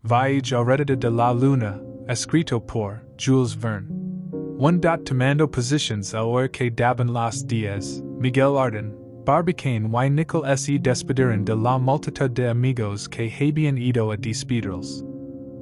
Voyage Around de la Luna, escrito por Jules Verne. 1. Tomando posiciones el hora que daban las 10, Miguel Arden, Barbicane y Nicol se despidieron de la multitud de amigos que habían ido a despedirlos.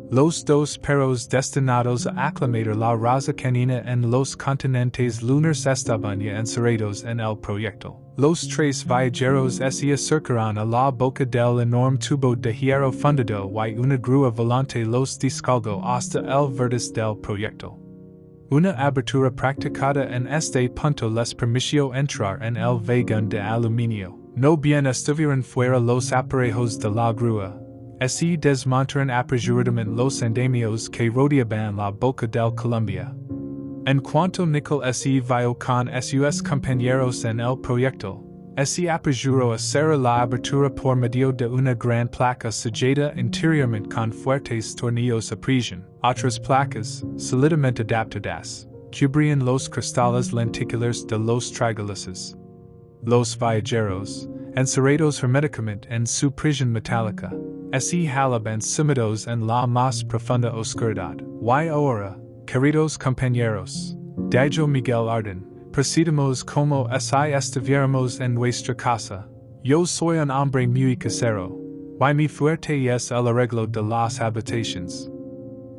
Los dos perros destinados a aclimatar la raza canina en los continentes lunares estaban ya encerrados en el proyectil. Los tres viajeros se acercaron a la boca del enorme tubo de hierro fundado y una grúa volante los descolgó hasta el vértice del proyectil. Una abertura practicada en este punto les permitió entrar en el vagón de aluminio. No bien estuvieron fuera los aparejos de la grúa, se desmontaron apresuradamente los andamios que rodeaban la boca del Columbia. En cuanto Nicol se vio con sus compañeros en el proyectil, se apresuró a cerrar la abertura por medio de una gran placa sellada interiormente con fuertes tornillos a presión. Otras placas, sólidamente adaptadas, cubrían los cristales lenticulares de los triglyces. Los viajeros, encerrados herméticamente en su prisión metálica, se hallaban sumidos en la más profunda oscuridad. Y ahora, queridos compañeros, dijo Miguel Arden, procedamos como si estuviéramos en nuestra casa. Yo soy un hombre muy casero, y mi fuerte es el arreglo de las habitaciones.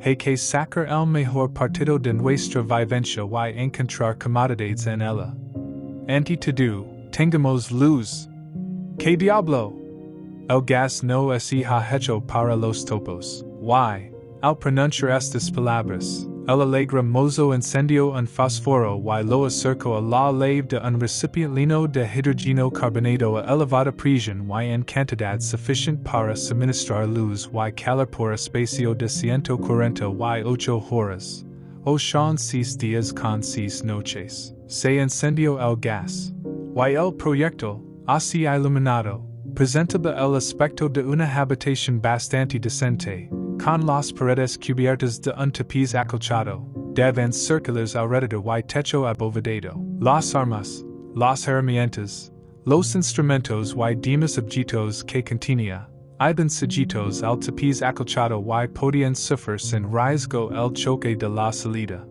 Hay que sacar el mejor partido de nuestra vivencia y encontrar comodidades en ella. Ante todo, tengamos luz. ¿Qué diablo? El gas no se ha hecho para los topos. Y, al pronunciar estas palabras, el alegre mozo encendió un fósforo y lo acercó a la lave de un recipiente lleno de hidrógeno carbonado a elevada presión y en cantidad suficiente para suministrar luz y calor por espacio de 148 horas, o son 6 días con 6 noches. Se encendió el gas, y el proyectil, así iluminado, presentaba el aspecto de una habitación bastante decente, con las paredes cubiertas de un tapiz acolchado, de vents circulares alrededor y techo abovedado. Las armas, las herramientas, los instrumentos y demás objetos que contenía, iban sujetos al tapiz acolchado y podían sufrir sin riesgo el choque de la salida.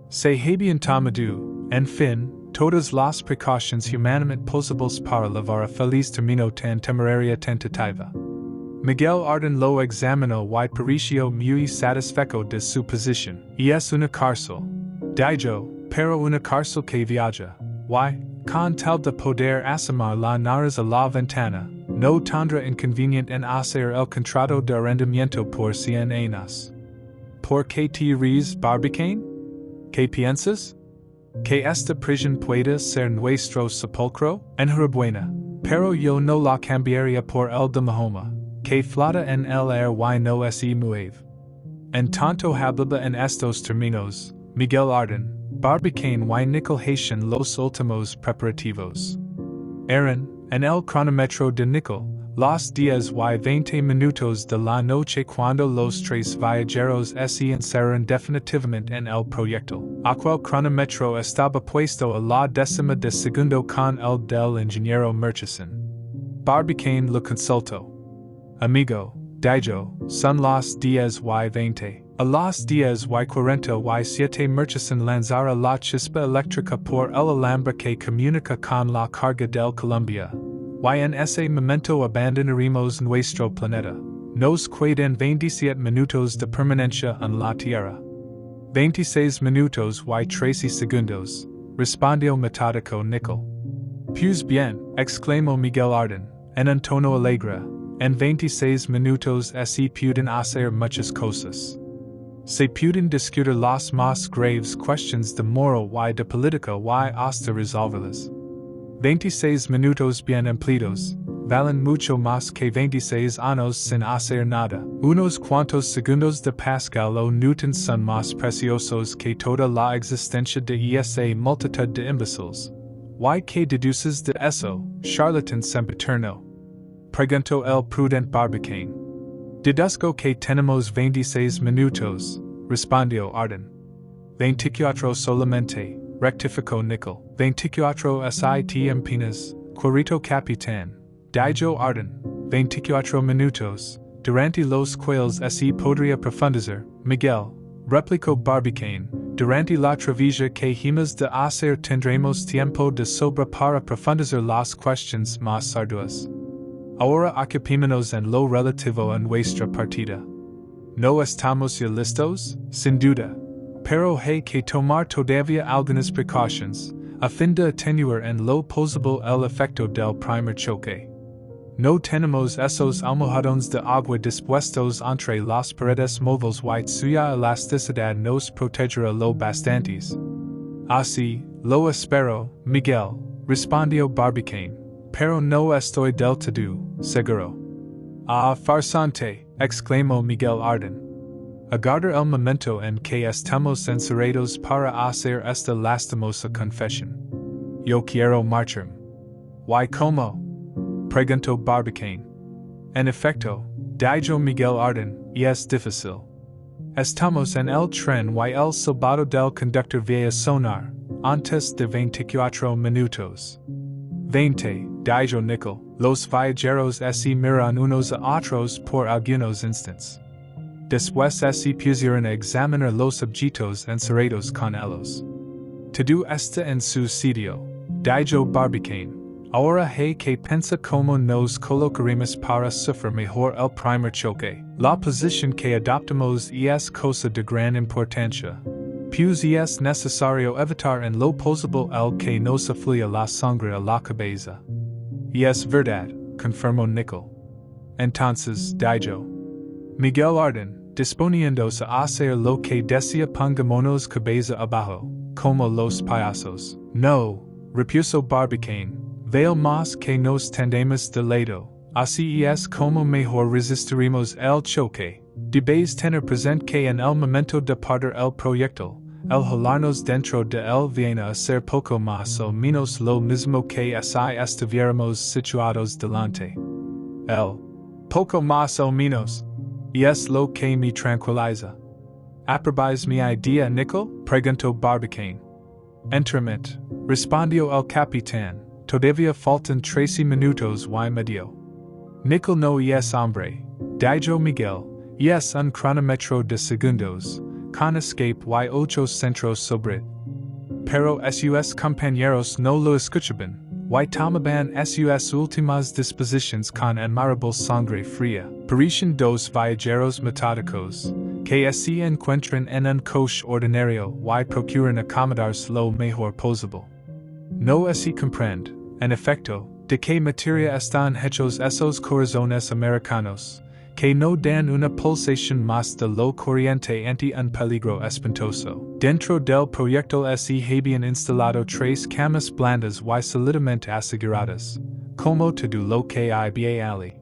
Se habían tomado, en fin, todas las precauciones humanamente posibles para llevar a feliz término tan temeraria tentativa. Miguel Arden lo examinó y pareció muy satisfecho de su posición. Y es una cárcel, dijo, pero una cárcel que viaja, y, con tal de poder asomar la nariz a la ventana, no tendrá inconveniente en hacer el contrato de arrendamiento por 100 años. ¿Por qué te ríes, Barbicane? ¿Qué piensas? ¿Que esta prisión pueda ser nuestro sepulcro? Enhorabuena, pero yo no la cambiaría por el de Mahoma, que flota en el air y no se mueve. En tanto hablaba en estos términos, Miguel Arden, Barbicane y Nicol hacían los últimos preparativos. Eran, en el cronómetro de Nicol, las 10:20 minutos de la noche cuando los tres viajeros se encerraron definitivamente en el proyectil. Aquel cronómetro estaba puesto a la décima de segundo con el del ingeniero Murchison. Barbicane lo consultó. Amigo, dijo, son las 10:20. A las 10:47 Murchison lanzara la chispa eléctrica por el alambre que comunica con la carga del Columbia. Y en ese momento abandonaremos nuestro planeta. Nos quedan 27 minutos de permanencia en la Tierra. 26 minutos y 13 segundos, respondió metódico Nicol. Pues bien, exclamó Miguel Arden, en un tono alegre, en 26 minutos se pueden hacer muchas cosas. Se pueden discutir las más graves cuestiones de moral y de política y hasta resolverlas. 26 minutos bien empleados, valen mucho más que 26 años sin hacer nada. Unos cuantos segundos de Pascal o Newton son más preciosos que toda la existencia de esa multitud de imbéciles. ¿Y qué deduces de eso, charlatán sempiterno? Preguntó el prudente Barbicane. Deduzco que tenemos 26 minutos, respondió Arden. 24 solamente, rectificó Nicol. 24 tiempinas, querido capitán, dijo Arden. 24 minutos, durante los cuales se podría profundizar, Miguel, replicó Barbicane, durante la travesía que hemos de hacer tendremos tiempo de sobra para profundizar las cuestiones más arduas. Ahora ocupémonos en lo relativo a nuestra partida. ¿No estamos ya listos? Sin duda. Pero hay que tomar todavía algunas precauciones, a fin de atenuar en lo posible el efecto del primer choque. No tenemos esos almohadones de agua dispuestos entre las paredes móviles y suya elasticidad nos protegerá lo bastantes. Así, lo espero, Miguel, respondió Barbicane, pero no estoy del todo seguro. Ah, farsante, exclamó Miguel Arden. Aguardar el momento en que estemos encerrados para hacer esta lastimosa confesión. Yo quiero marcharme. ¿Y cómo? Preguntó Barbicane. En efecto, dijo Miguel Arden, y es difícil. Estamos en el tren y el silbato del conductor va a sonar, antes de 24 minutos. 20, dijo Nickel, los viajeros se miran unos a otros por algunos instantes. Después se pusieron a examinar los objetos encerrados con ellos. Todo está en su sitio, dijo Barbicane. Ahora hay que pensar cómo nos colocaremos para sufrir mejor el primer choque. La posición que adoptamos es cosa de gran importancia. Pues es necesario evitar en lo posible el que nos afluya la sangre a la cabeza. Y es verdad, confirmó Nickel. Entonces, dijo Miguel Arden, disponiéndose a hacer lo que decía, pongámonos cabeza abajo, como los payasos. No, repuso Barbicane. Veo más que nos tendemos de lado, así es como mejor resistiremos el choque. Debéis tener presente que en el momento de partir el proyectil, el jalarnos dentro de él viene a ser poco más o menos lo mismo que si estuviéramos situados delante. El poco más o menos, y es lo que me tranquiliza. ¿Aprobáis mi idea, Nickel? Preguntó Barbicane. Entramente, respondió el capitán. Todavía faltan 13 minutos y medio. Nickel no es hombre, dijo Miguel, es un cronómetro de segundos, con escape y 8 centros sobre. Pero sus compañeros no lo escuchaban, y tomaban sus últimas disposiciones con admirable sangre fría. Parecen dos viajeros metódicos, que se encuentran en un coche ordinario y procuran acomodarse lo mejor posible. No se comprende, en efecto, de qué materia están hechos esos corazones americanos, que no dan una pulsación más de lo corriente ante un peligro espantoso. Dentro del proyectil se habían instalado 3 camas blandas y solidamente aseguradas, como todo lo que había allí.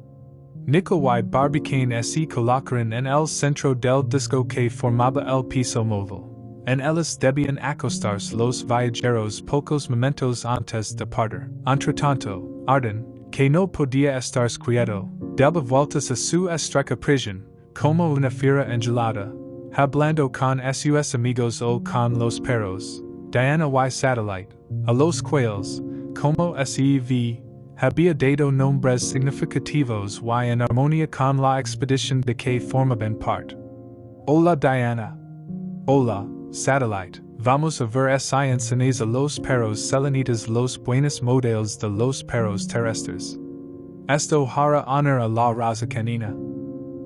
Nickel y Barbicane se colocaron en el centro del disco que formaba el piso móvil. En ellas debían acostarse los viajeros pocos momentos antes de partir. Entretanto, Arden, que no podía estar quieto, daba vueltas a su estrecha prisión, como una fiera engelada, hablando con sus amigos o con los perros, Diana y Satellite, a los cuales, como se había dado nombres significativos y en armonía con la expedición de que formaban parte. Hola Diana. Hola, Satellite. Vamos a ver si enseñáis a los perros selenitas los buenos modelos de los perros terrestres. Esto hará honor a la raza canina.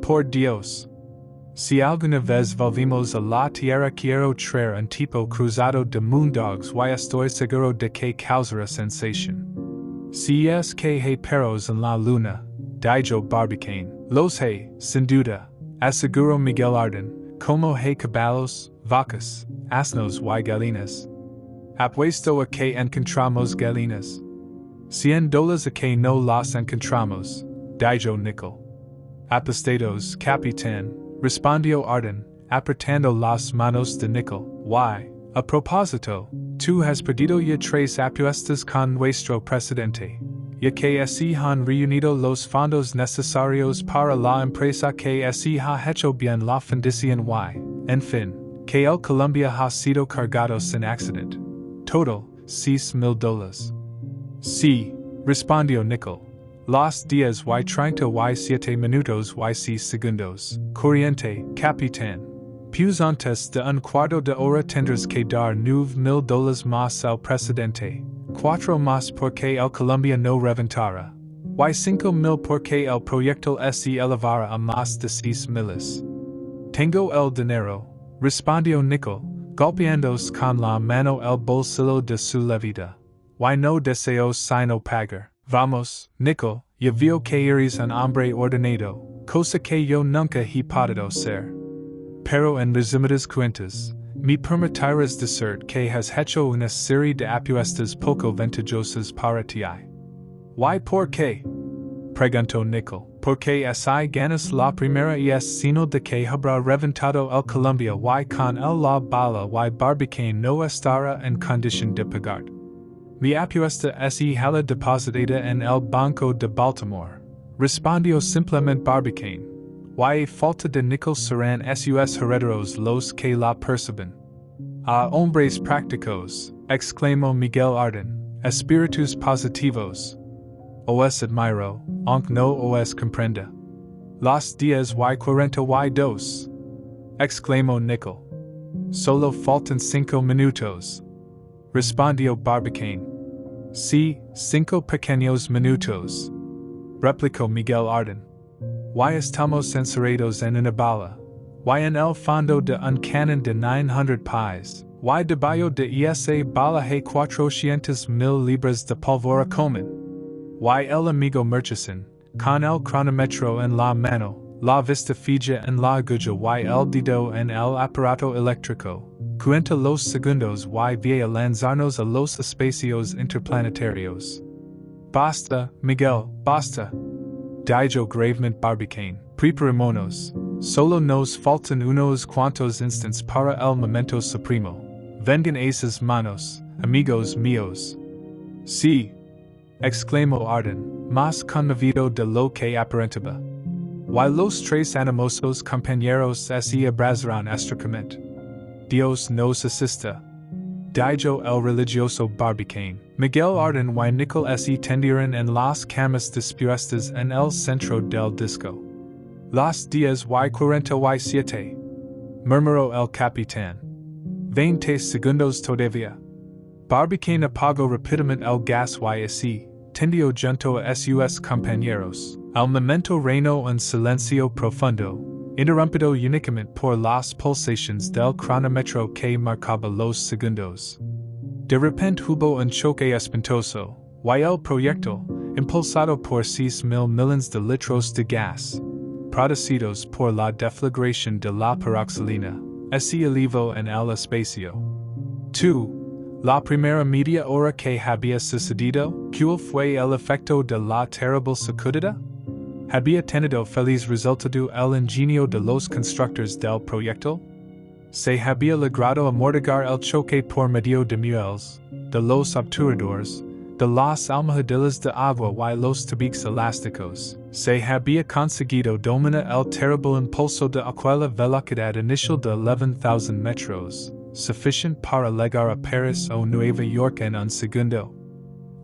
Por Dios. Si alguna vez volvimos a la tierra quiero traer un tipo cruzado de moondogs y estoy seguro de que causará sensación. Si es que hay perros en la luna, dijo Barbicane. Los hay, sin duda, aseguró Miguel Arden, como hay caballos, vacas, asnos y gallinas. Apuesto a que encontramos gallinas. $100 a que no las encontramos, dijo Nickel. Apostados, capitán, respondió Arden, apretando las manos de Nickel. Y, a propósito, tú has perdido ya 3 apuestas con nuestro presidente, ya que se han reunido los fondos necesarios para la empresa que se ha hecho bien la fundición y, en fin, que el Columbia ha sido cargado sin accidente. Total, $6,000. Sí, respondió Nickel. Los días y 37 minutos y 6 segundos. Corriente, capitán. Pues antes de un cuarto de hora tendrás que dar $9,000 más el precedente. 4 más porque el Colombia no reventara. Y 5,000 porque el proyecto se elevara a más de 6,000. Tengo el dinero, respondió Nickel, golpeándose con la mano el bolsillo de su levita. Y no deseo sino pagar. Vamos, Nickel, ya veo que eres un hombre ordenado, cosa que yo nunca he podido ser. Pero en resumidas cuentas, me permitirás decir que has hecho una serie de apuestas poco ventajosas para ti. ¿Y por qué? Preguntó Nickel. Porque así ganas la primera y es sino de que habrá reventado el Colombia y con el la bala y Barbicane no estará en condición de pagar. Mi apuesta es hijala depositada en el Banco de Baltimore, respondió simplemente Barbicane. Y falta de Nickel serán sus herederos los que la perciben. Ah, hombres prácticos, exclamó Miguel Arden, espíritus positivos. Os admiro, aunque no os comprenda. Los días y 42, exclamó Nickel. Solo faltan 5 minutos, respondió Barbicane. Sí, 5 pequeños minutos, replicó Miguel Arden. Y estamos encerrados en una bala, y en el fondo de un canon de 900 pies, y debajo de esa bala hay 400,000 libras de pólvora común. Y el amigo Murchison, con el cronómetro en la mano, la vista fija en la aguja y el dedo en el aparato eléctrico, cuenta los segundos y vía lanzarnos a los espacios interplanetarios. Basta, Miguel, basta. Dijo gravemente Barbicane. Preparémonos. Solo nos faltan unos cuantos instantes para el momento supremo. Vengan esas manos, amigos míos. Sí, exclamó Arden, más conmovido de lo que aparentaba. Y los 3 animosos compañeros se abrazaron estrechamente. Dios nos asista. Dijo el religioso Barbicane. Miguel Arden y Nickel se tendieron en las camas dispuestas en el centro del disco. Los días y 47, murmuró el capitán. 20 segundos todavía. Barbicane apagó rápidamente el gas y así, tendió junto a sus compañeros. Al momento reinó un silencio profundo, interrumpido únicamente por las pulsaciones del cronómetro que marcaba los segundos. De repente hubo un choque espantoso, y el proyecto, impulsado por 6,000 millones de litros de gas, producidos por la deflagración de la peroxilina, se elevó en el espacio. 2. La primera media hora que había sucedido, ¿cuál fue el efecto de la terrible sacudida? ¿Había tenido feliz resultado el ingenio de los constructores del proyecto? ¿Se había logrado amortiguar el choque por medio de muelles, de los obturadores, de las almohadillas de agua y los tabiques elásticos? ¿Se había conseguido dominar el terrible impulso de aquella velocidad inicial de 11,000 metros, suficiente para llegar a Paris o Nueva York en un segundo?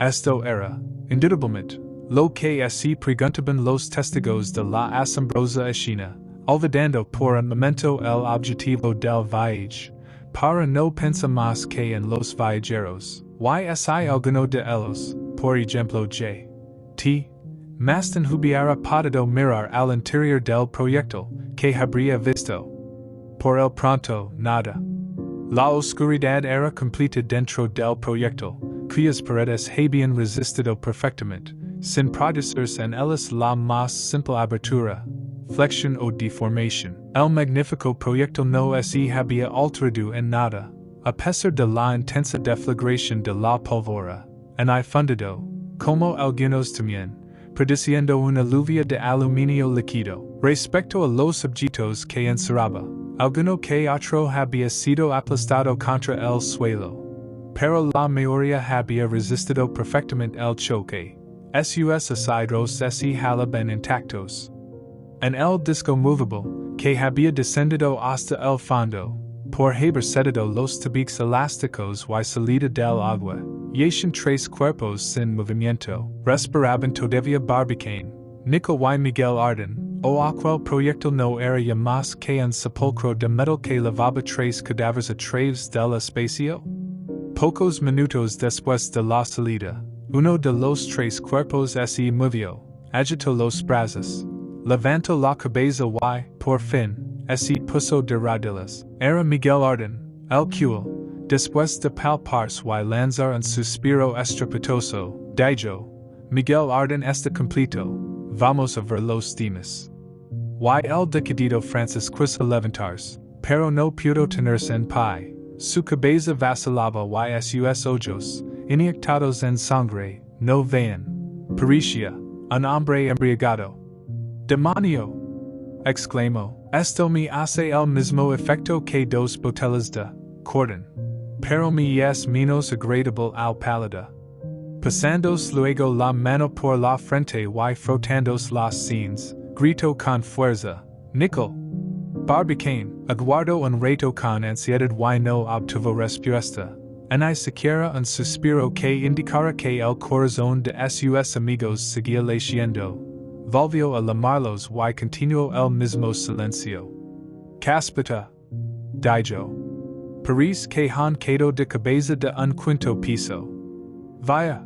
Esto era, indudablemente, lo que así preguntaban los testigos de la asombrosa escena, olvidando por un momento el objetivo del voyage, para no pensar más que en los viajeros. Y si alguno de ellos, por ejemplo J.T. Maston hubiera podido mirar al interior del proyecto, que habría visto. Por el pronto, nada. La oscuridad era completa dentro del proyecto, cuyas paredes habían resistido perfectamente, sin producirse en ellas la más simple abertura, flexión o deformación. El magnífico proyecto no se había alterado en nada, a pesar de la intensa deflagración de la pólvora, en el fundido, como algunos temían, produciendo una lluvia de aluminio líquido. Respecto a los objetos que encerraba, alguno que otro había sido aplastado contra el suelo, pero la mayoría había resistido perfectamente el choque. Sus asidros se hallaban intactos. En el disco movable, que había descendido hasta el fondo, por haber cedido los tabiques elásticos y salida del agua, Yacen tres cuerpos sin movimiento, respiraban todavía Barbicane, Nickel y Miguel Arden, o aquel proyectil no era ya más que un sepulcro de metal que lavaba tres cadáveres a través del espacio? Pocos minutos después de la salida, uno de los tres cuerpos se movió, agitó los brazos, levantó la cabeza y, por fin, se puso de rodillas. Era Miguel Arden, el cual, después de palparse y lanzar un suspiro estrepitoso, dijo: Miguel Arden está completo, vamos a ver los demás. Y el decidido Francis quiso levantarse, pero no pudo tenerse en pie. Su cabeza vacilaba y sus ojos, inyectados en sangre, no veían. Parecía un hombre embriagado. ¡Demonio!, exclamó. Esto me hace el mismo efecto que dos botellas de cordón, pero me es menos agradable al paladar. Pasándose luego la mano por la frente y frotándose las sienes, gritó con fuerza: Nickel. Barbicane aguardó un rato con ansiedad y no obtuvo respuesta. Ni siquiera un suspiro que indicara que el corazón de sus amigos seguía latiendo. Volvió a llamarlos y continuó el mismo silencio. Caspita, dijo. Parece que han quedado de cabeza de un quinto piso. Vaya,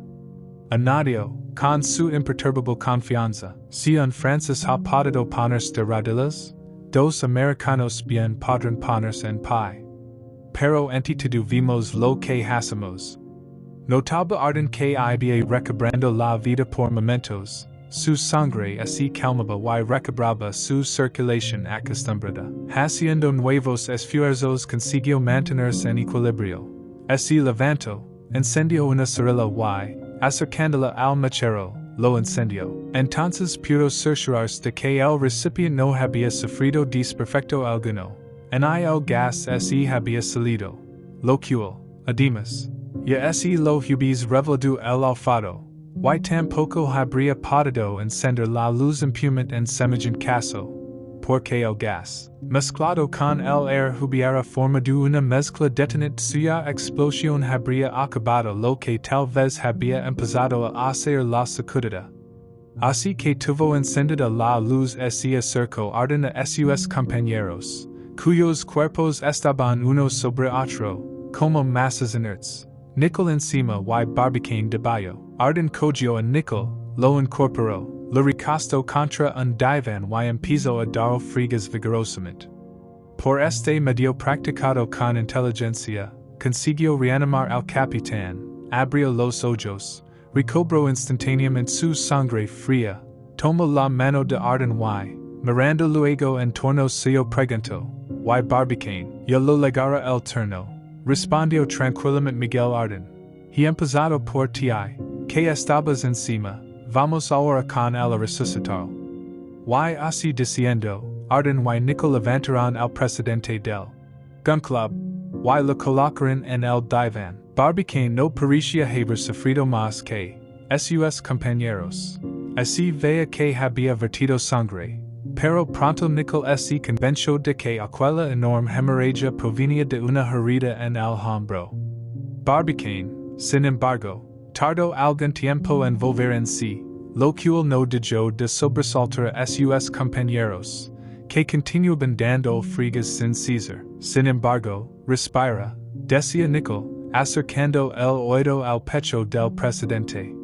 añadió, con su imperturbable confianza, si un Francis ha podido ponerse de rodillas, dos americanos bien podrán ponerse en pie. Pero antituvimos lo que hacemos. Notaba Arden que iba recobrando la vida por momentos. Su sangre así calmaba y recobraba su circulación acostumbrada. Haciendo nuevos esfuerzos consiguió mantenerse en equilibrio. Así levantó, encendió una cerilla y, acercándola al mechero, lo encendió. Entonces pudo cerciorarse de que el recipiente no había sufrido desperfecto alguno. En el gas se había salido. Lo cual, además, ya se lo hubis revelado el olfato. Y tampoco habría podido encender la luz impumante en semejante caso, porque el gas, mezclado con el aire hubiera formado una mezcla detonante suya explosión habría acabado lo que tal vez había empezado a hacer la sacudida. Así que tuvo encendida la luz se acercó Arden a sus compañeros, cuyos cuerpos estaban uno sobre otro, como masas inertes. Nickel encima y Barbicane debajo. Arden cogió a Nickel, lo incorporó, lo recostó contra un diván y empezó a dar frigas vigorosamente. Por este medio practicado con inteligencia, consiguió reanimar al capitán, abrió los ojos, recobró instantáneamente su sangre fría, tomó la mano de Arden y, mirando luego en torno suyo preguntó: ¿Y Barbicane? ¿Ya lo legara el turno? Respondió tranquilamente Miguel Arden. He empezado por ti, que estabas encima, vamos ahora con el resucitar. Y así diciendo, Arden y Nickel levantaron el presidente del gun club, y lo colocaron en el diván. Barbicane no parecía haber sufrido más que sus compañeros. Así veía que había vertido sangre. Pero pronto Nickel se convenció de que aquella enorme hemorragia provenía de una herida en el hombro. Barbicane, sin embargo, tardó algún tiempo en volver en sí, lo cual no dejó de sobresaltar a sus compañeros, que continuaban dando frigas sin cesar. Sin embargo, respira, decía Nickel, acercando el oído al pecho del presidente.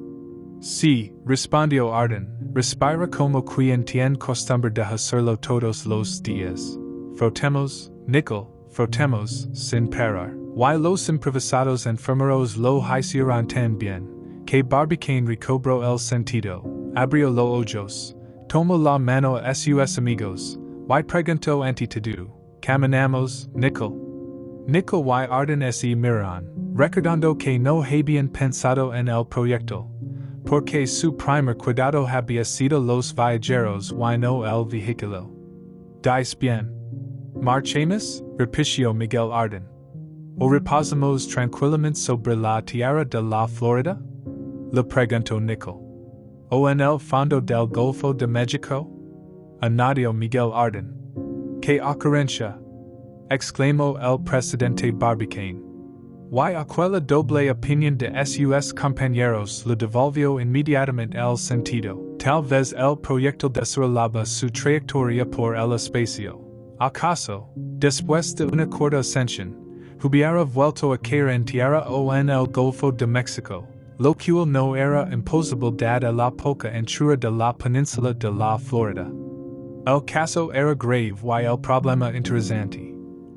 Sí, respondió Arden, respira como quien tiene costumbre de hacerlo todos los días. Frotemos, Nickel, frotemos, sin parar. Y los improvisados enfermeros lo hicieron tan bien, que Barbicane recobró el sentido, abrió los ojos, tomó la mano a sus amigos, y preguntó antitudo: ¿Caminamos, Nickel? Nickel y Arden se miraron, recordando que no habían pensado en el proyectil, porque su primer cuidado había sido los viajeros y no el vehículo. ¿Dice bien? ¿Marchemos? Repitió Miguel Arden. ¿O reposamos tranquilamente sobre la tierra de la Florida? Le preguntó Nickel. ¿O en el fondo del Golfo de México? Añadió Miguel Arden. ¡Qué ocurrencia!, exclamó el presidente Barbicane. Y aquella doble opinión de sus compañeros le devolvió inmediatamente el sentido, tal vez el proyecto desarrollaba su trayectoria por el espacio. ¿Acaso, después de una corta ascensión, hubiera vuelto a caer en tierra o en el Golfo de México, lo cual no era imposible dada la poca anchura de la península de la Florida? El caso era grave y el problema interesante.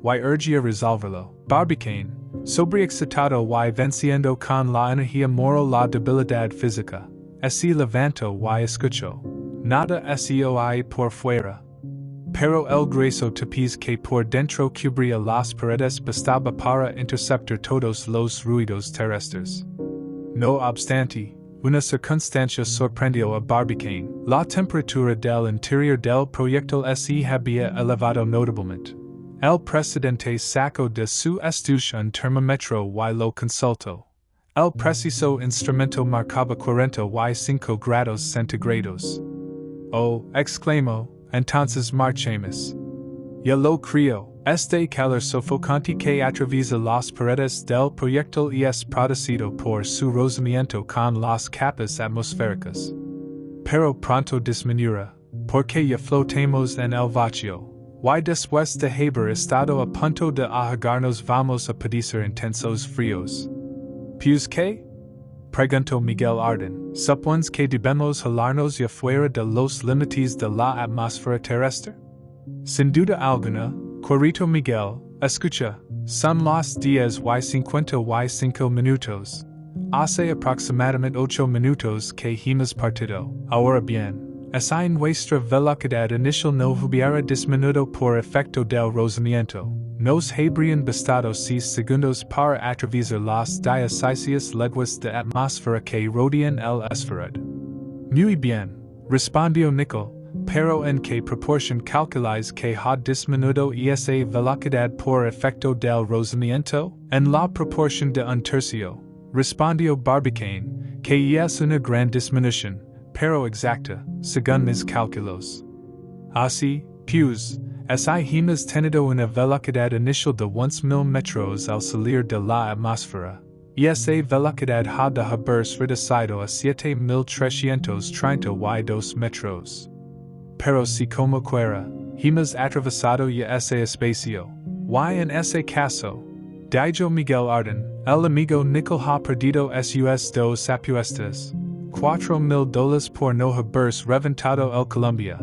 Y urgía resolverlo. Barbicane, sobreexcitado y venciendo con la energía moral la debilidad física, se levantó y escuchó. Nada se oía por fuera. Pero el grueso tapiz que por dentro cubría las paredes bastaba para interceptar todos los ruidos terrestres. No obstante, una circunstancia sorprendió a Barbicane. La temperatura del interior del proyectil se había elevado notablemente. El presidente sacó de su estuche un termómetro y lo consultó. El preciso instrumento marcaba 45 grados centígrados. Oh, exclamó, entonces marchemos. Ya lo creo, este calor sofocante que atraviesa las paredes del proyectil es producido por su rozamiento con las capas atmosféricas. Pero pronto disminuirá, porque ya flotamos en el vacío. Y después de haber estado a punto de ahogarnos vamos a padecer intensos fríos. ¿Pues qué? Preguntó Miguel Arden. ¿Supones que debemos jalarnos ya fuera de los límites de la atmósfera terrestre? Sin duda alguna, Corrito Miguel, escucha, son las 10:55 minutos. Hace aproximadamente 8 minutos que hemos partido. Ahora bien, esa nuestra velocidad inicial no hubiera disminuido por efecto del rozamiento. Nos habrían bastado 6 segundos para atravesar las 16 leguas de atmósfera que rodean el esferoide. Muy bien, respondió Nickel, pero ¿en qué proporción calculáis que ha disminuido esa velocidad por efecto del rozamiento? En la proporción de un tercio, respondió Barbicane, que es una gran disminución, pero exacta, según mis cálculos. Así, pues, hemos tenido una velocidad inicial de 11,000 metros al salir de la atmósfera, y esa velocidad ha de haberse reducido a 7,332 metros. Pero si como quiera, hemos atravesado ya ese espacio, y en ese caso, dijo Miguel Arden, el amigo Nickel ha perdido sus dos apuestas. $4,000 por no haberse reventado el Columbia,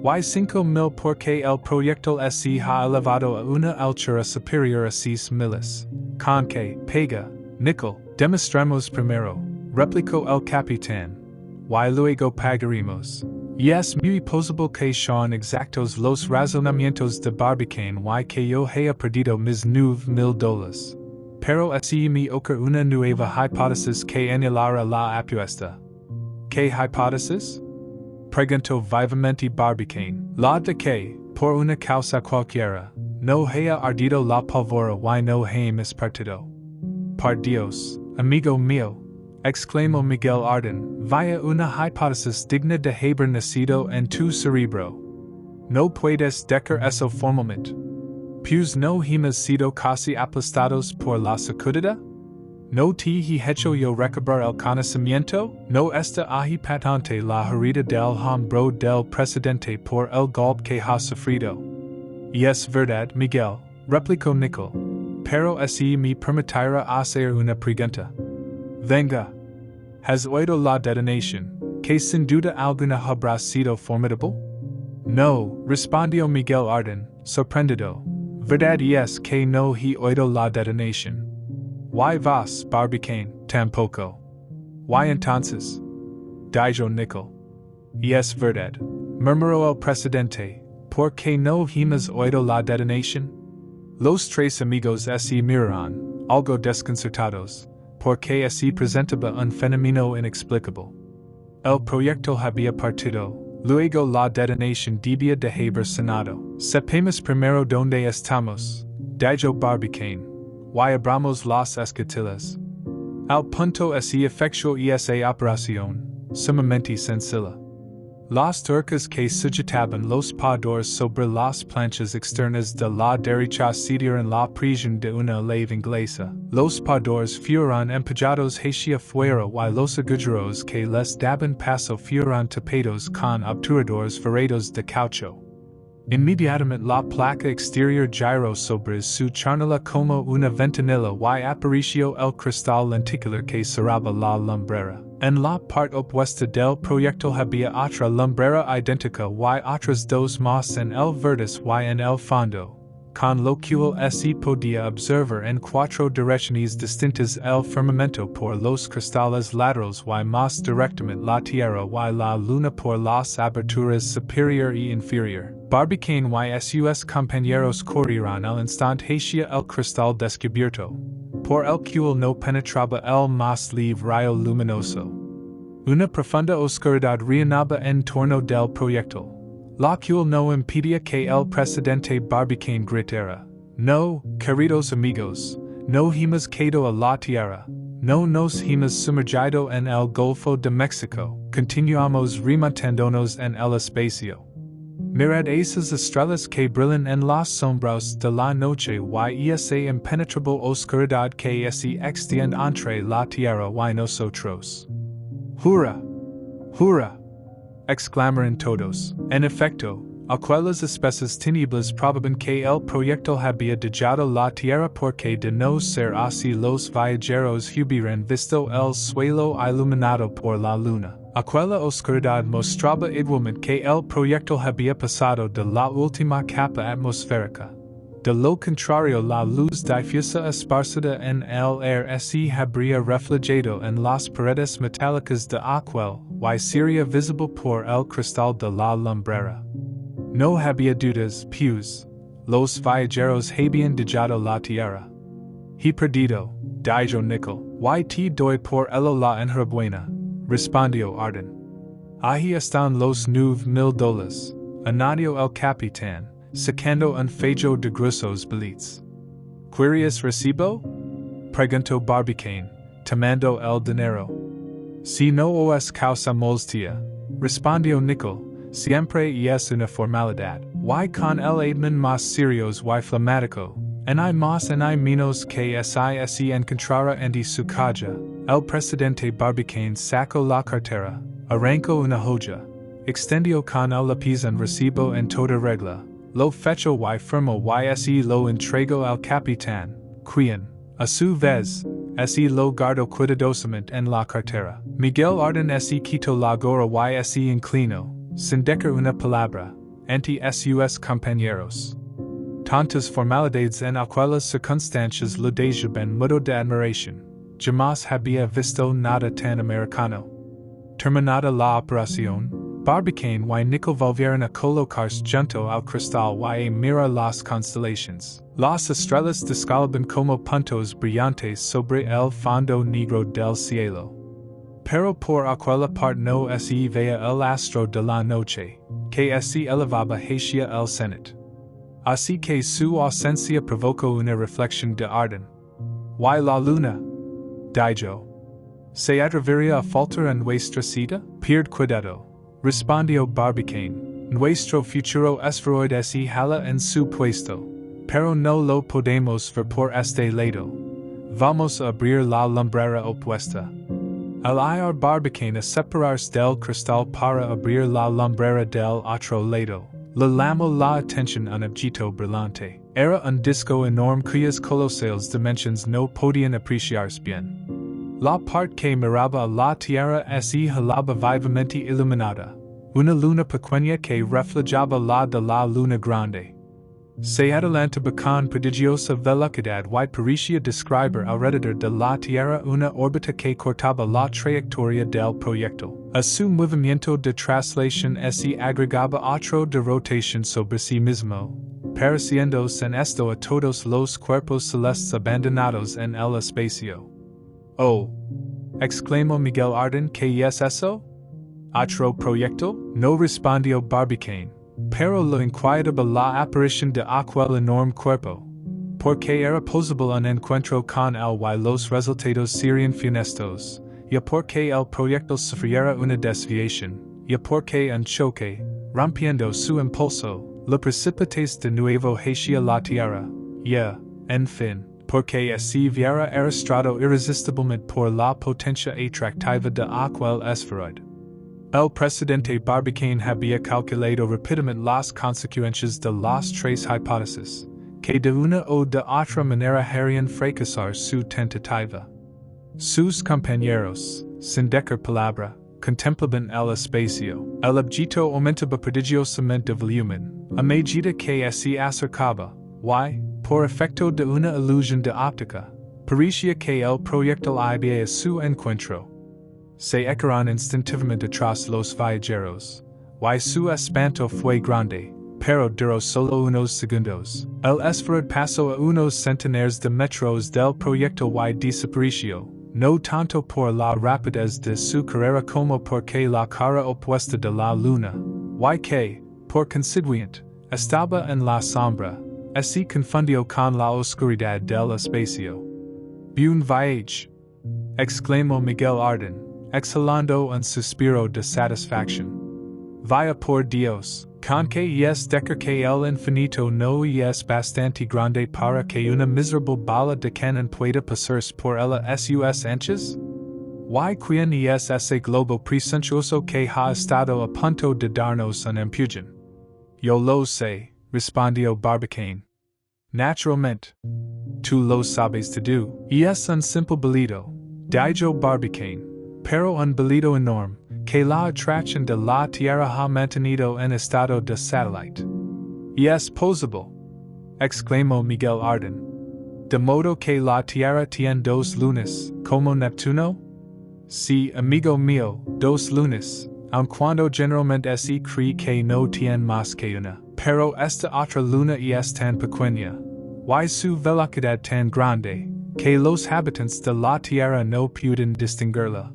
y 5,000 porque el proyectil se ha elevado a una altura superior a 6,000. Con que, pega, Nickel, demostremos primero, replicó el capitán, y luego pagaremos. Y es muy posible que sean exactos los razonamientos de Barbicane y que yo haya perdido mis $9,000. Pero así me ocurre una nueva hipótesis que anulará la apuesta. ¿Qué hipótesis? Preguntó vivamente Barbicane. La de que, por una causa cualquiera, no haya ardido la pólvora y no hemos partido. Por Dios, amigo mío, exclamó Miguel Arden, vaya una hipótesis digna de haber nacido en tu cerebro. No puedes decir eso formalmente. Pues no hemos sido casi aplastados por la sacudida? ¿No te he hecho yo recobrar el conocimiento? ¿No está ahí patente la herida del hombro del presidente por el golpe que ha sufrido? Y es verdad, Miguel, replicó Nickel. Pero así me permitirá hacer una pregunta. Venga. ¿Has oído la detonación, que sin duda alguna habrá sido formidable? No, respondió Miguel Arden, sorprendido. Verdad es que no he oído la detonación. ¿Y vos, Barbicane, tampoco? ¿Y entonces? Dijo Nickel. Y es verdad, murmuró el presidente, ¿por qué no hemos oído la detonación? Los tres amigos se miraron, algo desconcertados, porque se presentaba un fenómeno inexplicable. El proyectil había partido, luego la detonación debía de haber sonado. Sepamos primero dónde estamos, dijo Barbicane. Y abramos las escotillas. Al punto se efectuó esa operación, sumamente sencilla. Las turcas que sujetaban los padores sobre las planchas externas de la derecha sitieron la prisión de una lave inglesa. Los padores fueron empujados hacia fuera y los agujeros que les daban paso fueron tapados con obturadores ferrados de caucho. Inmediatamente la placa exterior giró sobre su charnela como una ventanilla y apareció el cristal lenticular que cerraba la lumbrera. En la parte opuesta del proyectil había otra lumbrera idéntica y otras dos más en el vértice y en el fondo, con lo cual se podía observar en cuatro direcciones distintas el firmamento por los cristales laterales y más directamente la tierra y la luna por las aberturas superior y inferior. Barbicane y sus compañeros corrieron al instante hacia el cristal descubierto, por el cual no penetraba el más leve rayo luminoso. Una profunda oscuridad reinaba en torno del proyectil, la cual no impedía que el presidente Barbicane gritara: "No, queridos amigos, no hemos caído a la tierra, no nos hemos sumergido en el Golfo de México, continuamos remontándonos en el espacio. Mirad esas estrellas que brillan en las sombras de la noche y esa impenetrable oscuridad que se extiende entre la tierra y nosotros. ¡Hurra! ¡Hurra!" exclamaron todos. En efecto, aquellas espesas tinieblas probaban que el proyectil había dejado la tierra porque de no ser así los viajeros hubieran visto el suelo iluminado por la luna. Aquella oscuridad mostraba igualmente que el proyectil había pasado de la última capa atmosférica. De lo contrario, la luz difusa esparcida en el aire se habría reflejado en las paredes metálicas de aquel y sería visible por el cristal de la lumbrera. No había dudas, pues los viajeros habían dejado la tierra. "He perdido", dijo Nickel. "Y te doy por ello la enhorabuena", respondió Arden. "Ahí están los $9,000, añadió el capitán, sacando un fajo de gruesos billetes. "¿Quieres recibo?" preguntó Barbicane, tomando el dinero. "Si no os causa molestia", respondió Nickel, "siempre es una formalidad. Y con el admin más serios y flamático, en hay más en hay menos que se encontrara en su caja." El presidente Barbicane sacó la cartera, arrancó una hoja, extendió con el lápiz un recibo en toda regla, lo fechó y firmó y se lo entregó al capitán, quien, a su vez, se lo guardó cuidadosamente en la cartera. Miguel Arden se quitó la gorra y se inclinó, sin decir una palabra, ante sus compañeros. Tantas formalidades en aquellas circunstancias lo dejaban mudo de admiración. Jamás había visto nada tan americano. Terminada la operación, Barbicane y Nickel volvieron a colocarse junto al cristal y a mirar las constelaciones. Las estrellas descalaban como puntos brillantes sobre el fondo negro del cielo. Pero por aquella parte no se veía el astro de la noche, que se elevaba hacia el cenit. Así que su ausencia provocó una reflexión de Arden. "¿Y la luna?", dijo. "¿Se atrevería a faltar en nuestra cita?" "Pierd cuidado", respondió Barbicane. "Nuestro futuro asteroid se hala en su puesto, pero no lo podemos ver por este lado. Vamos a abrir la lumbrera opuesta." Al ir Barbicane a separarse del cristal para abrir la lumbrera del otro lado, le llamó la atención un objeto brillante. Era un disco enorme cuyas colosales dimensiones no podían apreciarse bien. La parte que miraba a la tierra se hallaba vivamente iluminada, una luna pequeña que reflejaba la de la luna grande. Se adelantaba con prodigiosa velocidad y parecía describir alrededor de la tierra una órbita que cortaba la trayectoria del proyectil. A su movimiento de traslación se agregaba otro de rotación sobre sí mismo, pareciéndose en esto a todos los cuerpos celestes abandonados en el espacio. "Oh", exclamó Miguel Arden, "¿qué es eso?" "Otro proyectil?", no respondió Barbicane, pero lo inquietaba la aparición de aquel enorme cuerpo, porque era posible un encuentro con él y los resultados serían funestos, y porque el proyectil sufriera una desviación, y porque un choque, rompiendo su impulso, le precipites de nuevo hacia la tierra, y, en fin, porque así viera arrastrado irresistiblemente por la potencia atractiva de aquel esferoide. El presidente Barbicane había calculado rápidamente las consecuencias de las tres hipótesis, que de una o de otra manera harían fracasar su tentativa. Sus compañeros, sin decir palabra, contemplaban el espacio. El objeto aumentaba prodigiosamente de volumen, a medida que se acercaba, y, por efecto de una ilusión de óptica, parecía que el proyectil iba a su encuentro. Se echaron instintivamente tras los viajeros, y su espanto fue grande, pero duró solo unos segundos. El esferoide pasó a unos centenares de metros del proyectil y desapareció, no tanto por la rapidez de su carrera como porque la cara opuesta de la luna, y que, por consiguiente, estaba en la sombra, se confundió con la oscuridad del espacio. «Buen voyage!» exclamó Miguel Arden, exhalando un suspiro de satisfacción. «Vaya por Dios, con que es decir que el infinito no es bastante grande para que una miserable bala de canon pueda pasarse por sus anchas? ¿Y quién es ese globo presuntuoso que ha estado a punto de darnos un empujón?» «Yo lo sé», respondió Barbicane. «Naturalmente. Tú lo sabes todo. Y es un simple bolito», dijo Barbicane, «pero un bolito enorme, que la atracción de la Tierra ha mantenido en estado de satélite». «Y es posible», exclamó Miguel Arden. «De modo que la Tierra tiene dos lunas, como Neptuno?» «Sí, amigo mío, dos lunas, aun cuando generalmente se cree que no tiene más que una. Pero esta otra luna es tan pequeña, y su velocidad tan grande, que los habitantes de la Tierra no pueden distinguirla.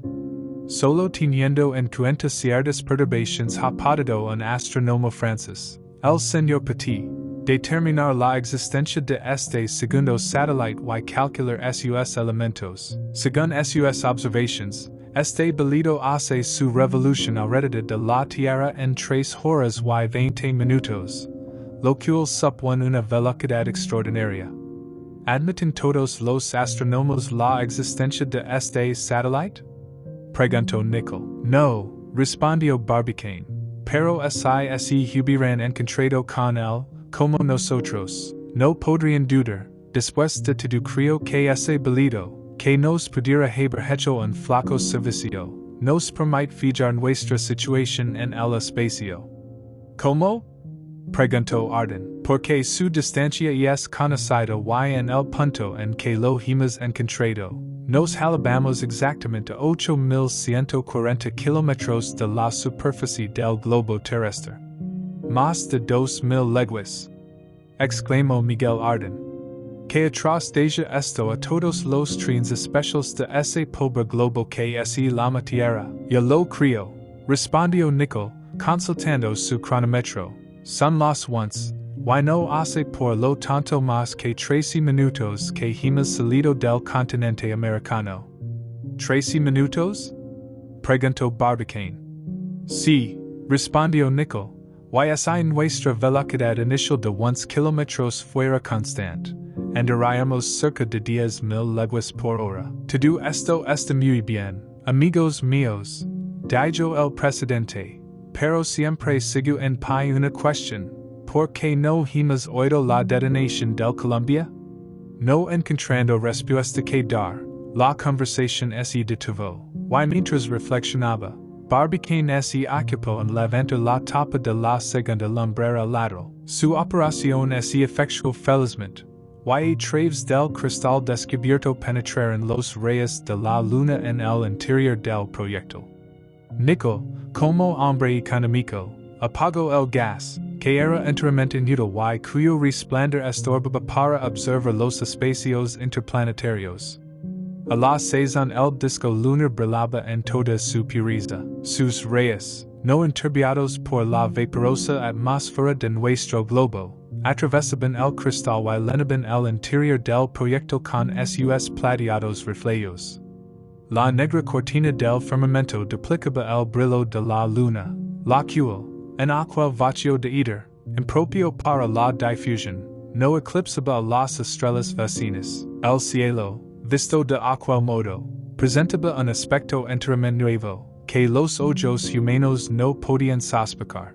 Solo teniendo en cuenta ciertas perturbaciones ha podido un astrónomo francés, el señor Petit, determinar la existencia de este segundo satélite y calcular sus elementos. Según sus observaciones, este bolito hace su revolución alrededor de la Tierra en 3 horas y 20 minutos, lo cual supone una velocidad extraordinaria. ¿Admiten todos los astrónomos la existencia de este satélite?», preguntó Nicholl. «No», respondió Barbicane, «pero si hubieran encontrado con él, como nosotros, no podrían dudar, después de todo creo que ese bolito, que nos pudiera haber hecho un flaco servicio, nos permite fijar nuestra situación en el espacio». «¿Cómo?», preguntó Arden. «Porque su distancia es conocida y en el punto en que lo hemos encontrado, nos halabamos exactamente 8.140 kilómetros de la superficie del globo terrestre. «Más de 2.000 leguas», exclamó Miguel Arden. «Que atrás de esto a todos los trenes especiales de ese pobre globo que es la Tierra». «Yo lo creo», respondió Nicholl, consultando su cronómetro. «Son las once, y no hace por lo tanto más que 13 minutos que hemos salido del continente americano». «¿13 minutos?», preguntó Barbicane. «Sí», respondió Nicholl, «y es nuestra velocidad inicial de 11 kilómetros fuera constante, andaríamos cerca de 10.000 leguas por hora». «Todo esto está muy bien, amigos míos», dijo el presidente, «pero siempre sigo en pie una cuestión. ¿Por qué no hemos oído la detonación del Columbia?». No encontrando respuesta que dar, la conversación se detuvo, y mientras reflexionaba, Barbicane se ocupó en levantar la tapa de la segunda lumbrera lateral. Su operación se efectuó felizmente, y a través del cristal descubierto penetraron los rayos de la luna en el interior del proyectil. Nicholl, como hombre económico, apagó el gas, que era enteramente inútil y cuyo resplandor estorbaba para observar los espacios interplanetarios. A las 6 el disco lunar brillaba en toda su pureza. Sus rayos, no enturbiados por la vaporosa atmósfera de nuestro globo, atravesaban el cristal y llenaban el interior del proyectil con sus plateados reflejos. La negra cortina del firmamento duplicaba el brillo de la luna, la cual, en aquel vacío de iter, impropio para la difusión, no eclipsaba las estrellas vecinas, el cielo, visto de aquel modo, presentaba un aspecto enteramente nuevo, que los ojos humanos no podían sospechar.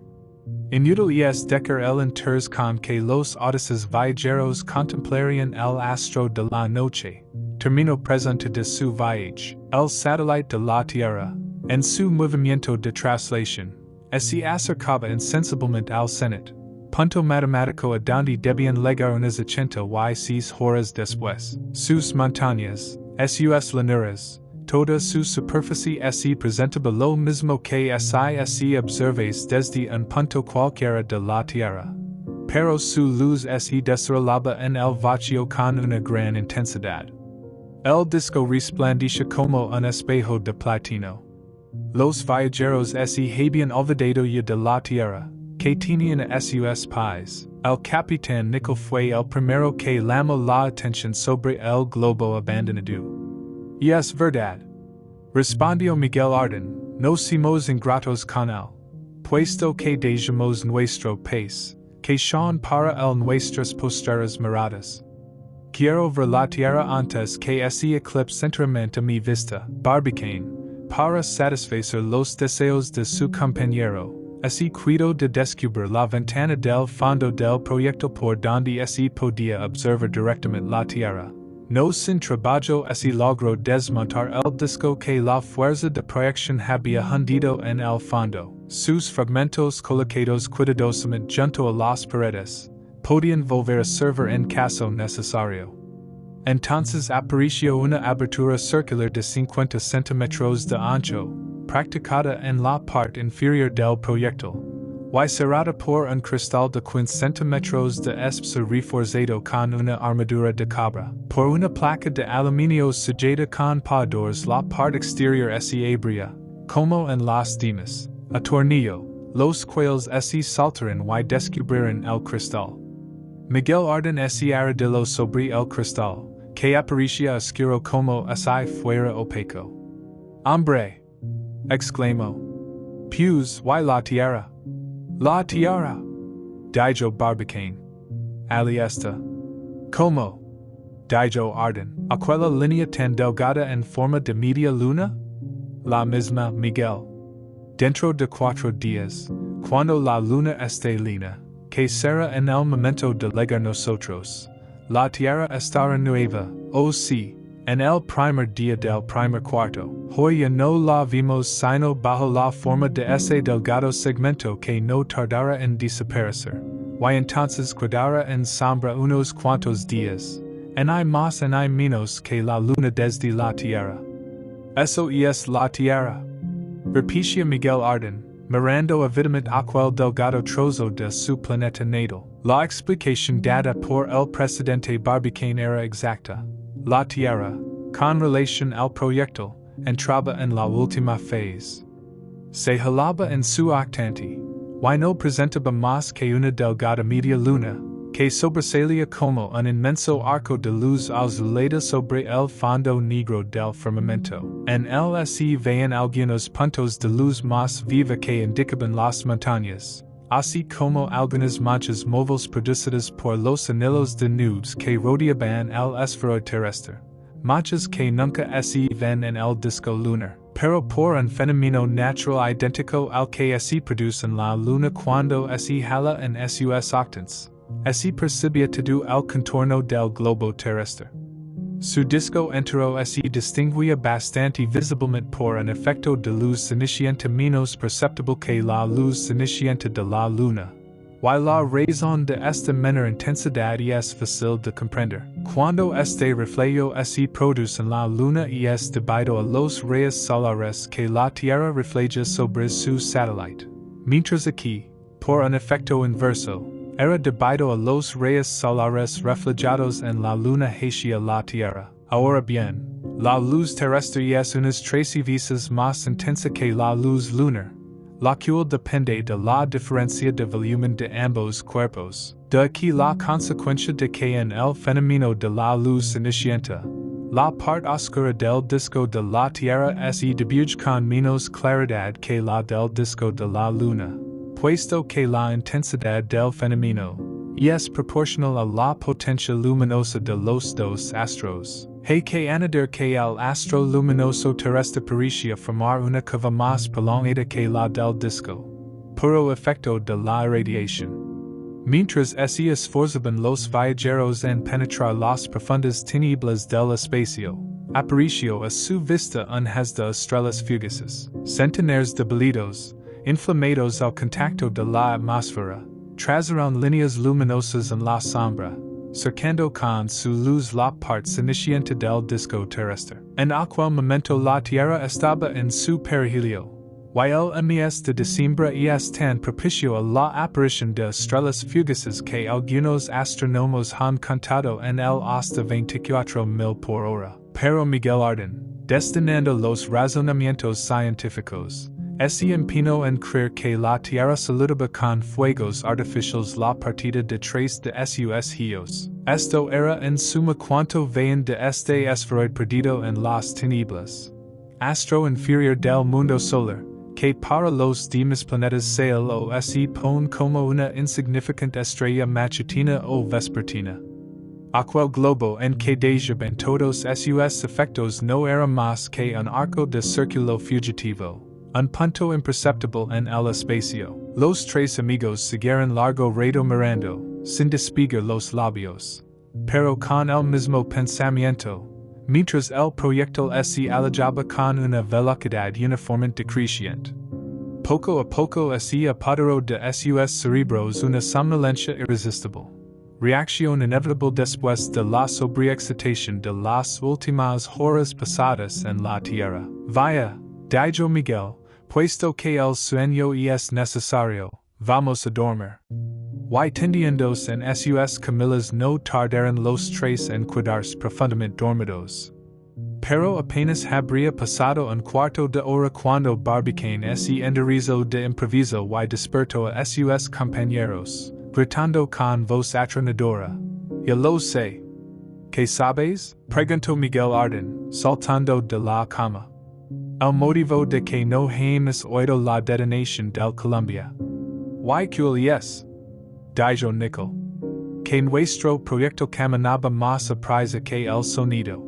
Inútil es decir el entonces con que los audaces viajeros contemplarían el astro de la noche, termino presente de su viaje, el satélite de la Tierra, en su movimiento de traslación, se acercaba insensiblemente al cenit, punto matemático a donde debían llegar unas 86 horas después. Sus montañas, sus llanuras, toda su superficie se presentaba lo mismo que si observéis desde un punto cualquiera de la Tierra. Pero su luz se desarrollaba en el vacío con una gran intensidad. El disco resplandecía como un espejo de platino. Los viajeros se habían olvidado ya de la Tierra, que tenían a sus pies. El capitán Nickel fue el primero que llamó la atención sobre el globo abandonado. Y es verdad, respondió Miguel Arden, no somos ingratos con él, puesto que dejamos nuestro país, que son para el nuestras posteras miradas. Quiero ver la tierra antes que ese eclipse enteramente mi vista, Barbicane, para satisfacer los deseos de su compañero. Así cuido de descubrir la ventana del fondo del proyectil por donde se podía observar directamente la tierra. No sin trabajo se logró desmontar el disco que la fuerza de proyección había hundido en el fondo. Sus fragmentos colocados cuidadosamente junto a las paredes podían volver a servir en caso necesario. Entonces apareció una abertura circular de 50 centímetros de ancho, practicada en la parte inferior del proyectil, y cerrada por un cristal de 15 centímetros de espesor reforzado con una armadura de cabra. Por una placa de aluminio sellada con padores la parte exterior se abría, como en las demás, a tornillo, los cuales se saltaron y descubrieron el cristal. Miguel Arden se arrodilló sobre el cristal, que aparecía oscuro como si fuera opaco. ¡Hombre!, exclamó. Pues, y la tierra. La tierra, dijo Barbicane. Ali esta. ¿Cómo? Dijo Arden. ¿Aquella línea tan delgada en forma de media luna? La misma, Miguel. Dentro de 4 días, cuando la luna esté llena, que será en el momento de llegar nosotros, la tierra estará nueva, oh sí, en el primer día del primer cuarto. Hoy ya no la vimos sino bajo la forma de ese delgado segmento que no tardará en desaparecer, y entonces quedará en sombra unos cuantos días, en hay más en hay menos que la luna desde la tierra. Eso es la tierra, repetía Miguel Arden, mirando avidamente aquel delgado trozo de su planeta natal. La explicación dada por el presidente Barbicane era exacta. La tierra, con relación al proyectil, entraba en la última fase. Se hallaba en su octante, y no presentaba más que una delgada media luna, que sobresalía como un inmenso arco de luz azulada sobre el fondo negro del firmamento. En él se veían algunos puntos de luz más viva que indicaban las montañas, así como algunas manchas móviles producidas por los anillos de nubes que rodeaban el esfero terrestre, manchas que nunca se ven en el disco lunar, pero por un fenómeno natural idéntico al que se produce en la luna cuando se jala en sus octantes, se percibía todo el contorno del globo terrestre. Su disco entero se distinguía bastante visiblemente por un efecto de luz cenicienta menos perceptible que la luz cenicienta de la luna, y la razón de esta menor intensidad es fácil de comprender. Cuando este reflejo se produce en la luna es debido a los rayos solares que la Tierra refleja sobre su satélite, mientras aquí, por un efecto inverso, era debido a los rayos solares reflejados en la luna hacia la Tierra. Ahora bien, la luz terrestre es unas 13 veces más intensa que la luz lunar, la cual depende de la diferencia de volumen de ambos cuerpos. De aquí la consecuencia de que en el fenómeno de la luz cenicienta, La parte oscura del disco de la tierra se debuje con menos claridad que la del disco de la luna, puesto que la intensidad del fenómeno es proporcional a la potencia luminosa de los dos astros. Hay que añadir que el astro luminoso terrestre parecía formar una curva más prolongada que la del disco, puro efecto de la irradiación. Mientras se esforzaban los viajeros en penetrar las profundas tinieblas del espacio, apareció a su vista un haz de estrellas fugaces, centenares de bolidos, inflamados al contacto de la atmósfera, trazaron líneas luminosas en la sombra, cercando con su luz la parte cenicienta del disco terrestre. En aquel momento la Tierra estaba en su perihilio. Y el mes de diciembre es tan propicio a la aparición de estrellas fugaces que algunos astrónomos han contado en el hasta 24,000 por hora. Pero Miguel Arden, destinando los razonamientos científicos, se empeñó en creer que la Tierra saludaba con fuegos artificiales la partida de tres de sus giros. Esto era en suma cuanto veían de este esferoide perdido en las tinieblas, astro inferior del mundo solar, que para los demás planetas se lo pone como una insignificante estrella matutina o vespertina. Aquel globo en que dejaban todos sus efectos no era más que un arco de círculo fugitivo, un punto imperceptible en el espacio. Los tres amigos siguieron largo rato mirando, sin despegar los labios, pero con el mismo pensamiento, mientras el proyectil se alejaba con una velocidad uniformemente creciente. Poco a poco se apoderó de sus cerebros una somnolencia irresistible, reacción inevitable después de la sobreexcitación de las últimas horas pasadas en la tierra. Vaya, dijo Miguel, puesto que el sueño es necesario, vamos a dormir. Y tendiéndose en sus camilas no tardaron los tres en quedarse profundamente dormidos. Pero apenas habría pasado un cuarto de hora cuando Barbicane se enderezó de improviso y despertó a sus compañeros, gritando con voz atronadora: "Ya lo sé." ¿Qué sabes?, preguntó Miguel Arden, saltando de la cama. El motivo de que no hayamos oído la detonación del Columbia. ¿Y cuál es?, dijo Nickel. Que nuestro proyectil caminaba más a prisa que el sonido.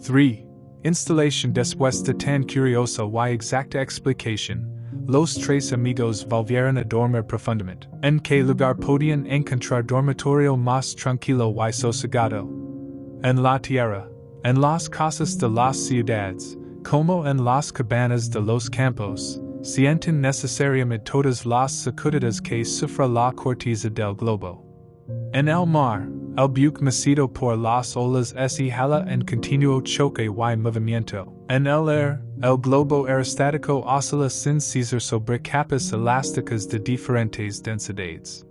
3. Instalación. Después de tan curiosa y exacta explicación, los tres amigos volvieron a dormir profundamente. ¿En qué lugar podían encontrar dormitorio más tranquilo y sosegado? En la tierra, en las casas de las ciudades, como en las cabanas de los campos, sienten necesariamente todas las sacudidas que sufre la corteza del globo. En el mar, el buque mecido por las olas se jala en continuo choque y movimiento. En el aire, el globo aerostático oscila sin cesar sobre capas elásticas de diferentes densidades.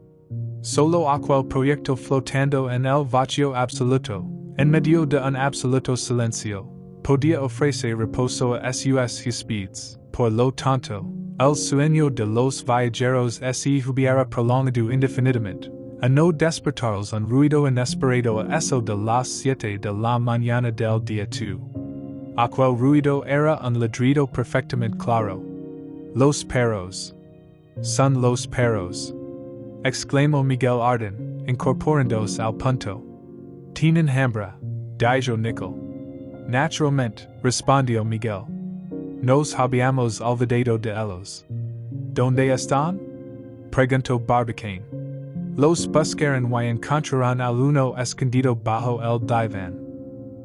Solo aquel proyectil flotando en el vacío absoluto, en medio de un absoluto silencio, podía ofrecer reposo a sus huéspedes. Por lo tanto, el sueño de los viajeros se hubiera prolongado indefinidamente, a no despertarlos un ruido inesperado a eso de las 7 de la mañana del día 2. Aquel ruido era un ladrido perfectamente claro. Los perros. Son los perros, exclamó Miguel Arden, incorporándose al punto. Tienen hambre, dijo Nickel. Naturalmente, respondió Miguel. Nos habíamos olvidado de ellos. ¿Dónde están?, preguntó Barbicane. Los buscaron y encontraron al uno escondido bajo el diván.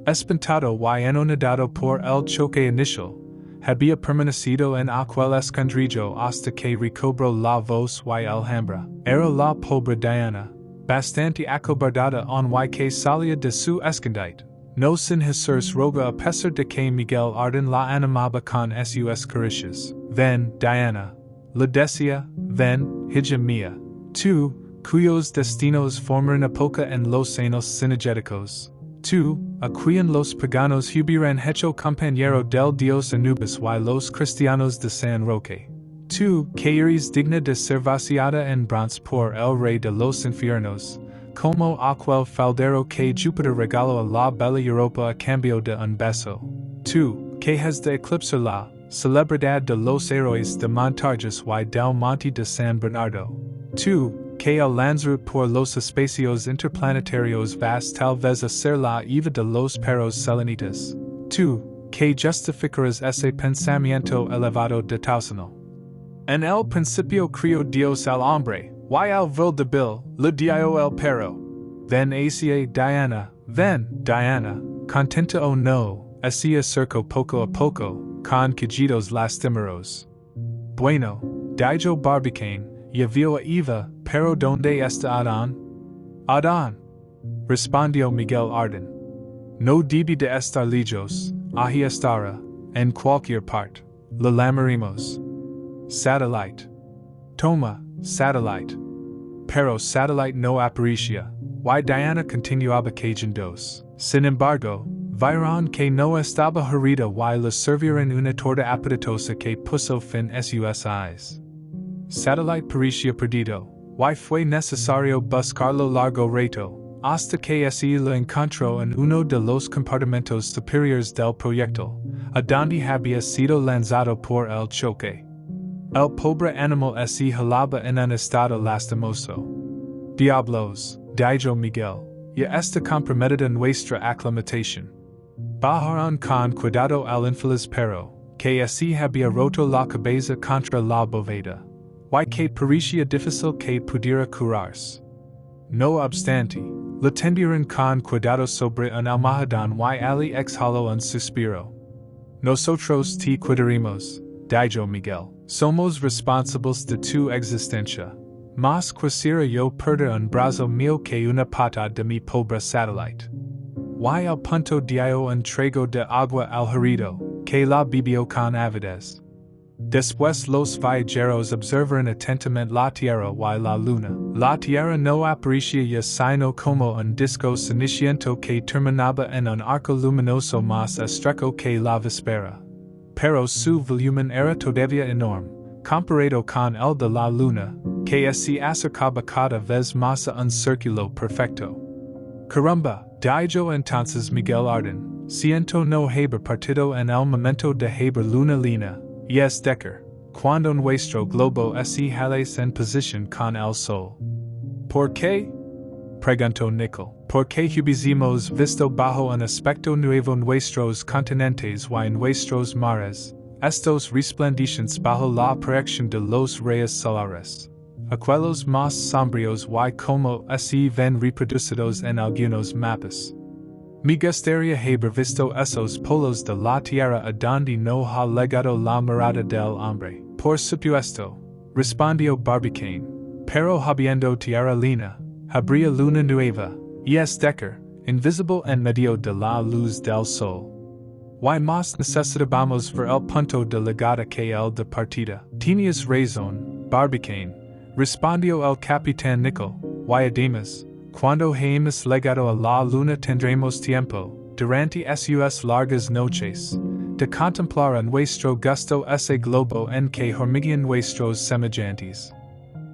Espantado y anonadado por el choque inicial, había permanecido en aquel escondrijo hasta que recobró la voz y el hambre. Era la pobre Diana, bastante acobardada en y que salía de su escondite, no sin hacerse roga a pesar de que Miguel Arden la animaba con sus caricias. Ven, Diana, le decía, ven, hija mía, tú, cuyos destinos forman época en los senos cinegéticos, tú, a quien los paganos hubieran hecho compañero del dios Anubis y los cristianos de San Roque, tú, que eres digna de ser vaciada en bronce por el rey de los infiernos, como aquel faldero que Júpiter regalo a la bella Europa a cambio de un beso. 2. Que has de eclipsar la celebridad de los héroes de montajes y del Monte de San Bernardo. 2. Que el lanzarut por los espacios interplanetarios vas tal vez a ser la eva de los perros selenitas. 2. Que justificarás ese pensamiento elevado de Tausano. En el principio crió Dios al hombre, y al vil le dio el perro. Ven hacia Diana, ven, Diana, contenta o no, así acerco poco a poco, con quejidos lastimeros. Bueno, dijo Barbicane, ya vio a Eva, pero ¿dónde está Adán? Adán, respondió Miguel Arden. No debe de estar lejos, ahí estará, en cualquier parte, le llamaremos satellite. Toma, satellite. Pero satellite no aparecía, y Diana continuaba cayéndose. Sin embargo, vieron que no estaba herida y le sirvieron una torta apetitosa que puso fin a sus eyes. Satellite parecía perdido, y fue necesario buscarlo largo rato, hasta que así lo encontró en uno de los compartimentos superiores del proyectil, a donde había sido lanzado por el choque. El pobre animal así jalaba en un estado lastimoso. Diablos, dijo Miguel, ya está comprometida nuestra aclimatación. Bajaron con cuidado al infeliz perro, que así había roto la cabeza contra la bóveda, y que parecía difícil que pudiera curarse. No obstante, le tendieron con cuidado sobre un almohadón y Ali exhaló un suspiro. Nosotros te cuidaremos, dijo Miguel. Somos responsables de tu existencia. Mas quisiera yo perder un brazo mío que una pata de mi pobre satellite. Y al punto dio un trago de agua al herido, que la bebió con avidez. Después los viajeros observaron atentamente la tierra y la luna. La tierra no aparecía ya sino como un disco ceniciento que terminaba en un arco luminoso más estrecho que la víspera. Pero su volumen era todavía enorme, comparado con el de la luna, que se acercaba cada vez más a un círculo perfecto. Caramba, dijo entonces Miguel Arden, siento no haber partido en el momento de haber luna llena, y es decir, cuando nuestro globo se halla en posición con el sol. ¿Por qué? Preguntó Nickel. Porque hubimos visto bajo un aspecto nuevo nuestros continentes y nuestros mares, estos resplandecientes bajo la proyección de los rayos solares. Aquellos más sombríos y como así ven reproducidos en algunos mapas. Me gustaría haber visto esos polos de la tierra a donde no ha llegado la mirada del hombre. Por supuesto, respondió Barbicane, pero habiendo tierra llena, habría luna nueva, y es decir, invisible en medio de la luz del sol. Y más necesitamos ver el punto de llegada que el de partida. Tenías razón, Barbicane, respondió el capitán Nickel, y además, cuando hayamos llegado a la luna tendremos tiempo, durante sus largas noches, de contemplar a nuestro gusto ese globo en que hormiguean nuestros semejantes.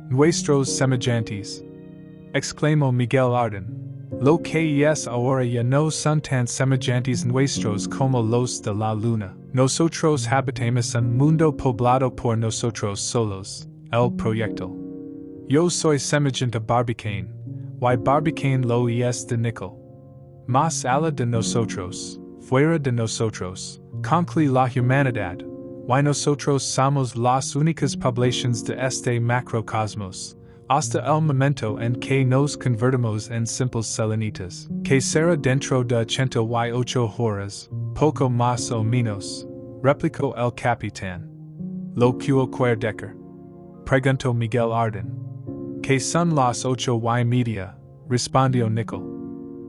Nuestros semejantes, exclamó Miguel Arden. Lo que es ahora ya no son tan semejantes nuestros como los de la luna. Nosotros habitamos un mundo poblado por nosotros solos, el proyectil. Yo soy semejante a Barbicane, y Barbicane lo es de Nickel. Más allá de nosotros, fuera de nosotros, concluye la humanidad, y nosotros somos las únicas poblaciones de este macrocosmos. Hasta el momento en que nos convertimos en simples selenitas, que será dentro de 88 horas, poco más o menos, replicó el capitán. ¿Lo que ocurre? Preguntó Miguel Arden. Que son las 8:30, respondió Nickel.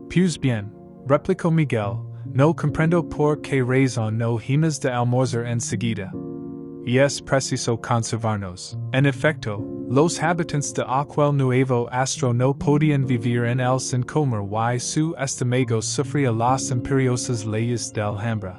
Pues bien, replicó Miguel, no comprendo por qué razón no hemos de almorzar enseguida. Y es preciso conservarnos. En efecto, los habitantes de aquel nuevo astro no podían vivir en él sin comer y su estómago sufría las imperiosas leyes del hambre.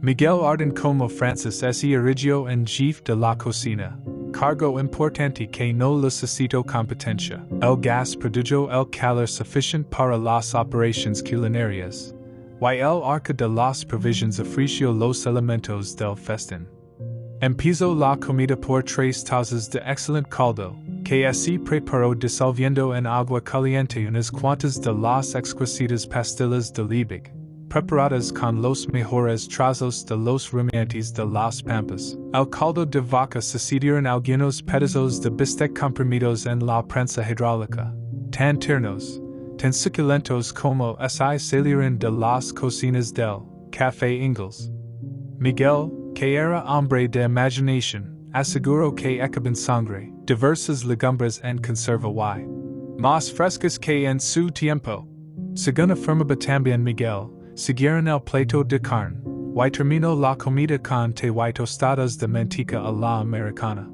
Miguel Arden como Francis se erigió en jefe de la cocina, cargo importante que no necesito competencia. El gas produjo el calor sufficient para las operaciones culinarias. Y el arca de las provisions ofreció los elementos del festín. Empezó la comida por 3 tazas de excelente caldo, que así preparó disolviendo en agua caliente unas cuantas de las exquisitas pastillas de liebig, preparadas con los mejores trozos de los rumiantes de las pampas. El caldo de vaca sucedieron algunos pedazos de bistec comprimidos en la prensa hidráulica, tan tiernos, tan suculentos como si salieran de las cocinas del Café Ingles. Miguel, que era hombre de imaginación, aseguró que echaban sangre, diversas legumbres en conserva y más frescas que en su tiempo. Según afirmaba también Miguel, siguieron el plato de carne, y terminó la comida con té y tostadas de manteca a la americana.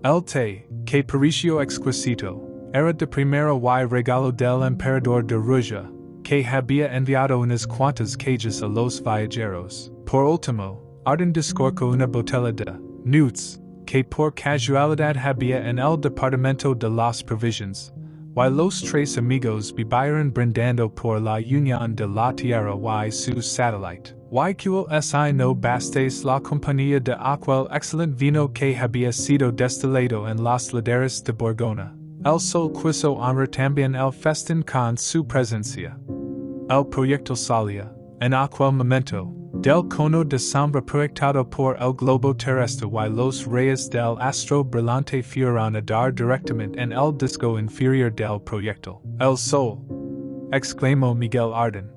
El té, que pareció exquisito, era de primero y regalo del emperador de Rusia, que había enviado unas cuantas cajas a los viajeros. Por último, Arden descorcó una botella de Nuts, que por casualidad había en el departamento de las provisions, y los 3 amigos bebieron brindando por la unión de la tierra y su satélite. Y cual si no bastes la compañía de aquel excelente vino que había sido destilado en las laderas de Borgona, el sol quiso honrar también el festín con su presencia. El proyectil salía, en aquel momento, del cono de sombra proyectado por el globo terrestre y los rayos del astro brillante fueron a dar directamente en el disco inferior del proyectil. El sol, exclamó Miguel Arden.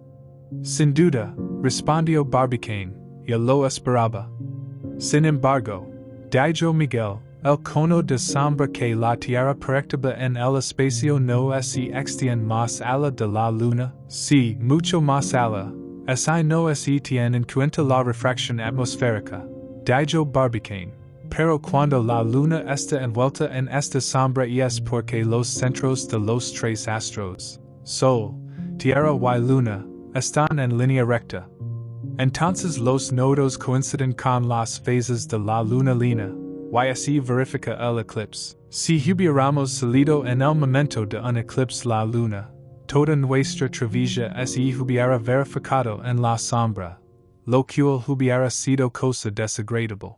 Sin duda, respondió Barbicane, yo lo esperaba. Sin embargo, dijo Miguel, el cono de sombra que la Tierra proyectaba en el espacio no se extiende más allá de la Luna, sí, mucho más allá. Si no se tiene en cuenta la refracción atmosférica, dijo Barbicane, pero cuando la Luna está envuelta en esta sombra y es porque los centros de los 3 astros, Sol, Tierra y Luna, están en línea recta. Entonces los nodos coinciden con las fases de la Luna llena, y así verifica el eclipse. Si hubiéramos salido en el momento de un eclipse la Luna, toda nuestra travesía se hubiera verificado en la sombra, lo cual hubiera sido cosa desagradable.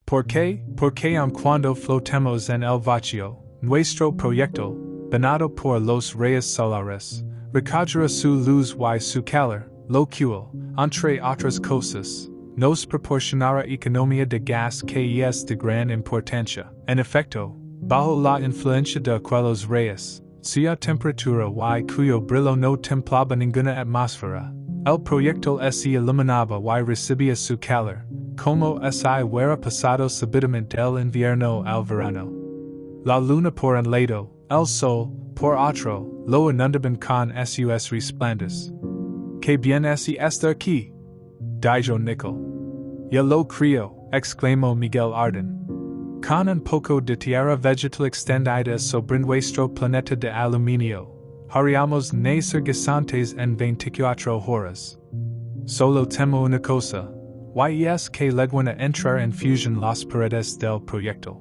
¿Por qué? Porque aun cuando flotemos en el vacío, nuestro proyectil, banado por los rayos solares, recogerá su luz y su calor, lo cual, entre otras cosas, nos proporcionará economía de gas que es de gran importancia. En efecto, bajo la influencia de aquellos rayos, cuya temperatura y cuyo brillo no templaba ninguna atmósfera, el proyectil se iluminaba y recibía su calor, como si hubiera pasado súbitamente del invierno al verano. La luna por un lado, el sol, por otro, lo inundaban con sus resplandores. ¿Qué bien es estar aquí? Dijo Nickel. Yo lo creo, exclamó Miguel Arden. Con un poco de tierra vegetal extendida sobre nuestro planeta de aluminio, haríamos nacer guisantes en 24 horas. Solo temo una cosa, y es que leguina entrar en fusión las paredes del proyectil.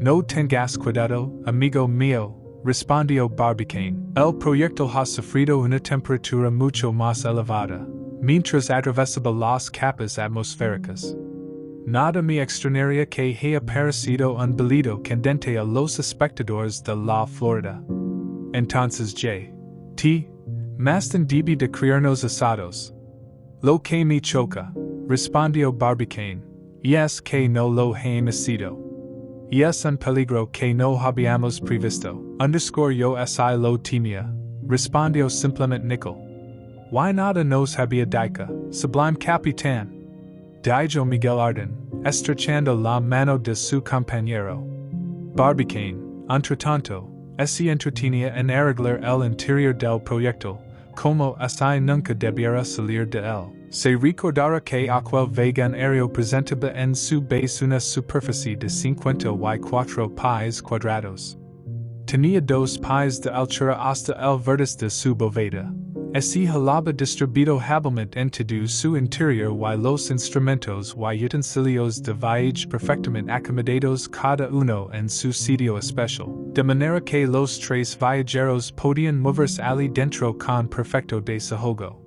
No tengas cuidado, amigo mío, respondió Barbicane. El proyectil ha sufrido una temperatura mucho más elevada, mientras atravesaba las capas atmosféricas. Nada me extrañaría que haya parecido un bolido candente a los espectadores de la Florida. Entonces T. Maston debe de creernos asados. Lo que me choca, respondió Barbicane, y es que no lo hemos sido. Y es un peligro que no habíamos previsto. Yo si lo temía, respondió simplemente Nickel. Why nada nos había dicho, sublime capitán? Dijo Miguel Arden, estrechando la mano de su compañero. Barbicane, entretanto, se entretenía en arreglar el interior del proyectil, como si nunca debiera salir de él. Se recordará que aquel vagón aéreo presentaba en su base una superficie de 54 pies cuadrados. Tenía 2 pies de altura hasta el vértice de su bóveda, se halaba distribuido habilmente en su interior y los instrumentos y utensilios de viaje perfectamente acomodados cada uno en su sitio especial, de manera que los tres viajeros podían moverse allí dentro con perfecto desahogo.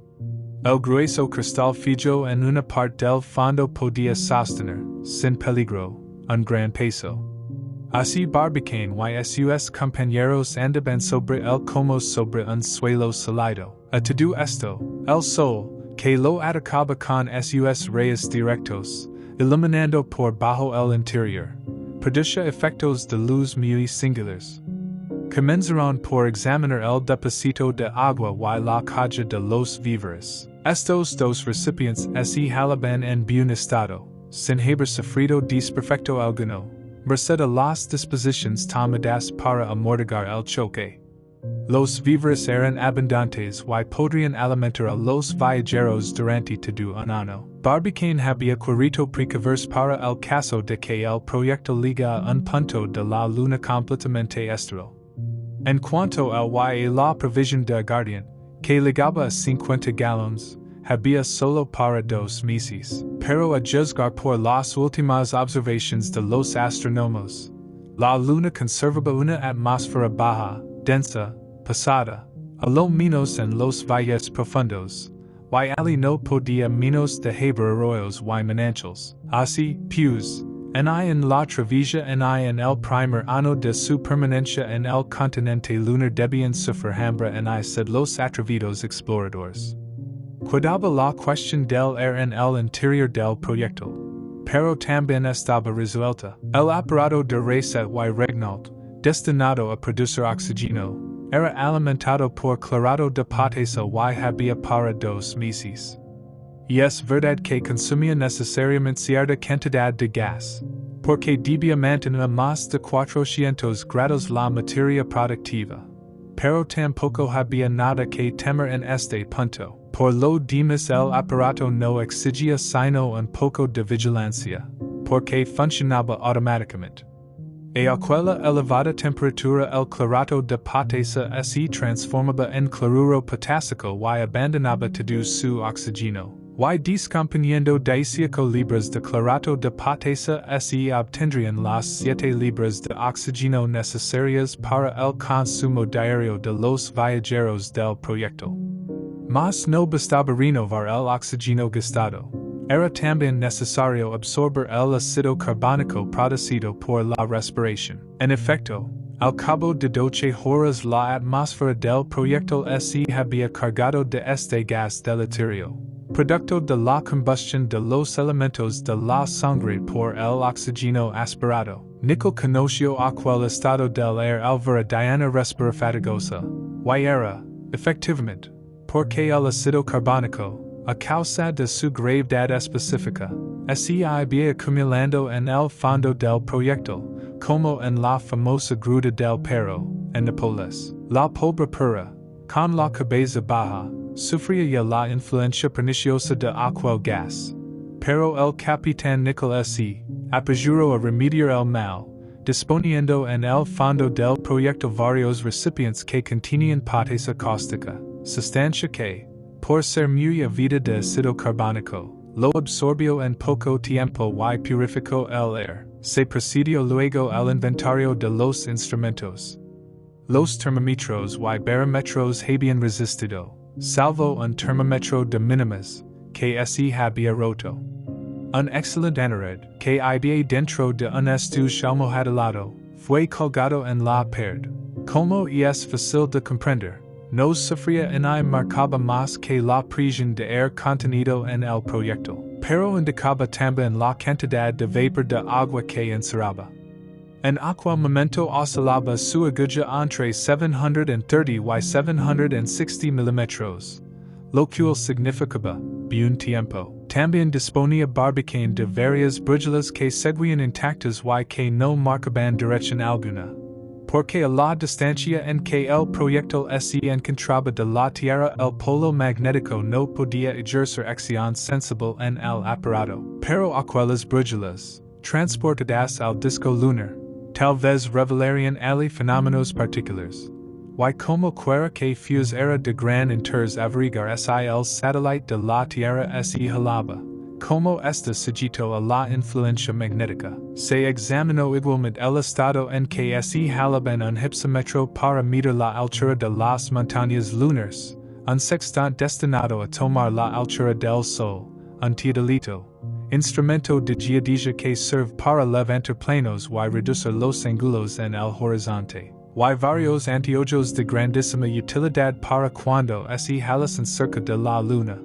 El grueso cristal fijo en una parte del fondo podía sostener, sin peligro, un gran peso. Así Barbicane y sus compañeros andaban sobre el como sobre un suelo sólido. A todo esto, el sol, que lo atacaba con sus rayos directos, iluminando por bajo el interior, producía efectos de luz muy singulares. Comenzaron por examinar el depósito de agua y la caja de los víveres. Estos dos recipientes se hallaban en buen estado, sin haber sufrido desperfecto alguno, merced a las disposiciones tomadas para amortiguar el choque. Los víveres eran abundantes y podrían alimentar a los viajeros durante todo un año. Barbicane había corrido precaverse para el caso de que el proyecto liga a un punto de la luna completamente estéril. En cuanto al y la provisión de Guardian, que ligaba a 50 galones, había solo para 2 meses. Pero a juzgar por las últimas observaciones de los astrónomos, la luna conservaba una atmósfera baja, densa, pesada, a lo menos en los valles profundos, y allí no podía menos de haber arroyos y manantiales. Así, pues, en la travesía en el primer año de su permanencia en el continente lunar debían sufrir hambre en sed los atrevidos exploradores. Quedaba la cuestión del aire en el interior del proyecto, pero también estaba resuelta. El aparato de Reset y Regnault, destinado a producir oxígeno, era alimentado por clorado de potasio y había para 2 meses. Y es verdad que consumía necesariamente cierta cantidad de gas, porque debía mantener más de 400 grados la materia productiva, pero tampoco había nada que temer en este punto. Por lo demás el aparato no exigía sino un poco de vigilancia, porque funcionaba automáticamente. A aquella elevada temperatura el clorato de potasio se transformaba en cloruro potásico y abandonaba todo su oxígeno, y descomponiendo 18 libras de clorato de potasio se obtendrían las 7 libras de oxígeno necesarias para el consumo diario de los viajeros del proyecto. Mas no bastaba renovar el oxígeno gastado. Era también necesario absorber el ácido carbónico producido por la respiración. En efecto, al cabo de 12 horas la atmósfera del proyecto se había cargado de este gas deleterio, producto de la combustión de los elementos de la sangre por el oxígeno aspirado. Nickel conoció aquel estado del aire al veridiana respirar fatigosa, y era, efectivamente, porque el ácido carbónico, a causa de su gravedad específica, se había acumulando en el fondo del proyecto, como en la famosa gruta del Perro, en Nápoles. La pobre pura, con la cabeza baja, sufría ya la influencia perniciosa de aquel gas. Pero el capitán Nickel se apuró a remediar el mal, disponiendo en el fondo del proyecto varios recipientes que contenían potasio cáustica, sustancia que, por ser muy ácida de ácido carbónico, lo absorbió en poco tiempo y purificó el aire. Se procedió luego al inventario de los instrumentos. Los termómetros y barómetros habían resistido, salvo un termómetro de mínimas, que se había roto. Un excelente anáret, que había dentro de un estuche almohadillado, fue colgado en la pared. Como es fácil de comprender, no sufría en marcaba más que la presión de aire contenido en el proyecto, pero indicaba también la cantidad de vapor de agua que encerraba. En aquel momento oscilaba su aguja entre 730 y 760 milímetros, lo cual significaba buen tiempo. También disponía Barbicane de varias brújulas que seguían intactas y que no marcaban dirección alguna, porque a la distancia en que el proyecto se encontraba de la Tierra el polo magnético no podía ejercer acción sensible en el aparato. Pero aquellas brújulas, transportadas al disco lunar, tal vez revelarían ali fenómenos particulares. y como quiera que fuse era de gran interés averiguar si el satélite de la Tierra se halaba, como está sujeto a la influencia magnética. Se examinó igualmente el estado en que se halaban un hypsometro para medir la altura de las montañas lunares, un sextant destinado a tomar la altura del Sol, un teodolito, instrumento de geodesia que serve para levantar planos y reducir los ángulos en el horizonte, y varios anteojos de grandísima utilidad para cuando se halaban cerca de la Luna.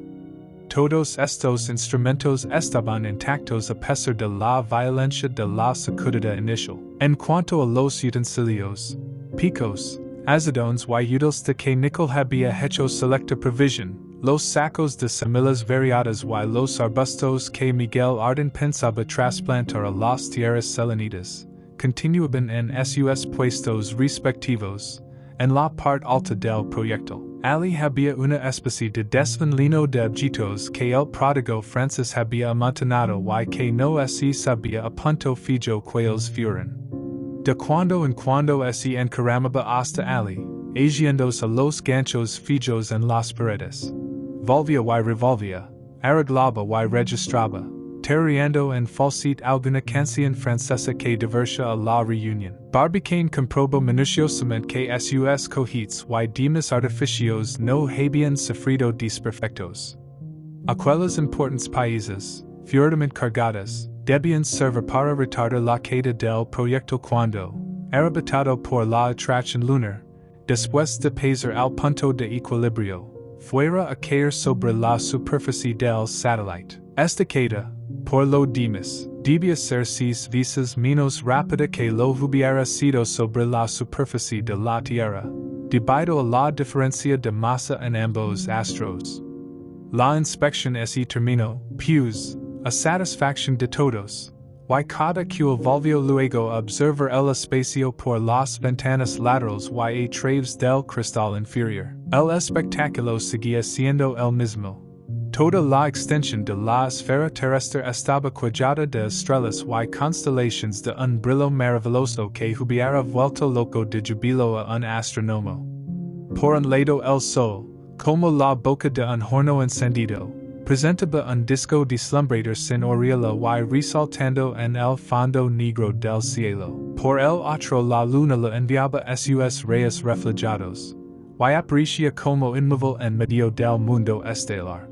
Todos estos instrumentos estaban intactos a pesar de la violencia de la sacudida inicial. En cuanto a los utensilios, picos, azadones y útiles de que Nicol había hecho selecta provisión, los sacos de semillas variadas y los arbustos que Miguel Arden pensaba trasplantar a las tierras selenitas, continuaban en sus puestos respectivos, en la parte alta del proyectil. Ali había una especie de desván lino de objetos que el pródigo Francis había amontonado y que no se sabía a punto fijo quales fueron. De cuando en cuando se encaramaba hasta Ali, agiéndose a los ganchos fijos en las paredes. Volvía y revolvía, arreglaba y registraba, terreando en falsit alguna canción francesa que diversa a la reunión. Barbicane comprobó minuciosamente que sus cohetes y demás artificios no habían sufrido desperfectos. Aquellos importantes países, fuertemente cargadas, debían servir para retardar la caída del proyecto cuando, arrebatado por la atracción lunar, después de pesar al punto de equilibrio, fuera a caer sobre la superficie del satélite. Esta caída, por lo demás, debía ser 6 veces menos rápida que lo hubiera sido sobre la superficie de la Tierra, debido a la diferencia de masa en ambos astros. La inspección se terminó, pues, a satisfacción de todos, y cada cual volvió luego a observar el espacio por las ventanas laterales y a través del cristal inferior. El espectáculo seguía siendo el mismo. Toda la extensión de la esfera terrestre estaba cuajada de estrellas y constelaciones de un brillo maravilloso que hubiera vuelto loco de júbilo a un astrónomo. Por un lado el sol, como la boca de un horno encendido, presentaba un disco deslumbrador sin aureola y resaltando en el fondo negro del cielo. Por el otro la luna le enviaba sus rayos reflejados, y aparecía como inmóvil en medio del mundo estelar.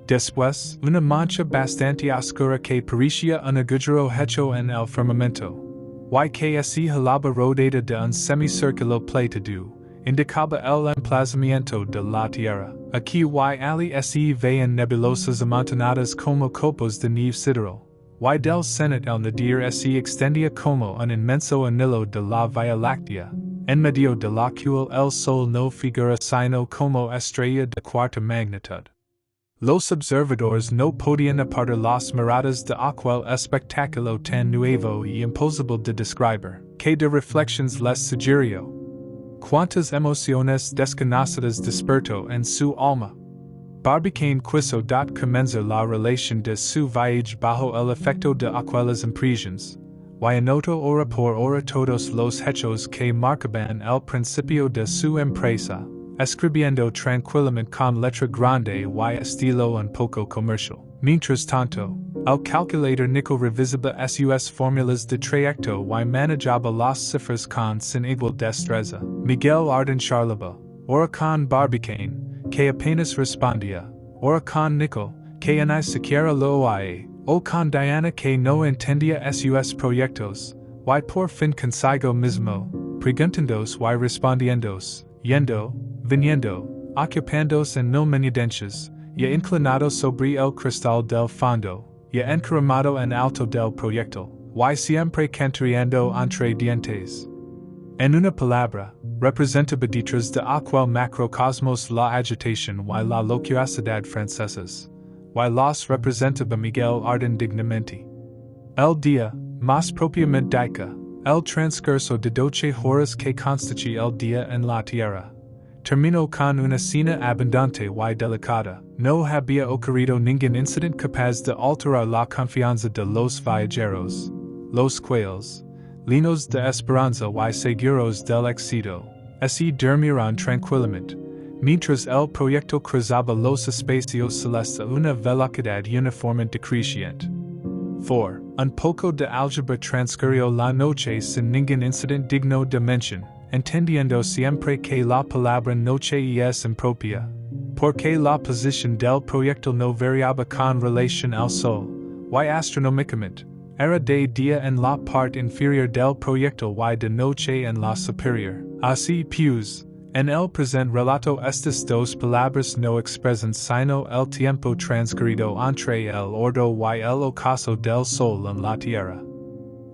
Después, una mancha bastante oscura que parecía un agujero hecho en el firmamento, y que se halaba rodeada de un semicírculo plateado, indicaba el emplazamiento de la Tierra. Aquí y ali se veían nebulosas amontonadas como copos de nieve sideral, y del cenit el nadir se extendía como un inmenso anillo de la Vía Láctea, en medio de la cual el sol no figura sino como estrella de cuarta magnitud. Los observadores no podían apartar las miradas de aquel espectáculo tan nuevo y imposible de describir, que de reflecciones les sugirió. Cuántas emociones desconocidas despertó en su alma. Barbicane quiso comenzar la relación de su viaje bajo el efecto de aquellas impresiones, y anotó hora por hora todos los hechos que marcaban el principio de su empresa, escribiendo tranquilamente con letra grande y estilo un poco comercial. Mientras tanto, el calculator Nicol revisaba sus fórmulas de trayecto y manejaba las cifras con sin igual destreza. Miguel Arden charlaba, ora con Barbicane, que apenas respondía, ora con Nicol, que ni siquiera lo oía, o con Diana que no entendía sus proyectos, y por fin consigo mismo, preguntándose y respondiéndose, yendo, viniendo, ocupándose en mil menudencias, ya inclinado sobre el cristal del fondo, ya encaramado en alto del proyectil, y siempre canturreando entre dientes. En una palabra, representaba detrás de aquel macrocosmos la agitación y la locuacidad francesas, y los representaba Miguel Arden dignamente. El día, más propiamente dicha, el transcurso de 12 horas que constituye el día en la Tierra, terminó con una cena abundante y delicada. No había ocurrido ningún incidente capaz de alterar la confianza de los viajeros, los cuales, llenos de esperanza y seguros del éxito, se dormirán tranquilamente, mientras el proyecto cruzaba los espacios celestes una velocidad uniformemente creciente. 4. Un poco de álgebra transcurrió la noche sin ningún incidente digno de mención, entendiendo siempre que la palabra noche es impropia, porque la posición del proyectil no variaba con relación al sol, y astronómicamente, era de día en la parte inferior del proyectil y de noche en la superior. Así pues, en el presente relato estas dos palabras no expresan sino el tiempo transcurrido entre el ordo y el ocaso del sol en la tierra.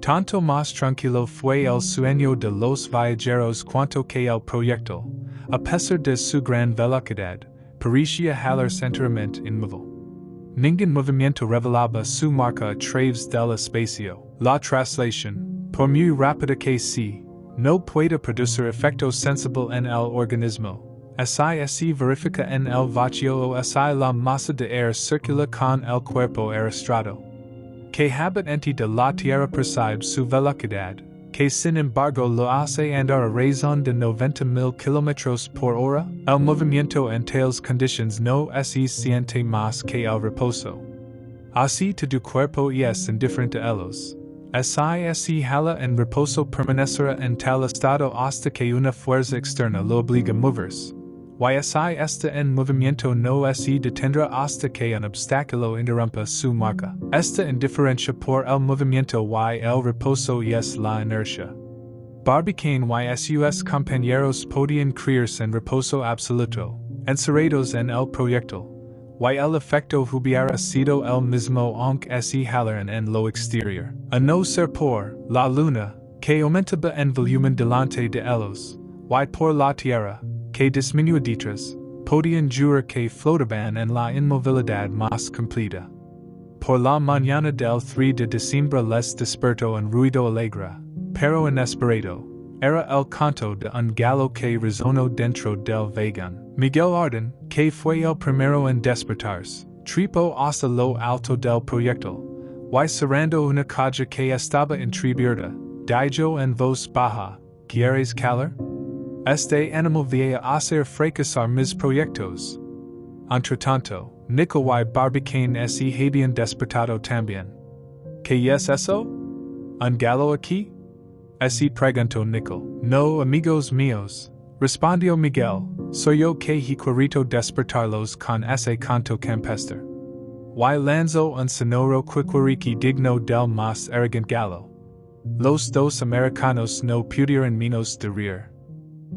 Tanto más tranquilo fue el sueño de los viajeros cuanto que el proyectil, a pesar de su gran velocidad, parecía hallarse enteramente inmóvil. Ningún movimiento revelaba su marca a través del espacio. La traslación, por muy rápida que sea, no puede producir efecto sensible en el organismo. Así verifica en el vacío o así la masa de aire circula con el cuerpo arrastrado. Que habitante de la tierra percibe su velocidad, que sin embargo lo hace andar a razón de 90,000 km por hora, el movimiento en tales condiciones no es siente más que el reposo. Así tu cuerpo es indiferente a ellos. Así hala en reposo permanecerá en tal estado hasta que una fuerza externa lo obliga a moverse. Y así está en movimiento no se detendrá hasta que un obstáculo interrumpa su marca. Esta indiferencia por el movimiento y el reposo es la inercia. Barbicane y sus compañeros podían creerse en reposo absoluto, encerrados en el proyectil, y el efecto hubiera sido el mismo aunque se hallaran en lo exterior. A no ser por la luna, que aumentaba en volumen delante de ellos, y por la tierra, que disminuía detrás, podían jurar que flotaban en la inmovilidad más completa. Por la mañana del 3 de diciembre les despertó un ruido alegre, pero inesperado. Era el canto de un gallo que resonó dentro del vagón. Miguel Arden, que fue el primero en despertarse, trepó hasta lo alto del proyectil, y cerrando una calle que estaba entreabierta, dijo en voz baja, ¿Quieres calar? Este animal viene a hacer fracasar mis proyectos. Entretanto, Nickel y Barbicane se habían despertado también. ¿Qué es eso? ¿Un gallo aquí? Se preguntó Nickel. No, amigos míos, respondió Miguel, soy yo que he querido despertarlos con ese canto campestre. Y lanzó un sonoro quiquiriqui digno del más arrogant gallo. Los dos americanos no pudieron menos de reír.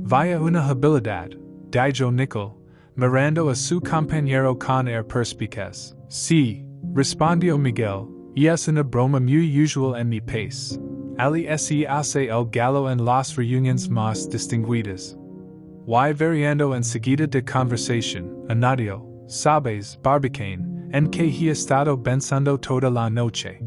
Vaya una habilidad, dijo Nickel, mirando a su compañero con air perspicaz. Sí, respondió Miguel, y es una broma muy usual en mi país. Ali se hace el gallo en las reuniones más distinguidas. Y variando enseguida de conversación, añadió, sabes, Barbicane, en que he estado pensando toda la noche.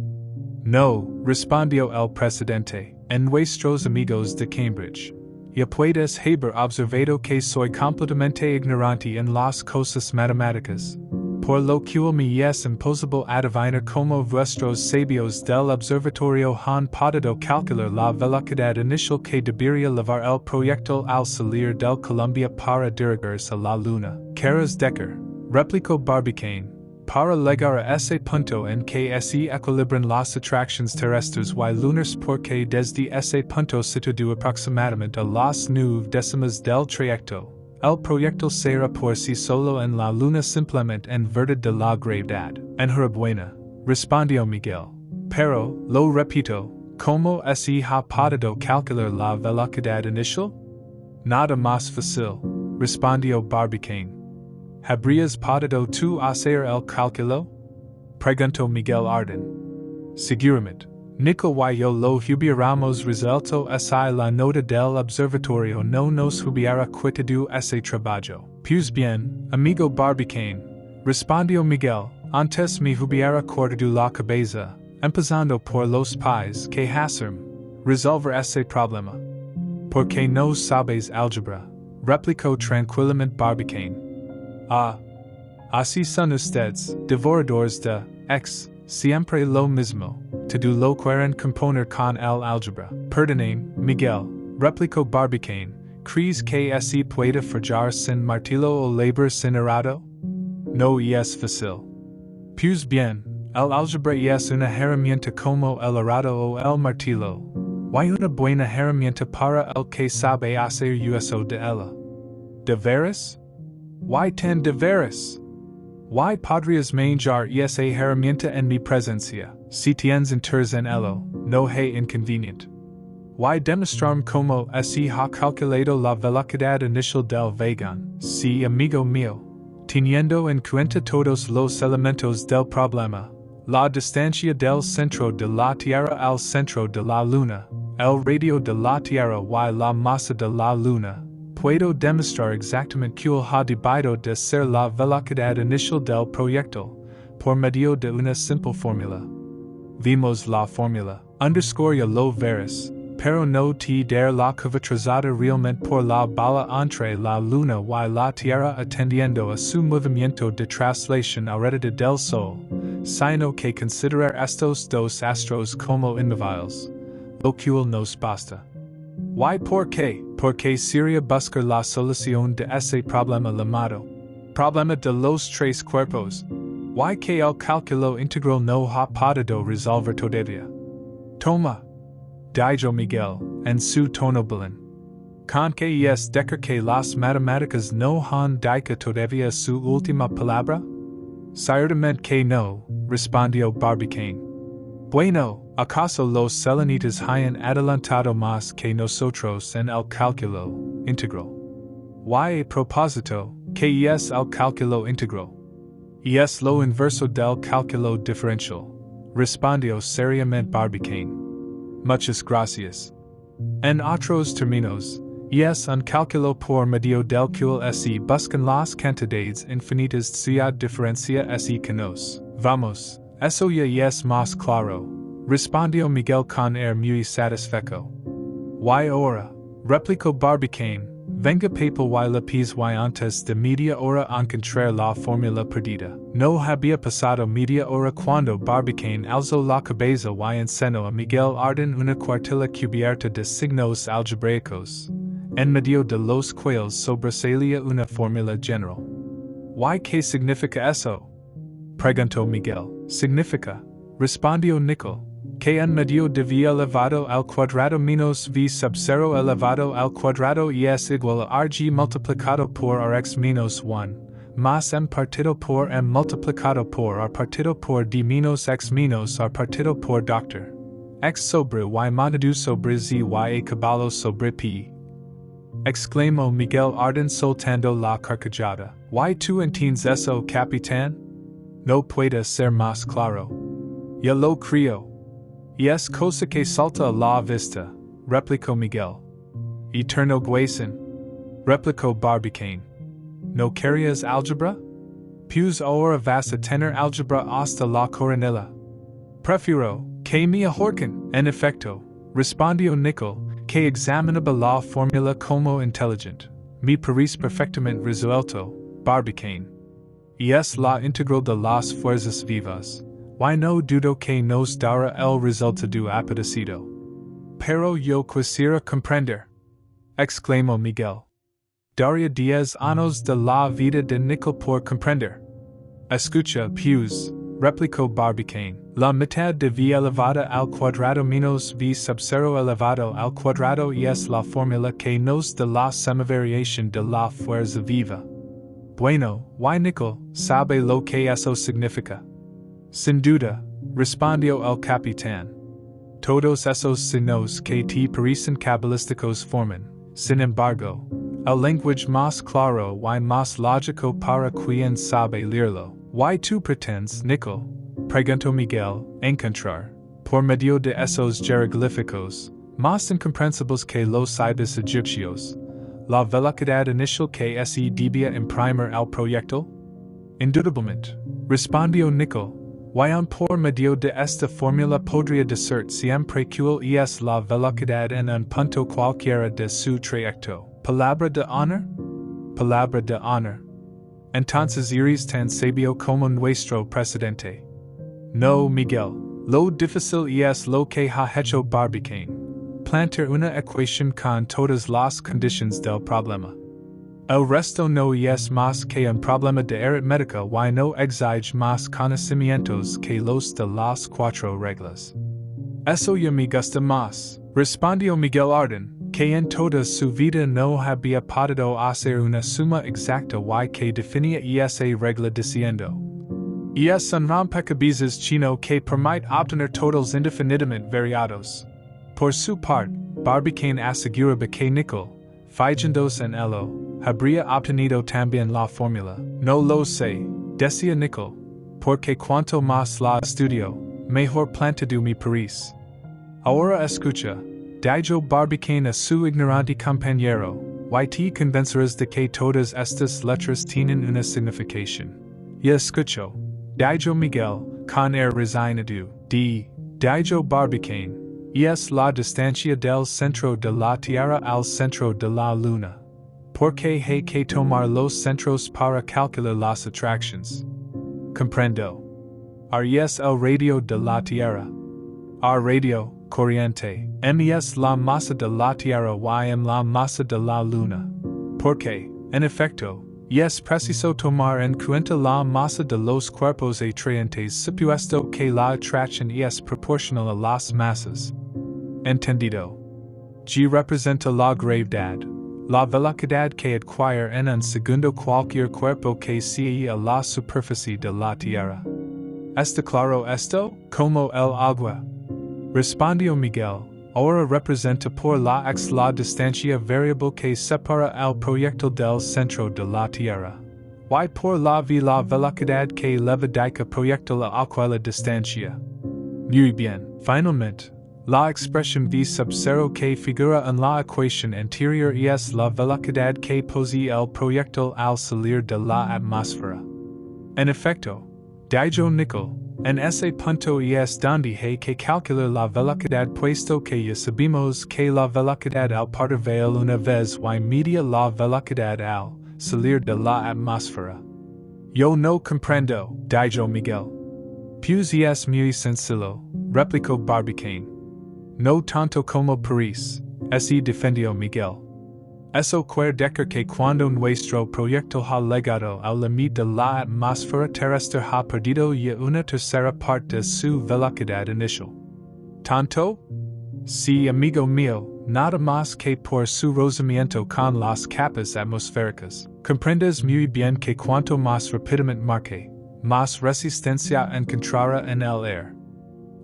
No, respondió el presidente, en nuestros amigos de Cambridge. Y puedes haber observado que soy completamente ignorante en las cosas matemáticas, por lo cual me es imposible adivinar como vuestros sabios del observatorio han podido calcular la velocidad inicial que debería llevar el proyectil al salir del Columbia para dirigirse a la luna. Caras Decker, replicó Barbicane, para llegar a ese punto en que se equilibran las atracciones terrestres y lunares porque desde ese punto situado aproximadamente a las 9 décimas del trayecto, el proyectil será por sí solo en la luna simplemente en verdad de la gravedad. Enhorabuena, respondió Miguel. Pero, lo repito, ¿cómo se ha podido calcular la velocidad inicial? Nada más fácil, respondió Barbicane. ¿Habrías podido tú hacer el cálculo? Preguntó Miguel Arden. Seguramente, Nickel y yo lo hubiéramos resuelto si la nota del observatorio no nos hubiera quitado ese trabajo. Pues bien, amigo Barbicane, respondió Miguel, antes me hubiera cortado la cabeza, empezando por los pies que hacerme resolver ese problema. Porque no sabes álgebra, replicó tranquilamente Barbicane. Así son ustedes, devoradores de siempre lo mismo, todo lo quieren componer con el álgebra. Perdonen, Miguel, replicó Barbicane, Cres que se puede forjar sin martillo o labor sin arado? No es fácil. Pues bien, el álgebra es una herramienta como el arado o el martillo. ¿Hay una buena herramienta para el que sabe hacer uso de ella? ¿De veras? ¿Why tan de veras? ¿Why podrías manejar esa herramienta en mi presencia, si tienes interés en ello, no es inconvenient? ¿Why demostrarme cómo se ha calculado la velocidad inicial del vagón, si amigo mío, teniendo en cuenta todos los elementos del problema, la distancia del centro de la Tierra al centro de la Luna, el radio de la Tierra y la masa de la Luna, puedo demostrar exactamente cuál ha debido de ser la velocidad inicial del proyectil, por medio de una simple fórmula. Vimos la fórmula, ya lo verás, pero no te der la curva trazada realmente por la bala entre la Luna y la Tierra atendiendo a su movimiento de traslación alrededor del Sol, sino que considerar estos dos astros como inmóviles, lo cual nos basta. ¿Y por qué? Porque sería buscar la solución de ese problema llamado problema de los tres cuerpos. ¿Y que el cálculo integral no ha podido resolver todavía? Toma, dijo Miguel, en su tono belén. Con que es decir que las matemáticas no han dicho todavía su última palabra? Ciertamente que no, respondió Barbicane. Bueno, ¿acaso los selenitas hayan adelantado más que nosotros en el cálculo integral? Y a propósito, ¿qué es el cálculo integral? Es lo inverso del cálculo diferencial, respondió seriamente Barbicane. Muchas gracias. En otros términos, es un cálculo por medio del cual se buscan las cantidades infinitas cuya diferencia se conoce. Vamos, eso ya es más claro, respondió Miguel con air muy satisfecho. Y ahora, replicó Barbicane, venga papel y lápiz y antes de media hora encontrar la fórmula perdida. No había pasado media hora cuando Barbicane alzó la cabeza y enseñó a Miguel Arden una cuartilla cubierta de signos algebraicos, en medio de los cuales sobresalía una fórmula general. ¿Y qué significa eso? Preguntó Miguel. Significa, respondió Nicol, que en medio de v elevado al cuadrado menos v sub 0 elevado al cuadrado es igual a rg multiplicado por rx menos 1, más m partido por m multiplicado por r partido por d menos x menos r partido por doctor. X sobre y montado sobre z y a caballo sobre p. Exclamó Miguel Arden soltando la carcajada. ¿Y tú entiendes eso, capitán? No puede ser más claro. Ya lo creo. Es cosa que salta a la vista, replicó Miguel. Eterno Guason, replicó Barbicane. ¿No querías álgebra? Pues ahora vas a tener álgebra hasta la coronilla. Prefiero que me ahorquen. En efecto, respondió Nicol, que examinaba la fórmula como inteligente. Me parece perfectamente resuelto, Barbicane. Es la integral de las fuerzas vivas. Y no dudo que nos dará el resultado apetecido. Pero yo quisiera comprender, exclamó Miguel. Daría 10 años de la vida de Nicol por comprender. Escucha, pues, replicó Barbicane, la mitad de v elevada al cuadrado menos v sub 0 elevado al cuadrado es la fórmula que nos da la semivariación de la fuerza viva. Bueno, y Nicol, ¿sabe lo que eso significa? Sin duda, respondió el capitán. Todos esos signos que te parecen cabalísticos forman, sin embargo, el lenguaje más claro y más lógico para quien sabe leerlo. ¿Y tú pretendes, Nicol? Preguntó Miguel, encontrar, por medio de esos jeroglíficos, más incomprensibles que los ibis egipcios, la velocidad inicial que se debía imprimir al proyectil? Indudablemente, respondió Nicol. Y por medio de esta fórmula podría decir siempre cuál es la velocidad en un punto cualquiera de su trayecto. ¿Palabra de honor? Palabra de honor. Entonces eres tan sabio como nuestro presidente. No, Miguel, lo difícil es lo que ha hecho Barbicane. plantear una ecuación con todas las condiciones del problema. El resto no es más que un problema de aritmética y no exige más conocimientos que los de las cuatro reglas. Eso ya me gusta más, respondió Miguel Arden, que en toda su vida no había podido hacer una suma exacta y que definía esa regla diciendo: es un rompecabezas chino que permite obtener totals indefinidamente variados. Por su parte, Barbicane aseguraba que Nicol, fijándose en ello, habría obtenido también la fórmula. No lo sé, decía Nicol, porque cuanto más la estudio, mejor planteado mi parece. Ahora escucha, dijo Barbicane a su ignorante compañero, y te convencerás de que todas estas letras tienen una significación. Ya escucho, dijo Miguel, con air resignado. Dijo Barbicane, es la distancia del centro de la Tierra al centro de la Luna. Porque hay que tomar los centros para calcular las atracciones. Comprendo. Es el radio de la Tierra. Radio, corriente, es la masa de la Tierra y la masa de la Luna. Porque, en efecto, es preciso tomar en cuenta la masa de los cuerpos atraentes supuesto que la atracción es proporcional a las masas. Entendido. G representa la gravedad, la velocidad que adquiere en un segundo cualquier cuerpo que sigue a la superficie de la Tierra. ¿Está claro esto? Como el agua. Respondió Miguel. Ahora representa por la x la distancia variable que separa el proyectil del centro de la Tierra. Y por la v la velocidad que eleva dicha proyectil a aquella distancia. Muy bien. Finalmente, la expresión v sub 0 que figura en la ecuación anterior es la velocidad que posee el proyectil al salir de la atmósfera. En efecto, dijo Nicol, en ese punto es donde hay que calcular la velocidad puesto que ya sabemos que la velocidad al partir vale una vez y media la velocidad al salir de la atmósfera. Yo no comprendo, dijo Miguel. Pues es muy sencillo, replicó Barbicane. No tanto como parece, así defendió Miguel. Eso quiere decir que cuando nuestro proyectil ha llegado al límite de la atmósfera terrestre ha perdido ya una tercera parte de su velocidad inicial. ¿Tanto? Sí, amigo mío, nada más que por su rozamiento con las capas atmosféricas. Comprendes muy bien que cuanto más rápidamente marque, más resistencia encontrará en el aire.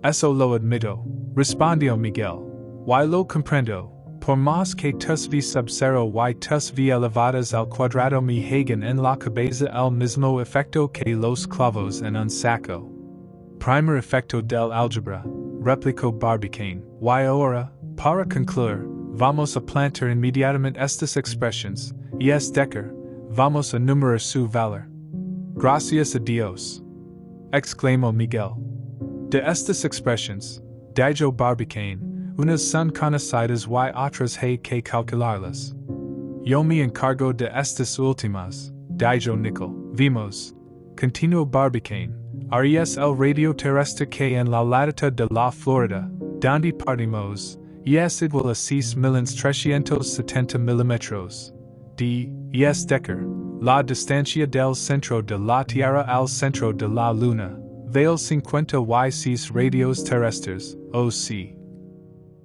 Eso lo admito, respondió Miguel. Y lo comprendo. Por más que tus v sub 0 y tus v elevadas al cuadrado me hagan en la cabeza el mismo efecto que los clavos en un saco. Primer efecto del álgebra, replicó Barbicane. Y ahora, para concluir, vamos a plantear inmediatamente estas expresiones, y es decir, vamos a numerar su valor. Gracias a Dios! Exclamó Miguel. De estas expresiones, dijo Barbicane, unas son conocidas y otras hay que calcularlas. Yo me encargo de estas últimas, dijo Nicol. Vimos, continuó Barbicane, es el radio terrestre que en la latitud de la Florida, donde partimos, es igual a 6,370 milímetros. Es decir, la distancia del centro de la Tierra al centro de la Luna, vale 50 radios terrestres, o c.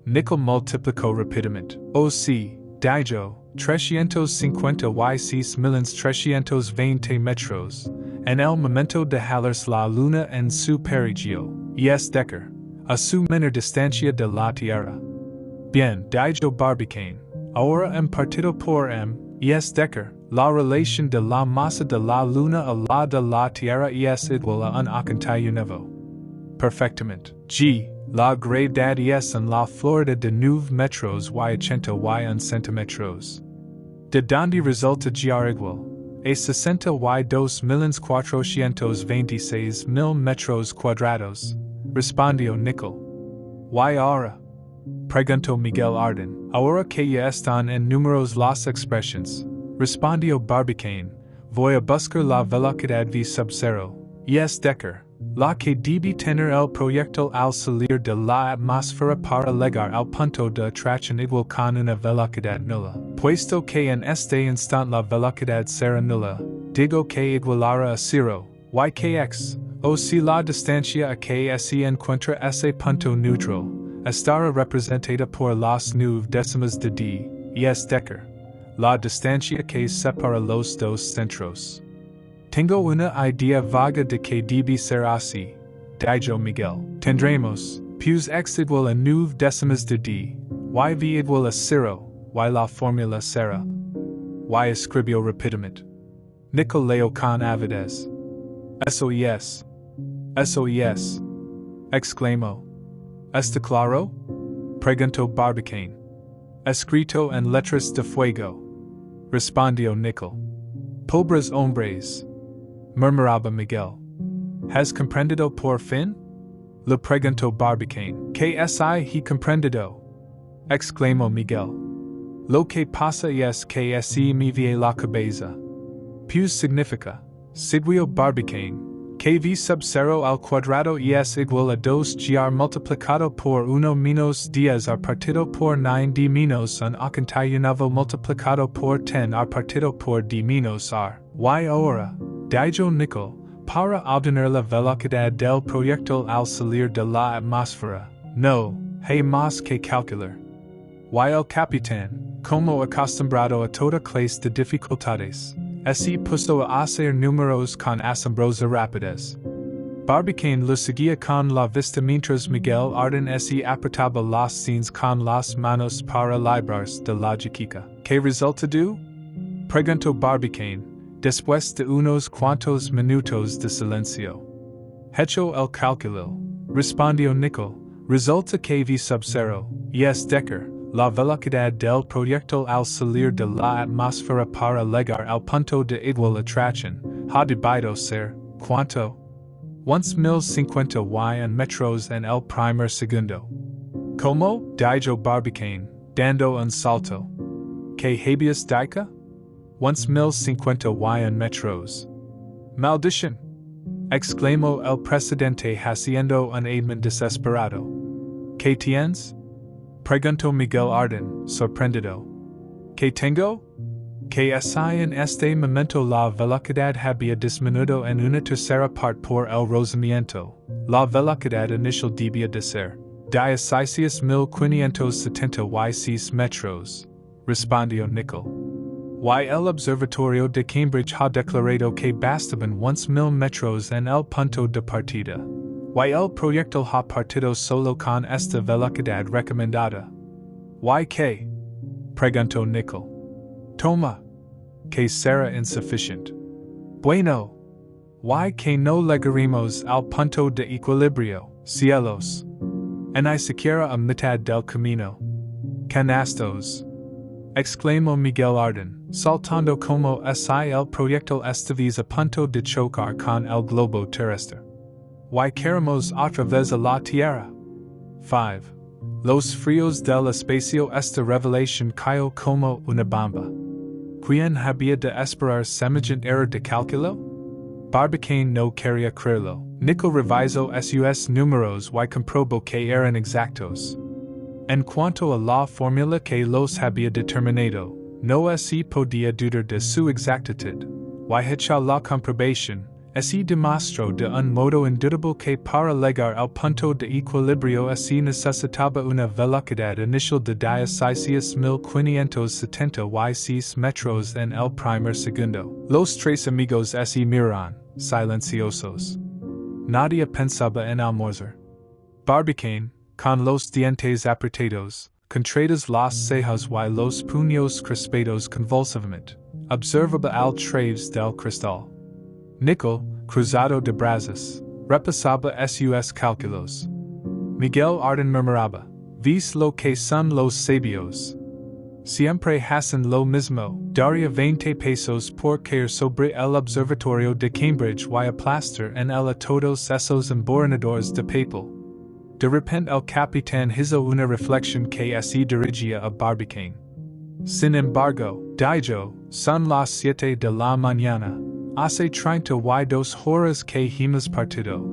Nicol multiplicó rápidamente. O c, dijo, 350 y 6,320 metros, en el momento de halarse la Luna en su perigeo, es decir, a su menor distancia de la Tierra. Bien, dijo Barbicane, ahora en partido por m, es decir, la relación de la masa de la Luna a la de la Tierra es igual a un octavo nuevo. Perfectamente. G. La gravedad es en la Florida de 9 metros y 81 centímetros. De donde resulta Gr igual a 62,426,000 metros cuadrados, respondió Nicol. Y ahora, preguntó Miguel Arden, ahora que ya están en números las expresiones, respondió Barbicane, voy a buscar la velocidad v sub 0, es decir, La que debe tener el proyectil al salir de la atmósfera para llegar al punto de atracción igual con una velocidad nula. Puesto que en este instante la velocidad será nula, digo que igualará a cero, yx, o si la distancia a que se encuentra ese punto neutral, estará representada por las 9 décimas de d, y es decir, la distancia que separa los dos centros. Tengo una idea vaga de que debe ser así, dijo Miguel. Tendremos, pues x igual a 9 décimas de d, y v igual a 0, y la fórmula será. Y escribió rápidamente. Nicol leo con avidez. Eso es. Exclamó. ¿Está claro? Preguntó Barbicane. Escrito en letras de fuego. Respondió Nicol. Pobres hombres. Murmuraba Miguel. ¿Has comprendido por fin? Le preguntó Barbicane. ¿Qué es he comprendido? Exclamó Miguel. Lo que pasa es que se me vie la cabeza. Pues significa, siguió Barbicane, que v sub 0 al cuadrado es igual a 2gr multiplicado por 1 menos 10 ar partido por 9d menos 1 octavo multiplicado por 10 ar partido por d menos r. Y ahora, dijo Nicol, para obtener la velocidad del proyectil al salir de la atmósfera, no hay más que calcular. Y el capitán, como acostumbrado a toda clase de dificultades, se puso a hacer números con asombrosa rapidez. Barbicane lo seguía con la vista mientras Miguel Arden se apretaba las sienes con las manos para librarse de la jaqueca. ¿Qué resultado? Preguntó Barbicane, después de unos cuantos minutos de silencio. Hecho el cálculo, respondió Nicol, resulta que v sub 0, es decir, la velocidad del proyectil al salir de la atmósfera para llegar al punto de igual atracción, ha debido ser, ¿cuánto? 1050 y en metros en el primer segundo. ¿Cómo? Dijo Barbicane, dando un salto. ¿Qué habeas dicho? 1050 y en metros. Maldición! Exclamó el presidente haciendo un ademán desesperado. ¿Qué tienes? Preguntó Miguel Arden, sorprendido. ¿Qué tengo? Que en este momento la velocidad había disminuido en una tercera parte por el rozamiento. La velocidad inicial debía de ser 16.576 metros, respondió Nicol. Y el observatorio de Cambridge ha declarado que bastaban 11.000 metros en el punto de partida. Y el proyectil ha partido solo con esta velocidad recomendada. ¿Y qué? Preguntó Nicol. Toma. Que será insuficiente. Bueno. ¿Y que no llegaremos al punto de equilibrio, cielos? En ni siquiera a mitad del camino. Canastos. Exclamó Miguel Arden, saltando como si el proyectil estuviese a punto de chocar con el globo terrestre. ¿Y queremos otra vez a la Tierra? 5. Los fríos del espacio. Esta revelación cayó como una bomba. ¿Quién había de esperar semejante error de cálculo? Barbicane no quería creerlo. Nicol revisó sus números y comprobó que eran exactos. En cuanto a la fórmula que los había determinado, no se podía dudar de su exactitud. Y hecha la comprobación, se demostró de un modo indudable que para llegar al punto de equilibrio se necesitaba una velocidad inicial de 16.576 metros en el primer segundo. Los tres amigos se miran, silenciosos. Nadie pensaba en almorzar. Barbicane, con los dientes apretados, contraídas las cejas y los puños crispados convulsivamente, observaba al través del cristal. Nicol, cruzado de brazos, repasaba sus cálculos. Miguel Arden murmuraba, ¿ves lo que son los sabios? Siempre hacen lo mismo, daría 20 pesos por caer sobre el observatorio de Cambridge y aplastar en él a todos esos emborronadores de papel. De repente el capitán hizo una reflexión que se dirigía a Barbicane. Sin embargo, dijo, son las 7 de la mañana. Hace 32 horas que hemos partido.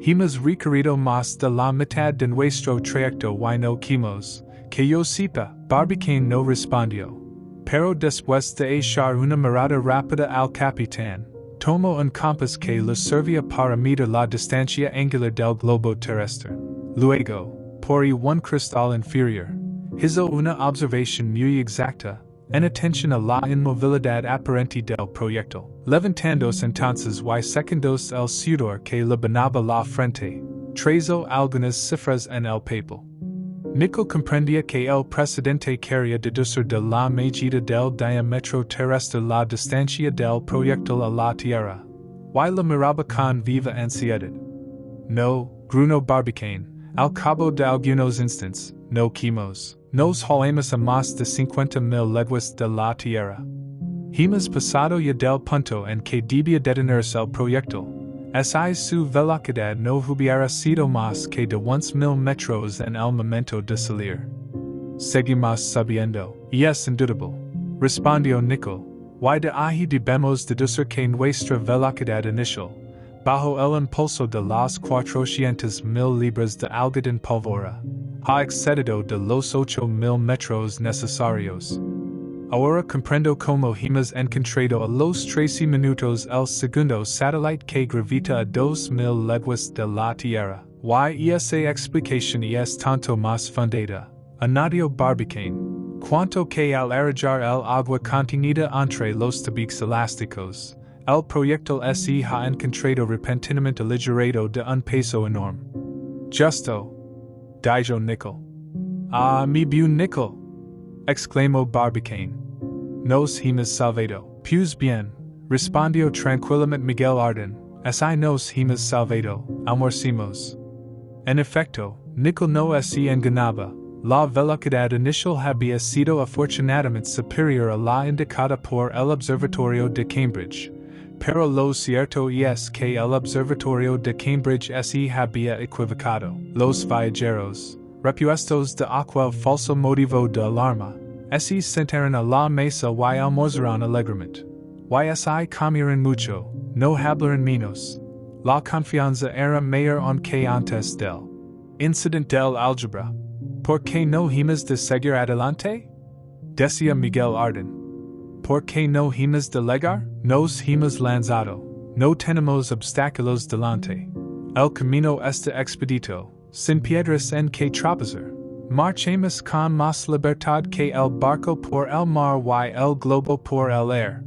Himas requerido más de la mitad de nuestro trayecto y no quimos, que yo sepa, Barbicane no respondió. Pero después de echar una mirada rápida al capitán, tomó un compás que le servía para medir la distancia angular del globo terrestre. Luego, por un cristal inferior, hizo una observación muy exacta, en atención a la inmovilidad aparente del proyectil, levantándose entonces y secándose el sudor que le banaba la frente, trazó algunas cifras en el papel. Nickel comprendía que el precedente quería deducir de la medida del diámetro terrestre la distancia del proyectil a la Tierra, y la miraba con viva ansiedad. No, gruñó Barbicane, al cabo de algunos instantes, no quimos. Nos halamos a más de 50,000 leguas de la Tierra. Hemos pasado ya del punto en que debía detenerse el proyectil. Si su velocidad no hubiera sido más que de 11,000 metros en el momento de salir. Seguimos sabiendo, y es indudable, respondió Nickel, y de ahí debemos deducir que nuestra velocidad inicial, bajo el impulso de las 400,000 libras de algodón pólvora, ha excedido de los 8,000 metros necesarios. Ahora comprendo cómo hemos encontrado a los 13 minutos el segundo satélite que gravita a 2,000 leguas de la Tierra. Y esa explicación es tanto más fundada, añadió Barbicane, cuanto que al arrojar el agua contenida entre los tabiques elásticos, el proyectil se ha encontrado repentinamente liberado de un peso enorme. Justo, dijo Nickel. Ah, mi buen Nickel, exclamó Barbicane. Nos hemos salvado. Pues bien, respondió tranquilamente Miguel Arden, si nos hemos salvado, almorcimos. En efecto, Nickel no se engañaba, la velocidad inicial había sido afortunadamente superior a la indicada por el Observatorio de Cambridge, pero lo cierto es que el Observatorio de Cambridge se había equivocado. Los viajeros, repuestos de aquel falso motivo de alarma, se sentaron a la mesa y almorzaron alegremente. Si comieron mucho, no hablaron menos. La confianza era mayor aunque antes del incident del álgebra. ¿Por qué no hemos de seguir adelante? Decía Miguel Arden. ¿Por qué no hemos de llegar? Nos hemos lanzado. No tenemos obstáculos delante. El camino está expedito, sin piedras en que tropezar. Marchemos con más libertad que el barco por el mar y el globo por el aire.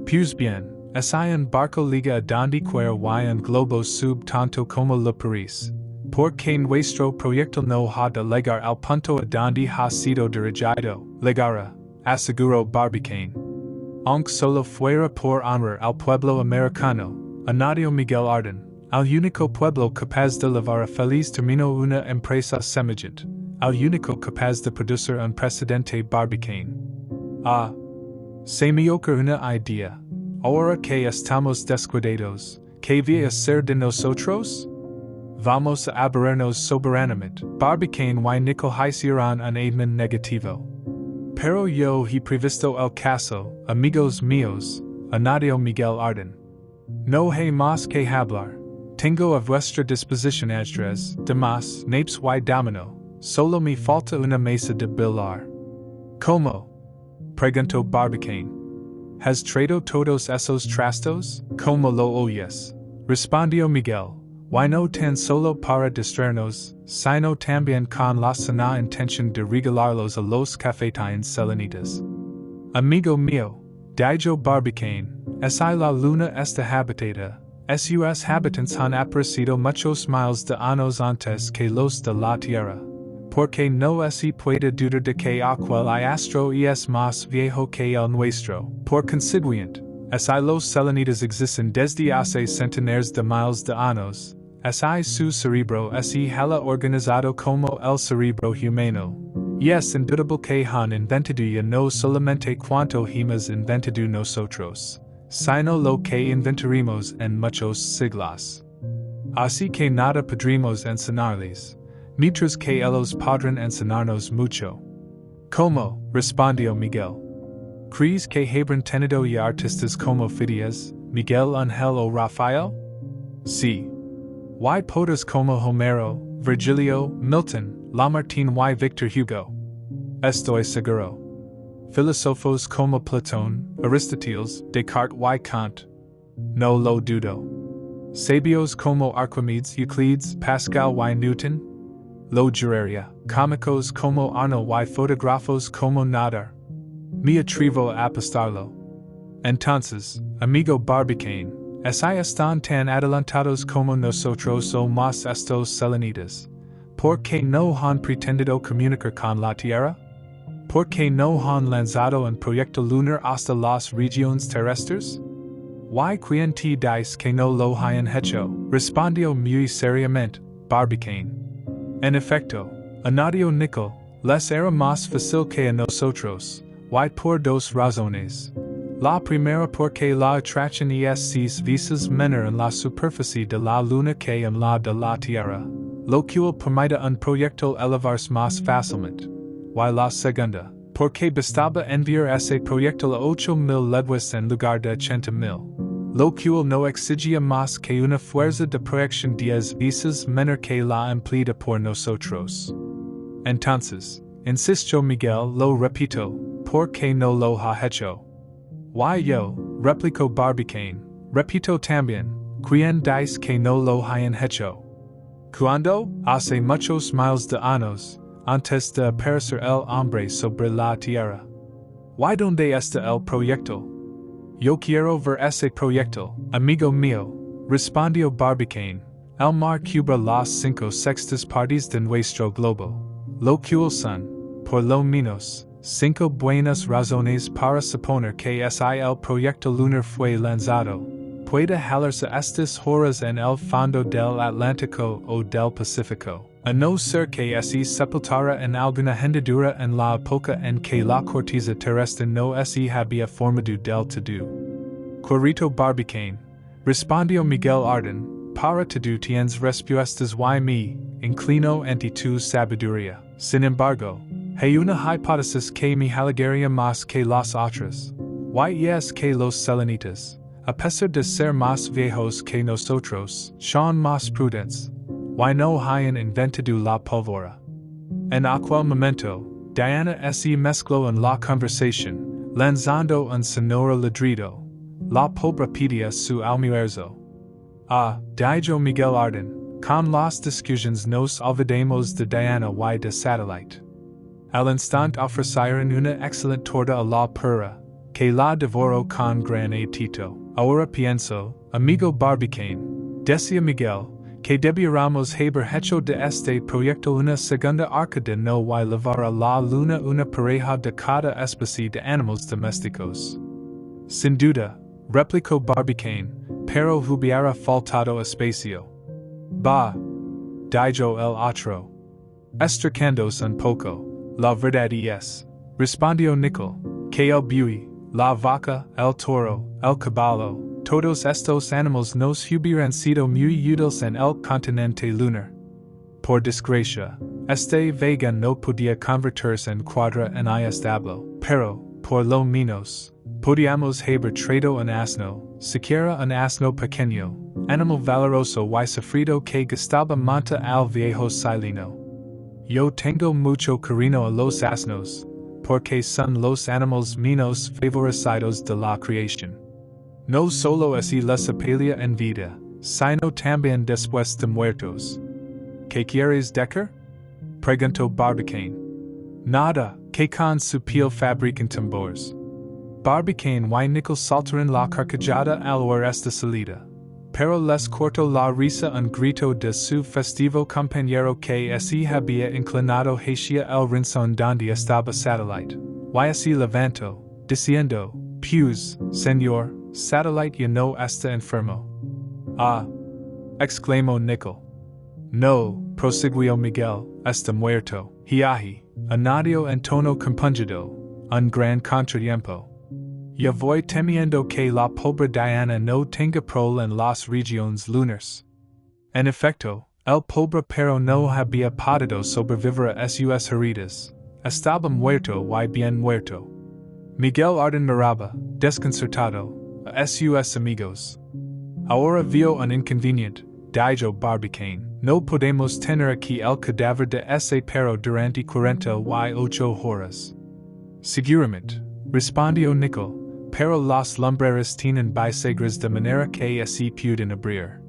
Pues bien, hay un barco liga a donde quiera y un globo sub tanto como le París. Porque nuestro proyectil no ha de llegar al punto a donde ha sido dirigido. Llegará, aseguró Barbicane. Aunque solo fuera por honrar al pueblo americano, añadió Miguel Arden, al único pueblo capaz de llevar a feliz término una empresa semejante, al único capaz de producir un precedente. Barbicane. Ah, se me ocurre una idea. Ahora que estamos descuidados, ¿qué va a ser de nosotros? Vamos a aberrarnos soberanamente. Barbicane y Nickel hicieron un admin negativo. Pero yo he previsto el caso, amigos míos, añadió Miguel Arden. No hay más que hablar. Tengo a vuestra disposición ajedrez, damas, naipes y dominó. Solo me falta una mesa de billar. ¿Cómo? Preguntó Barbicane. ¿Has traído todos esos trastos? ¿Cómo lo oyes? Respondió Miguel. Y no tan solo para distraernos, sino también con la sana intención de regalarlos a los cafetines selenitas. Amigo mío, dijo Barbicane, si la luna está habitada, sus habitantes han aparecido muchos miles de años antes que los de la Tierra. Porque no se puede dudar de que aquel astro es más viejo que el nuestro. Por consiguiente, si los selenitas existen desde hace centenares de miles de años, si su cerebro se hala organizado como el cerebro humano, y es indudable que han inventado ya no solamente cuanto hemos inventado nosotros, sino lo que inventaremos en muchos siglos. Así que nada podremos enseñarles, mientras que ellos podrán enseñarnos mucho. ¿Cómo? Respondió Miguel. ¿Crees que habrán tenido ya artistas como Phidias, Miguel Ángel o Rafael? Sí. Y poetas como Homero, Virgilio, Milton, Lamartine y Victor Hugo. Estoy seguro. Filósofos como Platón, Aristóteles, Descartes y Kant. No lo dudo. Sabios como Archimedes, Euclides, Pascal y Newton. Lo juraría. Cómicos como Arno y fotógrafos como Nadar. Me atrevo a apostarlo. Entonces, amigo Barbicane, ¿si están tan adelantados como nosotros o más estos selenitas? ¿Por qué no han pretendido comunicar con la Tierra? ¿Por qué no han lanzado un proyecto lunar hasta las regiones terrestres? ¿Y quién te dice que no lo hayan hecho? Respondió muy seriamente Barbicane. En efecto, añadió Nickel, les era más fácil que a nosotros, y por dos razones. La primera porque la atracción es 6 veces menor en la superficie de la Luna que en la de la Tierra, lo cual permite un proyecto elevarse más fácilmente. Y la segunda, porque bastaba enviar ese proyecto a 8,000 leguas en lugar de 80,000, lo cual no exigía más que una fuerza de proyección 10 veces menor que la empleada por nosotros. Entonces, insistió Miguel, lo repito, ¿por qué no lo ha hecho? Y yo, replicó Barbicane, repito también, ¿quién dice que no lo hayan hecho? ¿Cuándo? Hace muchos miles de años, antes de aparecer el hombre sobre la tierra. ¿Y dónde está el proyecto? Yo quiero ver ese proyecto, amigo mío, respondió Barbicane. El mar cubra las 5/6 partes de nuestro globo, lo cual son, por lo menos, 5 buenas razones para suponer que el proyecto lunar fue lanzado. Puede hallarse estas horas en el fondo del Atlántico o del Pacífico, a no ser que se sepultara en alguna hendidura en la época en que la corteza terrestre no se había formado del todo. Correcto Barbicane, respondió Miguel Arden, para todo tienes respuestas y me inclino ante tu sabiduría. Sin embargo, hay una hipótesis que me halagaría más que las otras, y es que los selenitas, a pesar de ser más viejos que nosotros, son más prudentes, y no hayan inventado la pólvora. En aquel momento, Diana se mezcló en la conversación, lanzando un sonoro ladrido. La pobre pedía su almuerzo. Dijo Miguel Arden, con las discusiones nos olvidemos de Diana y de Satellite. Al instante ofrecieron una excelente torta a la pura, que la devoró con gran apetito. Ahora pienso, amigo Barbicane, decía Miguel, que debiéramos haber hecho de este proyecto una segunda arca de no y llevar a la luna una pareja de cada especie de animales domésticos. Sin duda, replicó Barbicane, pero hubiera faltado espacio. Bah, dijo el otro. Estricándose un poco. La verdad es, respondió Nickel, que el buey, la vaca, el toro, el caballo, todos estos animales nos hubieran sido muy útiles en el continente lunar. Por desgracia, este vegan no podía convertirse en cuadra en establo, pero, por lo menos, podíamos haber traído un asno, siquiera un asno pequeño, animal valoroso y sufrido que gastaba monta al viejo silino. Yo tengo mucho cariño a los asnos, porque son los animales menos favorecidos de la creación. No solo así les apelia en vida, sino también después de muertos. ¿Qué quieres decir? Preguntó Barbicane. Nada, que con su piel fabrican tambores. Barbicane y Nickel saltaron la carcajada al oír esta salida, pero les cortó la risa un grito de su festivo compañero que se había inclinado hacia el rincón donde estaba Satellite, y se levantó, diciendo, pues, señor, Satellite ya no está enfermo. Exclamó Nickel. No, prosiguió Miguel, está muerto. Hiaji, añadió en tono compungido, un gran contratiempo. Ya voy temiendo que la pobre Diana no tenga prole en las regiones lunares. En efecto, el pobre perro no había podido sobrevivir a sus heridas. Estaba muerto y bien muerto. Miguel Arden miraba, desconcertado, a sus amigos. Ahora vio un inconveniente, Dijo Barbicane, no podemos tener aquí el cadáver de ese perro durante 48 horas. Seguramente, respondió Nickel, pero los lumbreras tienen bisegras de manera que así pueden abrir.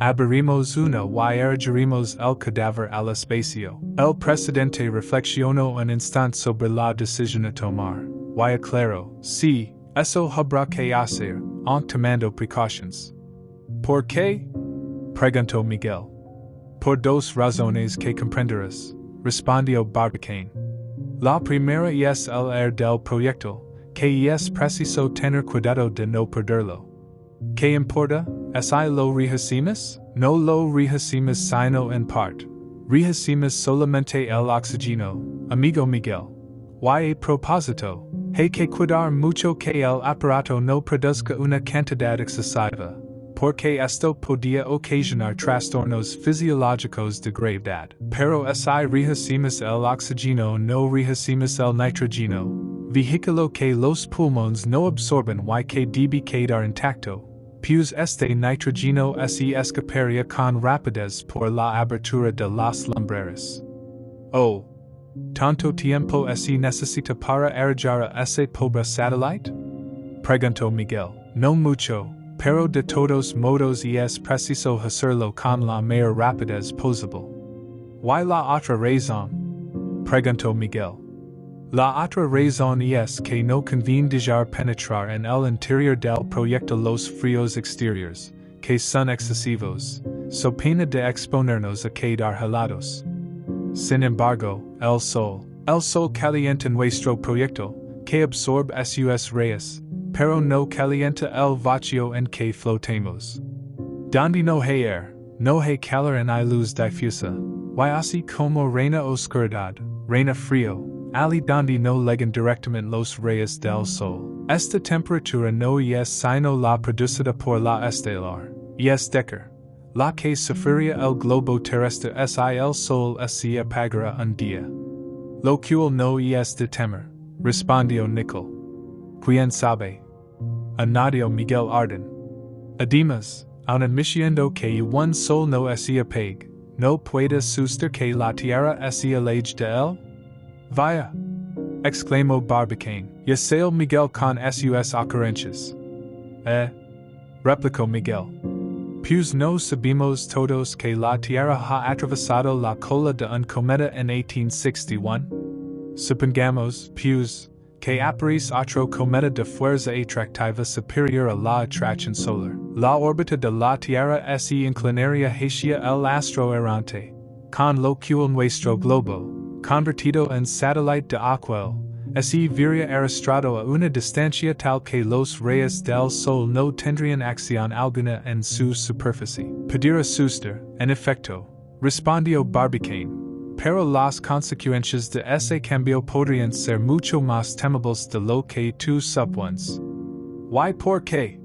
Abriremos una y erigiremos el cadáver al espacio. El presidente reflexionó un instante sobre la decisión a tomar, y aclaró, sí, eso habrá que hacer, aunque tomando precautions. ¿Por qué? Preguntó Miguel. Por dos razones que comprenderás, respondió Barbicane. La primera es el del proyecto, que es preciso tener cuidado de no perderlo. ¿Qué importa? ¿Es lo rehacimos? No lo rehacimos sino en parte. Rehacimos solamente el oxígeno, amigo Miguel. Y a propósito, hay que cuidar mucho que el aparato no produzca una cantidad excesiva, porque esto podía ocasionar trastornos fisiológicos de gravedad. Pero si rehacimos el oxígeno no rehacimos el nitrógeno, vehículo que los pulmones no absorben y que debe quedar intacto, pues este nitrógeno se escaparía con rapidez por la abertura de las lumbreras. Oh, ¿tanto tiempo se necesita para erigir ese pobre satélite? Preguntó Miguel. No mucho, pero de todos modos es preciso hacerlo con la mayor rapidez posible. ¿Y la otra razón? Preguntó Miguel. La otra razón es que no conviene dejar penetrar en el interior del proyecto los fríos exteriores, que son excesivos, so pena de exponernos a quedar helados. Sin embargo, el sol calienta nuestro proyecto, que absorbe sus rayos, pero no calienta el vacío en que flotemos. Donde no hay air, no hay calor en hay luz difusa, y así como reina oscuridad, reina frío, allí donde no llegan directamente los rayos del sol. Esta temperatura no es sino la producida por la estelar, es decir, la que sufriría el globo terrestre si el sol se apagara un día. Lo cual no es de temer, respondió Nickel. ¿Quién sabe? Añadió Miguel Arden. Además, aun admitiendo que un sol no se apague, ¿no puede suceder que la tierra se aleje de él? Vaya! Exclamó Barbicane. Ya sé Miguel con sus ocurrencias. Replicó Miguel. Pues no sabemos todos que la Tierra ha atravesado la cola de un cometa en 1861? Supongamos, pues, que aparece otro cometa de fuerza atractiva superior a la atracción solar. La órbita de la Tierra se inclinaría hacia el astro errante, con lo cual nuestro globo, convertido en satélite de aquel, se vería arrastrado a una distancia tal que los rayos del sol no tendrían acción alguna en su superficie. Pudiera suceder, en efecto, respondió Barbicane, pero las consecuencias de ese cambio podrían ser mucho más temibles de lo que tú supones. ¿Y por qué?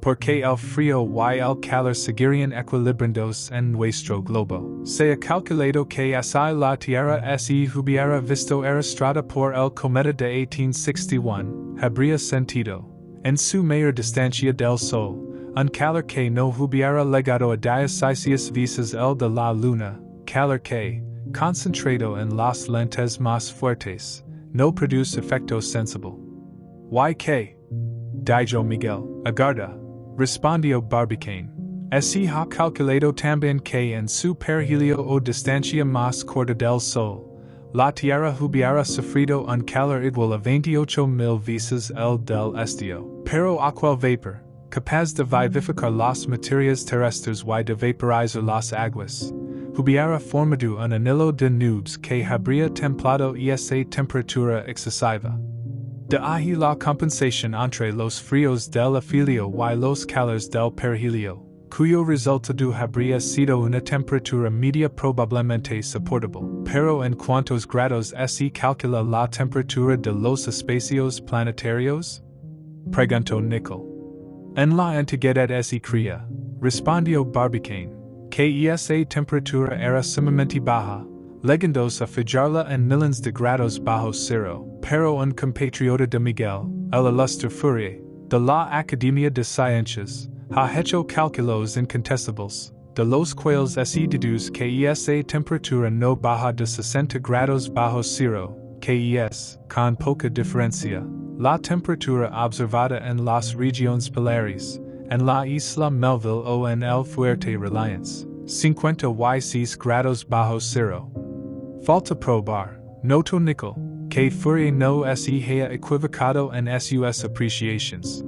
Porque el frío y el calor seguirían equilibrándose en nuestro globo. Se ha calculado que si la Tierra se hubiera visto arrastrada por el cometa de 1861, habría sentido, en su mayor distancia del Sol, un calor que no hubiera llegado a 16 veces el de la Luna, calor que, concentrado en las lentes más fuertes, no produce efecto sensible. ¿Y qué? Dijo Miguel. Aguarda. Respondió Barbicane. Se ha calculado también que en su perihilio o distancia más corta del Sol, la Tierra hubiera sufrido un calor igual a 28,000 veces el del estio. Pero aquel vapor, capaz de vivificar las materias terrestres y de vaporizar las aguas, hubiera formado un anillo de nubes que habría templado esa temperatura excesiva. De ahí la compensación entre los fríos del afelio y los calores del perihilio, cuyo resultado habría sido una temperatura media probablemente soportable. Pero ¿en cuántos grados se calcula la temperatura de los espacios planetarios? Preguntó Nickel. En la antigüedad se creía, respondió Barbicane, que esa temperatura era sumamente baja, legándose a fijarla en miles de grados bajo cero. Pero un compatriota de Miguel, el ilustre Fourier, de la Academia de Ciencias, ha hecho cálculos incontestables, de los cuales se deduce que esa temperatura no baja de 60 grados bajo cero, que es, con poca diferencia, la temperatura observada en las regiones polares, en la isla Melville o en el Fuerte Reliance, 50 grados bajo cero. Falta probar, noto nickel, que Fourier no se haya equivocado en sus apreciations.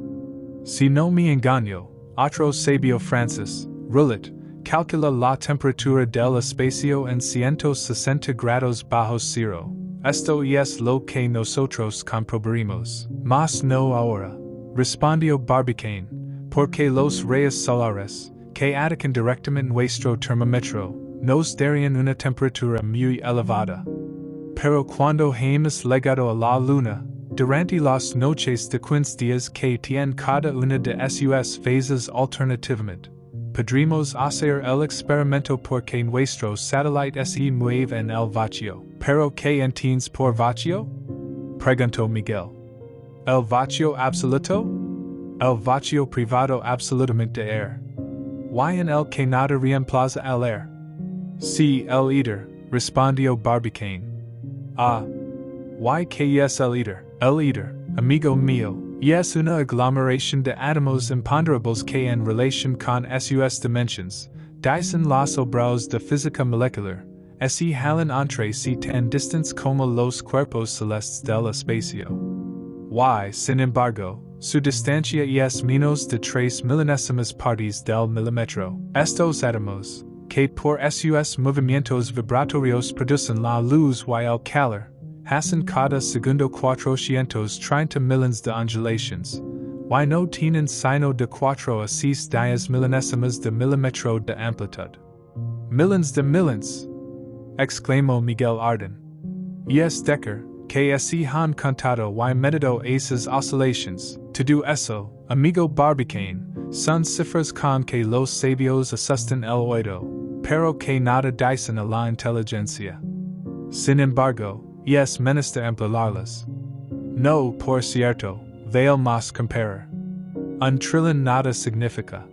Si no me engaño, otro sabio Francis, Roulet, calcula la temperatura del espacio en 160 grados bajo cero. Esto es lo que nosotros comprobaremos. Mas no ahora, respondió Barbicane, porque los rayos solares, que atacan directamente nuestro termómetro, nos darían una temperatura muy elevada. Pero cuando hemos llegado a la luna, durante las noches de 15 días que tienen cada una de sus fases alternativamente, podremos hacer el experimento porque nuestro satélite se mueve en el vacío. ¿Pero qué entiendes por vacío? Preguntó Miguel. ¿El vacío absoluto? El vacío privado absolutamente de air. ¿Y en el que nada reemplaza el air? Sí, el éter, respondió Barbicane. Ah. ¿Y qué es el éter? El éter, amigo mío, es una aglomeración de átomos imponderables que en relación con sus dimensions, dicen los obreros de física molecular, se hallan entre sí tan distantes como los cuerpos celestes del espacio. Y, sin embargo, su distancia es menos de 3 milésimas partes del milímetro. Estos átomos, que por sus movimientos vibratorios producen la luz y el calor, hacen cada segundo 430 millones de ondulaciones, y no tienen sino de 4 a 6 milésimas de milímetro de amplitud. Millones de millones! Exclamó Miguel Arden. Es decir, que se han contado y medido esas oscilaciones. Todo eso, amigo Barbicane, son cifras con que los sabios asustan el oído, pero que nada dicen a la inteligencia. Sin embargo, es menester emplearlas. No, por cierto, vale más comparar. Un trillón nada significa.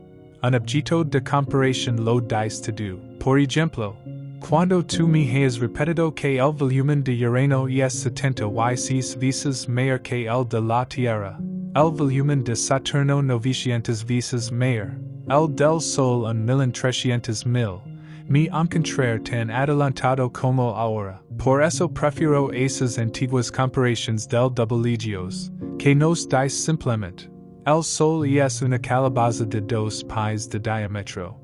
Un objeto de comparación lo dice todo. Por ejemplo, cuando tú me has repetido que el volumen de Urano es 76 veces mayor que el de la Tierra, el volumen de Saturno 900 veces mayor, el del Sol 1.300.000, me encontrar tan adelantado como ahora. Por eso prefiero esas antiguas comparaciones del double-legios, que nos dice simplemente, el Sol es una calabaza de 2 pies de diámetro.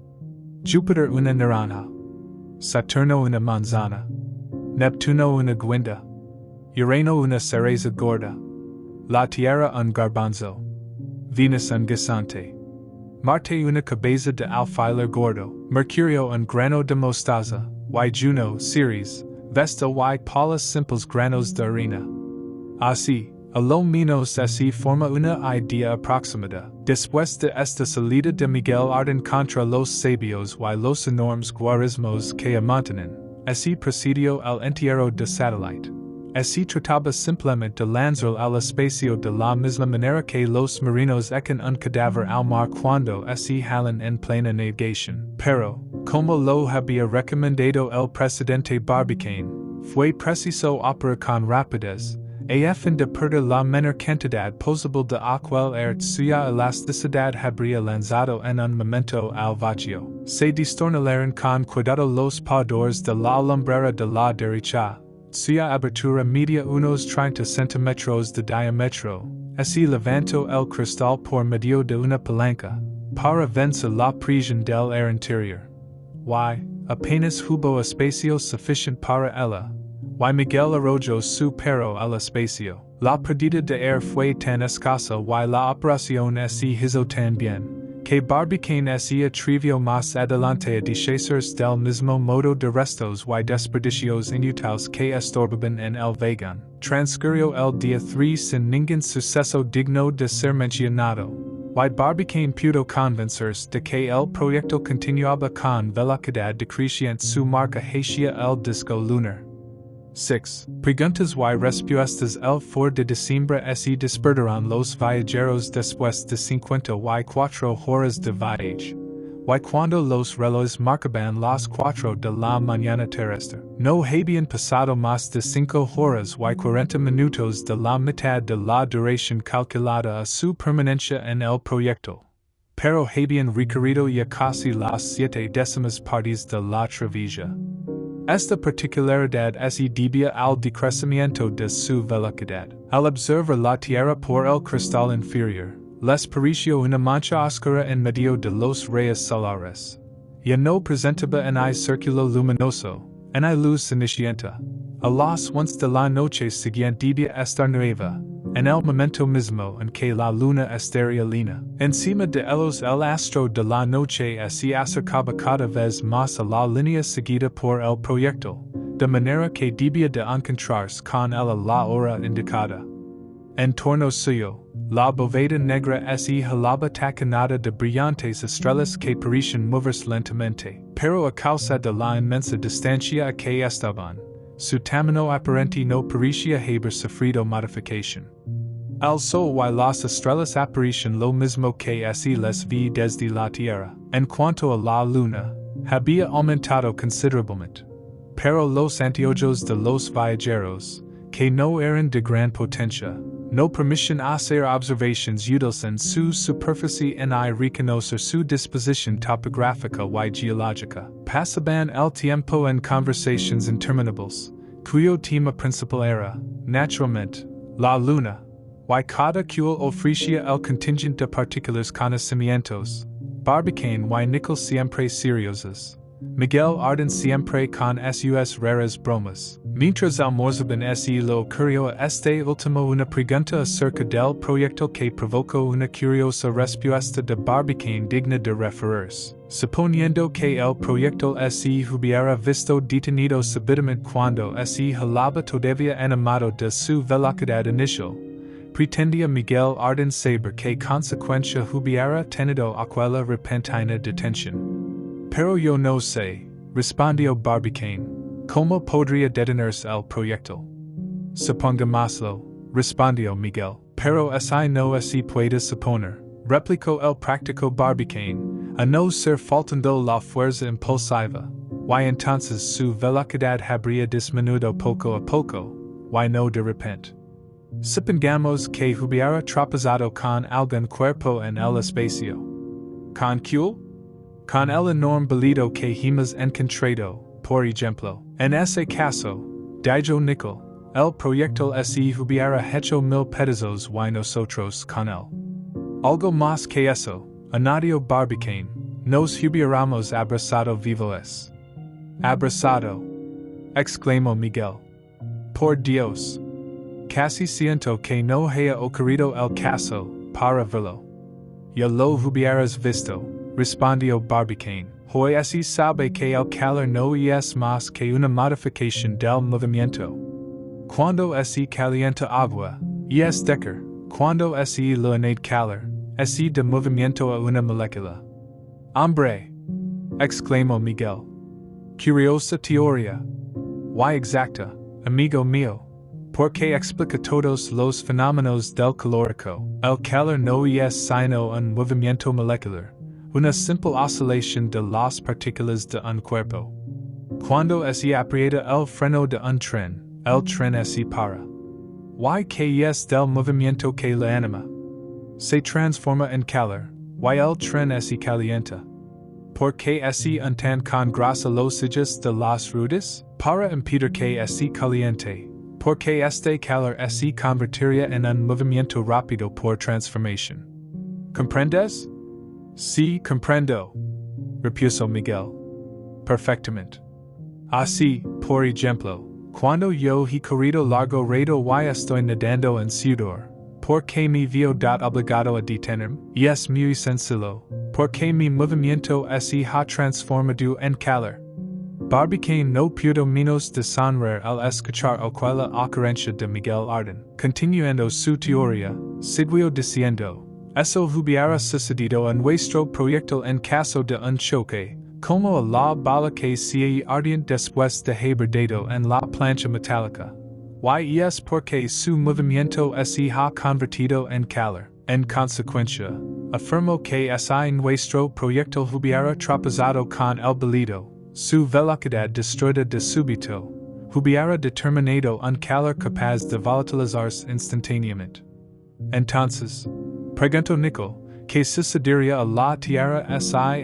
Júpiter una naranja. Saturno una manzana. Neptuno una guinda. Urano una cereza gorda. La Tierra un garbanzo. Venus un guisante. Marte una cabeza de alfiler gordo. Mercurio un grano de mostaza. Y Juno, Ceres, Vesta y Pallas simples granos de harina. Así, a lo menos se forma una idea aproximada. Después de esta salida de Miguel Arden contra los sabios y los enormes guarismos que amontonan, se procedió el entierro de satélite. Se trataba simplemente de lanzar al espacio de la misma manera que los marinos echan un cadáver al mar cuando se hallan en plena navegación. Pero, como lo había recomendado el presidente Barbicane, fue preciso operar con rapidez, a fin de perder la menor cantidad posible de aquel air cuya elasticidad habría lanzado en un momento al vacío. Se destornillaron con cuidado los podores de la lumbrera de la derecha, cuya abertura media unos 30 centímetros de diámetro. Se levantó el cristal por medio de una palanca, para vencer la presión del air interior. Y, apenas hubo espacio suficiente para ella, y Miguel arrojó su perro al espacio. La pérdida de air fue tan escasa y la operación se hizo tan bien, que Barbicane se atrevió más adelante a deshacerse del mismo modo de restos y desperdicios inútiles que estorbaban en el vagón. Transcurrió el día 3 sin ningún suceso digno de ser mencionado. Y Barbicane pudo convencerse de que el proyecto continuaba con velocidad decreciente su marca hacia el disco lunar. 6. Preguntas y respuestas. El 4 de diciembre se despertarán los viajeros después de 54 horas de viaje, Y cuando los relojes marcaban las 4 de la mañana terrestre, no habían pasado más de 5 horas y 40 minutos de la mitad de la duración calculada a su permanencia en el proyecto. Pero habían recorrido ya casi las 7 décimas partes de la travesía. Esta particularidad se debía al decrecimiento de su velocidad. Al observar la Tierra por el cristal inferior, les pareció una mancha oscura en medio de los rayos solares. Ya no presentaba en el círculo luminoso, en la luz cenicienta. A las 11 de la noche siguiente debía estar nueva, en el momento mismo en que la luna estaría llena. Encima de ellos el astro de la noche se acercaba cada vez más a la línea seguida por el proyecto, de manera que debía de encontrarse con él a la hora indicada. En torno suyo, la bóveda negra se jalaba taconada de brillantes estrellas que parecían moverse lentamente, pero a causa de la inmensa distancia a que estaban, su tamaño aparente no parecía haber sufrido modificación. El sol y las estrellas aparecían lo mismo que se les ve desde la Tierra. En cuanto a la luna, había aumentado considerablemente. Pero los anteojos de los viajeros, que no eran de gran potencia, no permitían hacer observaciones útiles en su superficie ni reconocer su disposición topográfica y geológica. Pasaban el tiempo en conversaciones interminables, cuyo tema principal era, naturalmente, la luna, y cada cual ofrecía el contingente de particulares conocimientos. Barbicane y Nickel siempre seriosos. Miguel Arden siempre con sus raras bromas. Mientras almorzaban se le ocurrió a este último una pregunta acerca del proyecto que provocó una curiosa respuesta de Barbicane digna de referirse. Suponiendo que el proyecto se hubiera visto detenido súbitamente cuando se jalaba todavía animado de su velocidad inicial, pretendía Miguel Arden saber qué consecuencia hubiera tenido aquella repentina detención. Pero yo no sé, respondió Barbicane, ¿cómo podría detenerse el proyecto? Supongámoslo, respondió Miguel. Pero si no se puede suponer, replicó el práctico Barbicane, a no ser faltando la fuerza impulsiva, y entonces su velocidad habría disminuido poco a poco, y no de repente. Supongamos que hubiera tropezado con algún cuerpo en el espacio. ¿Con cuál? Con el enorme bolido que hemos encontrado, por ejemplo. En ese caso, dijo Nickel, el proyecto se hubiera hecho 1000 pedazos y nosotros con él. Algo más que eso, añadió Barbicane, nos hubiéramos abrazado vivos. ¿Abrazado? Exclamó Miguel. Por Dios. Casi siento que no haya ocurrido el caso, para verlo. Ya lo hubieras visto, respondió Barbicane. Hoy se sabe que el calor no es más que una modificación del movimiento. Cuando se calienta agua, es decir, cuando se le añade calor, es de movimiento a una molécula. Hombre! Exclamó Miguel. Curiosa teoría. Y exacta, amigo mío. Porque explica todos los fenómenos del calórico. El calor no es sino un movimiento molecular, una simple oscilación de las partículas de un cuerpo. Cuando se aprieta el freno de un tren, el tren se para. Y que es del movimiento que le anima. Se transforma en calor, y el tren se calienta. Porque se untan con grasa los sillas de las ruedas, para impedir que se caliente. Porque este calor se convertiría en un movimiento rápido por transformación. ¿Comprendes? Sí, comprendo, repuso Miguel. Perfectamente. Así, por ejemplo, cuando yo he corrido largo rato y estoy nadando en sudor, porque me veo obligado a detenerme, es muy sencillo, porque mi movimiento se ha transformado en calor. Barbicane no pudo menos de sonreír al escuchar aquella ocurrencia de Miguel Arden. Continuando su teoría, siguió diciendo, eso hubiera sucedido en nuestro proyecto en caso de un choque, como la bala que se ardiente después de haber dado en la plancha metálica. Y es porque su movimiento se ha convertido en calor. En consecuencia, afirmo que esa nuestro proyecto hubiera tropezado con el belido, su velocidad destruida de súbito, hubiera determinado un calor capaz de volatilizarse instantáneamente. Entonces, preguntó Nickel, ¿qué sucedería a la Tierra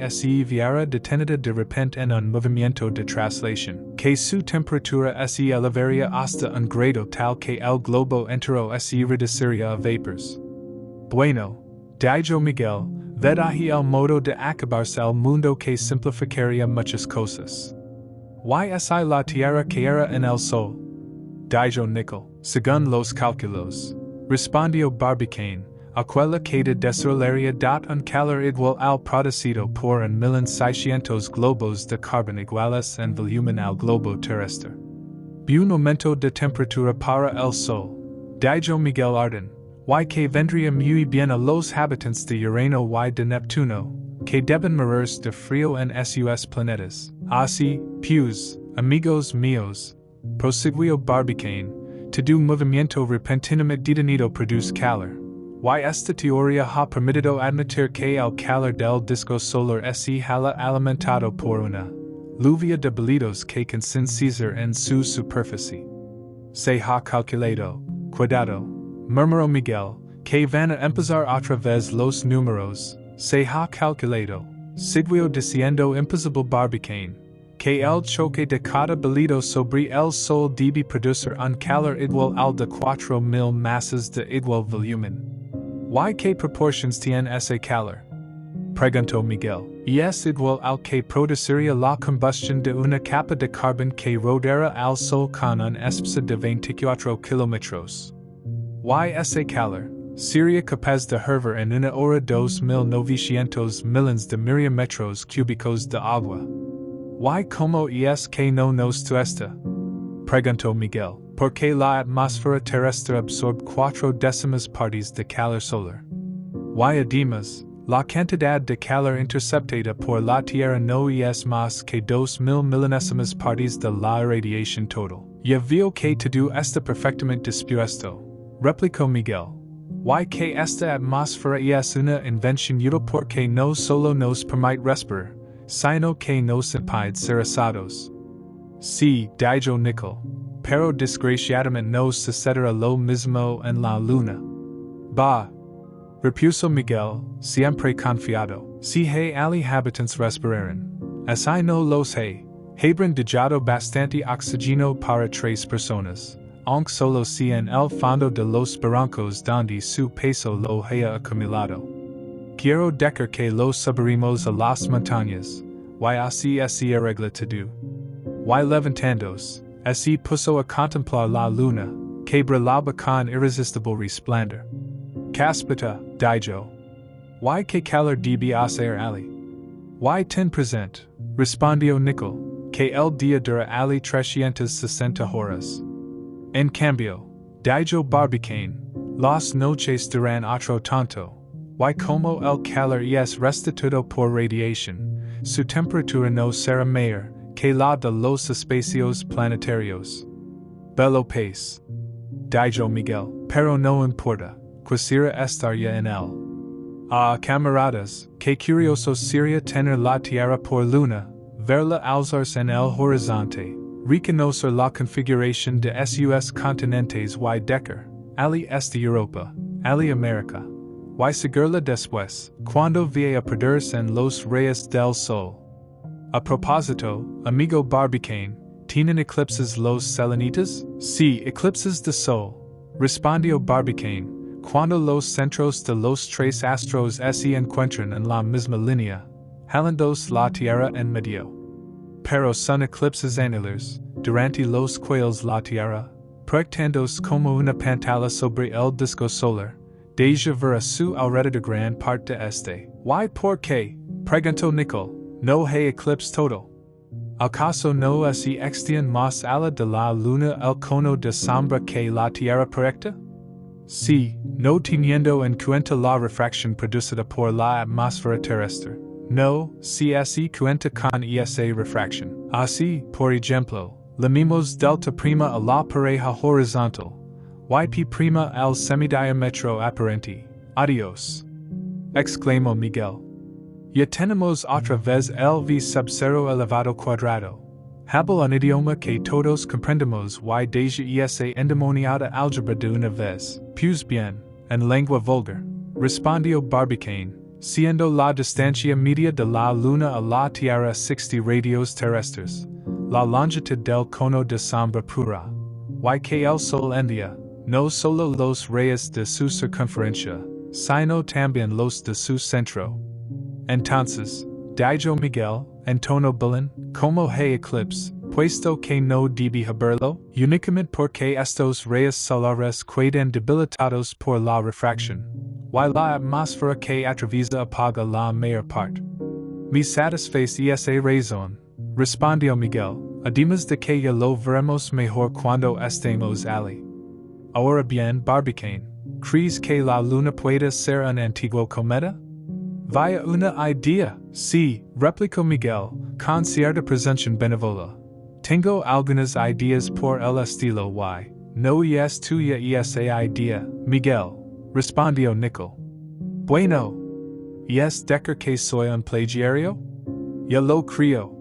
si viera detenida de repente en un movimiento de traslación? Que su temperatura se elevaría hasta un grado tal que el globo entero se reduciría a vapors. Bueno, dijo Miguel, ved ahí el modo de acabarse el mundo que simplificaría muchas cosas. Si la Tierra cayera en el Sol? Dijo Nickel, según los cálculos. Respondió Barbicane, aquella que desarrollaría un calor igual al producido por 1.600 globos de carbón iguales en volumen al globo terrestre. Un aumento de temperatura para el Sol, dijo Miguel Arden, que vendría muy bien a los habitantes de Urano y de Neptuno, que deben morirse de frío en sus planetas. Así, pues, amigos míos, prosiguió Barbicane, todo movimiento repentinamente detenido produce calor. Esta teoría ha permitido admitir que el calor del disco solar se hala alimentado por una lluvia de bolidos que consiguen César en su superficie. Se ha calculado, cuidado, murmuró Miguel, que van a empezar otra vez los números. Se ha calculado, siguió diciendo imposible Barbicane, que el choque de cada bolido sobre el Sol debe producir un calor igual al de 4.000 masas de igual volumen. ¿Qué proporciones tiene ese calor? Preguntó Miguel. Es igual al que produciría la combustión de una capa de carbón que rodea al Sol con un espacio de 24 kilómetros. Ese calor sería capaz de hervir en una hora 2.900 millones de milímetros cúbicos de agua. ¿Cómo es que no nos tuesta? Preguntó Miguel. Porque la atmósfera terrestre absorbe 4 décimas partes de calor solar. Además, la cantidad de calor interceptada por la Tierra no es más que 2.000 milésimas partes de la irradiación total. Ya veo que todo está perfectamente dispuesto, replicó Miguel. Que esta atmósfera es una invención útil porque no solo nos permite respirar, sino que nos impide ser asados. Sí, dijo Nickel. Pero desgraciadamente no sucederá lo mismo en la luna. Bah, repuso Miguel, siempre confiado. Si hay habitantes respiraren. No los hay. Habrán dejado bastante oxígeno para 3 personas, aunque solo si en el fondo de los barrancos donde su peso lo haya acumulado. Quiero decir que los subiremos a las montañas, así se arregla todo. Levantándose, se puso a contemplar la luna, que brillaba con irresistible resplandor. Caspita, dijo. Que calor debe hacer ali? Ten present, respondió Nickel, que el día dura ali 360 horas. En cambio, dijo Barbicane, las noches duran otro tanto. Como el calor es restituido por radiación, su temperatura no será mayor que la de los espacios planetarios. Bello país, dijo Miguel, pero no importa, quisiera estar ya en él. Camaradas, qué curioso sería tener la Tierra por luna, verla alzarse en el horizonte, reconocer la configuración de sus continentes y decir, ali esta Europa, ali América, seguirla después, cuando vaya a perderse en los rayos del sol. A propósito, amigo Barbicane, ¿tienen eclipses los selenitas? Sí, eclipses de sol, respondió Barbicane, cuando los centros de los 3 astros se encuentran en la misma línea, jalándose la Tierra en medio. Pero son eclipses anulares, durante los cuales la Tierra, proyectándose como una pantalla sobre el disco solar, deja ver a su alrededor gran parte de este. ¿Por qué? Preguntó Nickel. No hay eclipse total. ¿Acaso no se extiende más allá de la luna el cono de sombra que la Tierra proyecta? Sí, no teniendo en cuenta la refracción producida por la atmósfera terrestre. No, si se cuenta con esa refracción. Así, por ejemplo, lemimos delta prima a la pareja horizontal, y p prima al semidiámetro aparente. Adiós. exclamó Miguel. Ya tenemos otra vez el v sub cero elevado cuadrado. Hablo un idioma que todos comprendemos y deja esa endemoniada álgebra de una vez. Pues bien, en lengua vulgar, respondió Barbicane, siendo la distancia media de la luna a la Tierra 60 radios terrestres, la longitud del cono de sombra pura, y que el sol envía, no solo los rayos de su circunferencia, sino también los de su centro. Entonces, dijo Miguel, en tono bulín, como hay eclipse, puesto que no debe haberlo, únicamente porque estos rayos solares quedan debilitados por la refracción, y la atmósfera que atraviesa apaga la mayor parte. Me satisface esa razón, respondió Miguel, además de que ya lo veremos mejor cuando estemos allí. Ahora bien, Barbicane, ¿crees que la luna puede ser un antiguo cometa? Vaya una idea, sí, replicó Miguel, con cierta presunción benévola. Tengo algunas ideas por el estilo y, no es tuya esa idea, Miguel, respondió Nickel. Bueno, ¿es decir que soy un plagiario? Ya lo creo,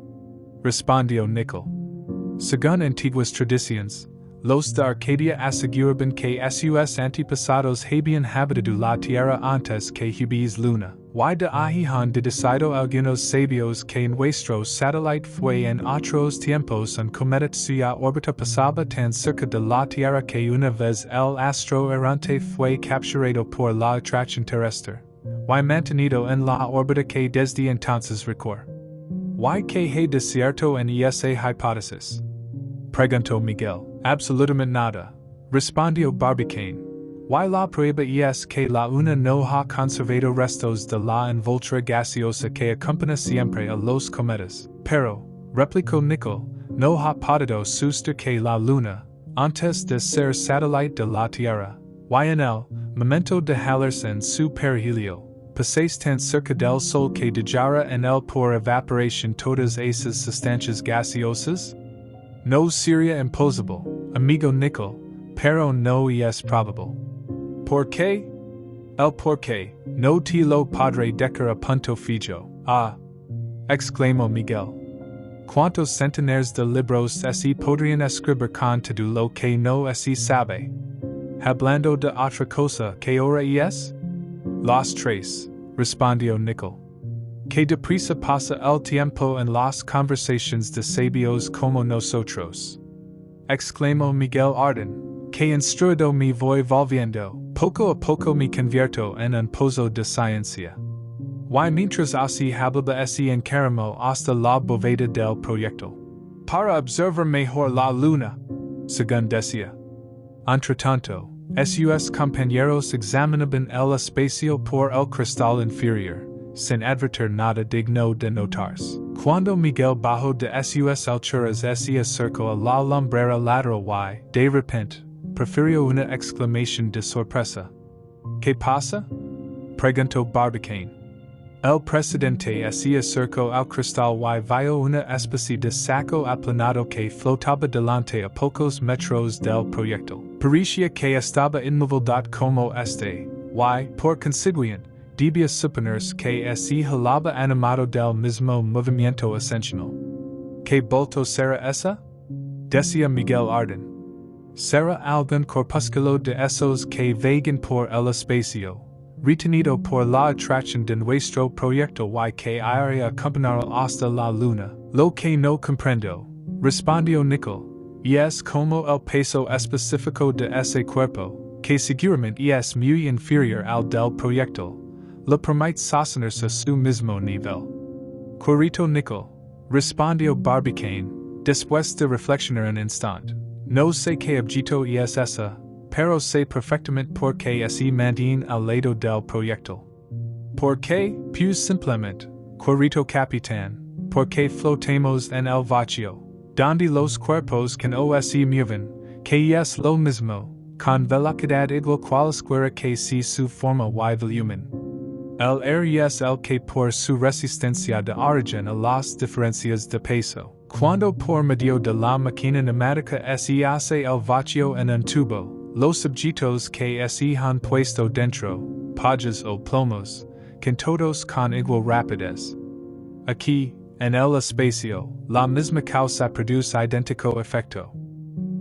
respondió Nickel. Según antiguas tradiciones, los de Arcadia aseguraban que sus antepasados habían habitado la tierra antes que hubiese luna, y de ahí han deducido algunos sabios que nuestro satélite fue en otros tiempos un cometa cuya órbita pasaba tan cerca de la tierra que una vez el astro errante fue capturado por la atracción terrestre, y mantenido en la órbita que desde entonces recorre. ¿Y qué hay de cierto en esa hipótesis? Preguntó Miguel. Absolutamente nada, respondió Barbicane. Y la prueba es que la una no ha conservado restos de la envoltura gaseosa que acompaña siempre a los cometas, pero, replicó Nickel, no ha podido suceder que la luna, antes de ser satélite de la Tierra, y en el momento de hallarse en su perihilio, pasase tan cerca del Sol que dejara en él por evaporación todas esas sustancias gaseosas? No sería imposible, amigo Nickel, pero no es probable. ¿Por qué? El por qué, no te lo podré decir a punto fijo. Ah, exclamó Miguel. ¿Cuántos centenares de libros así podrían escribir con todo lo que no así sabe? Hablando de otra cosa que ahora es? Los tres, respondió Nickel. Que deprisa pasa el tiempo en las conversaciones de sabios como nosotros. Exclamó Miguel Arden, que instruido me voy volviendo, poco a poco me convierto en un pozo de ciencia. Y mientras así hablaba así encaramo hasta la bóveda del proyectil, para observar mejor la luna, según decía. Entretanto, sus compañeros examinaban el espacio por el cristal inferior, sin advertir nada digno de notarse. Cuando Miguel bajó de sus alturas se acercó a la lumbrera lateral y, de repente, profirió una exclamación de sorpresa. ¿Qué pasa? Preguntó Barbicane. El presidente se acercó al cristal y vio una especie de saco aplanado que flotaba delante a pocos metros del proyectil. Parecía que estaba inmóvil como este, y, por consiguiente, debía suponerse que se jalaba animado del mismo movimiento ascensional. ¿Qué bulto será esa? Decía Miguel Arden. Será algún corpúsculo de esos que vagan por el espacio, retenido por la atracción de nuestro proyecto y que irá acompañar hasta la luna. Lo que no comprendo, respondió Nickel, es como el peso específico de ese cuerpo, que seguramente es muy inferior al del proyectil, le permite sostenerse a su mismo nivel. Correcto Nickel, respondió Barbicane, después de reflexionar un instante. No sé qué objeto es esa, pero sé perfectamente por qué se mantiene al lado del proyectil. ¿Por qué? Pues simplemente, correcto capitán, porque flotemos en el vacío, donde los cuerpos que no se mueven, que es lo mismo, con velocidad igual cualesquiera que sea su forma y volumen. El aire es el que por su resistencia da origen a las diferencias de peso. Cuando por medio de la máquina neumática se hace el vacío en un tubo, los objetos que se han puesto dentro, pajas o plomos, que todos con igual rapidez. Aquí, en el espacio, la misma causa produce idéntico efecto.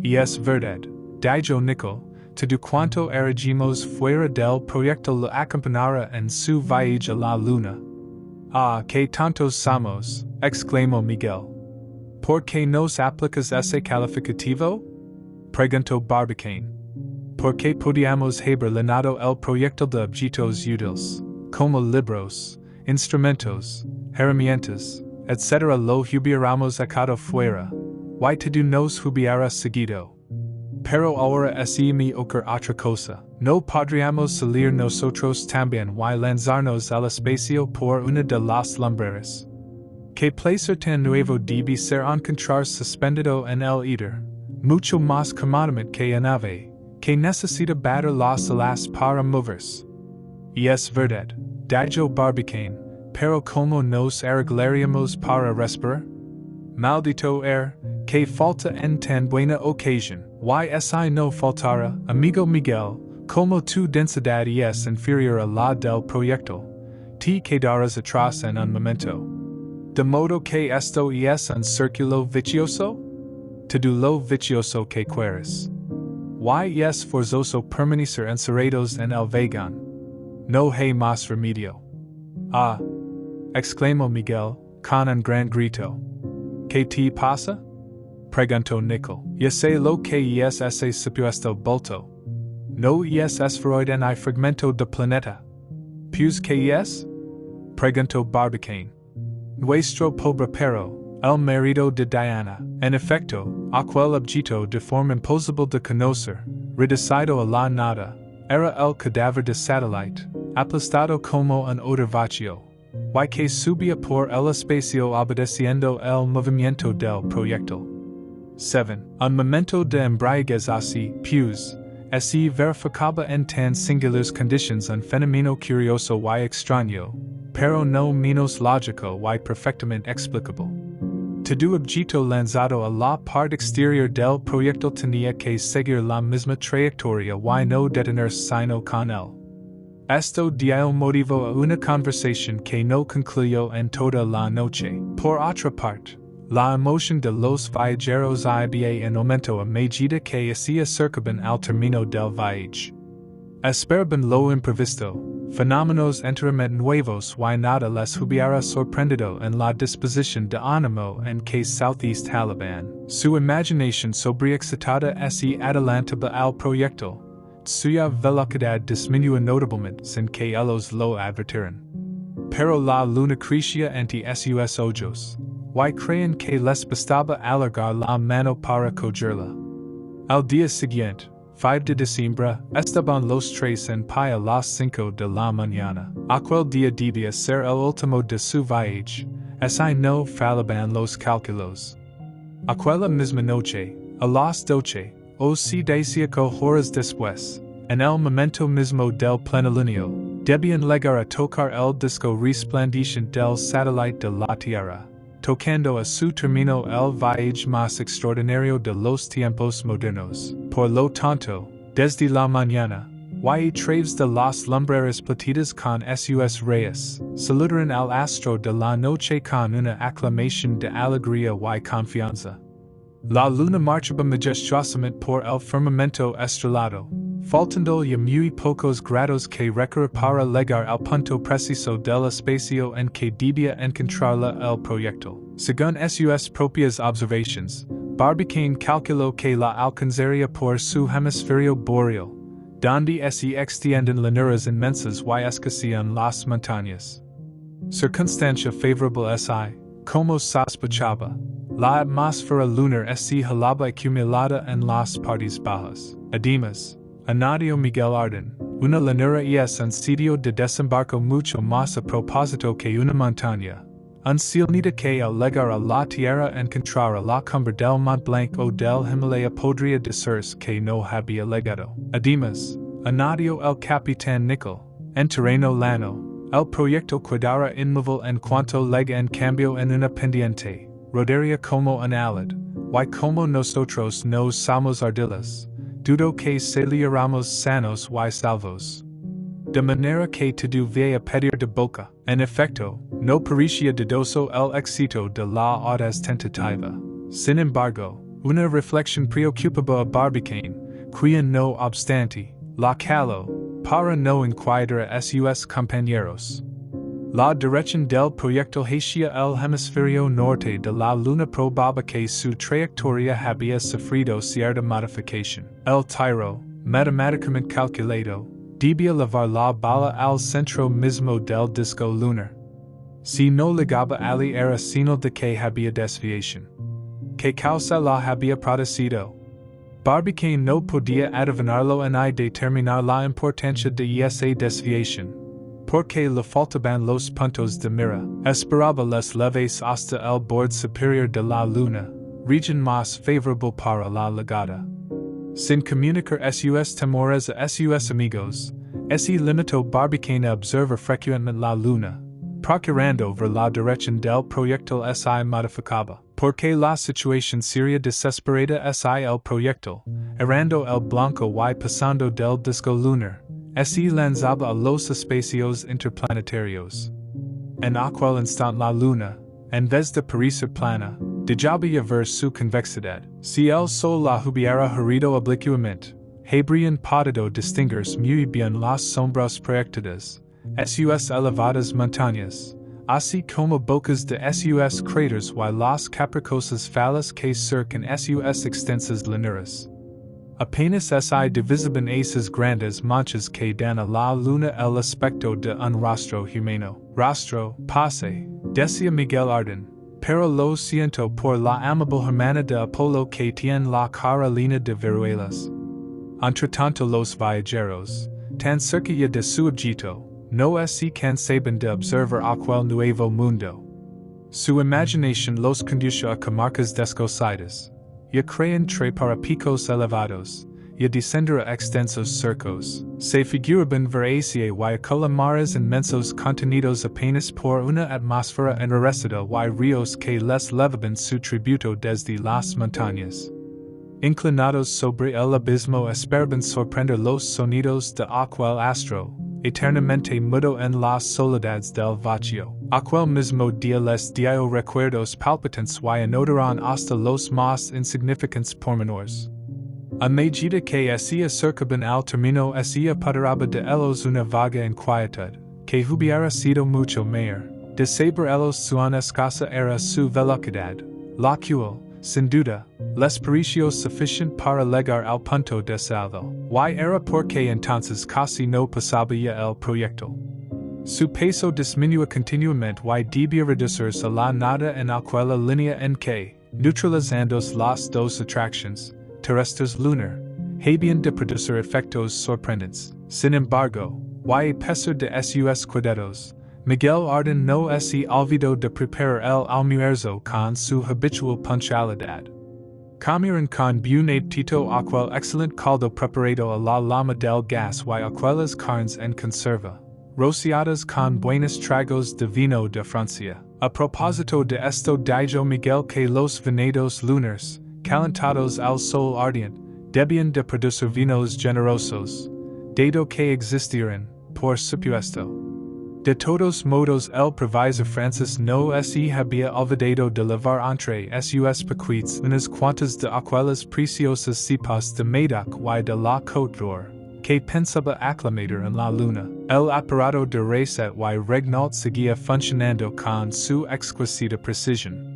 Y es verdad, dijo Nicol, todo cuanto erigimos fuera del proyecto lo acompañará en su viaje a la luna. Ah, que tantos somos, exclamó Miguel. ¿Por qué nos aplicas ese calificativo? Preguntó Barbicane. Porque podíamos haber llenado el proyecto de objetos útiles, como libros, instrumentos, herramientas, etc. Lo hubiéramos echado fuera, y todo nos hubiera seguido. Pero ahora es me ocurre otra cosa, no podríamos salir nosotros también y lanzarnos al espacio por una de las lumbreras. Que placer tan nuevo debe ser encontrar suspendido en el éter, mucho más cómodamente que en ave, que necesita bater las alas para moverse. Y es verdad, dijo Barbicane, pero como nos arreglaríamos para respirar? Maldito que falta en tan buena ocasión, y no faltara, amigo Miguel, como tu densidad es inferior a la del proyecto, te quedarás atrás en un momento. De modo que esto es un círculo vicioso? Todo lo vicioso que quieres. Y es forzoso permanecer encerrados en el vagón. No hay más remedio. Ah, exclamó Miguel, con un gran grito. ¿Qué te pasa? Preguntó Nicol. Ya sé lo que es ese supuesto bulto. No es esferoid en el fragmento de planeta. ¿Pues qué es? Preguntó Barbicane. Nuestro pobre perro, el marido de Diana, en efecto, aquel objeto de forma imposible de conocer, reducido a la nada, era el cadáver de satélite, aplastado como un odor vacío, y que subía por el espacio obedeciendo el movimiento del proyectil. 7. Un momento de embriaguez así, pues, así verificaba en tan singulares conditions un fenómeno curioso y extraño, pero no menos lógico y perfectamente explicable. Todo objeto lanzado a la parte exterior del proyectil tenía que seguir la misma trayectoria y no detenerse sino con él. Esto dio motivo a una conversación que no concluyó en toda la noche. Por otra parte, la emoción de los viajeros iba en aumento a medida que se acercaban al término del viaje. Esperaban lo imprevisto, fenómenos enteramente nuevos y nada les hubiera sorprendido en la disposición de ánimo en que Southeast Taliban. Su imaginación sobreexcitada se adelantaba al proyectil, suya velocidad disminuyó notablemente sin que ellos lo advirtieran. Pero la luna crecía ante sus ojos, y creían que les bastaba alargar la mano para cogerla. Al día siguiente, 5 de diciembre, estaban los tres en pie a las 5 de la mañana. Aquel día debía ser el último de su viaje, así no fallaban los cálculos. Aquella misma noche, a las 12, o si 18 horas después, en el momento mismo del plenilunio, debían llegar a tocar el disco resplandeciente del satélite de la Tierra, tocando a su término el viaje más extraordinario de los tiempos modernos. Por lo tanto, desde la mañana, y través de las lumbreras platidas con sus rayos, saludaron al astro de la noche con una aclamación de alegría y confianza. La luna marchaba majestuosamente por el firmamento estrellado, faltando ya muy pocos grados que recorrer para llegar al punto preciso del espacio en que debía encontrarla el proyectil. Según sus propias observaciones, Barbicane calculó que la alcanzaría por su hemisferio boreal, donde se extienden llanuras inmensas y escasean las montañas. Circunstancia favorable si, como sospechaba, la atmósfera lunar se hallaba acumulada en las partes bajas. Además, añadió Miguel Arden, una llanura es un sitio de desembarco mucho más a propósito que una montaña. Un cielnida que al llegar a la tierra encontrara la cumbre del Mont Blanc o del Himalaya podría decirse que no había llegado. Además, añadió el capitán Nicol, en terreno llano, el proyecto quedara inmóvil en cuanto lega en cambio en una pendiente, rodaría como un alad, y como nosotros nos somos ardiles, dudo que saliéramos sanos y salvos. de manera que todo vaya a pedir de boca. En efecto, no parecía dudoso el éxito de la audaz tentativa. Sin embargo, una reflexión preocupaba a Barbicane, quia no obstante, la caló, para no inquietar a sus compañeros. La dirección del proyecto hacia el hemisferio norte de la luna probaba que su trayectoria había sufrido cierta modificación. El tiro, matemáticamente calculado, debía llevar la bala al centro mismo del disco lunar. Si no llegaba allí era señal de que había desviación. ¿Qué causa la había producido? Barbicane no podía adivinarlo ni determinar la importancia de esa desviación, porque le faltaban los puntos de mira. Esperaba les leves hasta el borde superior de la luna, region más favorable para la llegada. Sin comunicar sus temores a sus amigos, se limitó Barbicane a observar frecuentemente la luna, procurando ver la dirección del proyectil si modificaba. Porque la situación seria desesperada si el proyectil, errando el blanco y pasando del disco lunar, se lanzaba a los espacios interplanetarios. En aquel instante la luna, en vez de parecer plana, dejaba ver su convexidad. Si el sol la hubiera girado oblicuamente, habrían podido distinguirse muy bien las sombras proyectadas, sus elevadas montañas, así como bocas de sus cráteres y las capricosas falas que cercan sus extensas llanuras. Apenas se divisiban esas grandes manchas que dan a la luna el aspecto de un rostro humano. Rostro, pase, decía Miguel Arden, pero lo siento por la amable hermana de Apolo que tiene la cara llena de viruelas. Entretanto los viajeros, tan cerca ya de su objeto, no se cansaban de observar aquel nuevo mundo. Su imaginación los condujo a comarcas desconocidas, y crean trepar a picos elevados, y descender a extensos cercos. Se figuraban veracia y calamares inmensos contenidos apenas por una atmósfera enrarecida y ríos que les levaban su tributo desde las montañas. Inclinados sobre el abismo esperaban sorprender los sonidos de aquel astro, eternamente mudo en las soledades del vacío. Aquel mismo día les dio recuerdos palpitantes y anotaron hasta los más insignificantes pormenores. A medida que se acercaban al término se apoderaba de ellos una vaga inquietud, que hubiera sido mucho mayor, de saber ellos cuán escasa era su velocidad, la cual, sin duda, les pareció suficiente para llegar al punto de salvo. Y era porque entonces casi no pasaba ya el proyectil. Su peso disminuyó continuamente y debía reducirse a la nada en aquella línea en que, neutralizando las dos atracciones, terrestres lunar, habían de producir efectos sorprendentes. Sin embargo, y a pesar de sus cuidados, Miguel Arden no se olvidó de preparar el almuerzo con su habitual punctualidad. Comieron con buen apetito aquel excelente caldo preparado a la llama del gas y aquellas carnes en conserva, rociadas con buenos tragos de vino de Francia. A propósito de esto dijo Miguel que los venados lunares, calentados al sol ardiente, debían de producir vinos generosos, dado que existieran, por supuesto. De todos modos el provisor Francis no se había olvidado de llevar entre sus paquetes unas cuantas de aquellas preciosas cepas de Medoc y de la Côte d'Or, que pensaba aclimatar en la luna. El aparato de reset y Regnault seguía funcionando con su exquisita precisión.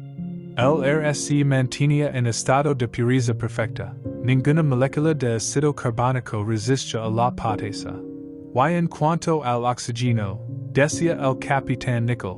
El RSC mantenía en estado de pureza perfecta, ninguna molécula de ácido carbónico resistía a la potesa. Y en cuanto al oxígeno, decía el capitán Nickel,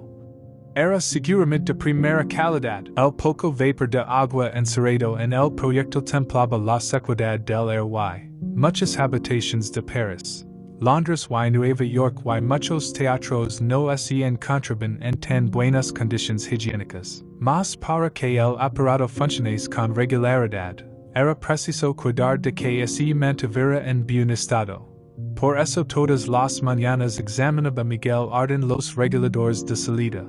era seguramente de primera calidad. El poco vapor de agua encerrado en el proyectil templaba la sequedad del air y muchas habitaciones de Paris, Londres y Nueva York y muchos teatros no se encontraban en tan buenas condiciones higiénicas. Mas para que el aparato funcionase con regularidad, era preciso cuidar de que se mantuviera en buen estado. Por eso todas las mañanas examinaba Miguel Arden los reguladores de salida,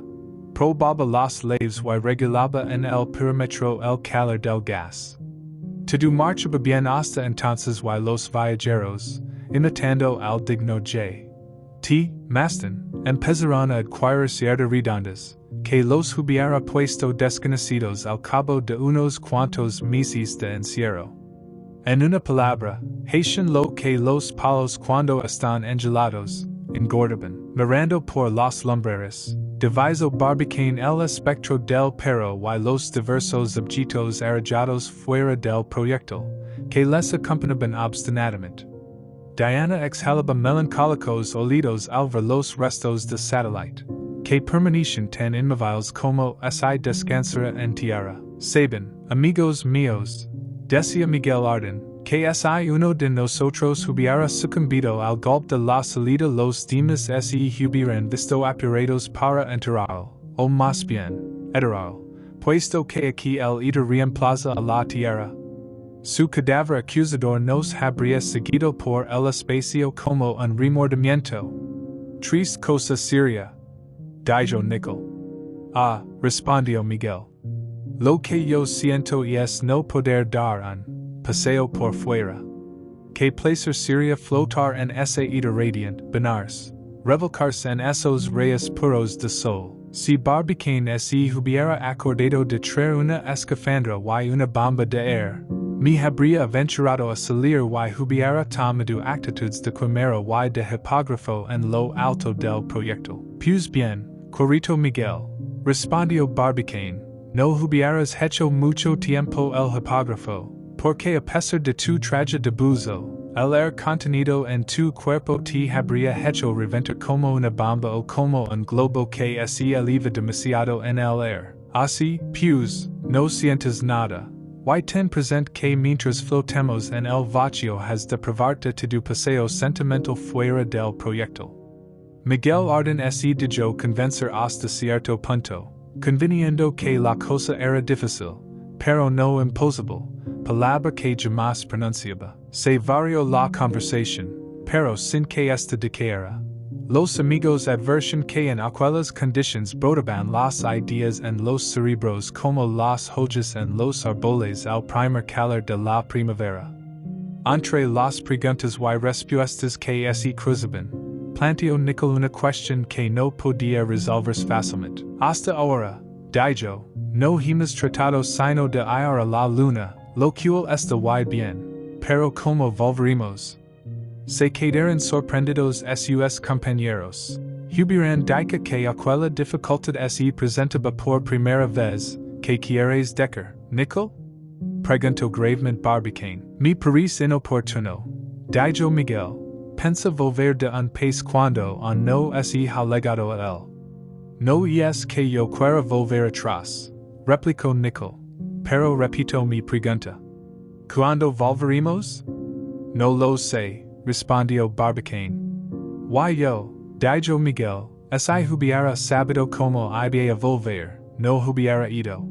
probaba las llaves y regulaba en el perímetro el calor del gas. Todo marchaba bien hasta entonces y los viajeros, imitando al digno J. T. Maston, empezaron a adquirir cierta redondas, que los hubiera puesto desconocidos al cabo de unos cuantos meses de encierro. En una palabra, Haitian lo que los palos cuando están engelados, engordaban, mirando por los lumbreras, diviso barbicane el espectro del perro y los diversos objetos arrojados fuera del proyectil, que les acompañaban obstinadamente. Diana exhalaba melancólicos olidos al ver los restos de satellite, que permanecen tan inmóviles como si descansara en tierra. Saben, amigos míos, decía Miguel Arden, que si uno de nosotros hubiera sucumbido al golpe de la salida los demás se hubieran visto apurados para enterrarlo, o más bien, enterrarlo, puesto que aquí él ida reemplaza a la tierra. Su cadáver acusador nos habría seguido por el espacio como un remordimiento. Triste cosa seria, dijo Nicol. Ah, respondió Miguel. Lo que yo siento es no poder dar un paseo por fuera. Que placer sería flotar en ese ida radiant, benares, revolcarse en esos rayos puros de sol. Si Barbicane se hubiera acordado de traer una escafandra y una bomba de air, me habría aventurado a salir y hubiera tomado actitudes de quimera y de hipógrafo en lo alto del proyectil. Pues bien, Corito Miguel, respondió Barbicane, no hubieras hecho mucho tiempo el hipógrafo, porque a pesar de tu traje de buzo, el air contenido en tu cuerpo te habría hecho reventar como una bomba o como un globo que se eleva demasiado en el air. Así, pues, no sientes nada. Y ten present que mientras flotemos en el vacío has de privarte de tu paseo sentimental fuera del proyectil. Miguel Arden se dejó convencer hasta cierto punto, conviniendo que la cosa era difícil, pero no imposible, palabra que jamás pronunciaba. Se varió la conversación, pero sin que esta decaera. Los amigos advertían que en aquellas condiciones brotaban las ideas en los cerebros como las hojas en los árboles al primer calor de la primavera. Entre las preguntas y respuestas que se cruzaban, planteó Nicol una cuestión que no podía resolverse fácilmente. Hasta ahora, dijo, no hemos tratado sino de ir a la luna, lo cual está muy bien, pero como volveremos. Se quedaron sorprendidos sus compañeros. Hubieran dicho que aquella dificultad se presentaba por primera vez, que quieres decir, Nicol? Preguntó gravemente Barbicane. Me parece inoportuno, dijo Miguel. Pensa volver de un país cuando no se ha llegado a él. No es que yo quiera volver atrás, replicó Nicol, pero repito mi pregunta. ¿Cuándo volveremos? No lo sé, respondió Barbicane. Why yo, dijo Miguel, si hubiera sabido como iba a volver, no hubiera ido.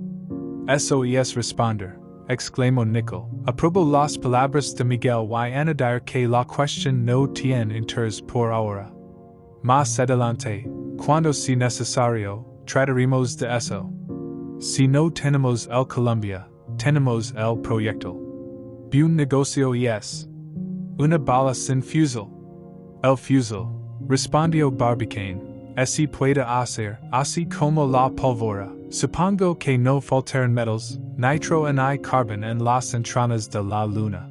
Eso es responder, exclamó Nicol. Aprobó las palabras de Miguel y añadir que la cuestión no tiene interés por ahora. Más adelante, cuando sea necesario, trataremos de eso. Si no tenemos el Columbia, tenemos el proyectil. Buen negocio es. Una bala sin fusil. El fusil, respondió Barbicane, se puede hacer, así como la pólvora. Supongo que no faltaron metals, nitro y carbon en las entrañas de la luna.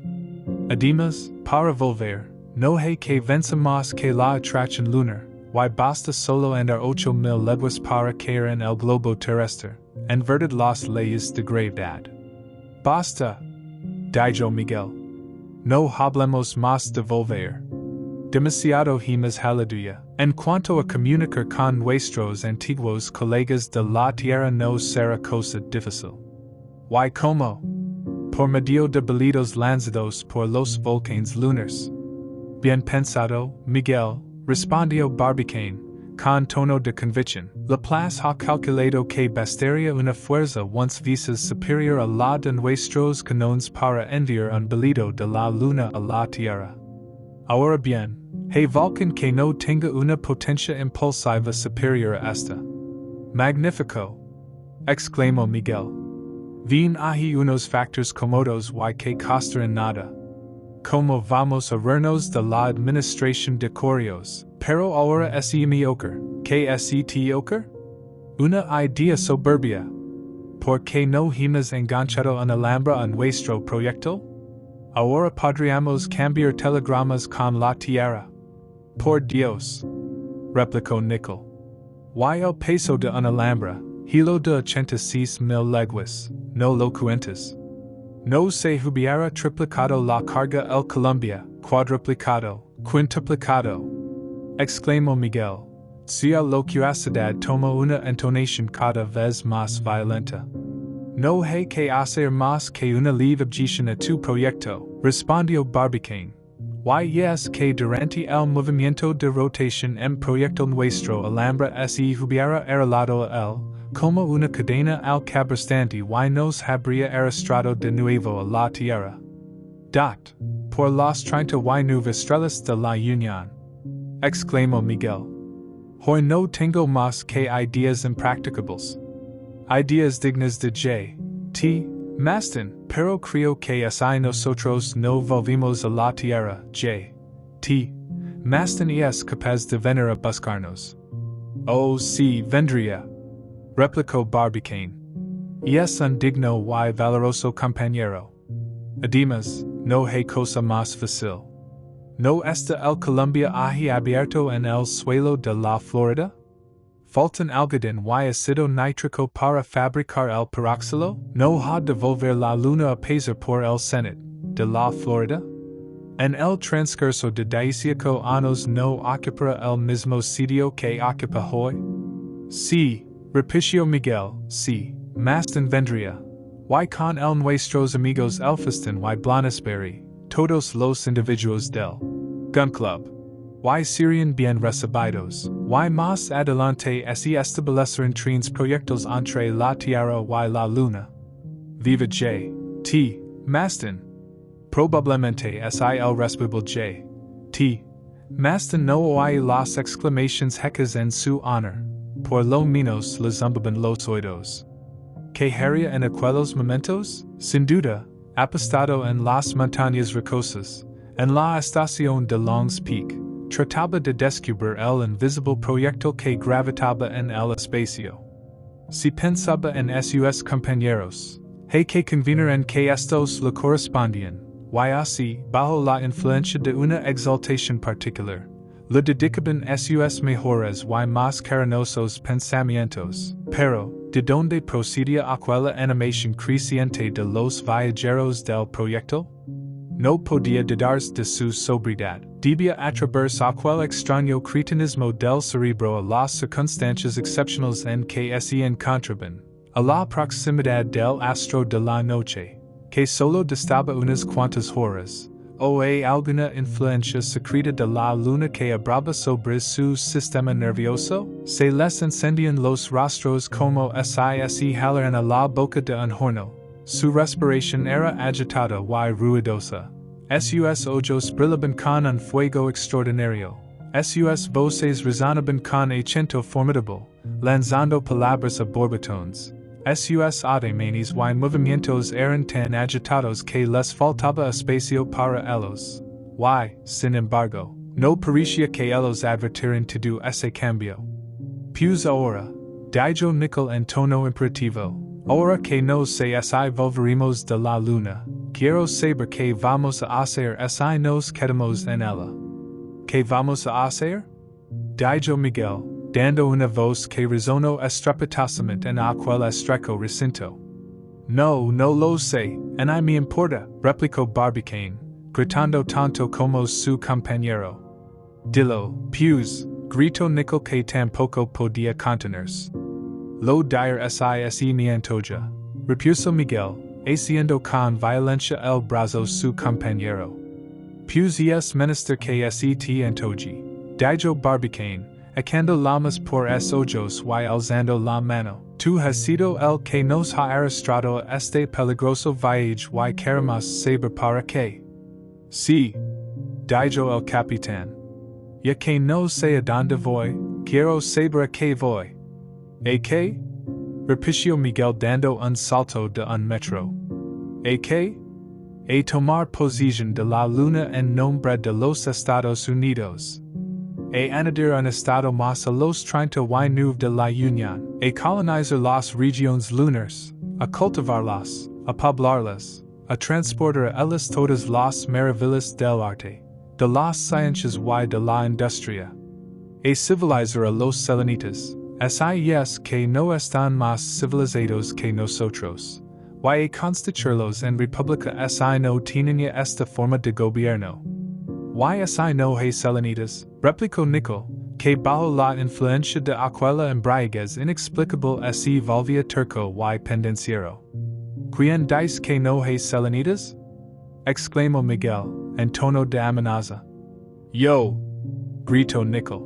Además, para volver, no hay que vencer más que la atracción lunar, y basta solo andar 8,000 leguas para caer en el globo terrestre, en verdad las leyes de gravedad. Basta, dijo Miguel. No hablemos más de volver. Demasiado hemos hablado. En cuanto a comunicar con nuestros antiguos colegas de la tierra no será cosa difícil. ¿Y cómo? Por medio de bolidos lanzados por los volcanes lunares. Bien pensado, Miguel, respondió Barbicane, con tono de convicción. Laplace ha calculado que bastaría una fuerza once veces superior a la de nuestros canones para enviar un bolido de la luna a la tierra. Ahora bien, hay volcán que no tenga una potencia impulsiva superior a esta. Magnífico, exclamó Miguel. Bien hay unos factores cómodos y que costarán nada. como vamos a vernos de la administración de correos, pero ahora es mediocre. ¿Qué es mediocre? Una idea soberbia. ¿Por qué no hemos enganchado un alambra a nuestro proyecto? Ahora podríamos cambiar telegramas con la tierra. Por Dios, replicó Nickel. Y el peso de un alambra, hilo de 86,000 leguas, no lo cuentes. No se hubiera triplicado la carga el Colombia, cuadruplicado, quintuplicado. Exclamó Miguel. Si la locuacidad toma una entonación cada vez más violenta. No hay que hacer más que una leve objeción a tu proyecto, respondió Barbicane. Y es que durante el movimiento de rotación en proyecto nuestro alambra se hubiera arreglado a él, como una cadena al cabrestante y nos habría arrastrado de nuevo a la tierra. Por las 39 estrellas de la Unión. Exclamó Miguel. Hoy no tengo más que ideas impracticables. Ideas dignas de J.T. Maston, pero creo que si nosotros no volvimos a la tierra, J.T. Maston es capaz de venir a buscarnos. Oh, sí, vendría, replicó Barbicane. Y es un digno y valoroso compañero. Además, no hay cosa más fácil. ¿No está el Colombia ahí abierto en el suelo de la Florida? ¿Faltan algodón y ácido nítrico para fabricar el peróxido? ¿No ha de volver la luna a pesar por el cenit de la Florida? En el transcurso de 18 años no ocupará el mismo sitio que ocupa hoy? Sí, repitió Miguel, sí, Maston vendría. Y con el nuestros amigos Elphiston y Blonesberry, todos los individuos del Gun Club. Y serían bien recibidos. Y más adelante se establecerán trenes proyectos entre la Tierra y la Luna. Viva J.T. Maston. Probablemente es el responsable J.T. Maston no oye las exclamaciones hecas en su honor. Por lo menos les zumbaban los oídos. ¿Qué haría en aquellos momentos? Sin duda, apostado en las montañas rocosas, en la estación de Longs Peak, trataba de descubrir el invisible proyecto que gravitaba en el espacio. Si pensaba en sus compañeros, hay que convenir en que estos le correspondían, y así, bajo la influencia de una exaltación particular, le dedicaban sus mejores y más cariñosos pensamientos. Pero, ¿de dónde procedía aquella animación creciente de los viajeros del proyecto? No podía dudarse de su sobriedad. Debía atribuirse aquel extraño cretinismo del cerebro a las circunstancias excepcionales en que se encontraban, a la proximidad del astro de la noche, que solo distaba unas cuantas horas, o a alguna influencia secreta de la luna que obraba sobre su sistema nervioso. Se les encendían los rostros como si jalaran a la boca de un horno. Su respiración era agitada y ruidosa. Sus ojos brillaban con un fuego extraordinario. Sus voces resonaban con acento formidable, lanzando palabras a borbotones. Sus ademanes y movimientos eran tan agitados que les faltaba espacio para ellos. Y, sin embargo, no parecía que ellos advirtieran todo ese cambio. Pues ahora, dijo Nickel en tono imperativo, ahora que no sé si volveremos de la luna, quiero saber qué vamos a hacer si nos quedamos en ella. ¿Qué vamos a hacer? Dijo Miguel, dando una voz que resonó estrepitosamente en aquel estrecho recinto. No lo sé, ni me importa, replicó Barbicane, gritando tanto como su compañero. Dilo, pues, gritó Nickel que tampoco podía contenerse. Lo dire si me antoja, repuso Miguel, haciendo con violencia el brazo su compañero. Pues es menester que se te antoje, dijo Barbicane, echando lamas por es ojos y alzando la mano. Tú has sido el que nos ha arrastrado a este peligroso viaje y queremos saber para qué. Sí, dijo el capitán. Ya que no sé a dónde voy, quiero saber a qué voy. ¿A qué? Repitió Miguel dando un salto de un metro. ¿A qué? A tomar posesión de la luna en nombre de los Estados Unidos. A añadir un estado más a los 39 de la Unión. A colonizar las regiones lunares. A cultivarlas. A poblarlas. A transportar ellas todas las maravillas del arte. De las ciencias y de la industria. A civilizar a los selenitas. SIS que no están más civilizados que nosotros. Y a constituirlos en república si no tienen ya esta forma de gobierno. Y si no hay selenitas, replicó Nicol, que bajo la influencia de aquella embriaguez inexplicable si volvía turco y pendenciero. ¿Quién dice que no hay selenitas? Exclamó Miguel, en tono de amenaza. Yo! Gritó Nicol.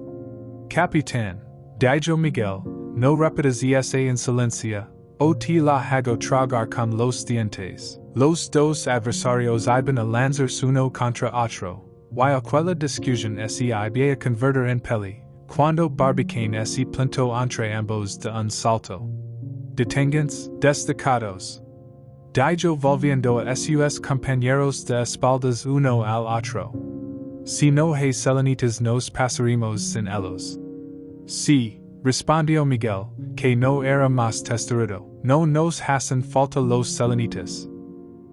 Capitán, dijo Miguel, no repitas esa insolencia, o te la hago tragar con los dientes. Los dos adversarios iban a lanzarse uno contra otro, y aquella discusión se iba a convertir en peli, cuando Barbicane se plantó entre ambos de un salto. Deténganse, destacados. Dijo volviendo a sus compañeros de espaldas uno al otro. Si no hay selenitas nos pasaremos sin ellos. Sí, respondió Miguel, que no era más testarudo. No nos hacen falta los selenitas.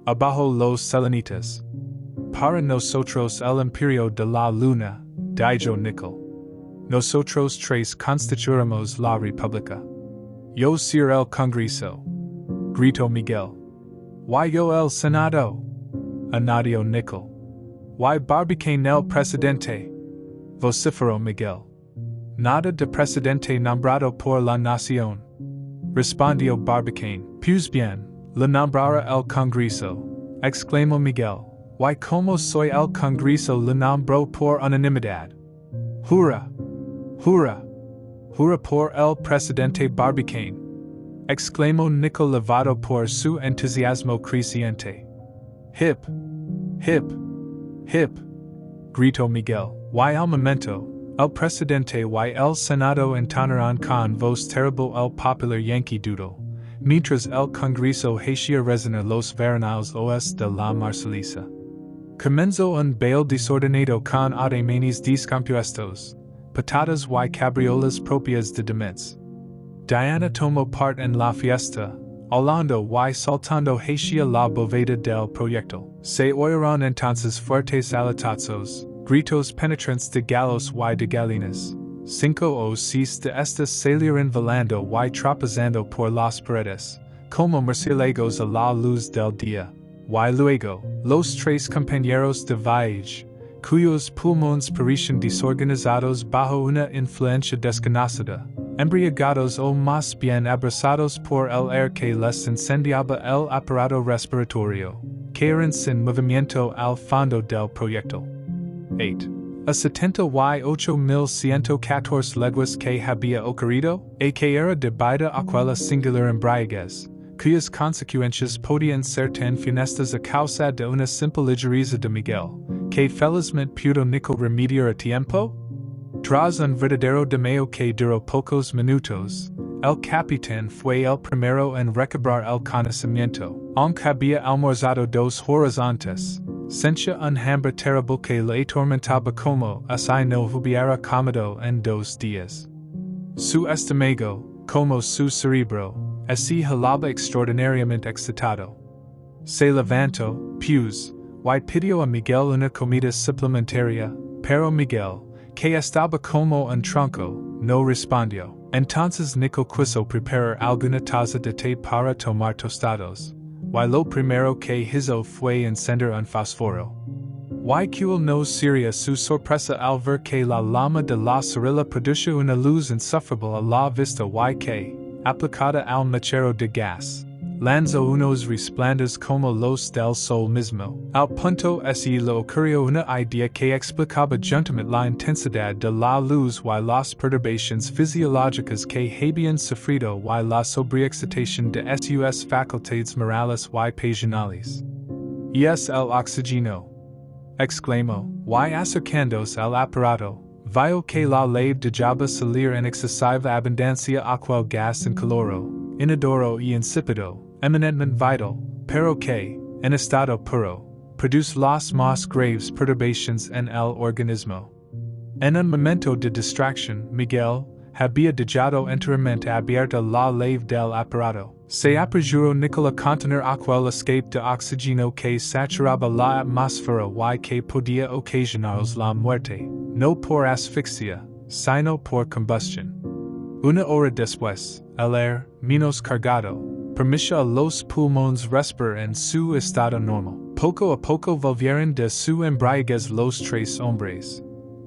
Abajo los selenitas. Para nosotros el imperio de la luna, dijo Nicol. Nosotros tres constituiremos la república. Yo ser el congreso. Gritó Miguel. Y yo el senado. Añadió Nicol. Y Barbicane el presidente. Vociferó Miguel. Nada de presidente nombrado por la nación. Respondió Barbicane. Pues bien, le nombrará el congreso. Exclamó Miguel. Y como soy el congreso le nombró por unanimidad. Jura. Jura. Jura por el presidente Barbicane. Exclamó Nicol levado por su entusiasmo creciente. Hip. Hip. Hip. Gritó Miguel. Y al momento, el presidente y el senado entonaron con voz terrible el popular Yankee Doodle, mientras el congreso hacía resonar los veranales oes de la Marsellesa. Comenzó un baile desordenado con ademanes descompuestos, patadas y cabriolas propias de dementes. Diana tomó parte en la fiesta, hablando y saltando hacia la bóveda del proyectil. Se oyeron entonces fuertes aletazos, gritos penetrantes de gallos y de galinas. 5 o 6 de estas salieron volando y tropezando por las paredes, como murciélagos a la luz del día. Y luego, los tres compañeros de viaje, cuyos pulmones parecían desorganizados bajo una influencia desconocida, embriagados o más bien abrasados por el aire que les incendiaba el aparato respiratorio, cayeron sin movimiento al fondo del proyectil. 8. A 78,114 leguas que había ocurrido, a que era debida aquella singular embriaguez, cuyas consecuencias podían ser tan funestas a causa de una simple ligereza de Miguel, que felizmente pudo Nicol remediar a tiempo? Tras un verdadero demeo que duró pocos minutos, el capitán fue el primero en recobrar el conocimiento, aunque había almorzado 2 horas antes. Sentia un hambre terrible que le atormentaba como si no hubiera comido en 2 días. Su estómago, como su cerebro, se hallaba extraordinariamente excitado. Se levantó, pues, y pidió a Miguel una comida suplementaria, pero Miguel, que estaba como un tronco, no respondió. Entonces Nicol quiso preparar alguna taza de té para tomar tostados. Y lo primero que hizo fue encender un fósforo. Y cuál no sería su sorpresa al ver que la llama de la cerilla produjo una luz insufrible a la vista y que, aplicada al mechero de gas, lanzó unos resplandores como los del sol mismo. Al punto se le ocurrió una idea que explicaba juntamente la intensidad de la luz y las perturbaciones fisiológicas que habían sufrido y la sobreexcitación de sus facultades morales y pasionales. Y es el oxígeno, exclamó, y acercándose al aparato, vio que la lave dejaba salir en excesiva abundancia aquel gas incoloro, inodoro y insípido, eminentemente vital, pero que, en estado puro, produce los más graves perturbaciones en el organismo. En un momento de distracción, Miguel había dejado enteramente abierta la llave del aparato. Se aperturó Nicola contener aquel escape de oxígeno que saturaba la atmósfera y que podía ocasionarles la muerte, no por asfixia, sino por combustión. Una hora después, el aire, menos cargado, permitió a los pulmones respirar en su estado normal. Poco a poco volvieron de su embriaguez los tres hombres,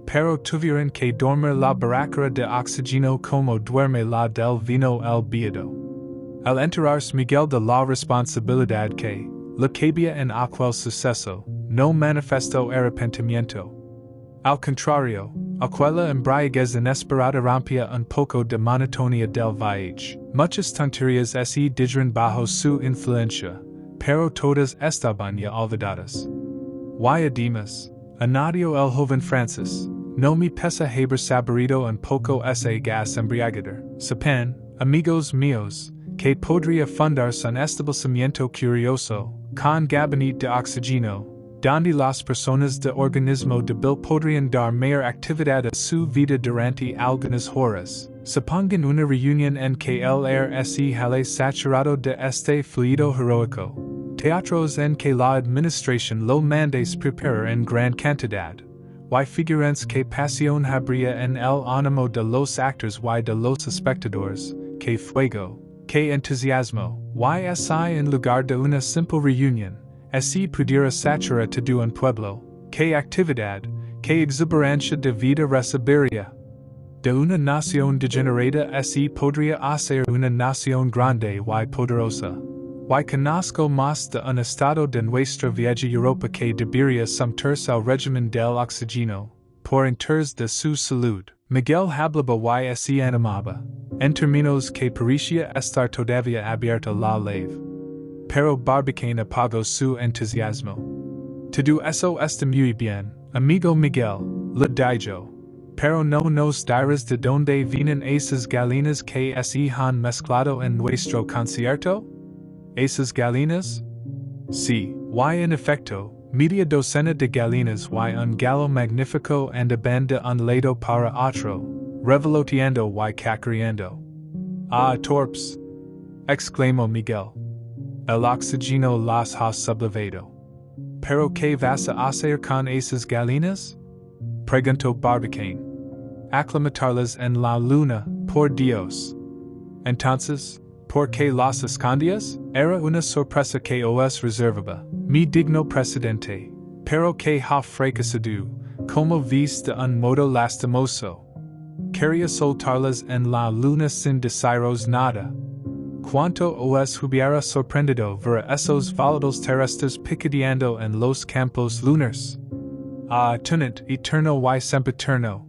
pero tuvieron que dormir la barraca de oxígeno como duerme la del vino el beato. Al enterarse Miguel de la responsabilidad que le cabía en aquel suceso, no manifestó arrepentimiento. Al contrario, aquella embriaguez inesperada rompía un poco de monotonía del viaje. Muchas tonterías se dijeron bajo su influencia, pero todas estaban ya olvidadas. Y además, añadió el joven Francis, no me pesa haber saboreado un poco ese gas embriagador. Sepan, amigos míos, que podría fundarse un establecimiento curioso, con gabinete de oxígeno, donde las personas de organismo débil podrían dar mayor actividad a su vida durante algunas horas. Supongan una reunión en que el aire se hale saturado de este fluido heroico. Teatros en que la administración lo mandes preparar en gran cantidad. Y figurantes que pasión habría en el ánimo de los actores y de los espectadores, que fuego, que entusiasmo, y así en lugar de una simple reunión, así pudiera saturar todo un pueblo, que actividad, que exuberancia de vida recibiría. De una nación degenerada así podría hacer una nación grande y poderosa. Y conozco más de un estado de nuestra vieja Europa que debería someterse al régimen del oxígeno, por interés de su salud. Miguel hablaba y se animaba, en términos que parecía estar todavía abierta la llave. Pero Barbicane apagó su entusiasmo. Todo eso está muy bien, amigo Miguel, le dijo. Pero no nos dirás de dónde vienen esas galinas que se han mezclado en nuestro concierto? ¿Esas galinas? Sí, y en efecto, media docena de galinas y un gallo magnífico andaban de un lado para otro, revoloteando y cacareando. Ah, torpes! Exclamó Miguel. El oxígeno las ha sublevado. ¿Pero qué vas a hacer con esas galinas? Preguntó Barbicane. Aclimatarlas en la luna, por Dios. Entonces, ¿por qué las escondías? Era una sorpresa que os reservaba, mi digno precedente, pero que ha fracasado, como vis de un modo lastimoso. Quería soltarlas en la luna sin deciros nada. Cuanto os hubiera sorprendido ver a esos válidos terrestres picoteando en los campos lunares. Ah, tenent eterno y sempiterno.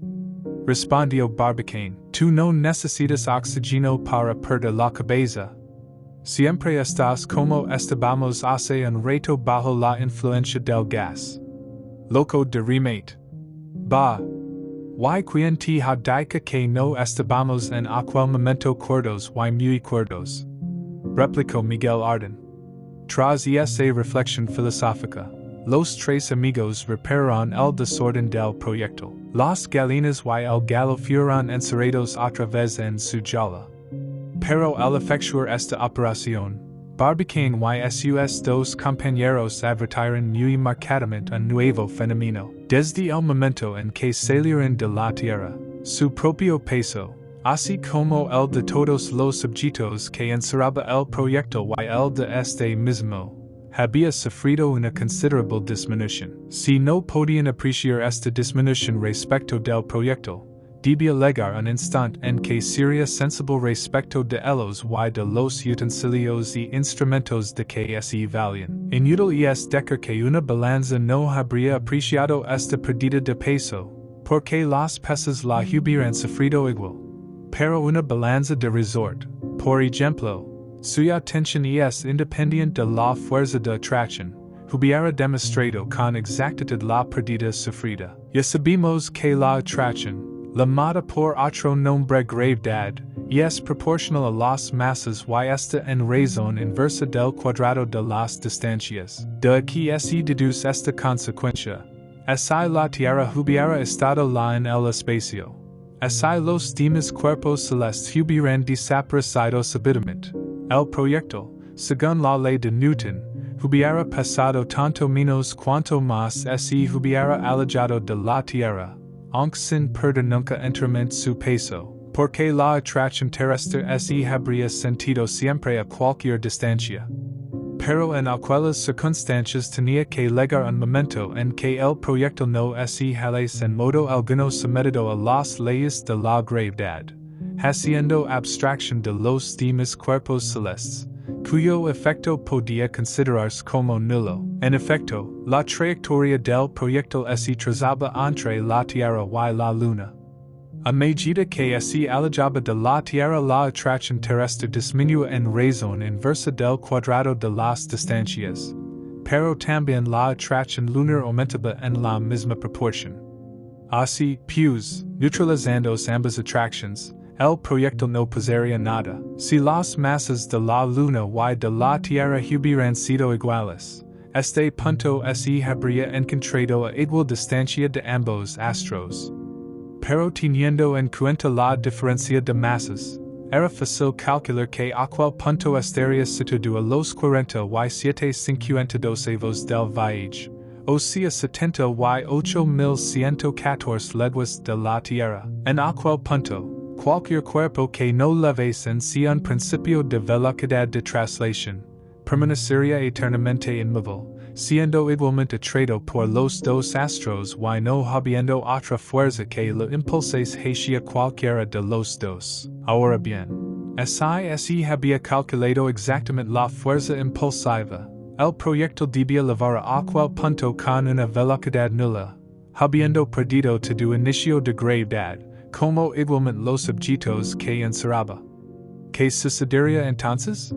Respondió Barbicane, tú no necesitas oxígeno para perder la cabeza. Siempre estás como estábamos hace un rato bajo la influencia del gas. Loco de remate. Bah. Y quien te ha dicho que no estábamos en aquel momento cuerdos y muy cuerdos. Replicó Miguel Arden. Tras esa reflexión filosófica, los tres amigos repararon el desorden del proyecto. Las galinas y el gallo fueron encerrados otra vez en su jaula. Pero al efectuar esta operación, Barbicane y sus dos compañeros advirtieron muy marcadamente un nuevo fenómeno. Desde el momento en que salieron de la tierra, su propio peso, así como el de todos los objetos que encerraba el proyecto y el de este mismo, había sufrido una considerable disminución. Si no podían apreciar esta disminución respecto del proyecto, debía llegar un instante en que sería sensible respecto de ellos y de los utensilios y instrumentos de que se valían. Inútil es decir que una balanza no habría apreciado esta pérdida de peso, porque las pesas la hubieran sufrido igual. Pero una balanza de resort, por ejemplo, suya tensión es independiente de la fuerza de atracción, hubiera demostrado con exactitud la pérdida sufrida. Ya sabemos que la atracción, llamada por otro nombre gravedad, es proporcional a las masas y esta en razón inversa del cuadrado de las distancias. De aquí se deduce esta consecuencia. Si la Tierra hubiera estado la en el espacio. Si los demás cuerpos celestes hubieran desaparecido súbitamente. El proyectil, según la ley de Newton, hubiera pasado tanto menos cuanto más se hubiera alejado de la Tierra, aunque sin perder nunca enteramente su peso, porque la atracción terrestre se habría sentido siempre a cualquier distancia. Pero en aquellas circunstancias tenía que llegar un momento en que el proyectil no se halase en modo alguno sometido a las leyes de la gravedad, haciendo abstracción de los demás cuerpos celestes, cuyo efecto podía considerarse como nulo. En efecto, la trayectoria del proyectil se trazaba entre la Tierra y la Luna. A medida que se alejaba de la Tierra, la atracción terrestre disminuyó en razón inversa del cuadrado de las distancias, pero también la atracción lunar aumentaba en la misma proporción. Así, pues, neutralizando ambas atracciones, el proyectil no pasaría nada. Si las masas de la Luna y de la Tierra hubieran sido iguales, este punto se habría encontrado a igual distancia de ambos astros. Pero teniendo en cuenta la diferencia de masas, era fácil calcular que aquel punto estaría situado a los 47,52 del Voyage, o sea 70,8114 leguas de la Tierra. En aquel punto, cualquier cuerpo que no levase en sí un principio de velocidad de traslación, permanecería eternamente inmóvil, siendo igualmente atraído por los dos astros y no habiendo otra fuerza que lo impulsase hacia cualquiera de los dos. Ahora bien, si había calculado exactamente la fuerza impulsiva, el proyectil debía llevar a aquel punto con una velocidad nula, habiendo perdido todo inicio de gravedad, como igualmente los objetos que encerraba. ¿Qué sucedería entonces?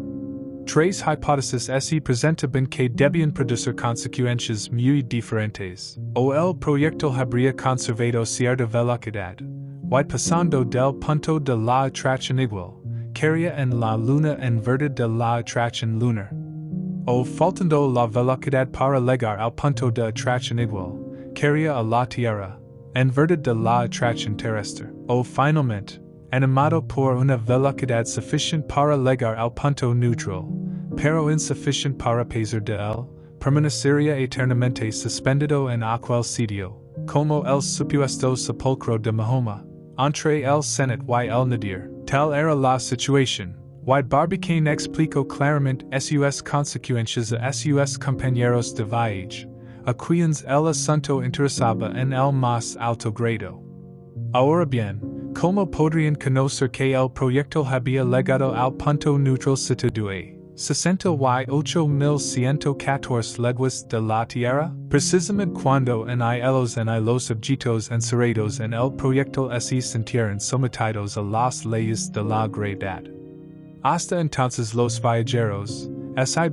Tres hipótesis se presentaban que debían producir consecuencias muy diferentes. O el proyectil habría conservado cierta velocidad, y pasando del punto de la atracción igual, caería en la luna en verde de la atracción lunar. O faltando la velocidad para llegar al punto de atracción igual, caería a la Tierra, en verde de la atracción terrestre. O finalmente, animado por una velocidad suficiente para llegar al punto neutral, pero insuficiente para pasar de él, permanecería eternamente suspendido en aquel sitio, como el supuesto sepulcro de Mahoma, entre el cenit y el nadir. Tal era la situación, y Barbicane explicó claramente sus consecuencias a sus compañeros de voyage, a quienes el asunto interesaba en el más alto grado. Ahora bien, ¿cómo podrían conocer que el proyectil había llegado al punto neutral situado a 68,114 leguas de la Tierra? Precisamente cuando en los objetos encerrados en el proyectil se sintieron sometidos a las leyes de la gravedad. Hasta entonces los viajeros,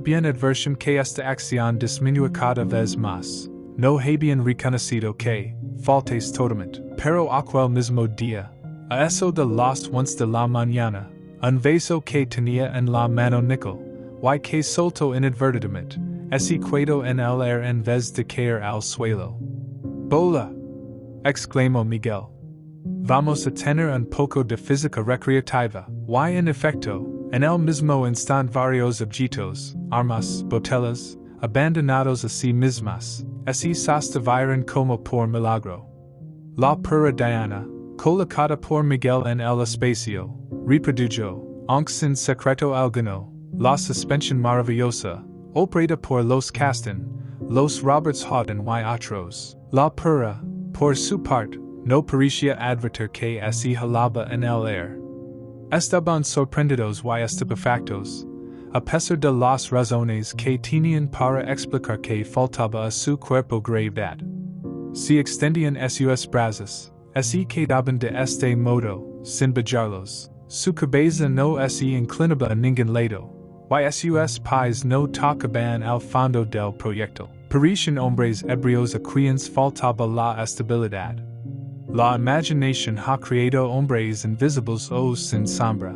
bien advertían que esta acción disminuía cada vez más, no habían reconocido que, faltes totalmente, pero aquel mismo día, a eso de las 11 de la mañana, un vaso que tenía en la mano níquel, y que soltó inadvertidamente, se quedó en el aire en vez de caer al suelo. ¡Bola!, exclamó Miguel. Vamos a tener un poco de física recreativa, y en efecto, en el mismo instante varios objetos, armas, botellas, abandonados a sí mismas, se sostuvieron como por milagro. La pura Diana, colocada por Miguel en el espacio, reprodujo, aunque sin secreto alguno, la suspensión maravillosa, operada por los Caston, los Roberts Houghton y otros. La pura, por su parte, no parecía advertir que se jalaba en el aire. Estaban sorprendidos y estupefactos, a pesar de las razones que tenían para explicar que faltaba a su cuerpo gravedad. Se extendían sus brazos, se quedaban de este modo, sin bajarlos, su cabeza no se inclinaba a ningún lado, y sus pies no tocaban al fondo del proyectil. Parecían hombres ebrios a quienes faltaba la estabilidad. La imaginación ha creado hombres invisibles o sin sombra.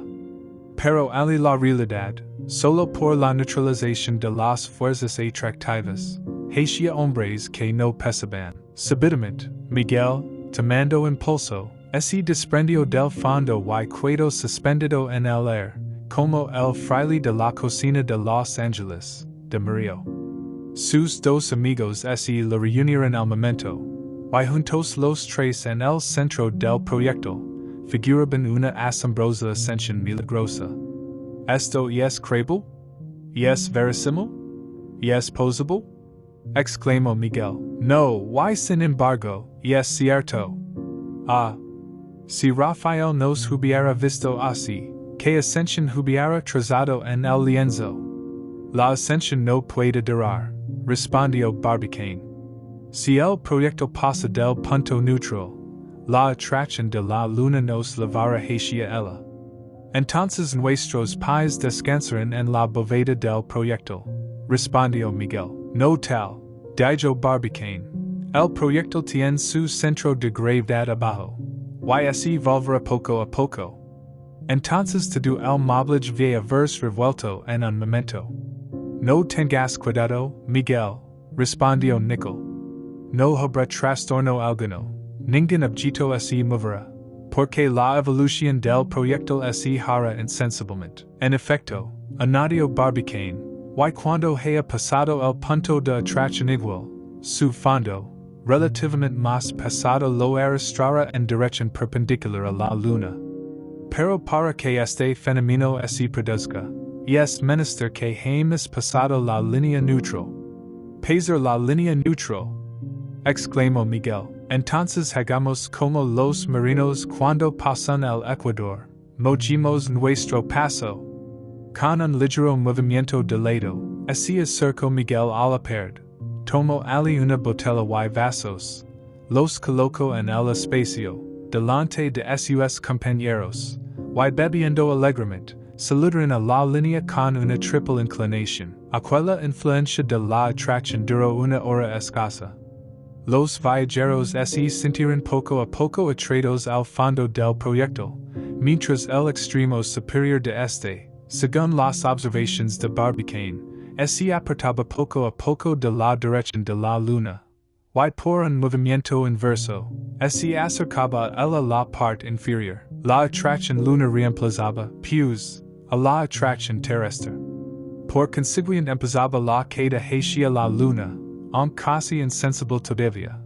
Pero ali la realidad, solo por la neutralización de las fuerzas atractivas, hacia hombres que no perciben. Súbitamente, Miguel, tomando impulso, se desprendió del fondo y quedó suspendido en el aire, como el fraile de la cocina de Los Angeles, de Murillo. Sus dos amigos se le reunieron al momento, y juntos los tres en el centro del proyecto, figuraban una asombrosa ascensión milagrosa. ¿Esto es creíble? ¿Es verosimil? ¿Es posible? Exclamó Miguel. No, y sin embargo, es cierto. Ah, si Rafael nos hubiera visto así, ¿qué ascensión hubiera trazado en el lienzo? La ascensión no puede durar, respondió Barbicane. Si el proyecto pasa del punto neutral, la atracción de la luna nos llevará hacia ella. Entonces nuestros pies descansarán en la bóveda del proyecto, respondió Miguel. No tal, dijo Barbicane. El proyecto tiene su centro de gravedad abajo, y así volverá poco a poco. Entonces todo el mobiliario va a verse revuelto en un momento. No tengas cuidado, Miguel, respondió Nicholl. No habrá trastorno alguno, ningún objeto se moverá, porque la evolución del proyecto se hará insensiblemente. En efecto, añadió Barbicane, y cuando haya pasado el punto de atracción igual, su fondo, relativamente más pesado lo arrastrará en dirección perpendicular a la luna. Pero para que este fenómeno se produzca, es menester que hayamos pasado la línea neutral. Pasar la línea neutral, exclamó Miguel. Entonces hagamos como los marinos cuando pasan el Ecuador, movimos nuestro paso. Con un ligero movimiento de lado, se acercó Miguel a la pared, tomó ali una botella y vasos, los colocó en el espacio, delante de sus compañeros, y bebiendo alegremente, saludaron a la línea con una triple inclinación. Aquella influencia de la atracción duró una hora escasa. Los viajeros se sintieron poco a poco atraídos al fondo del proyecto, mientras el extremo superior de este, según las observaciones de Barbicane, se apartaba poco a poco de la dirección de la luna, y por un movimiento inverso, se acercaba a la parte inferior. La atracción lunar reemplazaba, pues, a la atracción terrestre. Por consiguiente empezaba la caída hacia la luna, casi insensible todavía,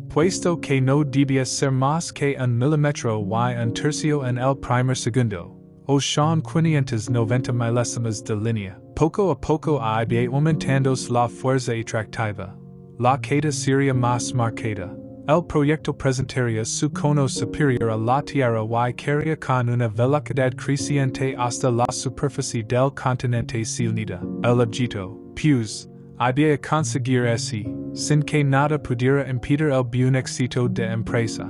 puesto que no debía ser más que un milímetro y un tercio en el primer segundo, o son 590 milésimas de línea. Poco a poco iba aumentándose la fuerza atractiva, la caída sería más marcada. El proyecto presentaría su cono superior a la Tierra y caería con una velocidad creciente hasta la superficie del continente unida. El objeto, pues, iba a conseguir así, sin que nada pudiera impedir el buen éxito de empresa.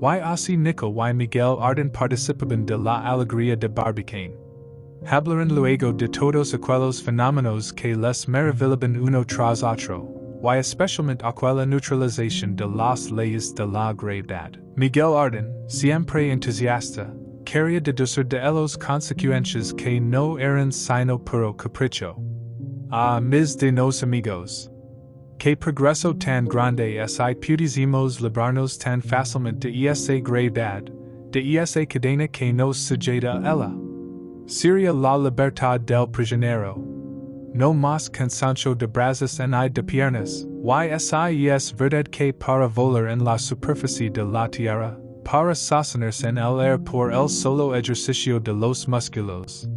Y así Nicholl y Miguel Arden participaban de la alegría de Barbicane. Hablaron luego de todos aquellos fenómenos que les maravillaban uno tras otro, y especialmente aquella neutralización de las leyes de la gravedad. Miguel Arden, siempre entusiasta, quería deducir de ellos consecuencias que no eran sino puro capricho. Ah, mis de nos amigos. Que progreso tan grande es y pudimos librarnos tan fácilmente de esa gravedad, de esa cadena que nos sujeta a ella. Sería la libertad del prisionero. No más cansancio de brazos y de piernas, y es verdad que para volar en la superficie de la tierra, para sostenerse en el aire por el solo ejercicio de los músculos,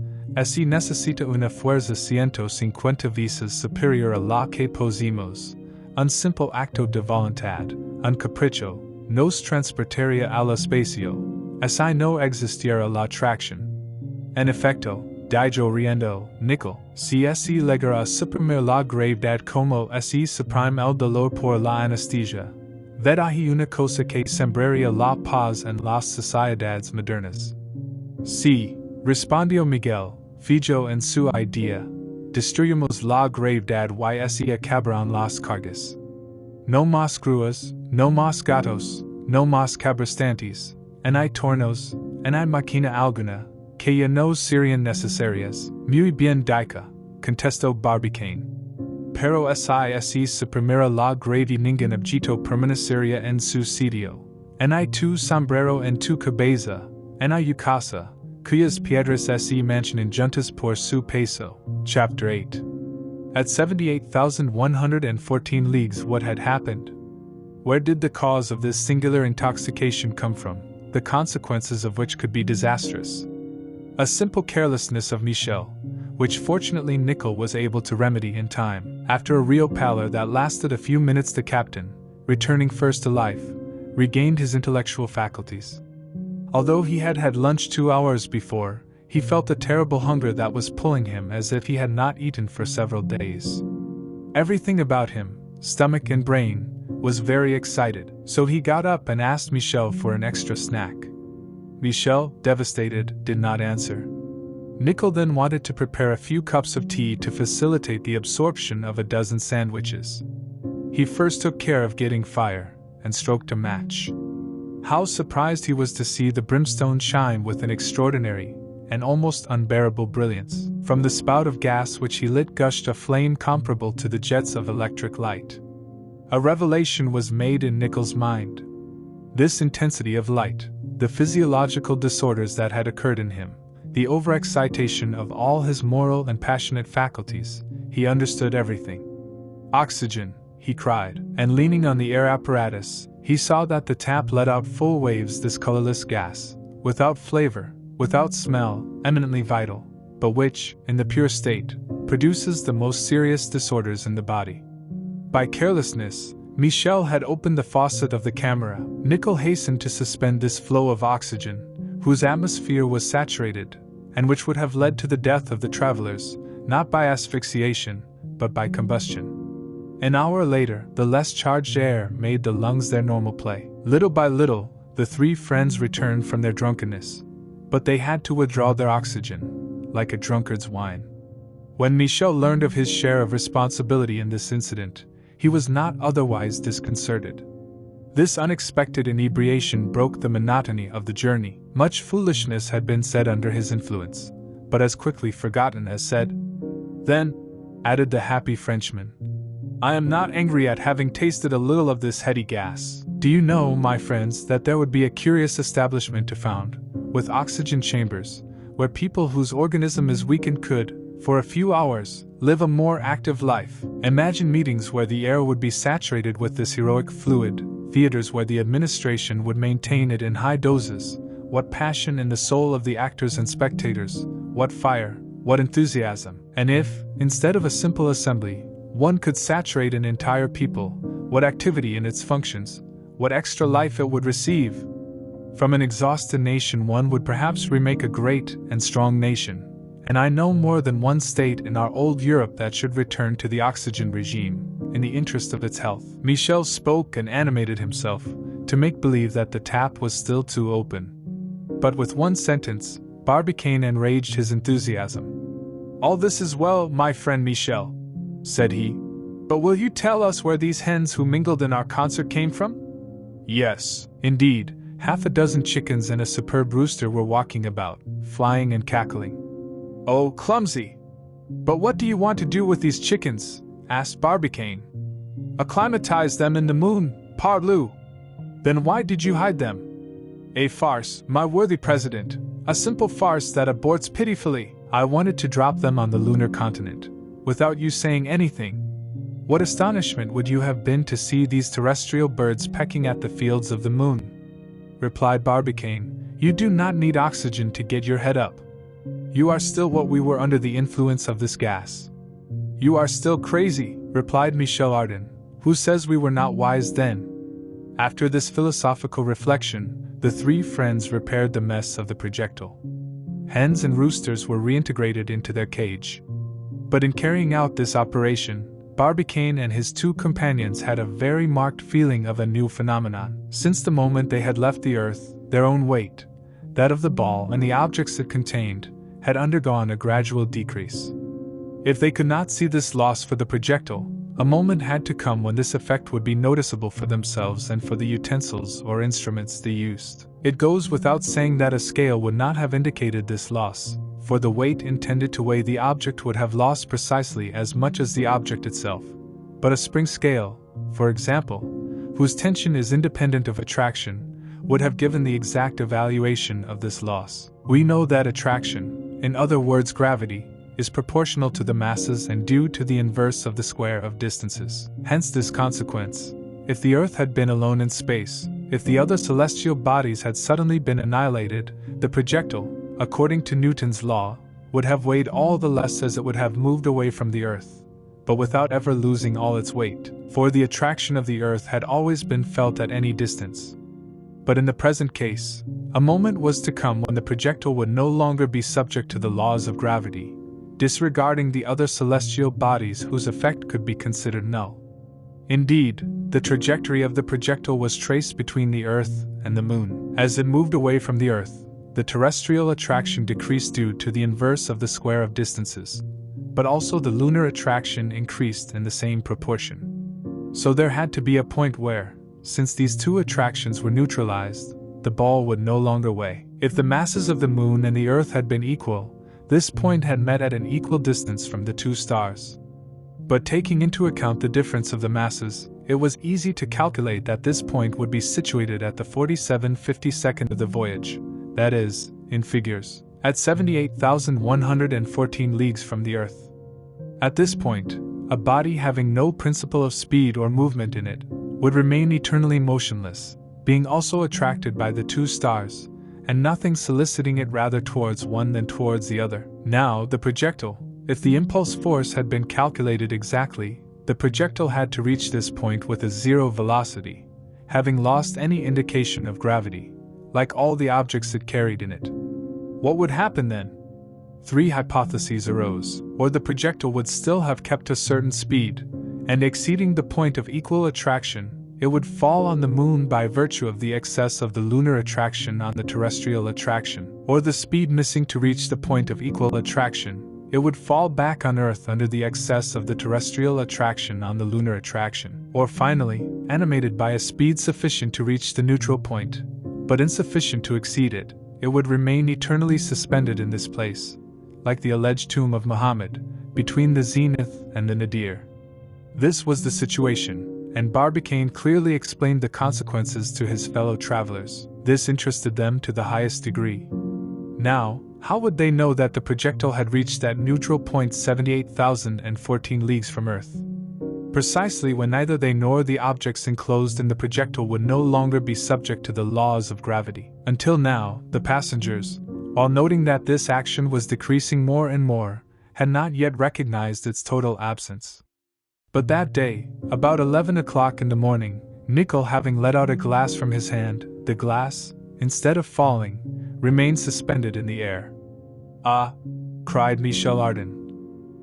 se necesita una fuerza 150 veces superior a la que poseemos. Un simple acto de voluntad, un capricho, nos transportaría al espacio, si no existiera la atracción. En efecto, dijo riendo, Nicholl, si se llegara a suprimir la gravedad como se suprime el dolor por la anestesia, ved ahí una cosa que sembraría la paz en las sociedades modernas. Sí, respondió Miguel, fijo en su idea, destruyamos la gravedad y se acabarán las cargas. No más grúas, no más gatos, no mas cabrestantes, ni tornos, ni machina alguna, que ya no serían necesarias, muy bien dicha, contestó Barbicane. Pero si se primera la grave ningún objeto permanecería en su sitio, ni tu sombrero en tu cabeza, ni yucasa, cuyas piedras se mantienen juntas por su peso. Chapter 8. At 78,114 leagues, what had happened? Where did the cause of this singular intoxication come from, the consequences of which could be disastrous? A simple carelessness of Michel, which fortunately Nicholl was able to remedy in time. After a real pallor that lasted a few minutes, the captain, returning first to life, regained his intellectual faculties. Although he had had lunch 2 hours before, he felt a terrible hunger that was pulling him as if he had not eaten for several days. Everything about him, stomach and brain, was very excited, so he got up and asked Michel for an extra snack. Michel, devastated, did not answer. Nicholl then wanted to prepare a few cups of tea to facilitate the absorption of a dozen sandwiches. He first took care of getting fire, and stroked a match. How surprised he was to see the brimstone shine with an extraordinary and almost unbearable brilliance. From the spout of gas which he lit gushed a flame comparable to the jets of electric light. A revelation was made in Nicholl's mind. This intensity of light, the physiological disorders that had occurred in him, the overexcitation of all his moral and passionate faculties, he understood everything. Oxygen, he cried, and leaning on the air apparatus, he saw that the tap let out full waves this colorless gas, without flavor, without smell, eminently vital, but which, in the pure state, produces the most serious disorders in the body. By carelessness, Michel had opened the faucet of the camera. Nicholl hastened to suspend this flow of oxygen, whose atmosphere was saturated, and which would have led to the death of the travelers, not by asphyxiation, but by combustion. An hour later, the less charged air made the lungs their normal play. Little by little, the three friends returned from their drunkenness, but they had to withdraw their oxygen, like a drunkard's wine. When Michel learned of his share of responsibility in this incident, he was not otherwise disconcerted. This unexpected inebriation broke the monotony of the journey. Much foolishness had been said under his influence, but as quickly forgotten as said. Then, added the happy Frenchman, I am not angry at having tasted a little of this heady gas. Do you know, my friends, that there would be a curious establishment to found, with oxygen chambers, where people whose organism is weakened could, for a few hours, live a more active life. Imagine meetings where the air would be saturated with this heroic fluid, theaters where the administration would maintain it in high doses. What passion in the soul of the actors and spectators, what fire, what enthusiasm. And if, instead of a simple assembly, one could saturate an entire people, what activity in its functions, what extra life it would receive. From an exhausted nation one would perhaps remake a great and strong nation, and I know more than one state in our old Europe that should return to the oxygen regime, in the interest of its health. Michel spoke and animated himself, to make believe that the tap was still too open. But with one sentence, Barbicane enraged his enthusiasm. All this is well, my friend Michel, said he, but will you tell us where these hens who mingled in our concert came from? Yes, indeed, half a dozen chickens and a superb rooster were walking about, flying and cackling. Oh, clumsy! But what do you want to do with these chickens? Asked Barbicane. Acclimatize them in the moon, parbleu! Then why did you hide them? A farce, my worthy president, a simple farce that aborts pitifully. I wanted to drop them on the lunar continent, without you saying anything. What astonishment would you have been to see these terrestrial birds pecking at the fields of the moon? Replied Barbicane, you do not need oxygen to get your head up. You are still what we were under the influence of this gas. You are still crazy, replied Michel Ardan, who says we were not wise then. After this philosophical reflection, the three friends repaired the mess of the projectile. Hens and roosters were reintegrated into their cage. But in carrying out this operation, Barbicane and his two companions had a very marked feeling of a new phenomenon. Since the moment they had left the earth, their own weight, that of the ball and the objects it contained, had undergone a gradual decrease. If they could not see this loss for the projectile, A moment had to come when this effect would be noticeable for themselves and for the utensils or instruments they used. It goes without saying that a scale would not have indicated this loss, for the weight intended to weigh the object would have lost precisely as much as the object itself. But a spring scale, for example, whose tension is independent of attraction, would have given the exact evaluation of this loss. We know that attraction, in other words gravity, is proportional to the masses and due to the inverse of the square of distances. Hence this consequence: if the Earth had been alone in space, if the other celestial bodies had suddenly been annihilated, the projectile, according to Newton's law, would have weighed all the less as it would have moved away from the Earth, but without ever losing all its weight, for the attraction of the Earth had always been felt at any distance. But in the present case, a moment was to come when the projectile would no longer be subject to the laws of gravity, disregarding the other celestial bodies whose effect could be considered null. Indeed, the trajectory of the projectile was traced between the Earth and the Moon. As it moved away from the Earth, the terrestrial attraction decreased due to the inverse of the square of distances, but also the lunar attraction increased in the same proportion. So there had to be a point where, since these two attractions were neutralized, the ball would no longer weigh. If the masses of the Moon and the Earth had been equal, this point had met at an equal distance from the two stars. But taking into account the difference of the masses, it was easy to calculate that this point would be situated at the 47/52nd of the voyage, that is, in figures, at 78,114 leagues from the Earth. At this point, a body having no principle of speed or movement in it would remain eternally motionless, being also attracted by the two stars, and nothing soliciting it rather towards one than towards the other. Now, the projectile, if the impulse force had been calculated exactly, the projectile had to reach this point with a zero velocity, having lost any indication of gravity, like all the objects it carried in it. What would happen then? Three hypotheses arose: or the projectile would still have kept a certain speed, and exceeding the point of equal attraction, it would fall on the Moon by virtue of the excess of the lunar attraction on the terrestrial attraction, or the speed missing to reach the point of equal attraction, it would fall back on Earth under the excess of the terrestrial attraction on the lunar attraction, or finally, animated by a speed sufficient to reach the neutral point, but insufficient to exceed it, it would remain eternally suspended in this place, like the alleged tomb of Muhammad, between the zenith and the nadir. This was the situation, and Barbicane clearly explained the consequences to his fellow travelers. This interested them to the highest degree. Now, how would they know that the projectile had reached that neutral point 78,014 leagues from Earth? Precisely when neither they nor the objects enclosed in the projectile would no longer be subject to the laws of gravity. Until now, the passengers, while noting that this action was decreasing more and more, had not yet recognized its total absence. But that day, about 11 o'clock in the morning, Nicholl having let out a glass from his hand, the glass, instead of falling, remained suspended in the air. "Ah!" cried Michel Ardan.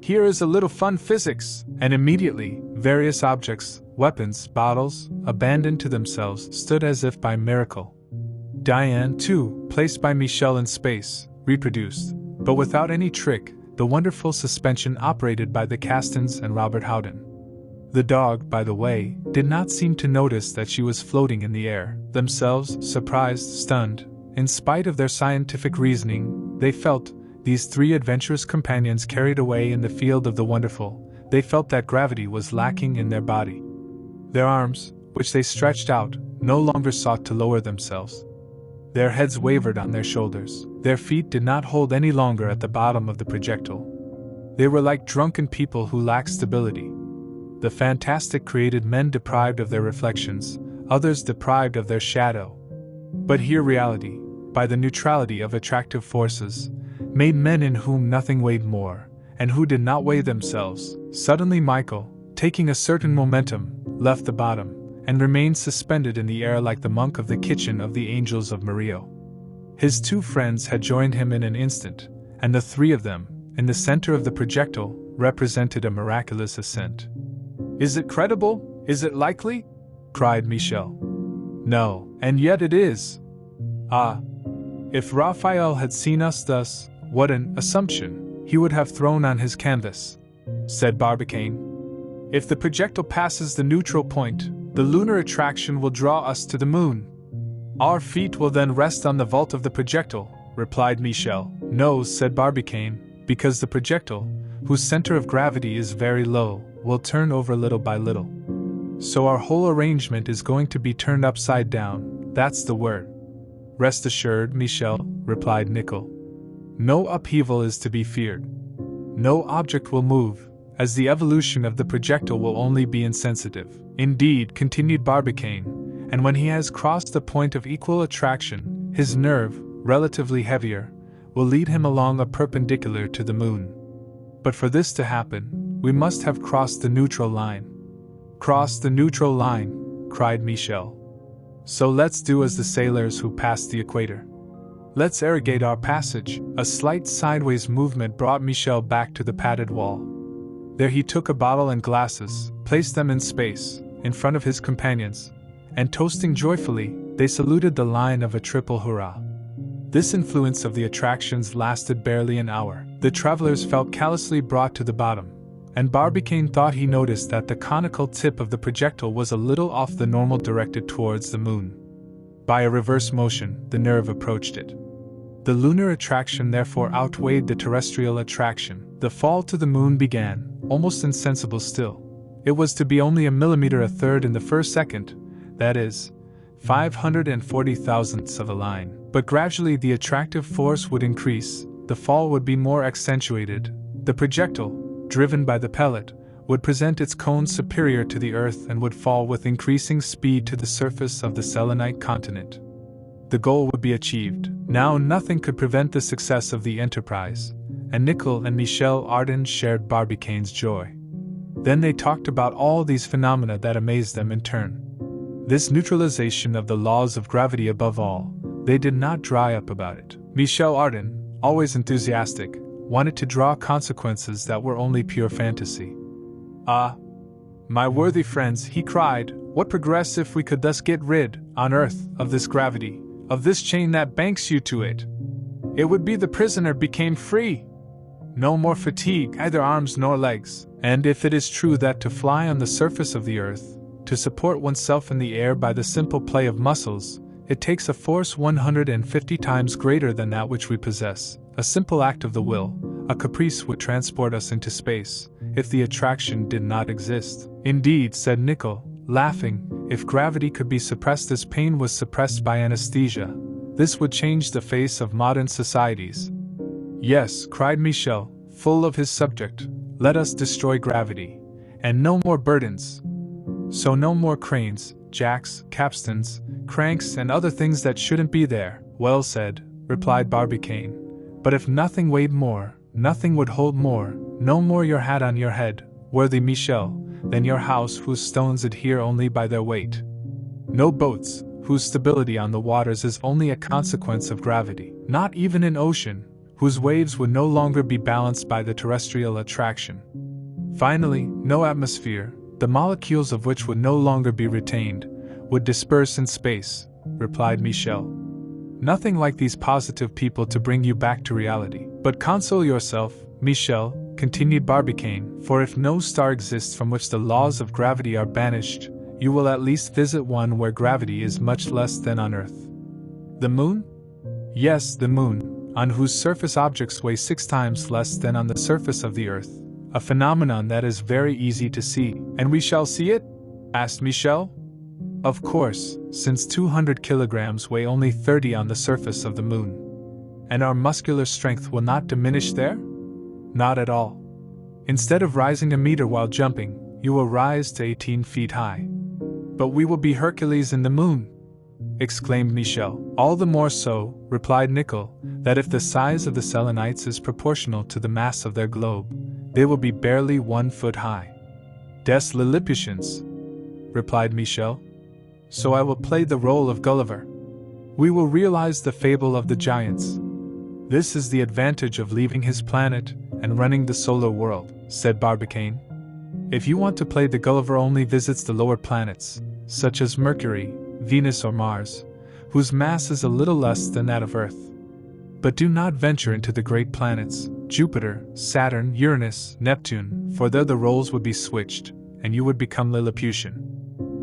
"Here is a little fun physics!" And immediately, various objects, weapons, bottles, abandoned to themselves, stood as if by miracle. Diane, too, placed by Michel in space, reproduced, but without any trick, the wonderful suspension operated by the Castins and Robert Houdin. The dog, by the way, did not seem to notice that she was floating in the air. Themselves, surprised, stunned, in spite of their scientific reasoning, they felt, these three adventurous companions carried away in the field of the wonderful, they felt that gravity was lacking in their body. Their arms, which they stretched out, no longer sought to lower themselves. Their heads wavered on their shoulders. Their feet did not hold any longer at the bottom of the projectile. They were like drunken people who lacked stability. The fantastic created men deprived of their reflections, others deprived of their shadow. But here reality, by the neutrality of attractive forces, made men in whom nothing weighed more, and who did not weigh themselves. Suddenly Michael, taking a certain momentum, left the bottom, and remained suspended in the air like the monk of the kitchen of the Angels of Murillo. His two friends had joined him in an instant, and the three of them, in the center of the projectile, represented a miraculous ascent. "Is it credible? Is it likely?" cried Michel. "No, and yet it is." "Ah! If Raphael had seen us thus, what an assumption he would have thrown on his canvas," said Barbicane. If the projectile passes the neutral point, the lunar attraction will draw us to the moon. Our feet will then rest on the vault of the projectile, replied Michel. No, said Barbicane, because the projectile, whose center of gravity is very low, will turn over little by little. So our whole arrangement is going to be turned upside down, that's the word. Rest assured, Michel, replied Nicholl. No upheaval is to be feared. No object will move, as the evolution of the projectile will only be insensitive. Indeed, continued Barbicane, and when he has crossed the point of equal attraction, his nerve, relatively heavier, will lead him along a perpendicular to the moon. But for this to happen, we must have crossed the neutral line. Crossed the neutral line, cried Michel. So let's do as the sailors who passed the equator. Let's irrigate our passage. A slight sideways movement brought Michel back to the padded wall. There he took a bottle and glasses, placed them in space, in front of his companions, and toasting joyfully, they saluted the line of a triple hurrah. This influence of the attractions lasted barely an hour. The travelers felt callously brought to the bottom, and Barbicane thought he noticed that the conical tip of the projectile was a little off the normal directed towards the moon. By a reverse motion, the nerve approached it. The lunar attraction therefore outweighed the terrestrial attraction. The fall to the moon began, almost insensible still. It was to be only a millimeter a third in the first second, that is, 540 thousandths of a line. But gradually the attractive force would increase, the fall would be more accentuated. The projectile, driven by the pellet, would present its cone superior to the Earth and would fall with increasing speed to the surface of the Selenite continent. The goal would be achieved. Now nothing could prevent the success of the enterprise, and Nicholl and Michel Ardan shared Barbicane's joy. Then they talked about all these phenomena that amazed them in turn. This neutralization of the laws of gravity above all, they did not dry up about it. Michel Ardan, always enthusiastic, wanted to draw consequences that were only pure fantasy. Ah, my worthy friends, he cried, what progress if we could thus get rid, on Earth, of this gravity, of this chain that banks you to it. It would be the prisoner became free. No more fatigue, either arms nor legs. And if it is true that to fly on the surface of the Earth, to support oneself in the air by the simple play of muscles, it takes a force 150 times greater than that which we possess, a simple act of the will, a caprice would transport us into space, if the attraction did not exist. Indeed, said Nicholl, laughing, if gravity could be suppressed as pain was suppressed by anesthesia, this would change the face of modern societies. Yes, cried Michel, full of his subject, let us destroy gravity, and no more burdens. So no more cranes, jacks, capstans, cranks, and other things that shouldn't be there. Well said, replied Barbicane. But if nothing weighed more, nothing would hold more, no more your hat on your head, worthy Michel, than your house whose stones adhere only by their weight. No boats, whose stability on the waters is only a consequence of gravity, not even an ocean, whose waves would no longer be balanced by the terrestrial attraction. Finally, no atmosphere, the molecules of which would no longer be retained, would disperse in space, replied Michel. Nothing like these positive people to bring you back to reality. But console yourself, Michel, continued Barbicane, for if no star exists from which the laws of gravity are banished, you will at least visit one where gravity is much less than on Earth. The moon? Yes, the moon, on whose surface objects weigh 6 times less than on the surface of the Earth, a phenomenon that is very easy to see. And we shall see it? Asked Michel. Of course, since 200 kilograms weigh only 30 on the surface of the moon. And our muscular strength will not diminish there? Not at all. Instead of rising a meter while jumping, you will rise to 18 feet high. But we will be Hercules in the moon, exclaimed Michel. All the more so, replied Nicholl, that if the size of the Selenites is proportional to the mass of their globe, they will be barely 1 foot high. Des Lilliputians, replied Michel. So I will play the role of Gulliver. We will realize the fable of the giants. This is the advantage of leaving his planet and running the solar world, said Barbicane. If you want to play the Gulliver only visits the lower planets, such as Mercury, Venus or Mars, whose mass is a little less than that of Earth. But do not venture into the great planets, Jupiter, Saturn, Uranus, Neptune, for there the roles would be switched, and you would become Lilliputian.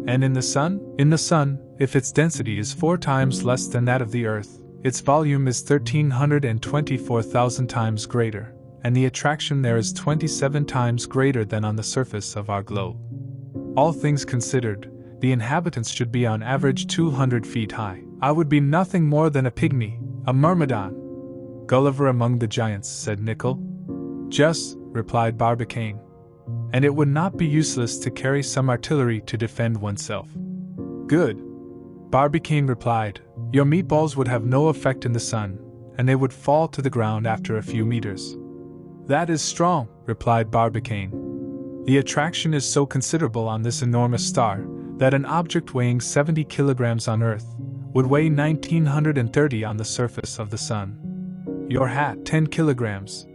And in the sun? In the sun, if its density is 4 times less than that of the Earth, its volume is 1,324,000 times greater, and the attraction there is 27 times greater than on the surface of our globe. All things considered, the inhabitants should be on average 200 feet high. I would be nothing more than a pygmy, a myrmidon. Gulliver among the giants, said Nicholl. Just, replied Barbicane. And it would not be useless to carry some artillery to defend oneself. Good. Barbicane replied, your meatballs would have no effect in the sun, and they would fall to the ground after a few meters. That is strong, replied Barbicane. The attraction is so considerable on this enormous star, that an object weighing 70 kilograms on Earth would weigh 1,930 on the surface of the sun. Your hat, 10 kilograms.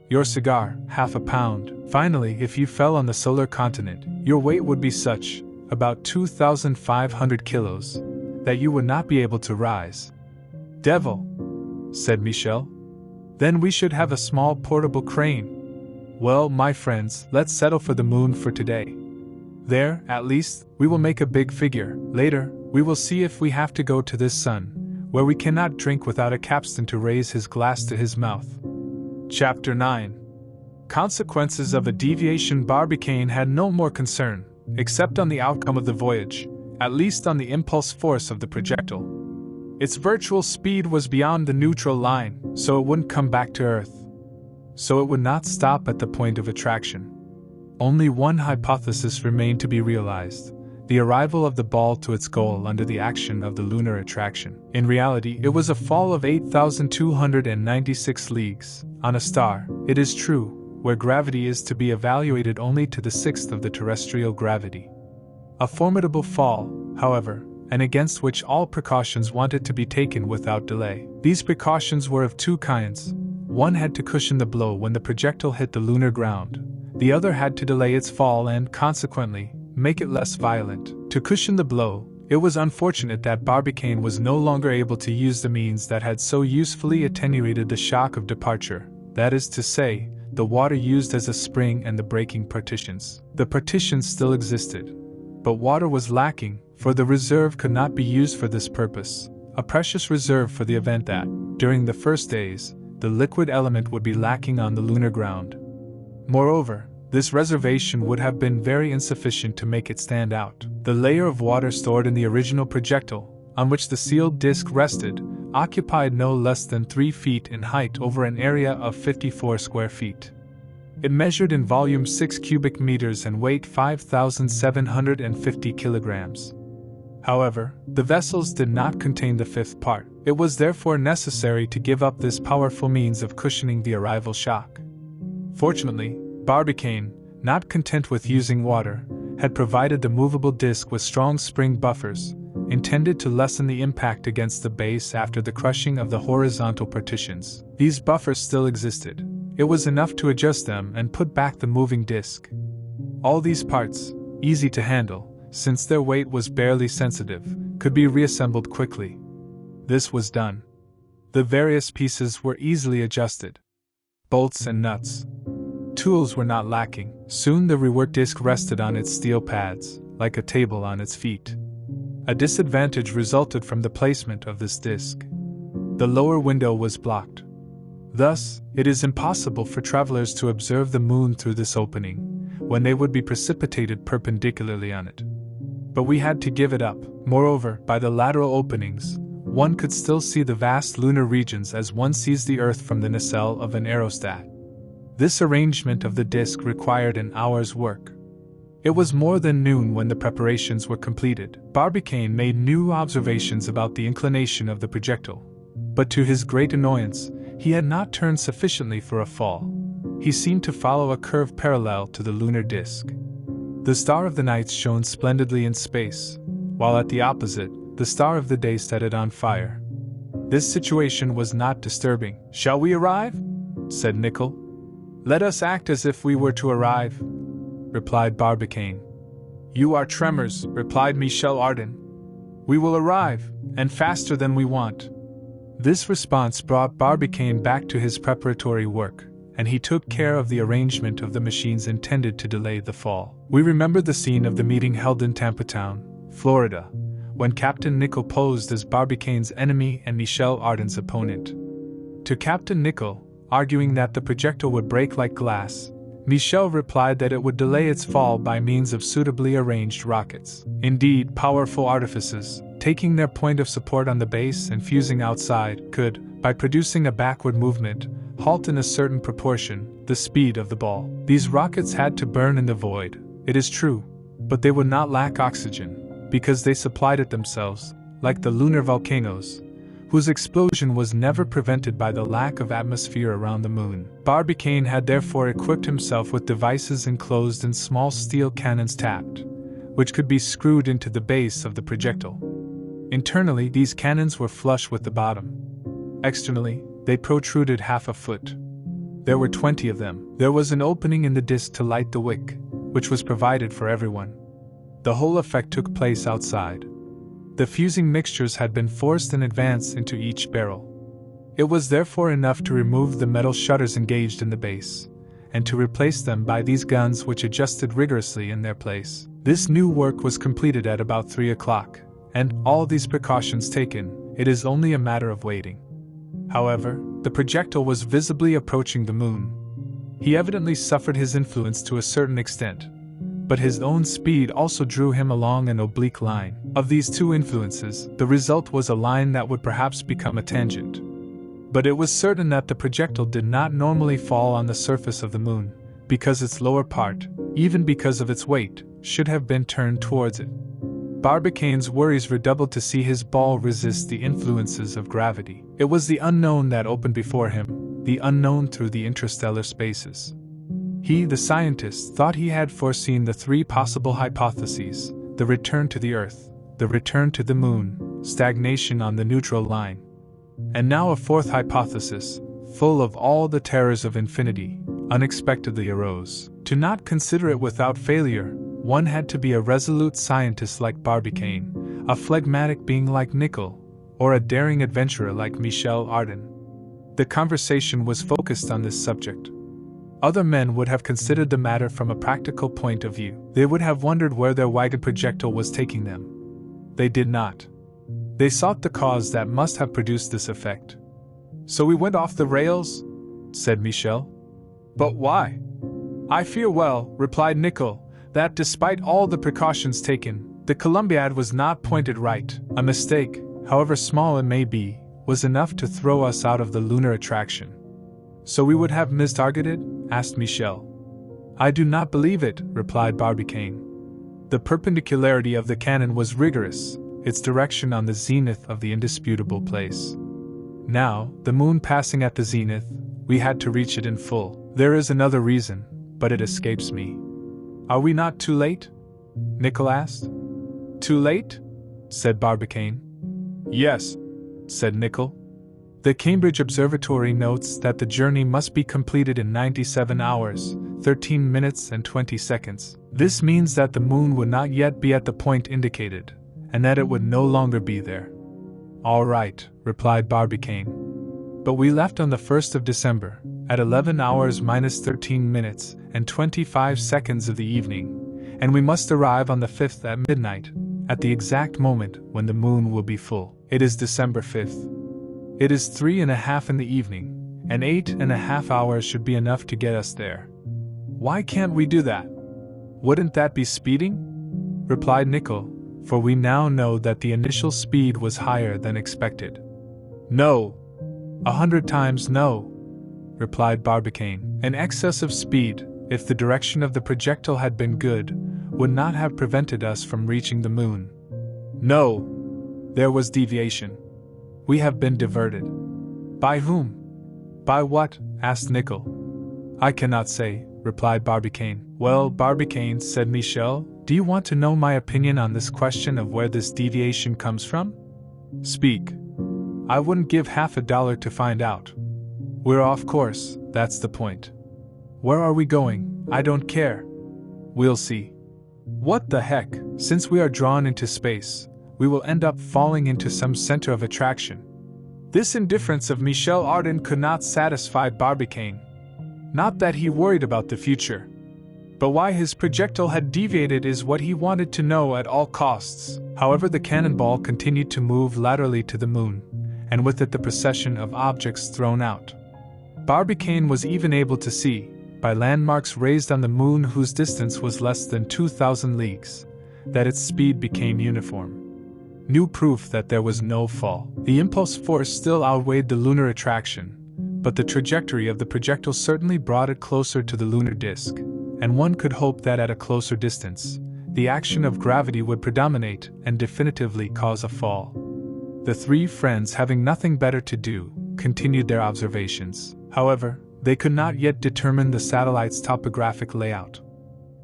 Your cigar, half a pound. Finally, if you fell on the solar continent, your weight would be such, about 2,500 kilos, that you would not be able to rise. Devil, said Michel. Then we should have a small portable crane. Well, my friends, let's settle for the moon for today. There, at least, we will make a big figure. Later, we will see if we have to go to this sun, where we cannot drink without a capstan to raise his glass to his mouth. Chapter 9. Consequences of a deviation. Barbicane had no more concern, except on the outcome of the voyage, at least on the impulse force of the projectile. Its virtual speed was beyond the neutral line, so it wouldn't come back to Earth. So it would not stop at the point of attraction. Only one hypothesis remained to be realized: the arrival of the ball to its goal under the action of the lunar attraction. In reality, it was a fall of 8,296 leagues, on a star, it is true, where gravity is to be evaluated only to the sixth of the terrestrial gravity. A formidable fall, however, and against which all precautions wanted to be taken without delay. These precautions were of 2 kinds. One had to cushion the blow when the projectile hit the lunar ground. The other had to delay its fall and, consequently, make it less violent. To cushion the blow, it was unfortunate that Barbicane was no longer able to use the means that had so usefully attenuated the shock of departure, that is to say, the water used as a spring and the breaking partitions. The partitions still existed, but water was lacking, for the reserve could not be used for this purpose, a precious reserve for the event that, during the first days, the liquid element would be lacking on the lunar ground. Moreover, this reservation would have been very insufficient to make it stand out. The layer of water stored in the original projectile, on which the sealed disc rested, occupied no less than 3 feet in height over an area of 54 square feet. It measured in volume 6 cubic meters and weight 5,750 kilograms. However, the vessels did not contain the 5th part. It was therefore necessary to give up this powerful means of cushioning the arrival shock. Fortunately, Barbicane, not content with using water, had provided the movable disc with strong spring buffers, intended to lessen the impact against the base after the crushing of the horizontal partitions. These buffers still existed. It was enough to adjust them and put back the moving disc. All these parts, easy to handle, since their weight was barely sensitive, could be reassembled quickly. This was done. The various pieces were easily adjusted. Bolts and nuts. Tools were not lacking. Soon the reworked disc rested on its steel pads, like a table on its feet. A disadvantage resulted from the placement of this disc. The lower window was blocked. Thus, it is impossible for travelers to observe the moon through this opening, when they would be precipitated perpendicularly on it. But we had to give it up. Moreover, by the lateral openings, one could still see the vast lunar regions as one sees the Earth from the nacelle of an aerostat. This arrangement of the disc required an hour's work. It was more than noon when the preparations were completed. Barbicane made new observations about the inclination of the projectile, but to his great annoyance, he had not turned sufficiently for a fall. He seemed to follow a curve parallel to the lunar disc. The star of the night shone splendidly in space, while at the opposite, the star of the day set it on fire. This situation was not disturbing. "Shall we arrive?" said Nicholl. "Let us act as if we were to arrive," replied Barbicane. "You are tremors," replied Michel Ardan. "We will arrive, and faster than we want." This response brought Barbicane back to his preparatory work, and he took care of the arrangement of the machines intended to delay the fall. We remember the scene of the meeting held in Tampa Town, Florida, when Captain Nicholl posed as Barbicane's enemy and Michel Ardan's opponent. To Captain Nicholl, arguing that the projectile would break like glass, Michel replied that it would delay its fall by means of suitably arranged rockets. Indeed, powerful artifices, taking their point of support on the base and fusing outside, could, by producing a backward movement, halt in a certain proportion the speed of the ball. These rockets had to burn in the void, it is true, but they would not lack oxygen, because they supplied it themselves, like the lunar volcanoes, whose explosion was never prevented by the lack of atmosphere around the moon. Barbicane had therefore equipped himself with devices enclosed in small steel cannons tapped, which could be screwed into the base of the projectile. Internally, these cannons were flush with the bottom. Externally, they protruded half a foot. There were 20 of them. There was an opening in the disc to light the wick, which was provided for everyone. The whole effect took place outside. The fusing mixtures had been forced in advance into each barrel. It was therefore enough to remove the metal shutters engaged in the base, and to replace them by these guns which adjusted rigorously in their place. This new work was completed at about 3 o'clock, and, all these precautions taken, it is only a matter of waiting. However, the projectile was visibly approaching the moon. He evidently suffered his influence to a certain extent, but his own speed also drew him along an oblique line. Of these two influences, the result was a line that would perhaps become a tangent. But it was certain that the projectile did not normally fall on the surface of the moon, because its lower part, even because of its weight, should have been turned towards it. Barbicane's worries redoubled to see his ball resist the influences of gravity. It was the unknown that opened before him, the unknown through the interstellar spaces. He, the scientist, thought he had foreseen the 3 possible hypotheses: the return to the Earth, the return to the moon, stagnation on the neutral line. And now a 4th hypothesis, full of all the terrors of infinity, unexpectedly arose. To not consider it without failure, one had to be a resolute scientist like Barbicane, a phlegmatic being like Nicholl, or a daring adventurer like Michel Ardan. The conversation was focused on this subject. Other men would have considered the matter from a practical point of view. They would have wondered where their wagon projectile was taking them. They did not. They sought the cause that must have produced this effect. "So we went off the rails?" said Michel. "But why?" "I fear well," replied Nicholl, "that despite all the precautions taken, the Columbiad was not pointed right. A mistake, however small it may be, was enough to throw us out of the lunar attraction." "So we would have mistargeted?" asked Michel. "I do not believe it," replied Barbicane. "The perpendicularity of the cannon was rigorous, its direction on the zenith of the indisputable place. Now, the moon passing at the zenith, we had to reach it in full. There is another reason, but it escapes me." "Are we not too late?" Nicholl asked. "Too late?" said Barbicane. "Yes," said Nicholl. "The Cambridge Observatory notes that the journey must be completed in 97 hours, 13 minutes and 20 seconds. This means that the moon would not yet be at the point indicated, and that it would no longer be there." "All right," replied Barbicane. "But we left on the 1st of December, at 11 hours minus 13 minutes and 25 seconds of the evening, and we must arrive on the 5th at midnight, at the exact moment when the moon will be full. It is December 5th. It is 3:30 in the evening, and 8.5 hours should be enough to get us there. Why can't we do that?" "Wouldn't that be speeding?" replied Nicholl, for we now know that the initial speed was higher than expected. "No. 100 times no," replied Barbicane. "An excess of speed, if the direction of the projectile had been good, would not have prevented us from reaching the moon. No. There was deviation. We have been diverted." "By whom?" "By what?" asked Nicholl. "I cannot say," replied Barbicane. "Well, Barbicane," said Michel, "do you want to know my opinion on this question of where this deviation comes from?" "Speak." "I wouldn't give $50 to find out. We're off course, that's the point. Where are we going? I don't care. We'll see." "What the heck, since we are drawn into space, we will end up falling into some center of attraction." This indifference of Michel Ardan could not satisfy Barbicane. Not that he worried about the future, but why his projectile had deviated is what he wanted to know at all costs. However, the cannonball continued to move laterally to the moon, and with it the procession of objects thrown out. Barbicane was even able to see, by landmarks raised on the moon whose distance was less than 2,000 leagues, that its speed became uniform. New proof that there was no fall. The impulse force still outweighed the lunar attraction, but the trajectory of the projectile certainly brought it closer to the lunar disk, and one could hope that at a closer distance, the action of gravity would predominate and definitively cause a fall. The three friends, having nothing better to do, continued their observations. However, they could not yet determine the satellite's topographic layout.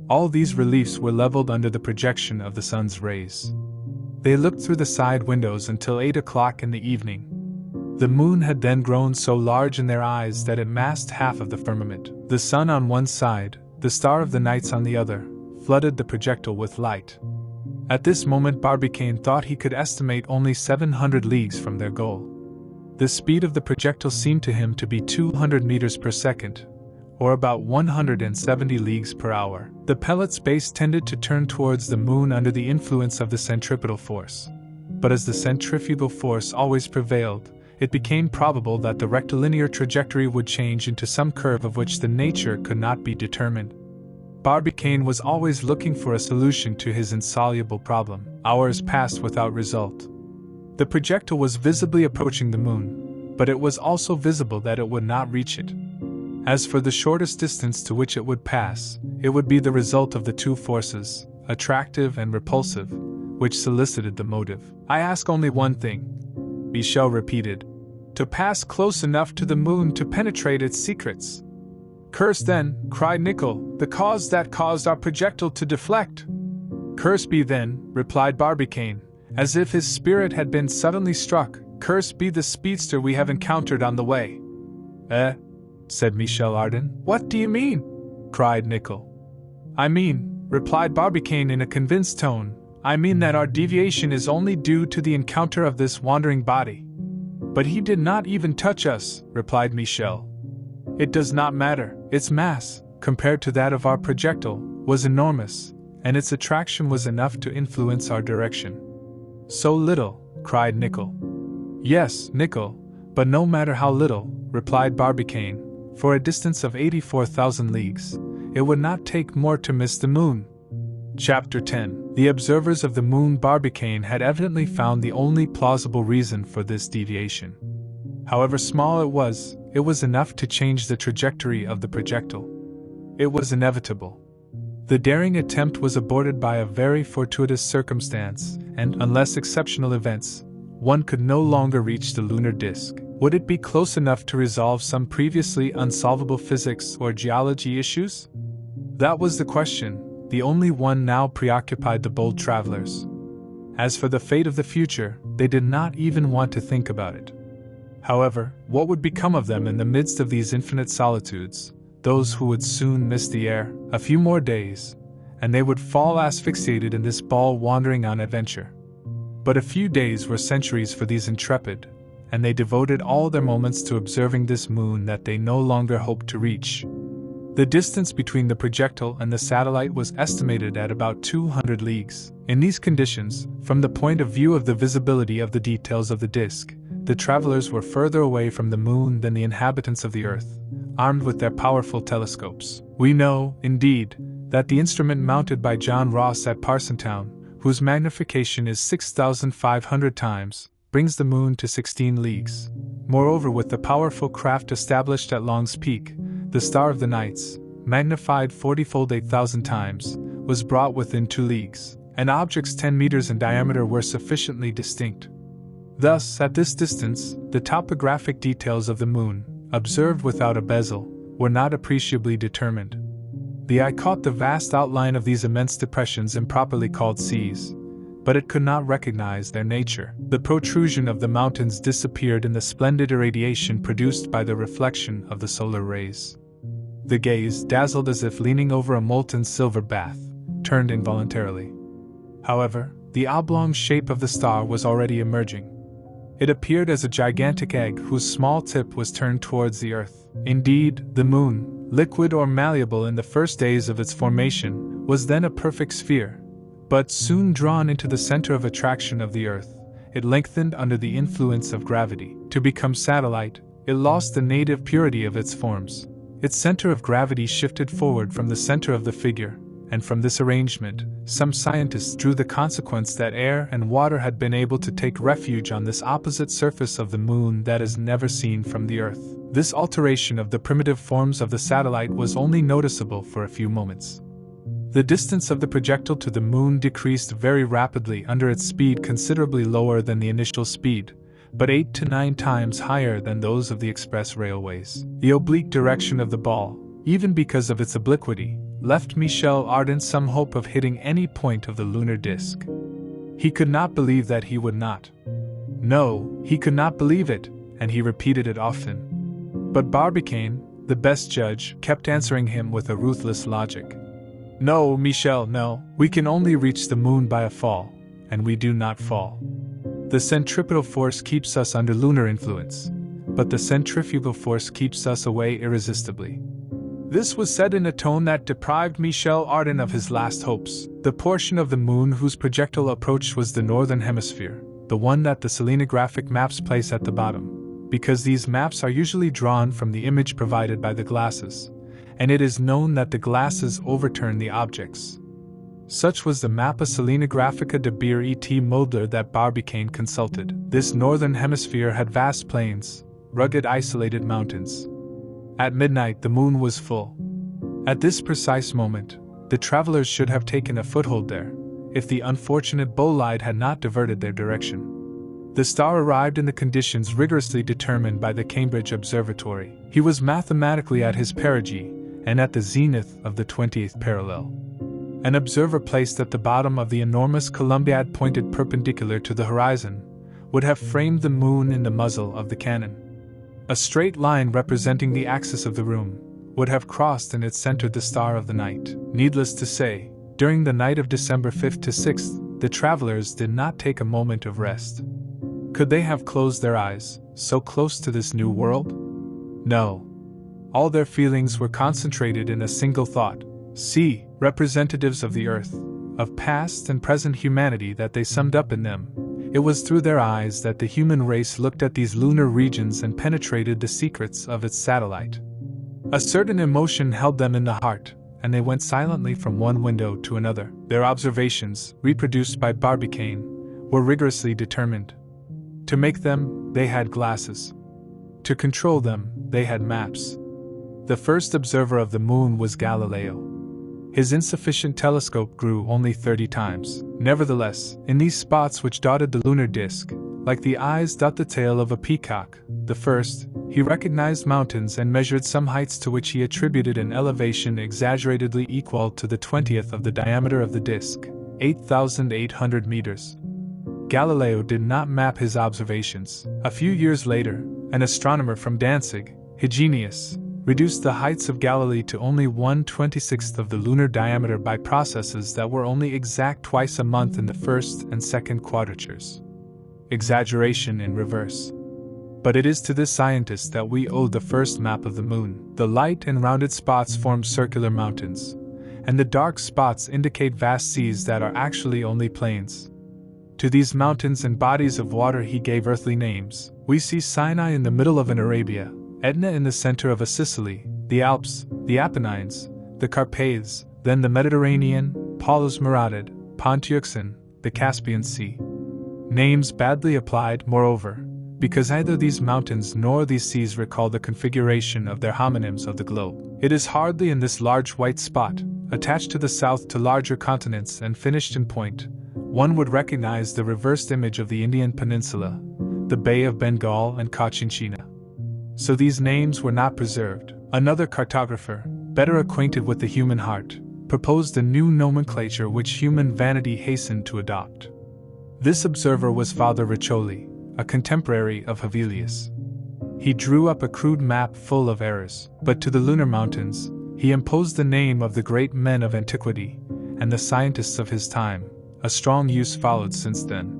All these reliefs were leveled under the projection of the sun's rays. They looked through the side windows until 8 o'clock in the evening. The moon had then grown so large in their eyes that it masked half of the firmament. The sun on one side, the star of the nights on the other, flooded the projectile with light. At this moment Barbicane thought he could estimate only 700 leagues from their goal. The speed of the projectile seemed to him to be 200 meters per second, or about 170 leagues per hour. The pellet's base tended to turn towards the moon under the influence of the centripetal force. But as the centrifugal force always prevailed, it became probable that the rectilinear trajectory would change into some curve of which the nature could not be determined. Barbicane was always looking for a solution to his insoluble problem. Hours passed without result. The projectile was visibly approaching the moon, but it was also visible that it would not reach it. As for the shortest distance to which it would pass, it would be the result of the two forces, attractive and repulsive, which solicited the motive. "I ask only one thing," Michel repeated. "To pass close enough to the moon to penetrate its secrets." "Curse then," cried Nicholl, "the cause that caused our projectile to deflect." "Curse be then," replied Barbicane, as if his spirit had been suddenly struck, "curse be the speedster we have encountered on the way." "Eh?" said Michel Ardan. "What do you mean?" cried Nicholl. "I mean," replied Barbicane in a convinced tone, "I mean that our deviation is only due to the encounter of this wandering body." "But he did not even touch us," replied Michel. "It does not matter. Its mass, compared to that of our projectile, was enormous, and its attraction was enough to influence our direction." "So little," cried Nicholl. "Yes, Nicholl, but no matter how little," replied Barbicane, "for a distance of 84,000 leagues, it would not take more to miss the moon." Chapter 10. The observers of the moon. Barbicane had evidently found the only plausible reason for this deviation. However small it was enough to change the trajectory of the projectile. It was inevitable. The daring attempt was aborted by a very fortuitous circumstance, and, unless exceptional events, one could no longer reach the lunar disk. Would it be close enough to resolve some previously unsolvable physics or geology issues? That was the question, the only one now preoccupied the bold travelers. As for the fate of the future, they did not even want to think about it. However, what would become of them in the midst of these infinite solitudes, those who would soon miss the air? A few more days, and they would fall asphyxiated in this ball wandering on adventure. But a few days were centuries for these intrepid, and they devoted all their moments to observing this moon that they no longer hoped to reach. The distance between the projectile and the satellite was estimated at about 200 leagues. In these conditions, from the point of view of the visibility of the details of the disk, the travelers were further away from the moon than the inhabitants of the earth, armed with their powerful telescopes. We know, indeed, that the instrument mounted by John Ross at Parsonstown, whose magnification is 6,500 times, brings the moon to 16 leagues. Moreover, with the powerful craft established at Long's Peak, the Star of the Nights, magnified 40-fold 8,000 times, was brought within 2 leagues, and objects 10 meters in diameter were sufficiently distinct. Thus, at this distance, the topographic details of the moon, observed without a bezel, were not appreciably determined. The eye caught the vast outline of these immense depressions improperly called seas, but it could not recognize their nature. The protrusion of the mountains disappeared in the splendid irradiation produced by the reflection of the solar rays. The gaze, dazzled as if leaning over a molten silver bath, turned involuntarily. However, the oblong shape of the star was already emerging. It appeared as a gigantic egg whose small tip was turned towards the earth. Indeed, the moon, liquid or malleable in the first days of its formation, was then a perfect sphere. But soon drawn into the center of attraction of the Earth, it lengthened under the influence of gravity. To become satellite, it lost the native purity of its forms. Its center of gravity shifted forward from the center of the figure, and from this arrangement, some scientists drew the consequence that air and water had been able to take refuge on this opposite surface of the Moon that is never seen from the Earth. This alteration of the primitive forms of the satellite was only noticeable for a few moments. The distance of the projectile to the Moon decreased very rapidly under its speed considerably lower than the initial speed, but 8 to 9 times higher than those of the express railways. The oblique direction of the ball, even because of its obliquity, left Michel Ardan some hope of hitting any point of the lunar disk. He could not believe that he would not. No, he could not believe it, and he repeated it often. But Barbicane, the best judge, kept answering him with a ruthless logic. No, Michel, no, we can only reach the Moon by a fall, and we do not fall. The centripetal force keeps us under lunar influence, but the centrifugal force keeps us away irresistibly. This was said in a tone that deprived Michel Ardan of his last hopes. The portion of the Moon whose projectile approached was the northern hemisphere, the one that the selenographic maps place at the bottom, because these maps are usually drawn from the image provided by the glasses, and it is known that the glasses overturn the objects. Such was the Mappa Selenographica de Beer et Mulder that Barbicane consulted. This northern hemisphere had vast plains, rugged isolated mountains. At midnight the Moon was full. At this precise moment, the travelers should have taken a foothold there, if the unfortunate bolide had not diverted their direction. The star arrived in the conditions rigorously determined by the Cambridge Observatory. He was mathematically at his perigee, and at the zenith of the 20th parallel. An observer placed at the bottom of the enormous Columbiad pointed perpendicular to the horizon would have framed the Moon in the muzzle of the cannon. A straight line representing the axis of the room would have crossed in its center the star of the night. Needless to say, during the night of December 5th to 6th, the travelers did not take a moment of rest. Could they have closed their eyes, so close to this new world? No. All their feelings were concentrated in a single thought. See, representatives of the Earth, of past and present humanity that they summed up in them. It was through their eyes that the human race looked at these lunar regions and penetrated the secrets of its satellite. A certain emotion held them in the heart, and they went silently from one window to another. Their observations, reproduced by Barbicane, were rigorously determined. To make them, they had glasses. To control them, they had maps. The first observer of the Moon was Galileo. His insufficient telescope grew only 30 times. Nevertheless, in these spots which dotted the lunar disk, like the eyes dot the tail of a peacock, the first, he recognized mountains and measured some heights to which he attributed an elevation exaggeratedly equal to the 20th of the diameter of the disk, 8,800 meters. Galileo did not map his observations. A few years later, an astronomer from Danzig, Hyginus, reduced the heights of Galilee to only 1/26th of the lunar diameter by processes that were only exact twice a month in the first and second quadratures. Exaggeration in reverse. But it is to this scientist that we owe the first map of the Moon. The light and rounded spots form circular mountains, and the dark spots indicate vast seas that are actually only plains. To these mountains and bodies of water he gave earthly names. We see Sinai in the middle of an Arabia, Etna in the center of a Sicily, the Alps, the Apennines, the Carpathes, then the Mediterranean, Palus Muradid, Pont-Euxine, the Caspian Sea. Names badly applied, moreover, because neither these mountains nor these seas recall the configuration of their homonyms of the globe. It is hardly in this large white spot, attached to the south to larger continents and finished in point, one would recognize the reversed image of the Indian peninsula, the Bay of Bengal and Cochinchina. So these names were not preserved. Another cartographer, better acquainted with the human heart, proposed a new nomenclature which human vanity hastened to adopt. This observer was Father Riccioli, a contemporary of Hevelius. He drew up a crude map full of errors, but to the lunar mountains, he imposed the name of the great men of antiquity and the scientists of his time. A strong use followed since then.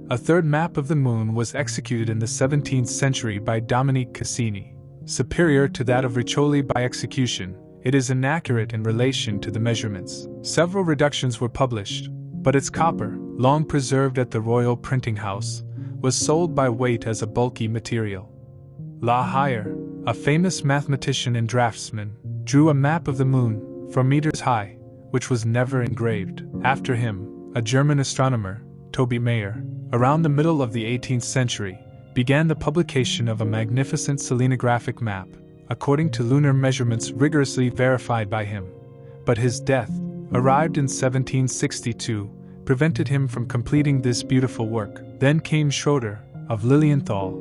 A third map of the Moon was executed in the 17th century by Dominique Cassini, Superior to that of Riccioli by execution, it is inaccurate in relation to the measurements. Several reductions were published, but its copper, long preserved at the Royal Printing House, was sold by weight as a bulky material. La Hire, a famous mathematician and draftsman, drew a map of the moon, 4 meters high, which was never engraved. After him, a German astronomer, Toby Mayer, around the middle of the 18th century, began the publication of a magnificent selenographic map, according to lunar measurements rigorously verified by him. But his death, arrived in 1762, prevented him from completing this beautiful work. Then came Schroeder, of Lilienthal,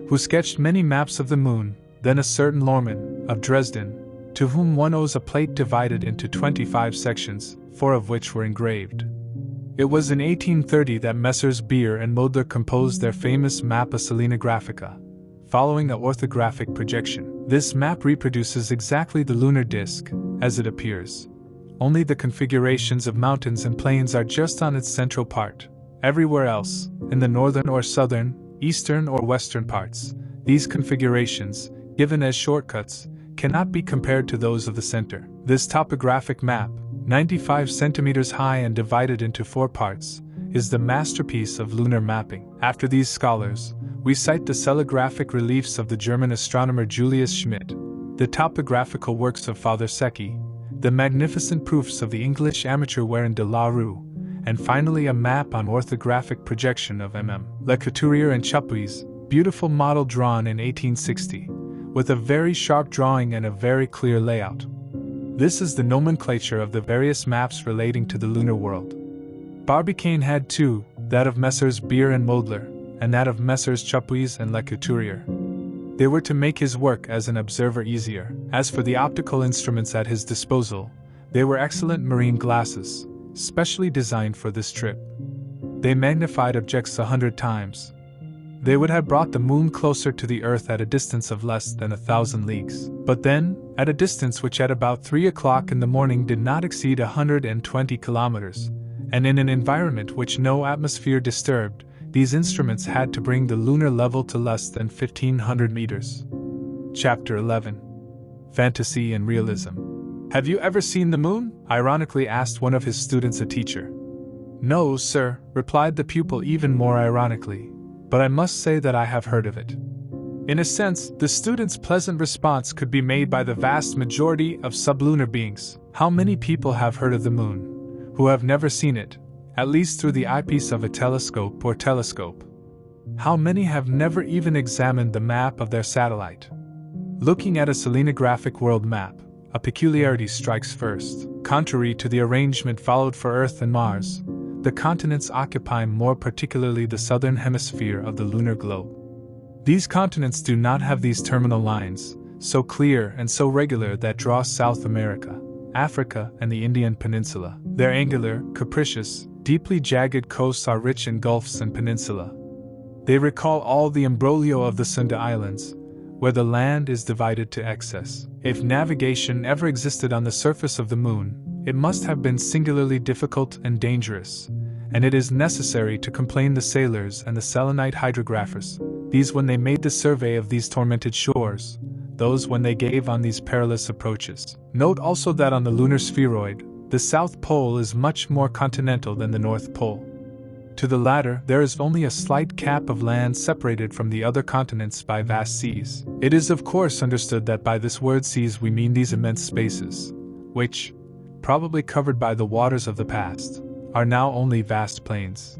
who sketched many maps of the moon, then a certain Lohrmann, of Dresden, to whom one owes a plate divided into 25 sections, 4 of which were engraved. It was in 1830 that Messrs. Beer and Moedler composed their famous Mappa Selenographica, following an orthographic projection. This map reproduces exactly the lunar disk, as it appears. Only the configurations of mountains and plains are just on its central part. Everywhere else, in the northern or southern, eastern or western parts, these configurations, given as shortcuts, cannot be compared to those of the center. This topographic map, 95 centimeters high and divided into 4 parts, is the masterpiece of lunar mapping. After these scholars, we cite the celigraphic reliefs of the German astronomer Julius Schmidt, the topographical works of Father Secchi, the magnificent proofs of the English amateur Warren de la Rue, and finally a map on orthographic projection of MM. Le Couturier and Chapuis, beautiful model drawn in 1860, with a very sharp drawing and a very clear layout. This is the nomenclature of the various maps relating to the lunar world. Barbicane had 2, that of Messrs. Beer and Moedler, and that of Messrs. Chapuis and Le Couturier. They were to make his work as an observer easier. As for the optical instruments at his disposal, they were excellent marine glasses, specially designed for this trip. They magnified objects 100 times. They would have brought the moon closer to the Earth at a distance of less than 1,000 leagues. But then, at a distance which at about 3 o'clock in the morning did not exceed 120 kilometers, and in an environment which no atmosphere disturbed, these instruments had to bring the lunar level to less than 1,500 meters. Chapter 11. Fantasy and Realism. Have you ever seen the moon? Ironically asked one of his students a teacher. No, sir, replied the pupil even more ironically, but I must say that I have heard of it. In a sense, the student's pleasant response could be made by the vast majority of sublunar beings. How many people have heard of the moon, who have never seen it, at least through the eyepiece of a telescope or telescope? How many have never even examined the map of their satellite? Looking at a selenographic world map, a peculiarity strikes first. Contrary to the arrangement followed for Earth and Mars, the continents occupy more particularly the southern hemisphere of the lunar globe. These continents do not have these terminal lines, so clear and so regular that draw South America, Africa, and the Indian Peninsula. Their angular, capricious, deeply jagged coasts are rich in gulfs and peninsula. They recall all the imbroglio of the Sunda Islands, where the land is divided to excess. If navigation ever existed on the surface of the moon, it must have been singularly difficult and dangerous, and it is necessary to complain the sailors and the selenite hydrographers, these when they made the survey of these tormented shores, those when they gave on these perilous approaches. Note also that on the lunar spheroid, the South Pole is much more continental than the North Pole. To the latter, there is only a slight cap of land separated from the other continents by vast seas. It is of course understood that by this word seas we mean these immense spaces, which, probably covered by the waters of the past, are now only vast plains.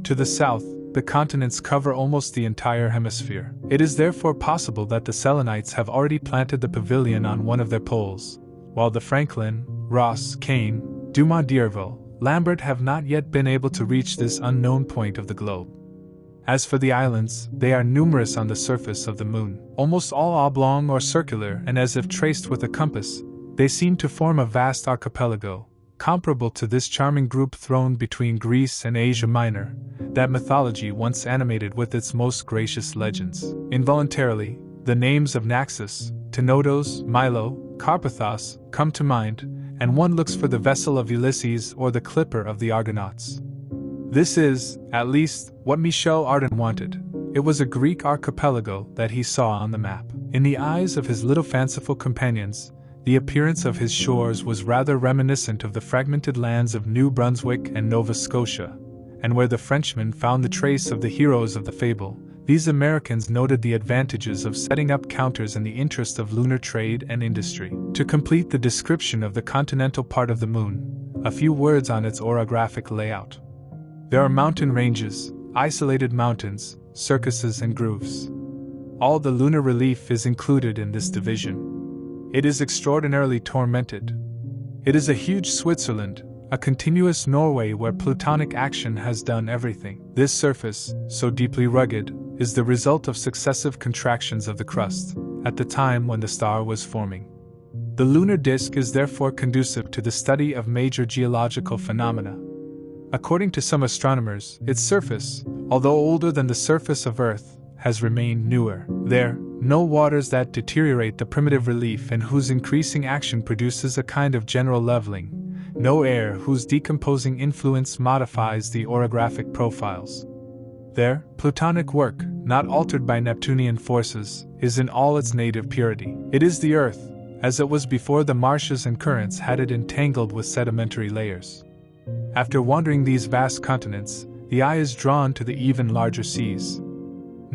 To the south, the continents cover almost the entire hemisphere. It is therefore possible that the Selenites have already planted the pavilion on one of their poles, while the Franklin, Ross, Kane, Dumont d'Urville, Lambert have not yet been able to reach this unknown point of the globe. As for the islands, they are numerous on the surface of the moon, almost all oblong or circular, and as if traced with a compass, they seem to form a vast archipelago, comparable to this charming group thrown between Greece and Asia Minor, that mythology once animated with its most gracious legends. Involuntarily, the names of Naxos, Tenodos, Milo, Carpathos come to mind, and one looks for the vessel of Ulysses or the clipper of the Argonauts. This is, at least, what Michel Ardan wanted. It was a Greek archipelago that he saw on the map. In the eyes of his little fanciful companions, the appearance of his shores was rather reminiscent of the fragmented lands of New Brunswick and Nova Scotia, and where the Frenchmen found the trace of the heroes of the fable, these Americans noted the advantages of setting up counters in the interest of lunar trade and industry. To complete the description of the continental part of the moon, a few words on its orographic layout. There are mountain ranges, isolated mountains, circuses and grooves. All the lunar relief is included in this division. It is extraordinarily tormented. It is a huge Switzerland, a continuous Norway where plutonic action has done everything. This surface, so deeply rugged, is the result of successive contractions of the crust, at the time when the star was forming. The lunar disk is therefore conducive to the study of major geological phenomena. According to some astronomers, its surface, although older than the surface of Earth, has remained newer. There, no waters that deteriorate the primitive relief and whose increasing action produces a kind of general leveling, no air whose decomposing influence modifies the orographic profiles. There, plutonic work, not altered by Neptunian forces, is in all its native purity. It is the Earth, as it was before the marshes and currents had it entangled with sedimentary layers. After wandering these vast continents, the eye is drawn to the even larger seas.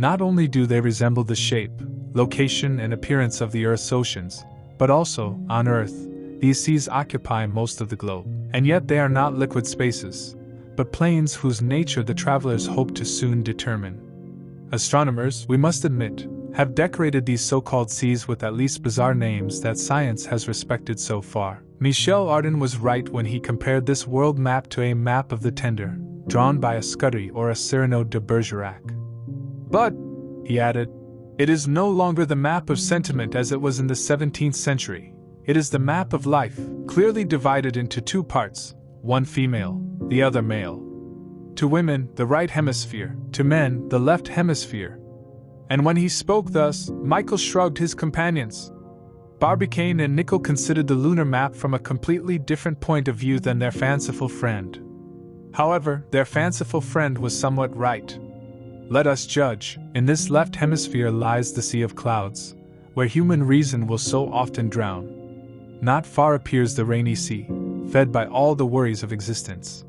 Not only do they resemble the shape, location, and appearance of the Earth's oceans, but also, on Earth, these seas occupy most of the globe. And yet they are not liquid spaces, but plains whose nature the travelers hope to soon determine. Astronomers, we must admit, have decorated these so-called seas with at least bizarre names that science has respected so far. Michel Ardan was right when he compared this world map to a map of the tender, drawn by a Scudery or a Cyrano de Bergerac. But, he added, it is no longer the map of sentiment as it was in the 17th century. It is the map of life, clearly divided into two parts, one female, the other male. To women, the right hemisphere, to men, the left hemisphere. And when he spoke thus, Michael shrugged his companions. Barbicane and Nicholl considered the lunar map from a completely different point of view than their fanciful friend. However, their fanciful friend was somewhat right. Let us judge. In this left hemisphere lies the Sea of Clouds, where human reason will so often drown. Not far appears the rainy sea, fed by all the worries of existence.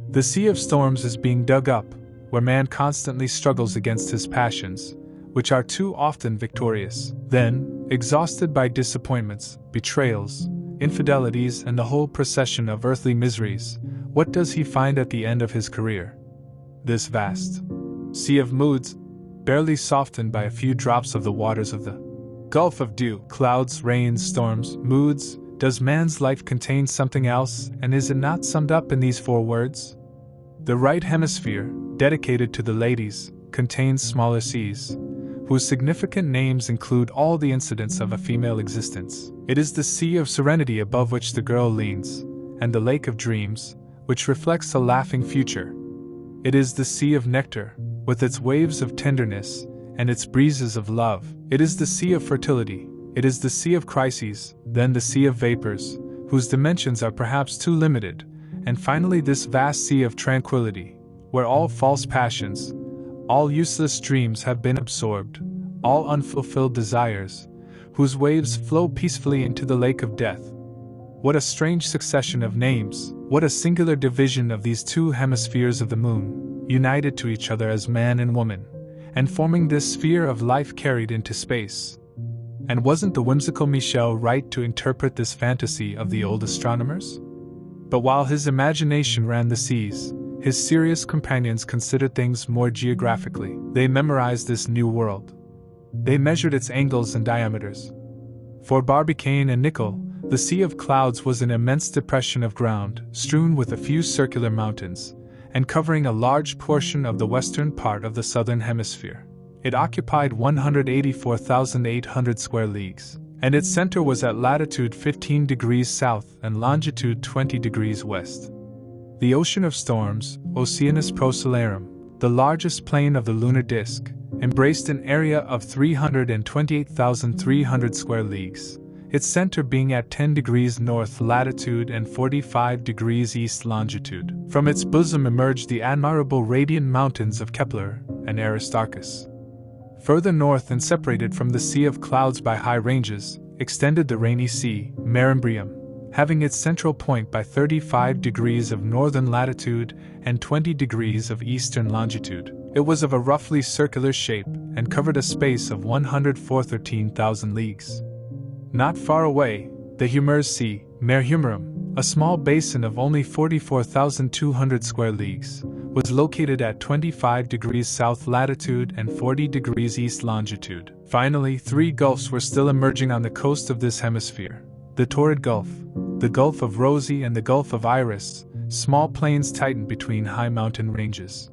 The Sea of Storms is being dug up, where man constantly struggles against his passions, which are too often victorious. Then, exhausted by disappointments, betrayals, infidelities, and the whole procession of earthly miseries, what does he find at the end of his career? This vast sea of moods, barely softened by a few drops of the waters of the Gulf of Dew. Clouds, rains, storms, moods. Does man's life contain something else, and is it not summed up in these four words? The right hemisphere, dedicated to the ladies, contains smaller seas, whose significant names include all the incidents of a female existence. It is the Sea of Serenity above which the girl leans, and the Lake of Dreams, which reflects a laughing future. It is the Sea of Nectar, with its waves of tenderness, and its breezes of love. It is the Sea of Fertility. It is the Sea of Crises, then the Sea of Vapors, whose dimensions are perhaps too limited, and finally this vast Sea of Tranquility, where all false passions, all useless dreams have been absorbed, all unfulfilled desires, whose waves flow peacefully into the lake of death. What a strange succession of names, what a singular division of these two hemispheres of the moon, united to each other as man and woman, and forming this sphere of life carried into space. And wasn't the whimsical Michel right to interpret this fantasy of the old astronomers? But while his imagination ran the seas, his serious companions considered things more geographically. They memorized this new world. They measured its angles and diameters. For Barbicane and Nicholl, the Sea of Clouds was an immense depression of ground, strewn with a few circular mountains, and covering a large portion of the western part of the southern hemisphere. It occupied 184,800 square leagues, and its center was at latitude 15 degrees south and longitude 20 degrees west. The Ocean of Storms, Oceanus Procellarum, the largest plain of the lunar disk, embraced an area of 328,300 square leagues, its center being at 10 degrees north latitude and 45 degrees east longitude. From its bosom emerged the admirable radiant mountains of Kepler and Aristarchus. Further north and separated from the Sea of Clouds by high ranges, extended the rainy sea, Mare Imbrium, having its central point by 35 degrees of northern latitude and 20 degrees of eastern longitude. It was of a roughly circular shape and covered a space of 113,000 leagues. Not far away, the Humers Sea, Mare Humorum, a small basin of only 44,200 square leagues, was located at 25 degrees south latitude and 40 degrees east longitude. Finally, three gulfs were still emerging on the coast of this hemisphere: the Torrid Gulf, the Gulf of Rosie, and the Gulf of Iris, small plains tightened between high mountain ranges.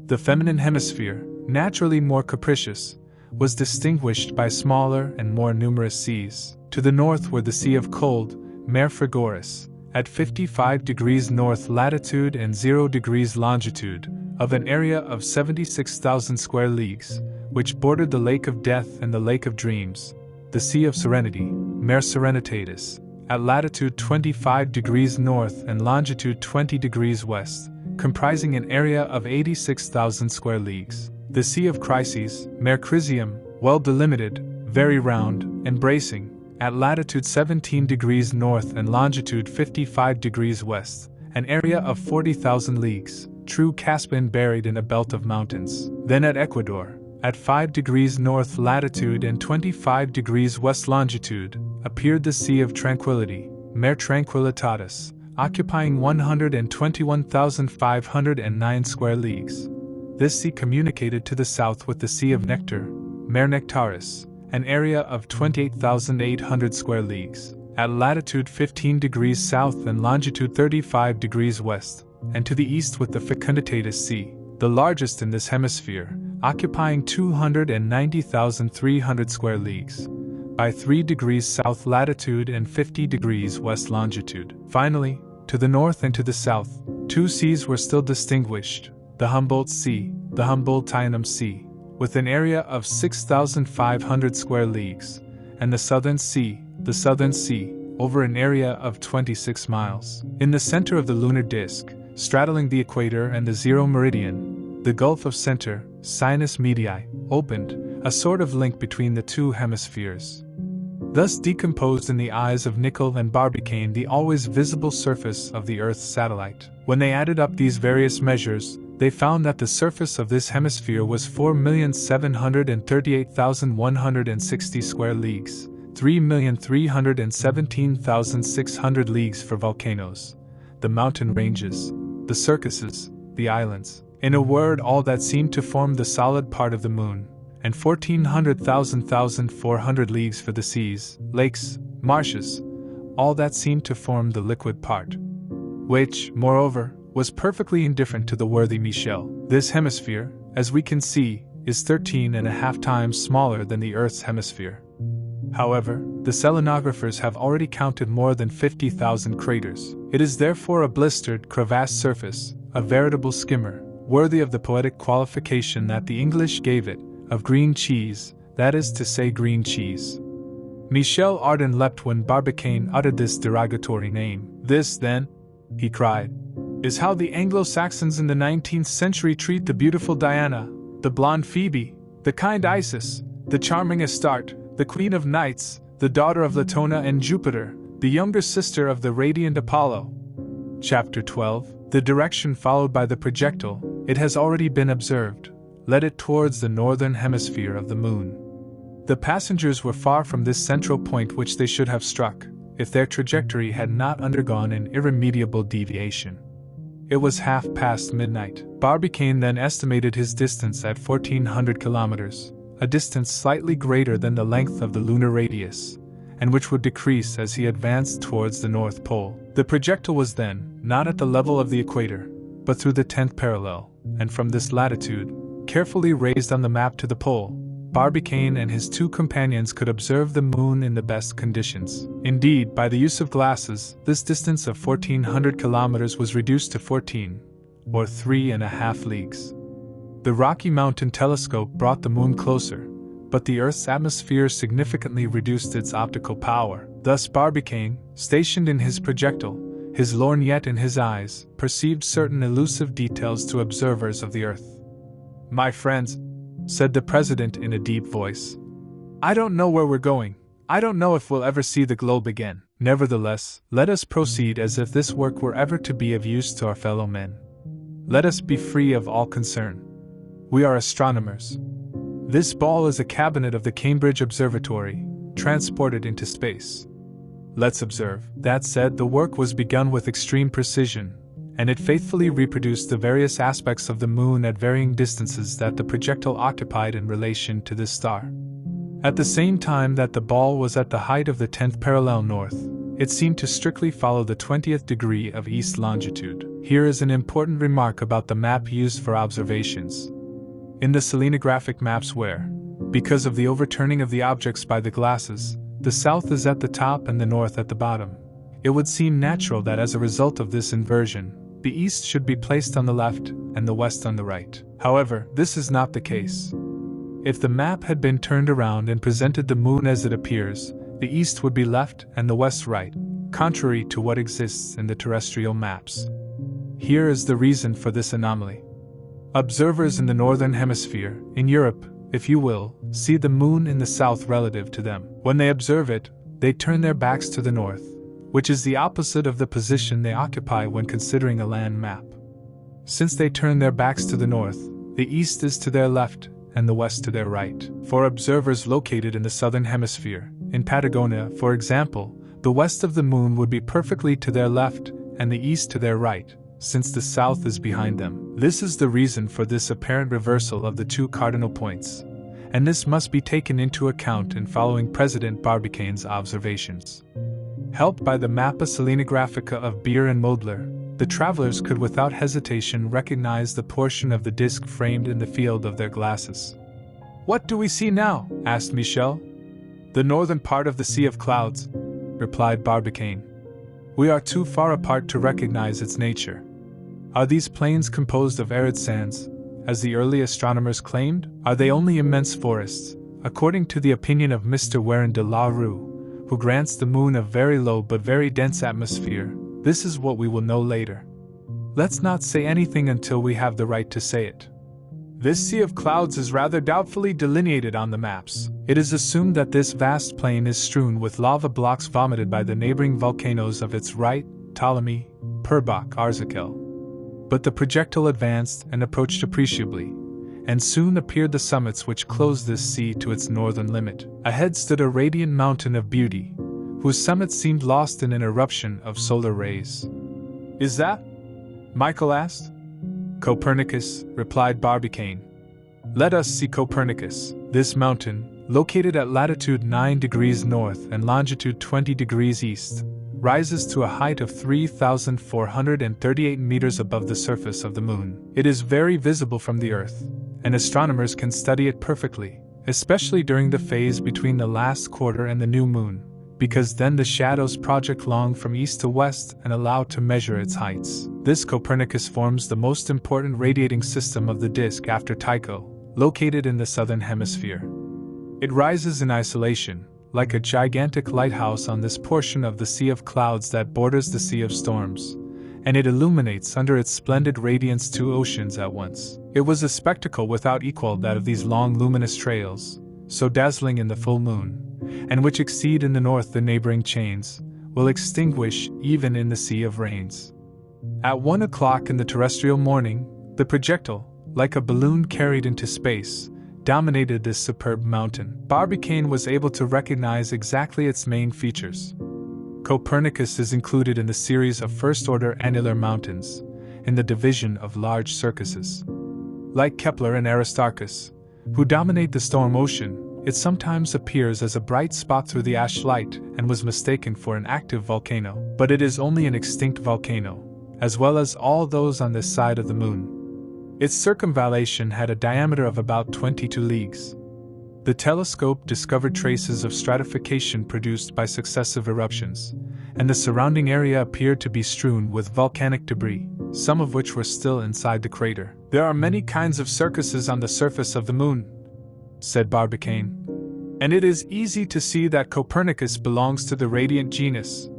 The feminine hemisphere, naturally more capricious, was distinguished by smaller and more numerous seas. To the north were the Sea of Cold, Mare Frigoris, at 55 degrees north latitude and 0 degrees longitude, of an area of 76,000 square leagues, which bordered the Lake of Death and the Lake of Dreams. The Sea of Serenity, Mare Serenitatis, at latitude 25 degrees north and longitude 20 degrees west, comprising an area of 86,000 square leagues. The Sea of Chryses, Mare Chrysium, well delimited, very round, and bracing, at latitude 17 degrees north and longitude 55 degrees west, an area of 40,000 leagues, true Caspian buried in a belt of mountains. Then at Ecuador, at 5 degrees north latitude and 25 degrees west longitude, appeared the Sea of Tranquility, Mare Tranquillitatis, occupying 121,509 square leagues. This sea communicated to the south with the Sea of Nectar, Mare Nectaris, an area of 28,800 square leagues, at latitude 15 degrees south and longitude 35 degrees west, and to the east with the Fecunditatis Sea, the largest in this hemisphere, occupying 290,300 square leagues, by 3 degrees south latitude and 50 degrees west longitude. Finally, to the north and to the south, two seas were still distinguished: the Humboldt Sea, the Humboldtianum Sea, with an area of 6,500 square leagues, and the Southern Sea, over an area of 26 miles. In the center of the lunar disk, straddling the equator and the zero meridian, the Gulf of Center, Sinus Medii, opened, a sort of link between the two hemispheres. Thus decomposed in the eyes of Nicholl and Barbicane the always visible surface of the Earth's satellite. When they added up these various measures, they found that the surface of this hemisphere was 4,738,160 square leagues, 3,317,600 leagues for volcanoes, the mountain ranges, the circuses, the islands, in a word, all that seemed to form the solid part of the Moon, and 1,400,400 leagues for the seas, lakes, marshes, all that seemed to form the liquid part, which, moreover, was perfectly indifferent to the worthy Michel. This hemisphere, as we can see, is 13.5 times smaller than the Earth's hemisphere. However, the selenographers have already counted more than 50,000 craters. It is therefore a blistered, crevassed surface, a veritable skimmer, worthy of the poetic qualification that the English gave it, of green cheese, that is to say green cheese. Michel Ardan leapt when Barbicane uttered this derogatory name. "This, then," he cried, "is how the Anglo-Saxons in the 19th century treat the beautiful Diana, the blonde Phoebe, the kind Isis, the charming Astarte, the Queen of Nights, the daughter of Latona and Jupiter, the younger sister of the radiant Apollo." Chapter 12. The direction followed by the projectile, it has already been observed, led it towards the northern hemisphere of the Moon. The passengers were far from this central point which they should have struck, if their trajectory had not undergone an irremediable deviation. It was 1/2 midnight. Barbicane then estimated his distance at 1,400 kilometers, a distance slightly greater than the length of the lunar radius, and which would decrease as he advanced towards the North Pole. The projectile was then, not at the level of the equator, but through the 10th parallel, and from this latitude, carefully raised on the map to the pole, Barbicane and his two companions could observe the Moon in the best conditions. Indeed, by the use of glasses, this distance of 1,400 kilometers was reduced to 14, or 3.5 leagues. The Rocky Mountain telescope brought the Moon closer, but the Earth's atmosphere significantly reduced its optical power. Thus Barbicane, stationed in his projectile, his lorgnette in his eyes, perceived certain elusive details to observers of the Earth. "My friends," said the president in a deep voice. "I don't know where we're going. I don't know if we'll ever see the globe again. Nevertheless, let us proceed as if this work were ever to be of use to our fellow men. Let us be free of all concern. We are astronomers. This ball is a cabinet of the Cambridge Observatory, transported into space. Let's observe." That said, the work was begun with extreme precision, and it faithfully reproduced the various aspects of the moon at varying distances that the projectile occupied in relation to this star. At the same time that the ball was at the height of the 10th parallel north, it seemed to strictly follow the 20th degree of east longitude. Here is an important remark about the map used for observations. In the selenographic maps where, because of the overturning of the objects by the glasses, the south is at the top and the north at the bottom, it would seem natural that as a result of this inversion, the east should be placed on the left and the west on the right. However, this is not the case. If the map had been turned around and presented the moon as it appears, the east would be left and the west right, contrary to what exists in the terrestrial maps. Here is the reason for this anomaly. Observers in the northern hemisphere, in Europe, if you will, see the moon in the south relative to them. When they observe it, they turn their backs to the north, which is the opposite of the position they occupy when considering a land map. Since they turn their backs to the north, the east is to their left and the west to their right. For observers located in the southern hemisphere, in Patagonia, for example, the west of the moon would be perfectly to their left and the east to their right, since the south is behind them. This is the reason for this apparent reversal of the two cardinal points, and this must be taken into account in following President Barbicane's observations. Helped by the Mappa Selenographica of Beer and Modler, the travelers could without hesitation recognize the portion of the disk framed in the field of their glasses. "What do we see now?" asked Michel. "The northern part of the Sea of Clouds," replied Barbicane. "We are too far apart to recognize its nature. Are these plains composed of arid sands, as the early astronomers claimed? Are they only immense forests, according to the opinion of Mr. Warren de la Rue, who grants the moon a very low but very dense atmosphere? This is what we will know later. Let's not say anything until we have the right to say it. This Sea of Clouds is rather doubtfully delineated on the maps. It is assumed that this vast plain is strewn with lava blocks vomited by the neighboring volcanoes of its right, Ptolemy, Purbach, Arzakel. But the projectile advanced and approached appreciably, and soon appeared the summits which closed this sea to its northern limit. Ahead stood a radiant mountain of beauty, whose summit seemed lost in an eruption of solar rays. "Is that?" Michael asked. "Copernicus," replied Barbicane. "Let us see Copernicus." This mountain, located at latitude 9 degrees north and longitude 20 degrees east, rises to a height of 3,438 meters above the surface of the moon. It is very visible from the Earth, and astronomers can study it perfectly, especially during the phase between the last quarter and the new moon, because then the shadows project long from east to west and allow to measure its heights. This Copernicus forms the most important radiating system of the disk after Tycho, located in the southern hemisphere. It rises in isolation, like a gigantic lighthouse on this portion of the Sea of Clouds that borders the Sea of Storms, and it illuminates under its splendid radiance two oceans at once. It was a spectacle without equal, that of these long luminous trails, so dazzling in the full moon, and which exceed in the north the neighboring chains, will extinguish even in the Sea of Rains. At 1 o'clock in the terrestrial morning, the projectile, like a balloon carried into space, dominated this superb mountain. Barbicane was able to recognize exactly its main features. Copernicus is included in the series of first-order annular mountains, in the division of large circuses. Like Kepler and Aristarchus, who dominate the storm ocean, it sometimes appears as a bright spot through the ash light and was mistaken for an active volcano. But it is only an extinct volcano, as well as all those on this side of the moon. Its circumvallation had a diameter of about 22 leagues. The telescope discovered traces of stratification produced by successive eruptions, and the surrounding area appeared to be strewn with volcanic debris, some of which were still inside the crater. "There are many kinds of circuses on the surface of the moon," said Barbicane, "and it is easy to see that Copernicus belongs to the radiant genus.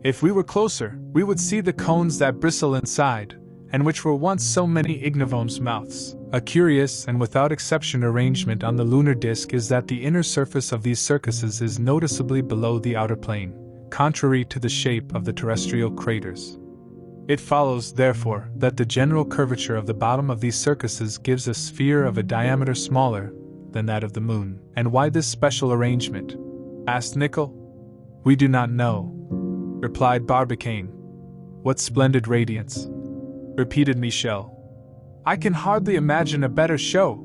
If we were closer, we would see the cones that bristle inside, and which were once so many ignivomes' mouths. A curious and without exception arrangement on the lunar disk is that the inner surface of these circuses is noticeably below the outer plane, contrary to the shape of the terrestrial craters. It follows, therefore, that the general curvature of the bottom of these circuses gives a sphere of a diameter smaller than that of the Moon. And why this special arrangement? Asked Nicholl. We do not know, replied Barbicane. What splendid radiance, repeated Michel. I can hardly imagine a better show.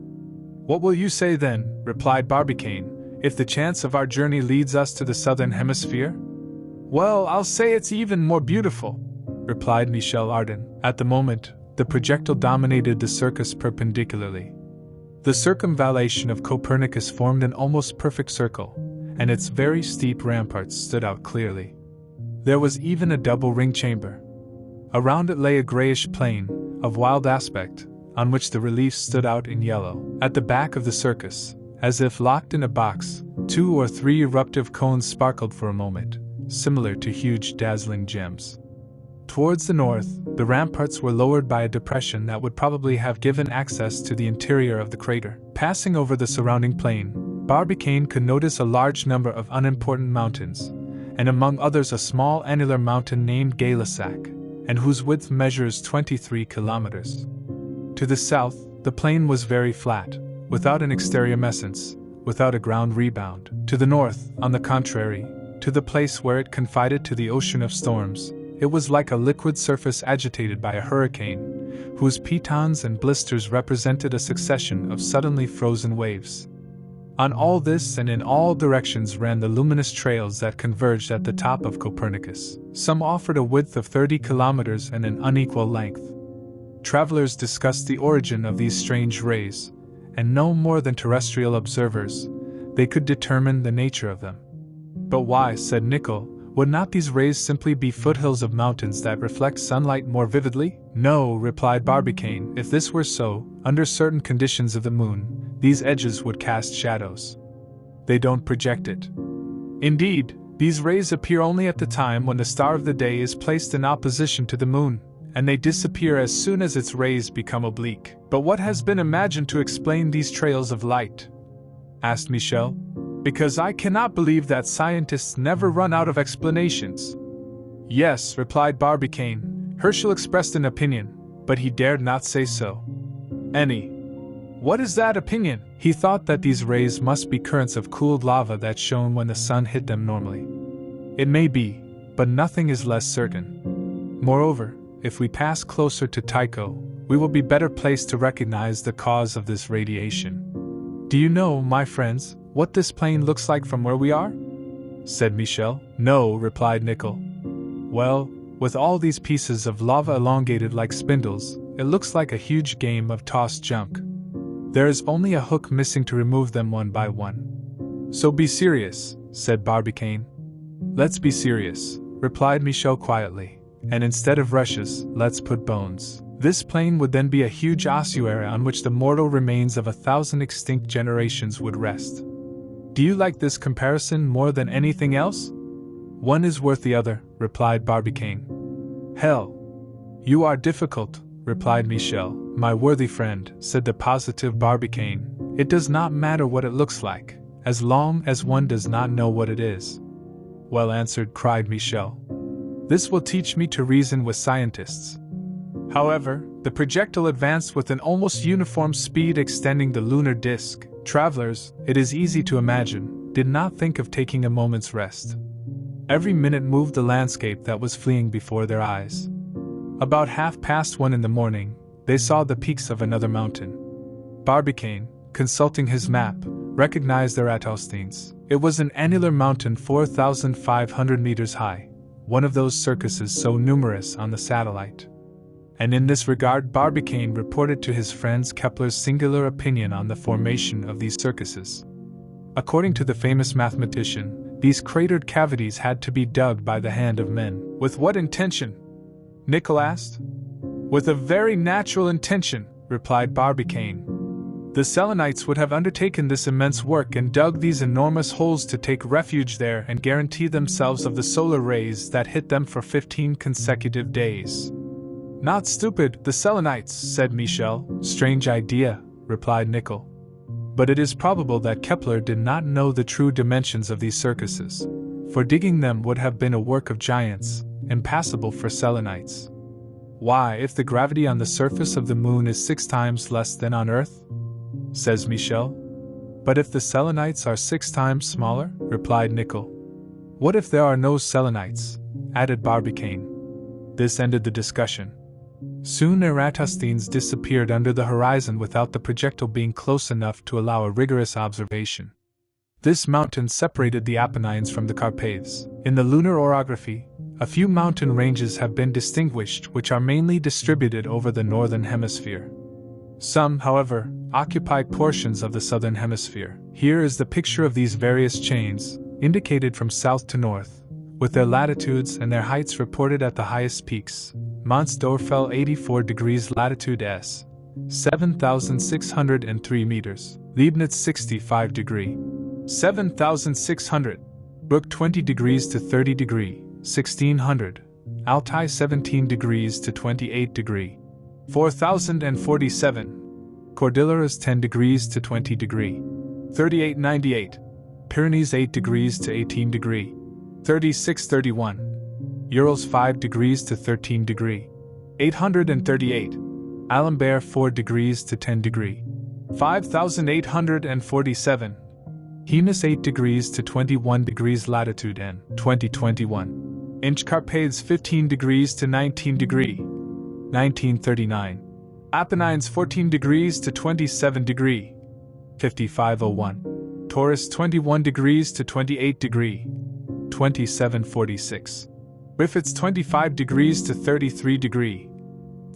What will you say then, replied Barbicane, if the chance of our journey leads us to the southern hemisphere? Well, I'll say it's even more beautiful, replied Michel Ardan. At the moment, the projectile dominated the circus perpendicularly. The circumvallation of Copernicus formed an almost perfect circle, and its very steep ramparts stood out clearly. There was even a double ring chamber. Around it lay a grayish plain, of wild aspect, on which the reliefs stood out in yellow. At the back of the circus, as if locked in a box, 2 or 3 eruptive cones sparkled for a moment, similar to huge dazzling gems. Towards the north, the ramparts were lowered by a depression that would probably have given access to the interior of the crater. Passing over the surrounding plain, Barbicane could notice a large number of unimportant mountains, and among others a small annular mountain named Gay-Lussac, and whose width measures 23 kilometers. To the south, the plain was very flat, without an exteriormescence, without a ground rebound. To the north, on the contrary, to the place where it confided to the ocean of storms, it was like a liquid surface agitated by a hurricane, whose pitons and blisters represented a succession of suddenly frozen waves. On all this and in all directions ran the luminous trails that converged at the top of Copernicus. Some offered a width of 30 kilometers and an unequal length. Travelers discussed the origin of these strange rays, and no more than terrestrial observers, they could determine the nature of them. But why, said Nicholl, would not these rays simply be foothills of mountains that reflect sunlight more vividly? No, replied Barbicane, if this were so, under certain conditions of the Moon, these edges would cast shadows. They don't project it. Indeed, these rays appear only at the time when the star of the day is placed in opposition to the Moon, and they disappear as soon as its rays become oblique. But what has been imagined to explain these trails of light? Asked Michel. Because I cannot believe that scientists never run out of explanations. Yes, replied Barbicane. Herschel expressed an opinion, but he dared not say so. Any. What is that opinion? He thought that these rays must be currents of cooled lava that shone when the sun hit them normally. It may be, but nothing is less certain. Moreover, if we pass closer to Tycho, we will be better placed to recognize the cause of this radiation. Do you know, my friends, what this plain looks like from where we are? Said Michel. No, replied Nicholl. Well, with all these pieces of lava elongated like spindles, it looks like a huge game of tossed junk. There is only a hook missing to remove them one by one. So be serious, said Barbicane. Let's be serious, replied Michel quietly, and instead of rushes, let's put bones. This plain would then be a huge ossuary on which the mortal remains of 1,000 extinct generations would rest. Do you like this comparison more than anything else? One is worth the other, replied Barbicane. Hell! You are difficult, replied Michel. My worthy friend, said the positive Barbicane, it does not matter what it looks like, as long as one does not know what it is. Well answered, cried Michel. This will teach me to reason with scientists. However, the projectile advanced with an almost uniform speed extending the lunar disk. Travelers, it is easy to imagine, did not think of taking a moment's rest. Every minute moved the landscape that was fleeing before their eyes. About 1:30 in the morning, they saw the peaks of another mountain. Barbicane, consulting his map, recognized their Eratosthenes. It was an annular mountain 4,500 meters high, one of those circuses so numerous on the satellite. And in this regard Barbicane reported to his friends Kepler's singular opinion on the formation of these circuses. According to the famous mathematician, these cratered cavities had to be dug by the hand of men. With what intention? Nicholl asked. With a very natural intention, replied Barbicane. The Selenites would have undertaken this immense work and dug these enormous holes to take refuge there and guarantee themselves of the solar rays that hit them for 15 consecutive days. Not stupid, the Selenites, said Michel. Strange idea, replied Nickel. But it is probable that Kepler did not know the true dimensions of these circuses, for digging them would have been a work of giants, impassable for Selenites. Why, if the gravity on the surface of the moon is 6 times less than on Earth? Says Michel. But if the Selenites are 6 times smaller? Replied Nickel. What if there are no Selenites? Added Barbicane. This ended the discussion. Soon Eratosthenes disappeared under the horizon without the projectile being close enough to allow a rigorous observation. This mountain separated the Apennines from the Carpathes. In the lunar orography, a few mountain ranges have been distinguished which are mainly distributed over the northern hemisphere. Some, however, occupy portions of the southern hemisphere. Here is the picture of these various chains, indicated from south to north, with their latitudes and their heights reported at the highest peaks. Mons Dorfel 84 degrees latitude S, 7,603 meters. Leibniz 65 degree, 7,600. Brook 20 degrees to 30 degree, 1,600. Altai 17 degrees to 28 degree, 4,047. Cordilleras 10 degrees to 20 degree, 3898. Pyrenees 8 degrees to 18 degree, 3631. Urals 5 degrees to 13 degree, 838. Alembert 4 degrees to 10 degree, 5,847. Hemus 8 degrees to 21 degrees latitude N, 2021. Inch Carpathes 15 degrees to 19 degree, 1939. Apennines 14 degrees to 27 degree, 5501. Taurus 21 degrees to 28 degree, 2746. Griffiths 25 degrees to 33 degree,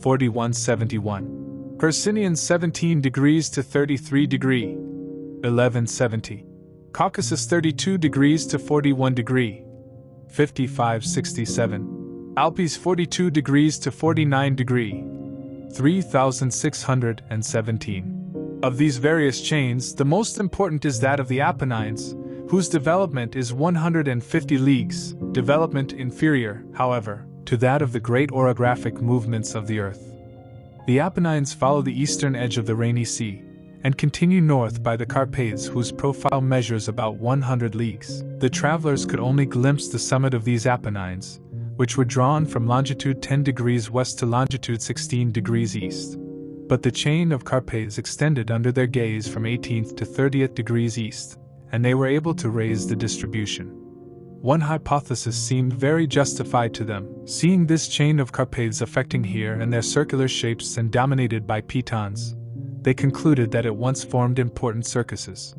4171. Hercynians 17 degrees to 33 degree, 1170. Caucasus 32 degrees to 41 degree, 5567. Alpes 42 degrees to 49 degree, 3617. Of these various chains, the most important is that of the Apennines, whose development is 150 leagues, development inferior, however, to that of the great orographic movements of the Earth. The Apennines follow the eastern edge of the Rainy Sea, and continue north by the Carpathes, whose profile measures about 100 leagues. The travelers could only glimpse the summit of these Apennines, which were drawn from longitude 10 degrees west to longitude 16 degrees east. But the chain of Carpathes extended under their gaze from 18th to 30th degrees east, and they were able to raise the distribution. One hypothesis seemed very justified to them. Seeing this chain of Carpathes affecting here and their circular shapes and dominated by pitons, they concluded that it once formed important circuses.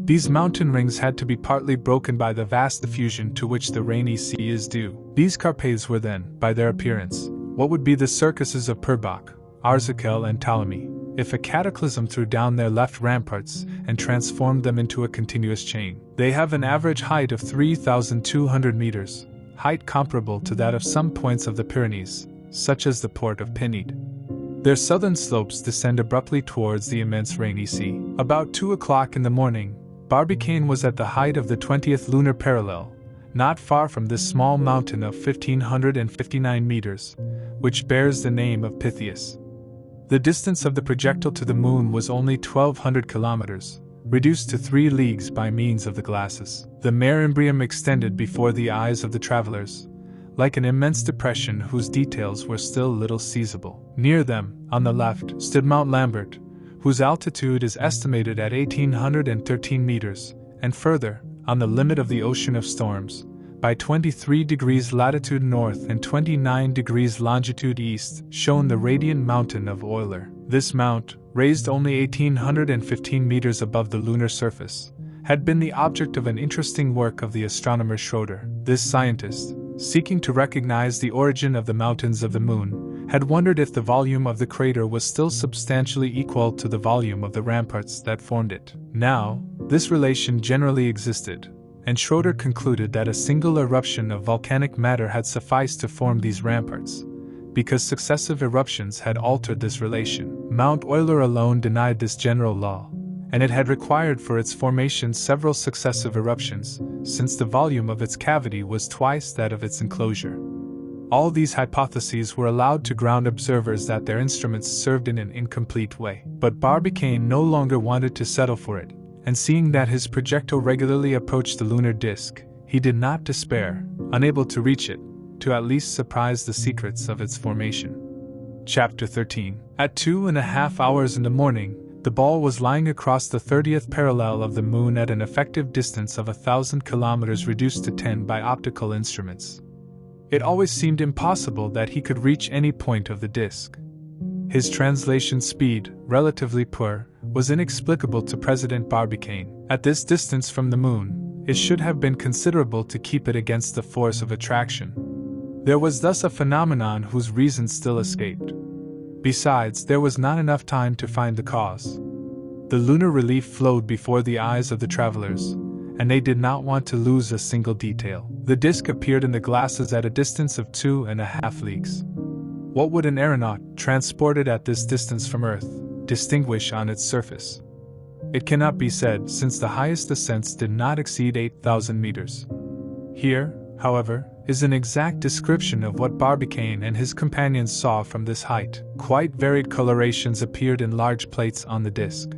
These mountain rings had to be partly broken by the vast diffusion to which the Rainy Sea is due. These Carpathes were then, by their appearance, what would be the circuses of Purbach, Arzakel and Ptolemy, if a cataclysm threw down their left ramparts and transformed them into a continuous chain. They have an average height of 3,200 meters, height comparable to that of some points of the Pyrenees, such as the port of Pineed. Their southern slopes descend abruptly towards the immense Rainy Sea. About 2 o'clock in the morning, Barbicane was at the height of the 20th lunar parallel, not far from this small mountain of 1,559 meters, which bears the name of Pythias. The distance of the projectile to the moon was only 1,200 kilometers, reduced to 3 leagues by means of the glasses. The mare Imbrium extended before the eyes of the travelers, like an immense depression whose details were still little seizable. Near them, on the left, stood Mount Lambert, whose altitude is estimated at 1,813 meters, and further, on the limit of the ocean of storms, by 23 degrees latitude north and 29 degrees longitude east, shone the radiant mountain of Euler. This mount, raised only 1,815 meters above the lunar surface, had been the object of an interesting work of the astronomer Schroeder. This scientist, seeking to recognize the origin of the mountains of the moon, had wondered if the volume of the crater was still substantially equal to the volume of the ramparts that formed it. Now, this relation generally existed, and Schroeder concluded that a single eruption of volcanic matter had sufficed to form these ramparts, because successive eruptions had altered this relation. Mount Euler alone denied this general law, and it had required for its formation several successive eruptions, since the volume of its cavity was twice that of its enclosure. All these hypotheses were allowed to ground observers that their instruments served in an incomplete way. But Barbicane no longer wanted to settle for it, and seeing that his projectile regularly approached the lunar disk, he did not despair, unable to reach it, to at least surprise the secrets of its formation. Chapter 13. At 2.5 hours in the morning, the ball was lying across the 30th parallel of the Moon at an effective distance of 1,000 kilometers reduced to 10 by optical instruments. It always seemed impossible that he could reach any point of the disk. His translation speed, relatively poor, was inexplicable to President Barbicane. At this distance from the Moon, it should have been considerable to keep it against the force of attraction. There was thus a phenomenon whose reason still escaped. Besides, there was not enough time to find the cause. The lunar relief flowed before the eyes of the travelers, and they did not want to lose a single detail. The disk appeared in the glasses at a distance of 2.5 leagues. What would an aeronaut, transported at this distance from Earth, distinguish on its surface? It cannot be said, since the highest ascents did not exceed 8,000 meters. Here, however, is an exact description of what Barbicane and his companions saw from this height. Quite varied colorations appeared in large plates on the disk.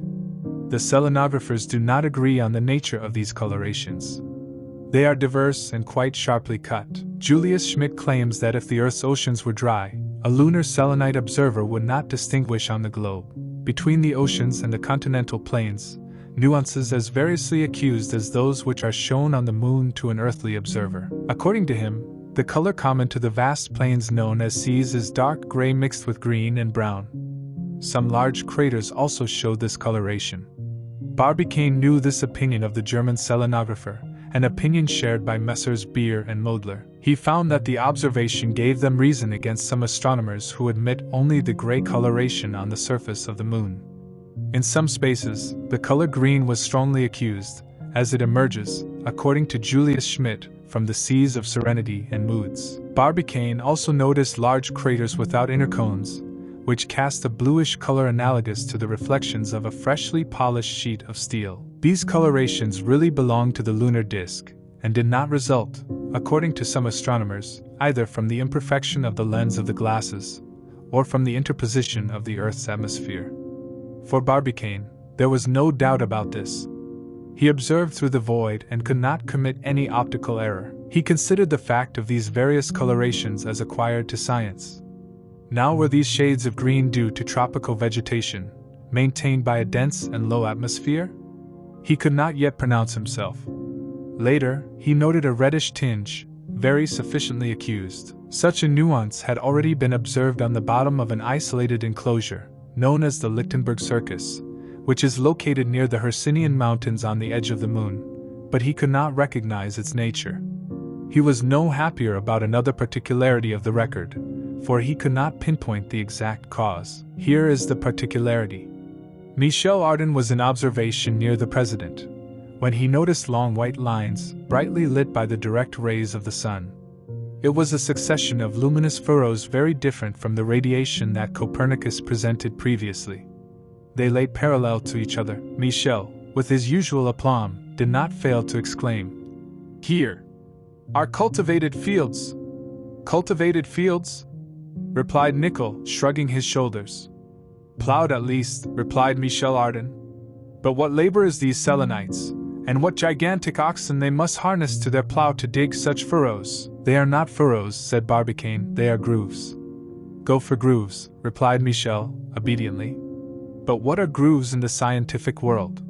The selenographers do not agree on the nature of these colorations. They are diverse and quite sharply cut. Julius Schmidt claims that if the Earth's oceans were dry, a lunar selenite observer would not distinguish on the globe, between the oceans and the continental plains, nuances as variously accused as those which are shown on the Moon to an earthly observer. According to him, the color common to the vast plains known as seas is dark gray mixed with green and brown. Some large craters also showed this coloration. Barbicane knew this opinion of the German selenographer, an opinion shared by Messrs. Beer and Modler. He found that the observation gave them reason against some astronomers who admit only the gray coloration on the surface of the Moon. In some spaces, the color green was strongly accused, as it emerges, according to Julius Schmidt, from the seas of Serenity and Moods. Barbicane also noticed large craters without inner cones, which cast a bluish color analogous to the reflections of a freshly polished sheet of steel. These colorations really belonged to the lunar disk, and did not result, according to some astronomers, either from the imperfection of the lens of the glasses, or from the interposition of the Earth's atmosphere. For Barbicane, there was no doubt about this. He observed through the void and could not commit any optical error. He considered the fact of these various colorations as acquired to science. Now were these shades of green due to tropical vegetation, maintained by a dense and low atmosphere? He could not yet pronounce himself. Later, he noted a reddish tinge, very sufficiently accused. Such a nuance had already been observed on the bottom of an isolated enclosure, known as the Lichtenberg Circus, which is located near the Hercynian Mountains on the edge of the Moon, but he could not recognize its nature. He was no happier about another particularity of the record, for he could not pinpoint the exact cause. Here is the particularity. Michel Ardan was in observation near the President, when he noticed long white lines, brightly lit by the direct rays of the sun. It was a succession of luminous furrows very different from the radiation that Copernicus presented previously. They lay parallel to each other. Michel, with his usual aplomb, did not fail to exclaim, "Here are cultivated fields." "Cultivated fields?" replied Nicholl, shrugging his shoulders. "Plowed at least," replied Michel Ardan. "But what labor is these selenites, and what gigantic oxen they must harness to their plow to dig such furrows." "They are not furrows," said Barbicane, "they are grooves." "Go for grooves," replied Michel, obediently. But what are grooves in the scientific world?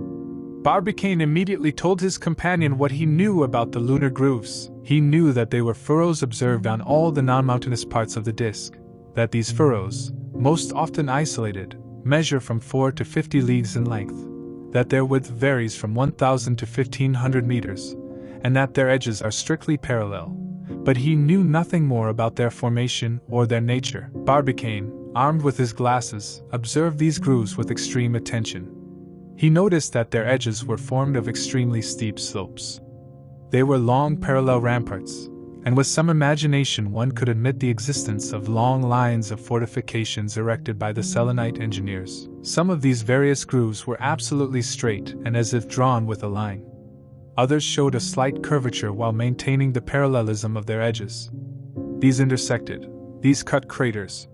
Barbicane immediately told his companion what he knew about the lunar grooves. He knew that they were furrows observed on all the non-mountainous parts of the disk, that these furrows, most often isolated, measure from 4 to 50 leagues in length, that their width varies from 1,000 to 1,500 meters, and that their edges are strictly parallel. But he knew nothing more about their formation or their nature. Barbicane, armed with his glasses, observed these grooves with extreme attention. He noticed that their edges were formed of extremely steep slopes. They were long parallel ramparts, and with some imagination one could admit the existence of long lines of fortifications erected by the selenite engineers. Some of these various grooves were absolutely straight and as if drawn with a line. Others showed a slight curvature while maintaining the parallelism of their edges. These intersected. These cut craters.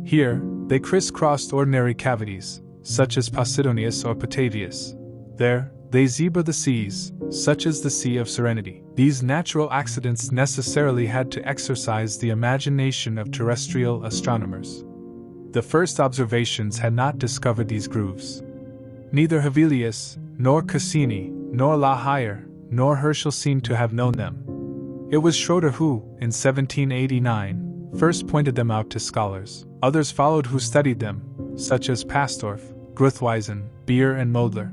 Here, they crisscrossed ordinary cavities, such as Posidonius or Patavius. There, they zebra the seas, such as the Sea of Serenity. These natural accidents necessarily had to exercise the imagination of terrestrial astronomers. The first observations had not discovered these grooves. Neither Hevelius, nor Cassini, nor La Hire, nor Herschel seem to have known them. It was Schroeder who, in 1789, first pointed them out to scholars. Others followed who studied them, such as Pastorff, Gruthuysen, Beer and Modler.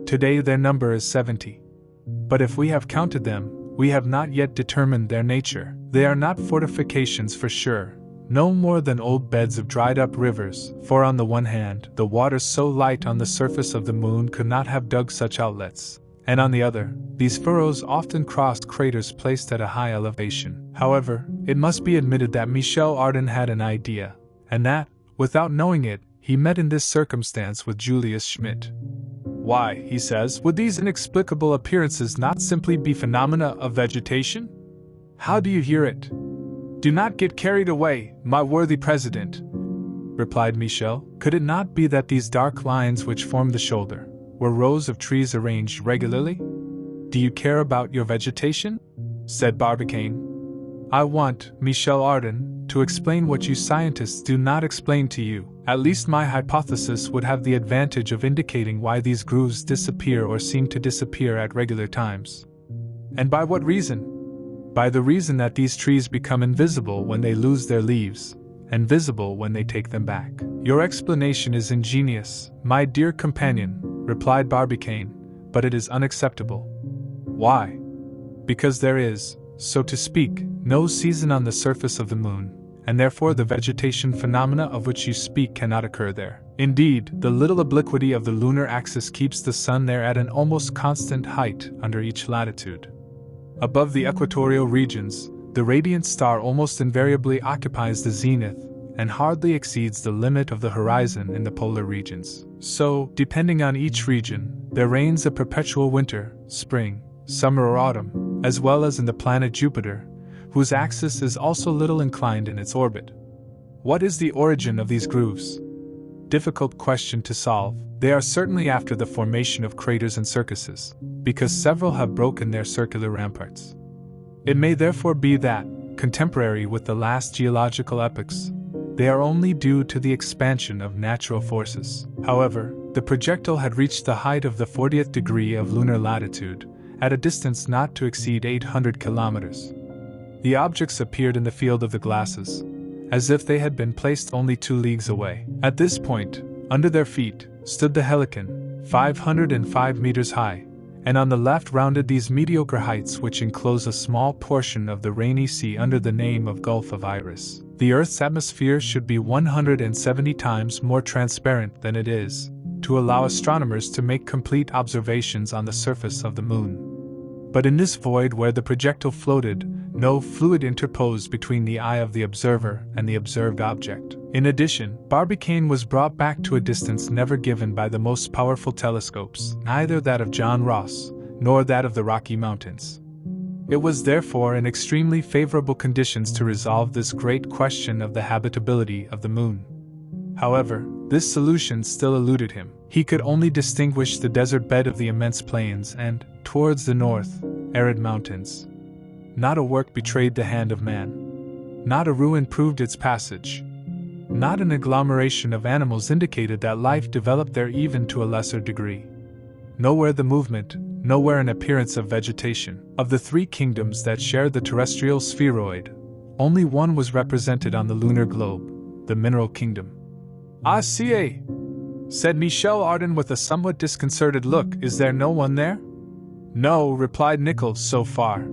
Today their number is 70. But if we have counted them, we have not yet determined their nature. They are not fortifications for sure, no more than old beds of dried-up rivers, for on the one hand, the water so light on the surface of the moon could not have dug such outlets, and on the other, these furrows often crossed craters placed at a high elevation. However, it must be admitted that Michel Ardan had an idea, and that, without knowing it, he met in this circumstance with Julius Schmidt. Why, he says, would these inexplicable appearances not simply be phenomena of vegetation? How do you hear it? Do not get carried away, my worthy president, replied Michel. Could it not be that these dark lines which form the shoulder were rows of trees arranged regularly? Do you care about your vegetation? Said Barbicane. I want, Michel Ardan, to explain what you scientists do not explain to you. At least my hypothesis would have the advantage of indicating why these grooves disappear or seem to disappear at regular times. And by what reason? By the reason that these trees become invisible when they lose their leaves, and visible when they take them back. Your explanation is ingenious, my dear companion, replied Barbicane, but it is unacceptable. Why? Because there is, so to speak, no season on the surface of the moon, and therefore the vegetation phenomena of which you speak cannot occur there. Indeed, the little obliquity of the lunar axis keeps the sun there at an almost constant height under each latitude. Above the equatorial regions, the radiant star almost invariably occupies the zenith, and hardly exceeds the limit of the horizon in the polar regions. So, depending on each region, there reigns a perpetual winter, spring, summer or autumn, as well as in the planet Jupiter, whose axis is also little inclined in its orbit. What is the origin of these grooves? Difficult question to solve. They are certainly after the formation of craters and circuses, because several have broken their circular ramparts. It may therefore be that, contemporary with the last geological epochs, they are only due to the expansion of natural forces. However, the projectile had reached the height of the 40th degree of lunar latitude, at a distance not to exceed 800 kilometers. The objects appeared in the field of the glasses, as if they had been placed only 2 leagues away. At this point, under their feet, stood the Helicon, 505 meters high, and on the left rounded these mediocre heights which enclose a small portion of the rainy sea under the name of Gulf of Iris. The Earth's atmosphere should be 170 times more transparent than it is, to allow astronomers to make complete observations on the surface of the moon. But in this void where the projectile floated, no fluid interposed between the eye of the observer and the observed object. In addition, Barbicane was brought back to a distance never given by the most powerful telescopes, neither that of John Ross, nor that of the Rocky Mountains. It was therefore in extremely favorable conditions to resolve this great question of the habitability of the moon. However, this solution still eluded him. He could only distinguish the desert bed of the immense plains and, towards the north, arid mountains. Not a work betrayed the hand of man. Not a ruin proved its passage. Not an agglomeration of animals indicated that life developed there even to a lesser degree. Nowhere the movement, nowhere an appearance of vegetation. Of the 3 kingdoms that shared the terrestrial spheroid, only one was represented on the lunar globe, the mineral kingdom. "Ah, see," said Michel Ardan with a somewhat disconcerted look. "Is there no one there?" "No," replied Nicholl, "so far.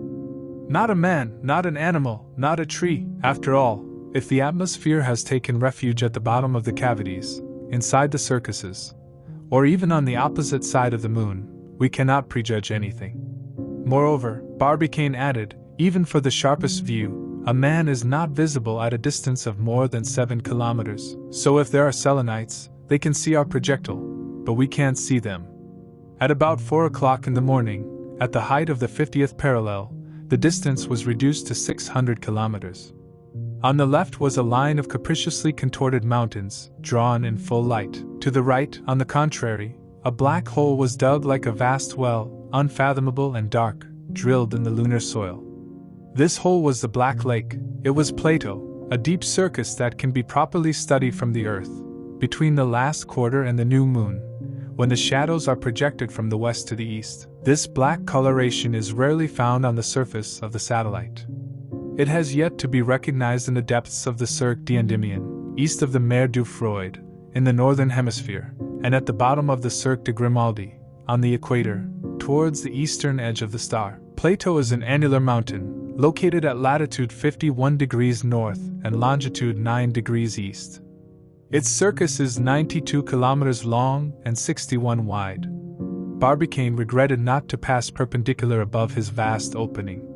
Not a man, not an animal, not a tree. After all, if the atmosphere has taken refuge at the bottom of the cavities, inside the circuses, or even on the opposite side of the moon, we cannot prejudge anything. Moreover," Barbicane added, "even for the sharpest view, a man is not visible at a distance of more than 7 kilometers. So if there are Selenites, they can see our projectile, but we can't see them." At about 4 o'clock in the morning, at the height of the 50th parallel, the distance was reduced to 600 kilometers. On the left was a line of capriciously contorted mountains, drawn in full light. To the right, on the contrary, a black hole was dug like a vast well, unfathomable and dark, drilled in the lunar soil. This hole was the Black Lake. It was Plato, a deep circus that can be properly studied from the Earth, between the last quarter and the new moon, when the shadows are projected from the west to the east. This black coloration is rarely found on the surface of the satellite. It has yet to be recognized in the depths of the Cirque d'Endymion, east of the Mer du Froid, in the northern hemisphere, and at the bottom of the Cirque de Grimaldi, on the equator, towards the eastern edge of the star. Plato is an annular mountain, located at latitude 51 degrees north and longitude 9 degrees east. Its circus is 92 kilometers long and 61 wide. Barbicane regretted not to pass perpendicular above his vast opening.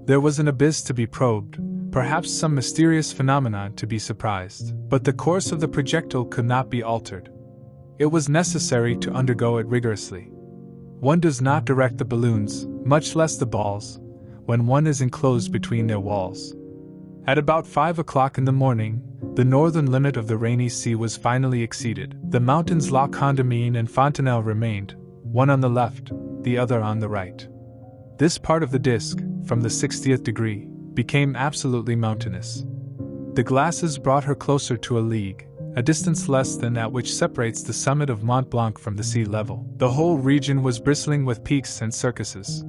There was an abyss to be probed, perhaps some mysterious phenomenon to be surprised, but the course of the projectile could not be altered. It was necessary to undergo it rigorously. One does not direct the balloons, much less the balls, when one is enclosed between their walls. At about 5 o'clock in the morning, the northern limit of the rainy sea was finally exceeded. The mountains La Condamine and Fontenelle remained, one on the left, the other on the right. This part of the disk, from the 60th degree, became absolutely mountainous. The glasses brought her closer to a league, a distance less than that which separates the summit of Mont Blanc from the sea level. The whole region was bristling with peaks and circuses.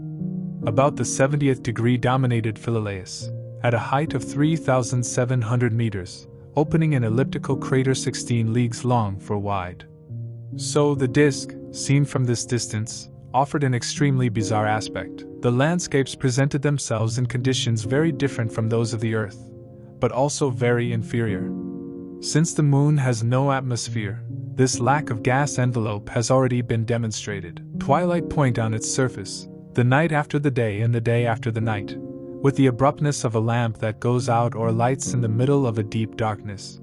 About the 70th degree dominated Philolaus, at a height of 3,700 meters, opening an elliptical crater 16 leagues long for wide. So the disk, seen from this distance, offered an extremely bizarre aspect. The landscapes presented themselves in conditions very different from those of the Earth, but also very inferior. Since the Moon has no atmosphere, this lack of gas envelope has already been demonstrated. Twilight point on its surface, the night after the day and the day after the night, with the abruptness of a lamp that goes out or lights in the middle of a deep darkness.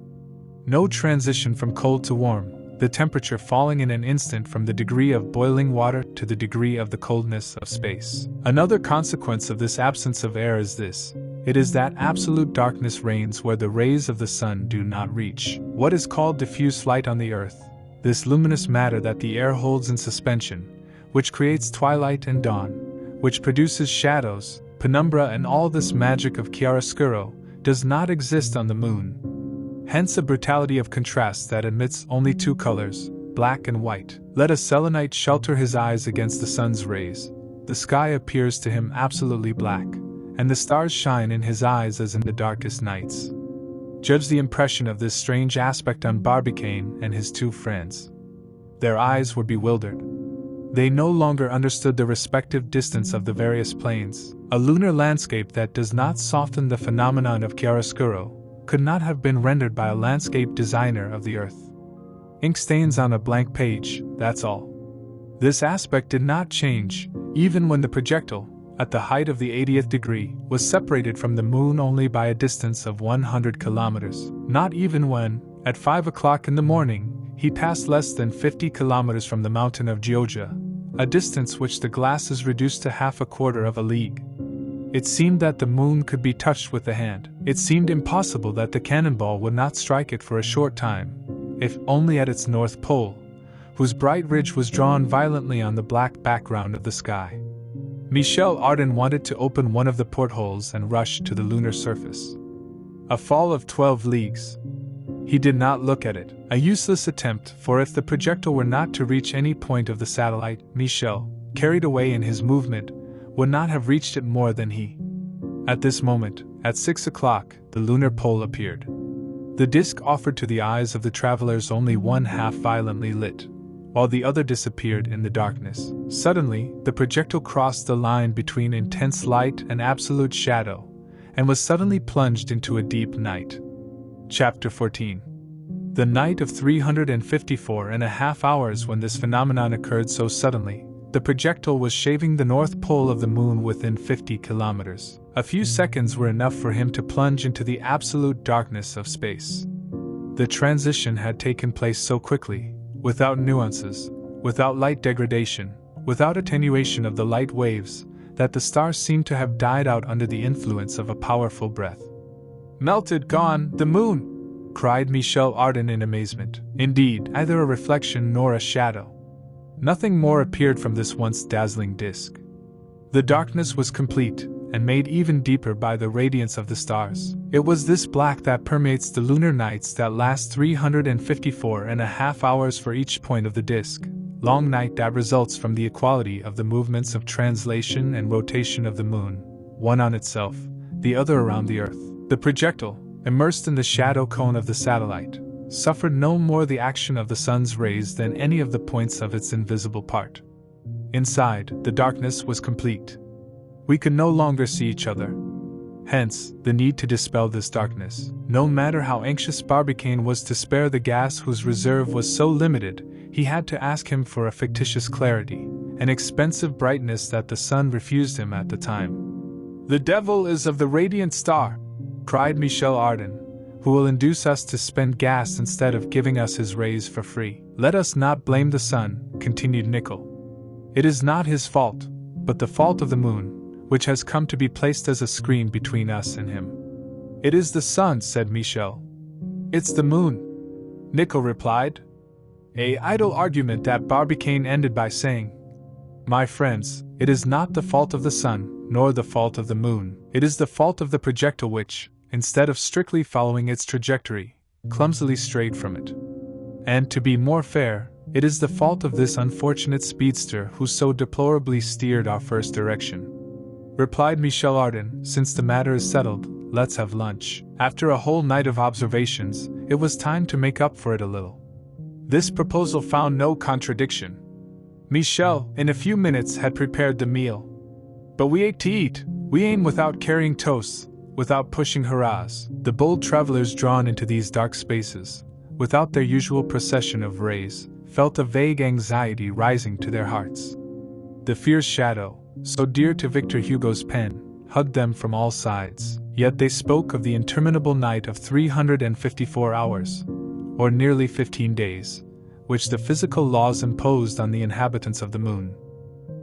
No transition from cold to warm, the temperature falling in an instant from the degree of boiling water to the degree of the coldness of space. Another consequence of this absence of air is this: it is that absolute darkness reigns where the rays of the sun do not reach. What is called diffuse light on the Earth, this luminous matter that the air holds in suspension, which creates twilight and dawn, which produces shadows, penumbra and all this magic of chiaroscuro, does not exist on the Moon. Hence a brutality of contrast that admits only two colors, black and white. Let a selenite shelter his eyes against the sun's rays, the sky appears to him absolutely black, and the stars shine in his eyes as in the darkest nights. Judge the impression of this strange aspect on Barbicane and his two friends. Their eyes were bewildered. They no longer understood the respective distance of the various planes. A lunar landscape that does not soften the phenomenon of chiaroscuro could not have been rendered by a landscape designer of the Earth. Ink stains on a blank page, that's all. This aspect did not change, even when the projectile, at the height of the 80th degree, was separated from the Moon only by a distance of 100 kilometers. Not even when, at 5 o'clock in the morning, he passed less than 50 kilometers from the mountain of Gioja, a distance which the glasses reduced to half a quarter of a league. It seemed that the Moon could be touched with the hand. It seemed impossible that the cannonball would not strike it for a short time, if only at its north pole, whose bright ridge was drawn violently on the black background of the sky. Michel Ardan wanted to open one of the portholes and rush to the lunar surface. A fall of 12 leagues. He did not look at it, a useless attempt, for if the projectile were not to reach any point of the satellite, Michel, carried away in his movement, would not have reached it more than he. At this moment, at 6 o'clock, the lunar pole appeared. The disk offered to the eyes of the travelers only one half violently lit, while the other disappeared in the darkness. Suddenly, the projectile crossed the line between intense light and absolute shadow, and was suddenly plunged into a deep night. Chapter 14. The night of 354.5 hours when this phenomenon occurred so suddenly, the projectile was shaving the north pole of the Moon within 50 kilometers. A few seconds were enough for him to plunge into the absolute darkness of space. The transition had taken place so quickly, without nuances, without light degradation, without attenuation of the light waves, that the stars seemed to have died out under the influence of a powerful breath. Melted, gone, the moon! Cried Michel Ardan in amazement. Indeed, neither a reflection nor a shadow. Nothing more appeared from this once dazzling disk. The darkness was complete, and made even deeper by the radiance of the stars. It was this black that permeates the lunar nights that last 354.5 hours for each point of the disk. Long night that results from the equality of the movements of translation and rotation of the moon, one on itself, the other around the earth. The projectile, immersed in the shadow cone of the satellite, suffered no more the action of the sun's rays than any of the points of its invisible part. Inside, the darkness was complete. We could no longer see each other. Hence, the need to dispel this darkness. No matter how anxious Barbicane was to spare the gas whose reserve was so limited, he had to ask him for a fictitious clarity, an expensive brightness that the sun refused him at the time. "The devil is of the radiant star," cried Michel Ardan, "who will induce us to spend gas instead of giving us his rays for free." "Let us not blame the sun," continued Nicholl. "It is not his fault, but the fault of the moon, which has come to be placed as a screen between us and him." "It is the sun," said Michel. "It's the moon," Nicholl replied. A idle argument that Barbicane ended by saying, "My friends, it is not the fault of the sun, nor the fault of the moon. It is the fault of the projectile which, instead of strictly following its trajectory, clumsily strayed from it. And to be more fair, it is the fault of this unfortunate speedster who so deplorably steered our first direction." Replied Michel Ardan, "Since the matter is settled, let's have lunch." After a whole night of observations, it was time to make up for it a little. This proposal found no contradiction. Michel, in a few minutes, had prepared the meal. But we ate to eat. We ate without carrying toasts, without pushing hurrahs. The bold travelers drawn into these dark spaces, without their usual procession of rays, felt a vague anxiety rising to their hearts. The fierce shadow, so dear to Victor Hugo's pen, hugged them from all sides. Yet they spoke of the interminable night of 354 hours, or nearly 15 days, which the physical laws imposed on the inhabitants of the moon.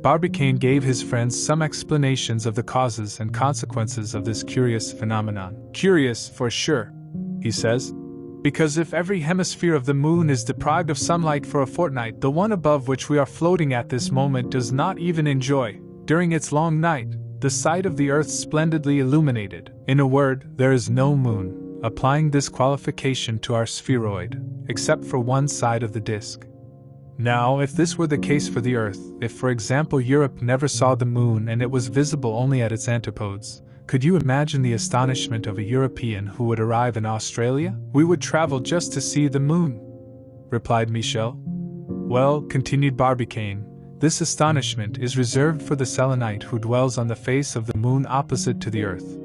Barbicane gave his friends some explanations of the causes and consequences of this curious phenomenon. "Curious, for sure," he says, "because if every hemisphere of the moon is deprived of sunlight for a fortnight, the one above which we are floating at this moment does not even enjoy, during its long night, the sight of the earth splendidly illuminated. In a word, there is no moon," applying this qualification to our spheroid, except for one side of the disk. Now, if this were the case for the Earth, if for example Europe never saw the moon and it was visible only at its antipodes, could you imagine the astonishment of a European who would arrive in Australia? "We would travel just to see the moon," replied Michel. "Well," continued Barbicane, "this astonishment is reserved for the Selenite who dwells on the face of the moon opposite to the Earth,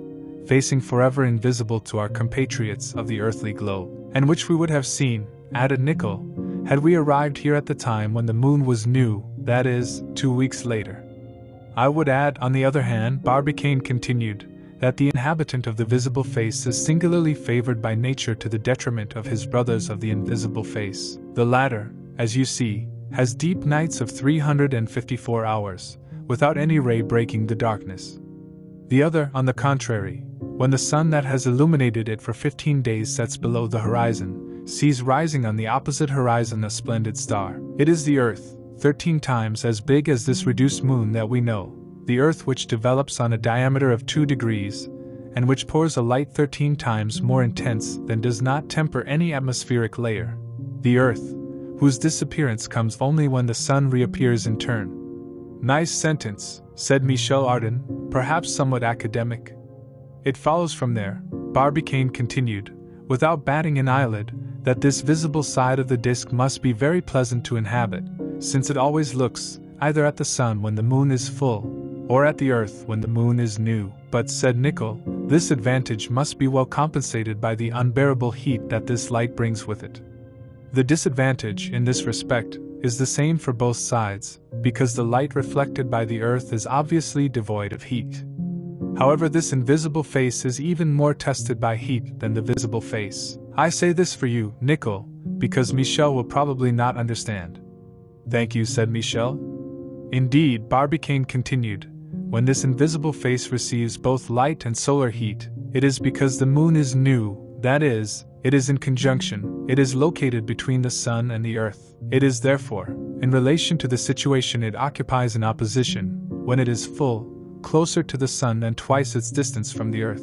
facing forever invisible to our compatriots of the earthly globe, and which we would have seen," added Nicholl, "had we arrived here at the time when the moon was new, that is, 2 weeks later. I would add, on the other hand," Barbicane continued, "that the inhabitant of the visible face is singularly favored by nature to the detriment of his brothers of the invisible face. The latter, as you see, has deep nights of 354 hours, without any ray breaking the darkness. The other, on the contrary, when the sun that has illuminated it for 15 days sets below the horizon, sees rising on the opposite horizon a splendid star. It is the Earth, 13 times as big as this reduced moon that we know, the Earth which develops on a diameter of 2 degrees, and which pours a light 13 times more intense than does not temper any atmospheric layer. The Earth, whose disappearance comes only when the sun reappears in turn." "Nice sentence," said Michel Ardan, perhaps somewhat academic. "It follows from there," Barbicane continued, without batting an eyelid, "that this visible side of the disk must be very pleasant to inhabit, since it always looks, either at the sun when the moon is full, or at the earth when the moon is new." "But," said Nicholl, "this advantage must be well compensated by the unbearable heat that this light brings with it." "The disadvantage, in this respect, is the same for both sides, because the light reflected by the earth is obviously devoid of heat. However, this invisible face is even more tested by heat than the visible face. I say this for you, Nicholl, because Michel will probably not understand." "Thank you," said Michel. "Indeed," Barbicane continued, "when this invisible face receives both light and solar heat, It is because the moon is new, that is, it is in conjunction, it is located between the sun and the earth. It is therefore, in relation to the situation it occupies in opposition, when it is full, closer to the sun than twice its distance from the earth.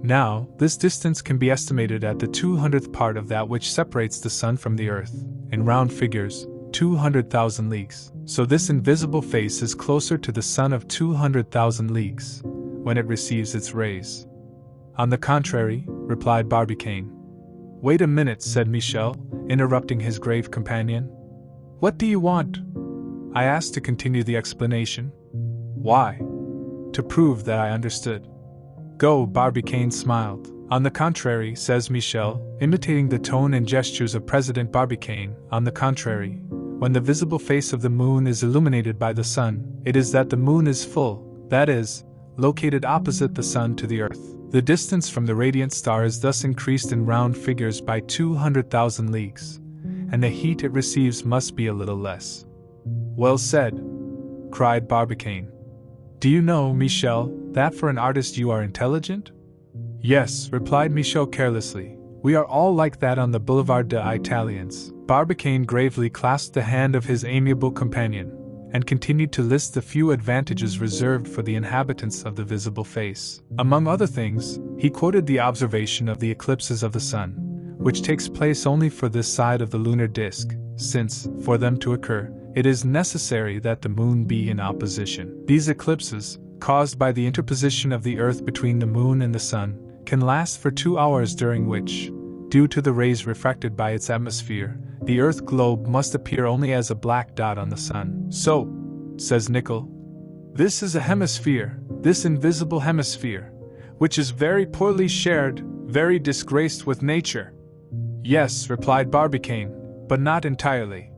Now, this distance can be estimated at the 200th part of that which separates the sun from the earth, in round figures, 200,000 leagues. So this invisible face is closer to the sun of 200,000 leagues, when it receives its rays. On the contrary, replied Barbicane. Wait a minute, said Michel, interrupting his grave companion. What do you want? I asked to continue the explanation. Why? To prove that I understood. Go, Barbicane smiled. On the contrary, says Michel, imitating the tone and gestures of President Barbicane, on the contrary, when the visible face of the moon is illuminated by the sun, it is that the moon is full, that is, located opposite the sun to the earth. The distance from the radiant star is thus increased in round figures by 200,000 leagues, and the heat it receives must be a little less. Well said, cried Barbicane. Do you know, Michel, that for an artist you are intelligent? Yes, replied Michel carelessly. We are all like that on the Boulevard des Italiens. Barbicane gravely clasped the hand of his amiable companion, and continued to list the few advantages reserved for the inhabitants of the visible face. Among other things, he quoted the observation of the eclipses of the sun, which takes place only for this side of the lunar disk, since, for them to occur, it is necessary that the moon be in opposition. These eclipses, caused by the interposition of the earth between the moon and the sun, can last for 2 hours, during which, due to the rays refracted by its atmosphere, the Earth globe must appear only as a black dot on the sun. So, says Nicholl, this is a hemisphere, this invisible hemisphere, which is very poorly shared, very disgraced with nature. Yes, replied Barbicane, but not entirely.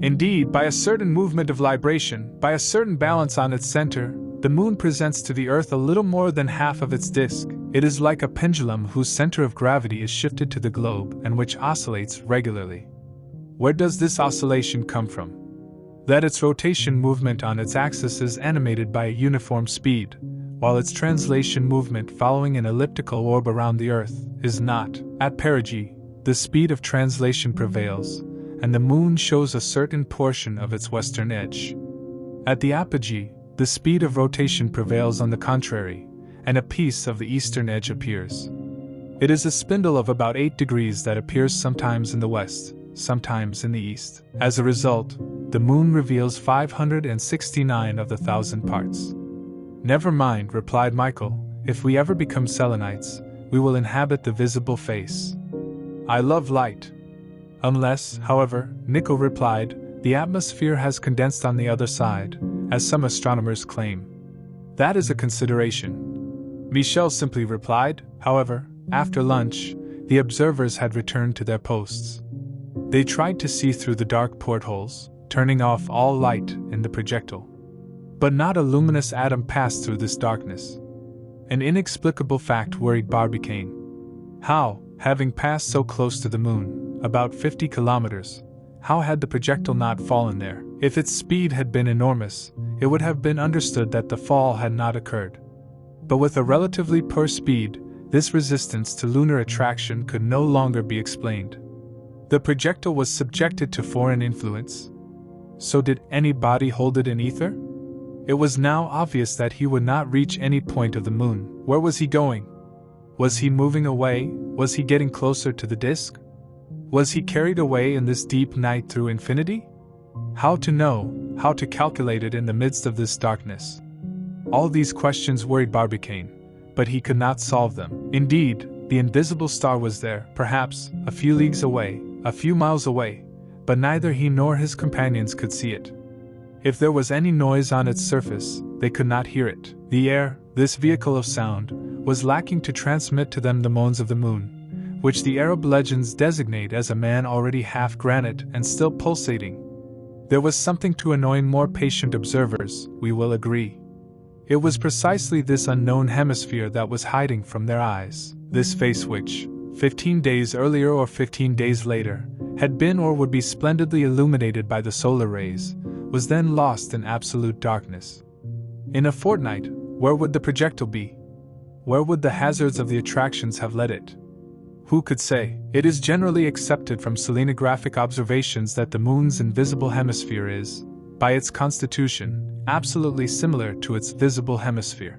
Indeed, by a certain movement of libration, by a certain balance on its center, the moon presents to the Earth a little more than half of its disk. It is like a pendulum whose center of gravity is shifted to the globe and which oscillates regularly. Where does this oscillation come from? That its rotation movement on its axis is animated by a uniform speed, while its translation movement following an elliptical orb around the Earth is not. At perigee, the speed of translation prevails, and the moon shows a certain portion of its western edge. At the apogee, the speed of rotation prevails on the contrary, and a piece of the eastern edge appears. It is a spindle of about 8 degrees that appears sometimes in the west, sometimes in the east. As a result, the moon reveals 569 of the 1,000 parts. Never mind, replied Michael, if we ever become Selenites, we will inhabit the visible face. I love light. Unless, however, Nicholl replied, the atmosphere has condensed on the other side, as some astronomers claim. That is a consideration. Michel simply replied. However, after lunch, the observers had returned to their posts. They tried to see through the dark portholes, turning off all light in the projectile. But not a luminous atom passed through this darkness. An inexplicable fact worried Barbicane. How, having passed so close to the moon, about 50 kilometers, how had the projectile not fallen there? If its speed had been enormous, it would have been understood that the fall had not occurred. But with a relatively poor speed, this resistance to lunar attraction could no longer be explained. The projectile was subjected to foreign influence. So did any body hold it in ether? It was now obvious that he would not reach any point of the moon. Where was he going? Was he moving away? Was he getting closer to the disk? Was he carried away in this deep night through infinity? How to know, how to calculate it in the midst of this darkness? All these questions worried Barbicane, but he could not solve them. Indeed, the invisible star was there, perhaps, a few leagues away, a few miles away, but neither he nor his companions could see it. If there was any noise on its surface, they could not hear it. The air, this vehicle of sound, was lacking to transmit to them the moans of the moon, which the Arab legends designate as a man already half granite and still pulsating. There was something to annoy more patient observers, we will agree. It was precisely this unknown hemisphere that was hiding from their eyes. This face which, 15 days earlier or 15 days later, had been or would be splendidly illuminated by the solar rays, was then lost in absolute darkness. In a fortnight, where would the projectile be? where would the hazards of the attractions have led it? Who could say? It is generally accepted from selenographic observations that the Moon's invisible hemisphere is, by its constitution, absolutely similar to its visible hemisphere.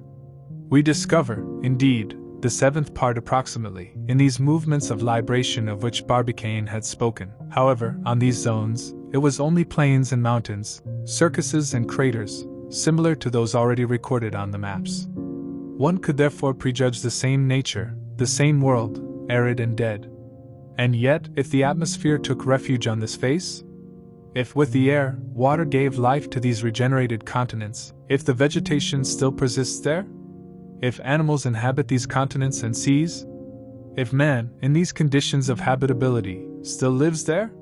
We discover, indeed, the seventh part approximately, in these movements of libration of which Barbicane had spoken. However, on these zones, it was only plains and mountains, circuses and craters, similar to those already recorded on the maps. One could therefore prejudge the same nature, the same world, arid and dead. And yet, if the atmosphere took refuge on this face? If with the air, water gave life to these regenerated continents, if the vegetation still persists there? If animals inhabit these continents and seas? If man, in these conditions of habitability, still lives there?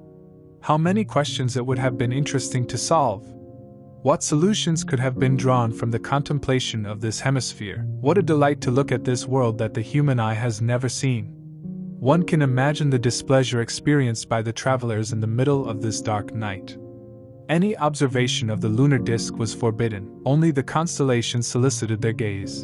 How many questions it would have been interesting to solve! What solutions could have been drawn from the contemplation of this hemisphere? What a delight to look at this world that the human eye has never seen! One can imagine the displeasure experienced by the travelers in the middle of this dark night. Any observation of the lunar disk was forbidden, only the constellations solicited their gaze,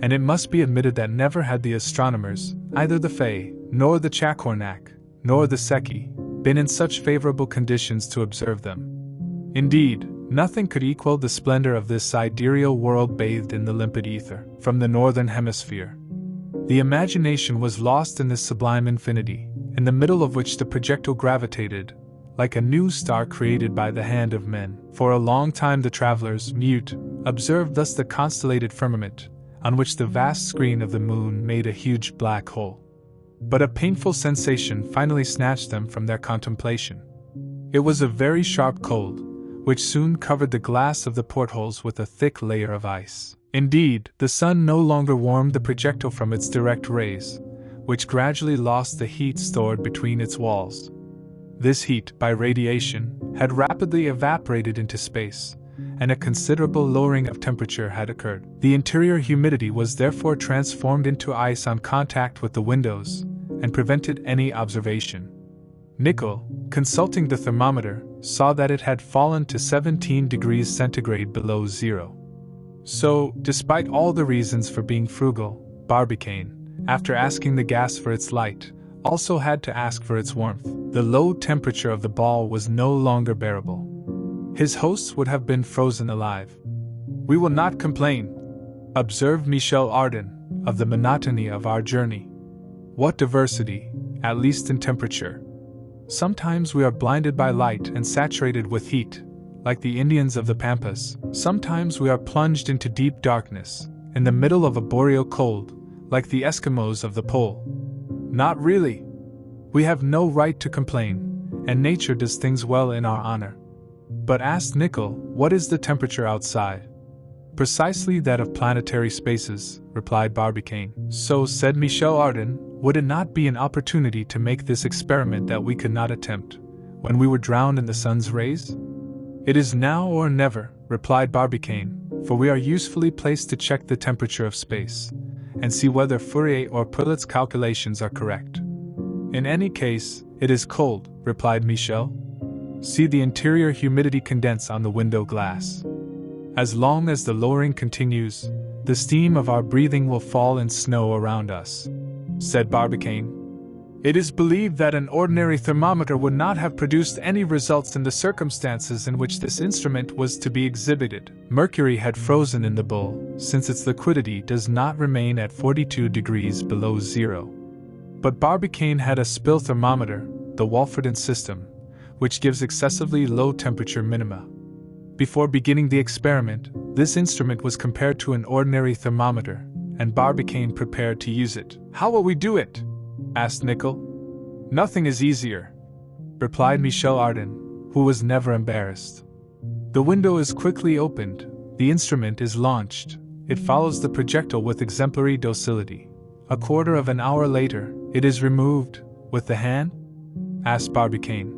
and it must be admitted that never had the astronomers, either the Fae, nor the Chacornac, nor the Secchi, been in such favorable conditions to observe them. Indeed, nothing could equal the splendor of this sidereal world bathed in the limpid ether, from the northern hemisphere. The imagination was lost in this sublime infinity, in the middle of which the projectile gravitated, like a new star created by the hand of men. For a long time the travelers, mute, observed thus the constellated firmament, on which the vast screen of the moon made a huge black hole. But a painful sensation finally snatched them from their contemplation. It was a very sharp cold, which soon covered the glass of the portholes with a thick layer of ice. Indeed, the sun no longer warmed the projectile from its direct rays, which gradually lost the heat stored between its walls. This heat, by radiation, had rapidly evaporated into space, and a considerable lowering of temperature had occurred. The interior humidity was therefore transformed into ice on contact with the windows, and prevented any observation. Nicholl, consulting the thermometer, saw that it had fallen to 17 degrees centigrade below zero. So, despite all the reasons for being frugal, Barbicane, after asking the gas for its light, also had to ask for its warmth. The low temperature of the ball was no longer bearable. His hosts would have been frozen alive. "We will not complain," observed Michel Ardan, "of the monotony of our journey. What diversity, at least in temperature! Sometimes we are blinded by light and saturated with heat, like the Indians of the Pampas. Sometimes we are plunged into deep darkness, in the middle of a boreal cold, like the Eskimos of the pole. Not really. We have no right to complain, and nature does things well in our honor." But asked Nicholl, "What is the temperature outside?" "Precisely that of planetary spaces," replied Barbicane. "So," said Michel Ardan, "would it not be an opportunity to make this experiment that we could not attempt, when we were drowned in the sun's rays?" "It is now or never," replied Barbicane, "for we are usefully placed to check the temperature of space, and see whether Fourier or Perlet's calculations are correct." "In any case, it is cold," replied Michel. "See the interior humidity condense on the window glass. As long as the lowering continues, the steam of our breathing will fall in snow around us," said Barbicane. "It is believed that an ordinary thermometer would not have produced any results in the circumstances in which this instrument was to be exhibited. Mercury had frozen in the bull, since its liquidity does not remain at 42 degrees below zero. But Barbicane had a spill thermometer, the Wolferdin system, which gives excessively low temperature minima. Before beginning the experiment, this instrument was compared to an ordinary thermometer, and Barbicane prepared to use it. "How will we do it?" asked Nicholl. "Nothing is easier," replied Michel Ardan, who was never embarrassed. "The window is quickly opened, the instrument is launched, it follows the projectile with exemplary docility. A quarter of an hour later, it is removed." "With the hand?" asked Barbicane.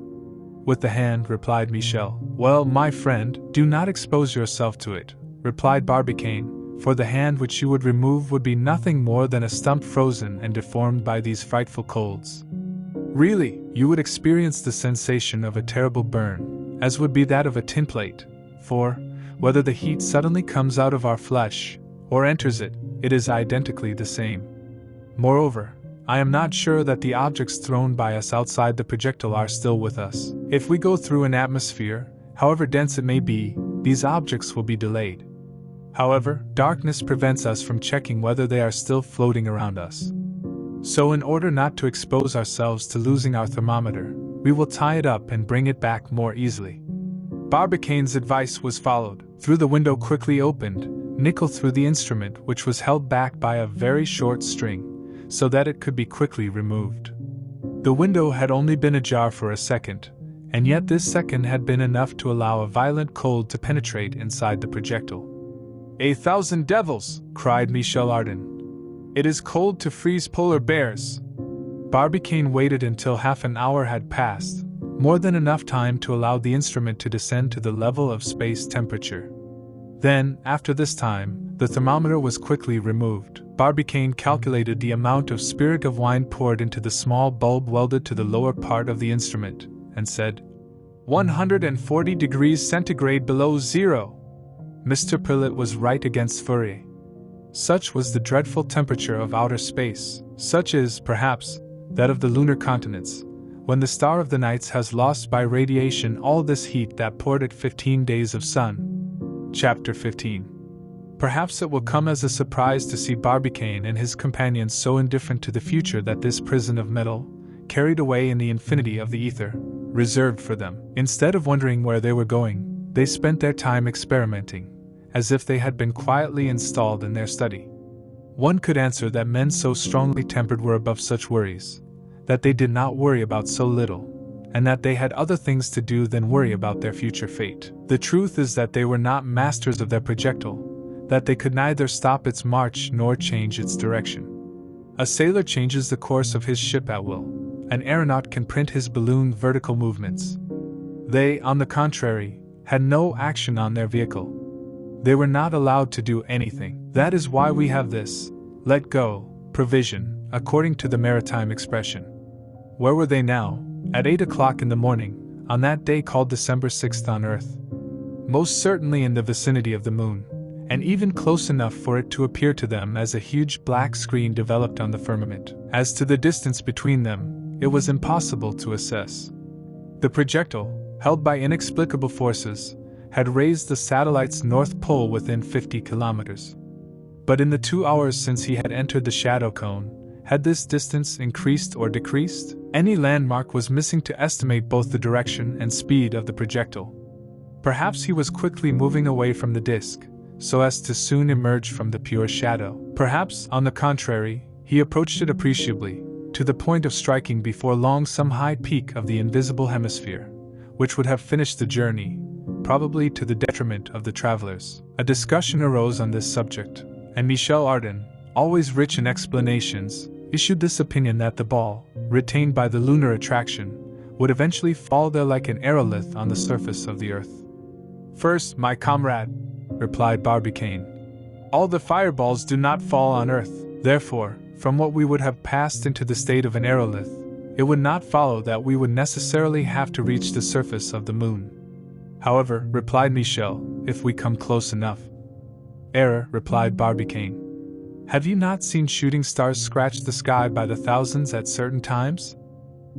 "With the hand," replied Michel. "Well, my friend, do not expose yourself to it," replied Barbicane, "for the hand which you would remove would be nothing more than a stump frozen and deformed by these frightful colds. Really, you would experience the sensation of a terrible burn, as would be that of a tin plate, for, whether the heat suddenly comes out of our flesh, or enters it, it is identically the same. Moreover, I am not sure that the objects thrown by us outside the projectile are still with us. If we go through an atmosphere, however dense it may be, these objects will be delayed. However, darkness prevents us from checking whether they are still floating around us. So in order not to expose ourselves to losing our thermometer, we will tie it up and bring it back more easily. Barbicane's advice was followed. Through the window quickly opened, Nickel threw the instrument, which was held back by a very short string, so that it could be quickly removed. The window had only been ajar for a second, and yet this second had been enough to allow a violent cold to penetrate inside the projectile. "A thousand devils!" cried Michel Ardan. "It is cold to freeze polar bears." Barbicane waited until half an hour had passed, more than enough time to allow the instrument to descend to the level of space temperature. Then, after this time, the thermometer was quickly removed. Barbicane calculated the amount of spirit of wine poured into the small bulb welded to the lower part of the instrument, and said, 140 degrees centigrade below zero. Mr. Pilot was right against Fourier. Such was the dreadful temperature of outer space, such is, perhaps, that of the lunar continents, when the star of the nights has lost by radiation all this heat that poured it 15 days of sun. Chapter 15. Perhaps it will come as a surprise to see Barbicane and his companions so indifferent to the future that this prison of metal, carried away in the infinity of the ether, reserved for them. Instead of wondering where they were going, they spent their time experimenting, as if they had been quietly installed in their study. One could answer that men so strongly tempered were above such worries, that they did not worry about so little, and that they had other things to do than worry about their future fate. The truth is that they were not masters of their projectile, that they could neither stop its march nor change its direction. A sailor changes the course of his ship at will. An aeronaut can print his balloon vertical movements. They, on the contrary, had no action on their vehicle. They were not allowed to do anything. That is why we have this let go provision, according to the maritime expression. Where were they now, at 8 o'clock in the morning, on that day called December 6th on Earth? Most certainly in the vicinity of the moon, and even close enough for it to appear to them as a huge black screen developed on the firmament. As to the distance between them, it was impossible to assess. The projectile, held by inexplicable forces, had raised the satellite's north pole within 50 kilometers. But in the 2 hours since he had entered the shadow cone, had this distance increased or decreased? Any landmark was missing to estimate both the direction and speed of the projectile. Perhaps he was quickly moving away from the disk, so as to soon emerge from the pure shadow. Perhaps, on the contrary, he approached it appreciably, to the point of striking before long some high peak of the invisible hemisphere, which would have finished the journey, probably to the detriment of the travelers. A discussion arose on this subject, and Michel Ardan, always rich in explanations, issued this opinion that the ball, retained by the lunar attraction, would eventually fall there like an aerolith on the surface of the earth. "First, my comrade," replied Barbicane, "all the fireballs do not fall on earth. Therefore, from what we would have passed into the state of an aerolith, it would not follow that we would necessarily have to reach the surface of the moon." "However," replied Michel, "if we come close enough." "Error," replied Barbicane. "Have you not seen shooting stars scratch the sky by the thousands at certain times?"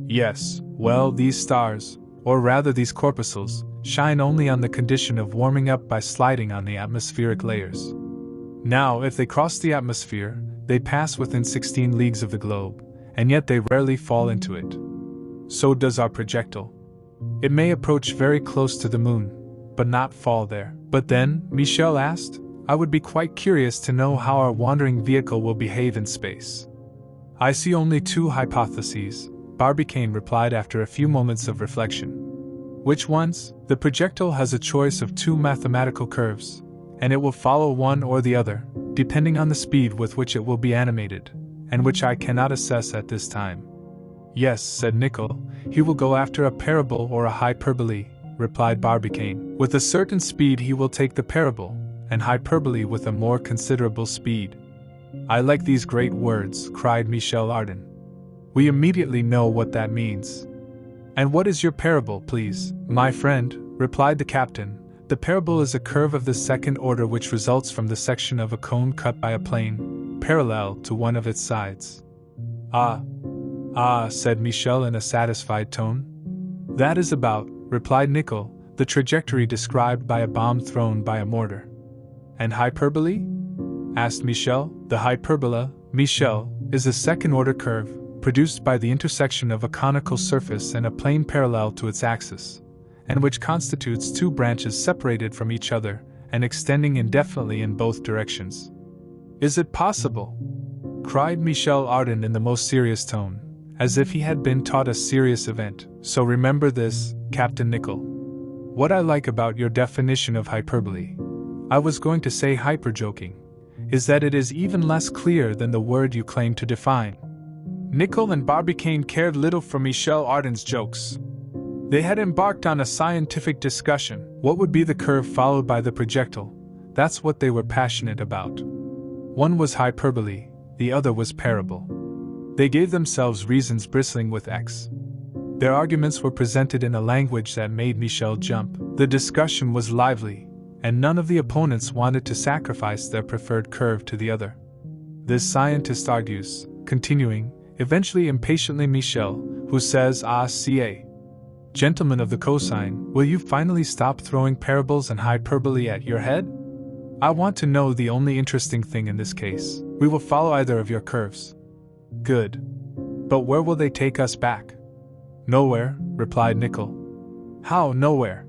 "Yes, well, these stars, or rather these corpuscles, shine only on the condition of warming up by sliding on the atmospheric layers. Now, if they cross the atmosphere, they pass within 16 leagues of the globe, and yet they rarely fall into it. So does our projectile. It may approach very close to the moon, but not fall there." "But then," Michel asked, "I would be quite curious to know how our wandering vehicle will behave in space." "I see only two hypotheses," Barbicane replied after a few moments of reflection. "Which ones?" "The projectile has a choice of two mathematical curves, and it will follow one or the other, depending on the speed with which it will be animated, and which I cannot assess at this time." "Yes," said Nicholl, "he will go after a parabole or a hyperbole," replied Barbicane. "With a certain speed he will take the parabole, and hyperbole with a more considerable speed." "I like these great words," cried Michel Ardan. "We immediately know what that means." "And what is your parabole, please?" "My friend," replied the captain, The parable is a curve of the second order which results from the section of a cone cut by a plane, parallel to one of its sides. Ah, said Michel in a satisfied tone. That is about, replied Nickel, the trajectory described by a bomb thrown by a mortar. And hyperbole? Asked Michel. The hyperbola, Michel, is a second-order curve, produced by the intersection of a conical surface and a plane parallel to its axis, and which constitutes two branches separated from each other and extending indefinitely in both directions. Is it possible? Cried Michel Ardan in the most serious tone, as if he had been taught a serious event. So remember this, Captain Nickel. What I like about your definition of hyperbole, I was going to say hyper-joking, is that it is even less clear than the word you claim to define. Nickel and Barbicane cared little for Michel Ardan's jokes. They had embarked on a scientific discussion. What would be the curve followed by the projectile? That's what they were passionate about. One was hyperbole, the other was parable. They gave themselves reasons bristling with X. Their arguments were presented in a language that made Michel jump. The discussion was lively, and none of the opponents wanted to sacrifice their preferred curve to the other. This scientist argues, continuing, eventually impatiently Michel, who says, ca. Gentlemen of the cosine, will you finally stop throwing parables and hyperbole at your head? I want to know the only interesting thing in this case. We will follow either of your curves. Good. But where will they take us back? Nowhere, replied Nickel. How nowhere?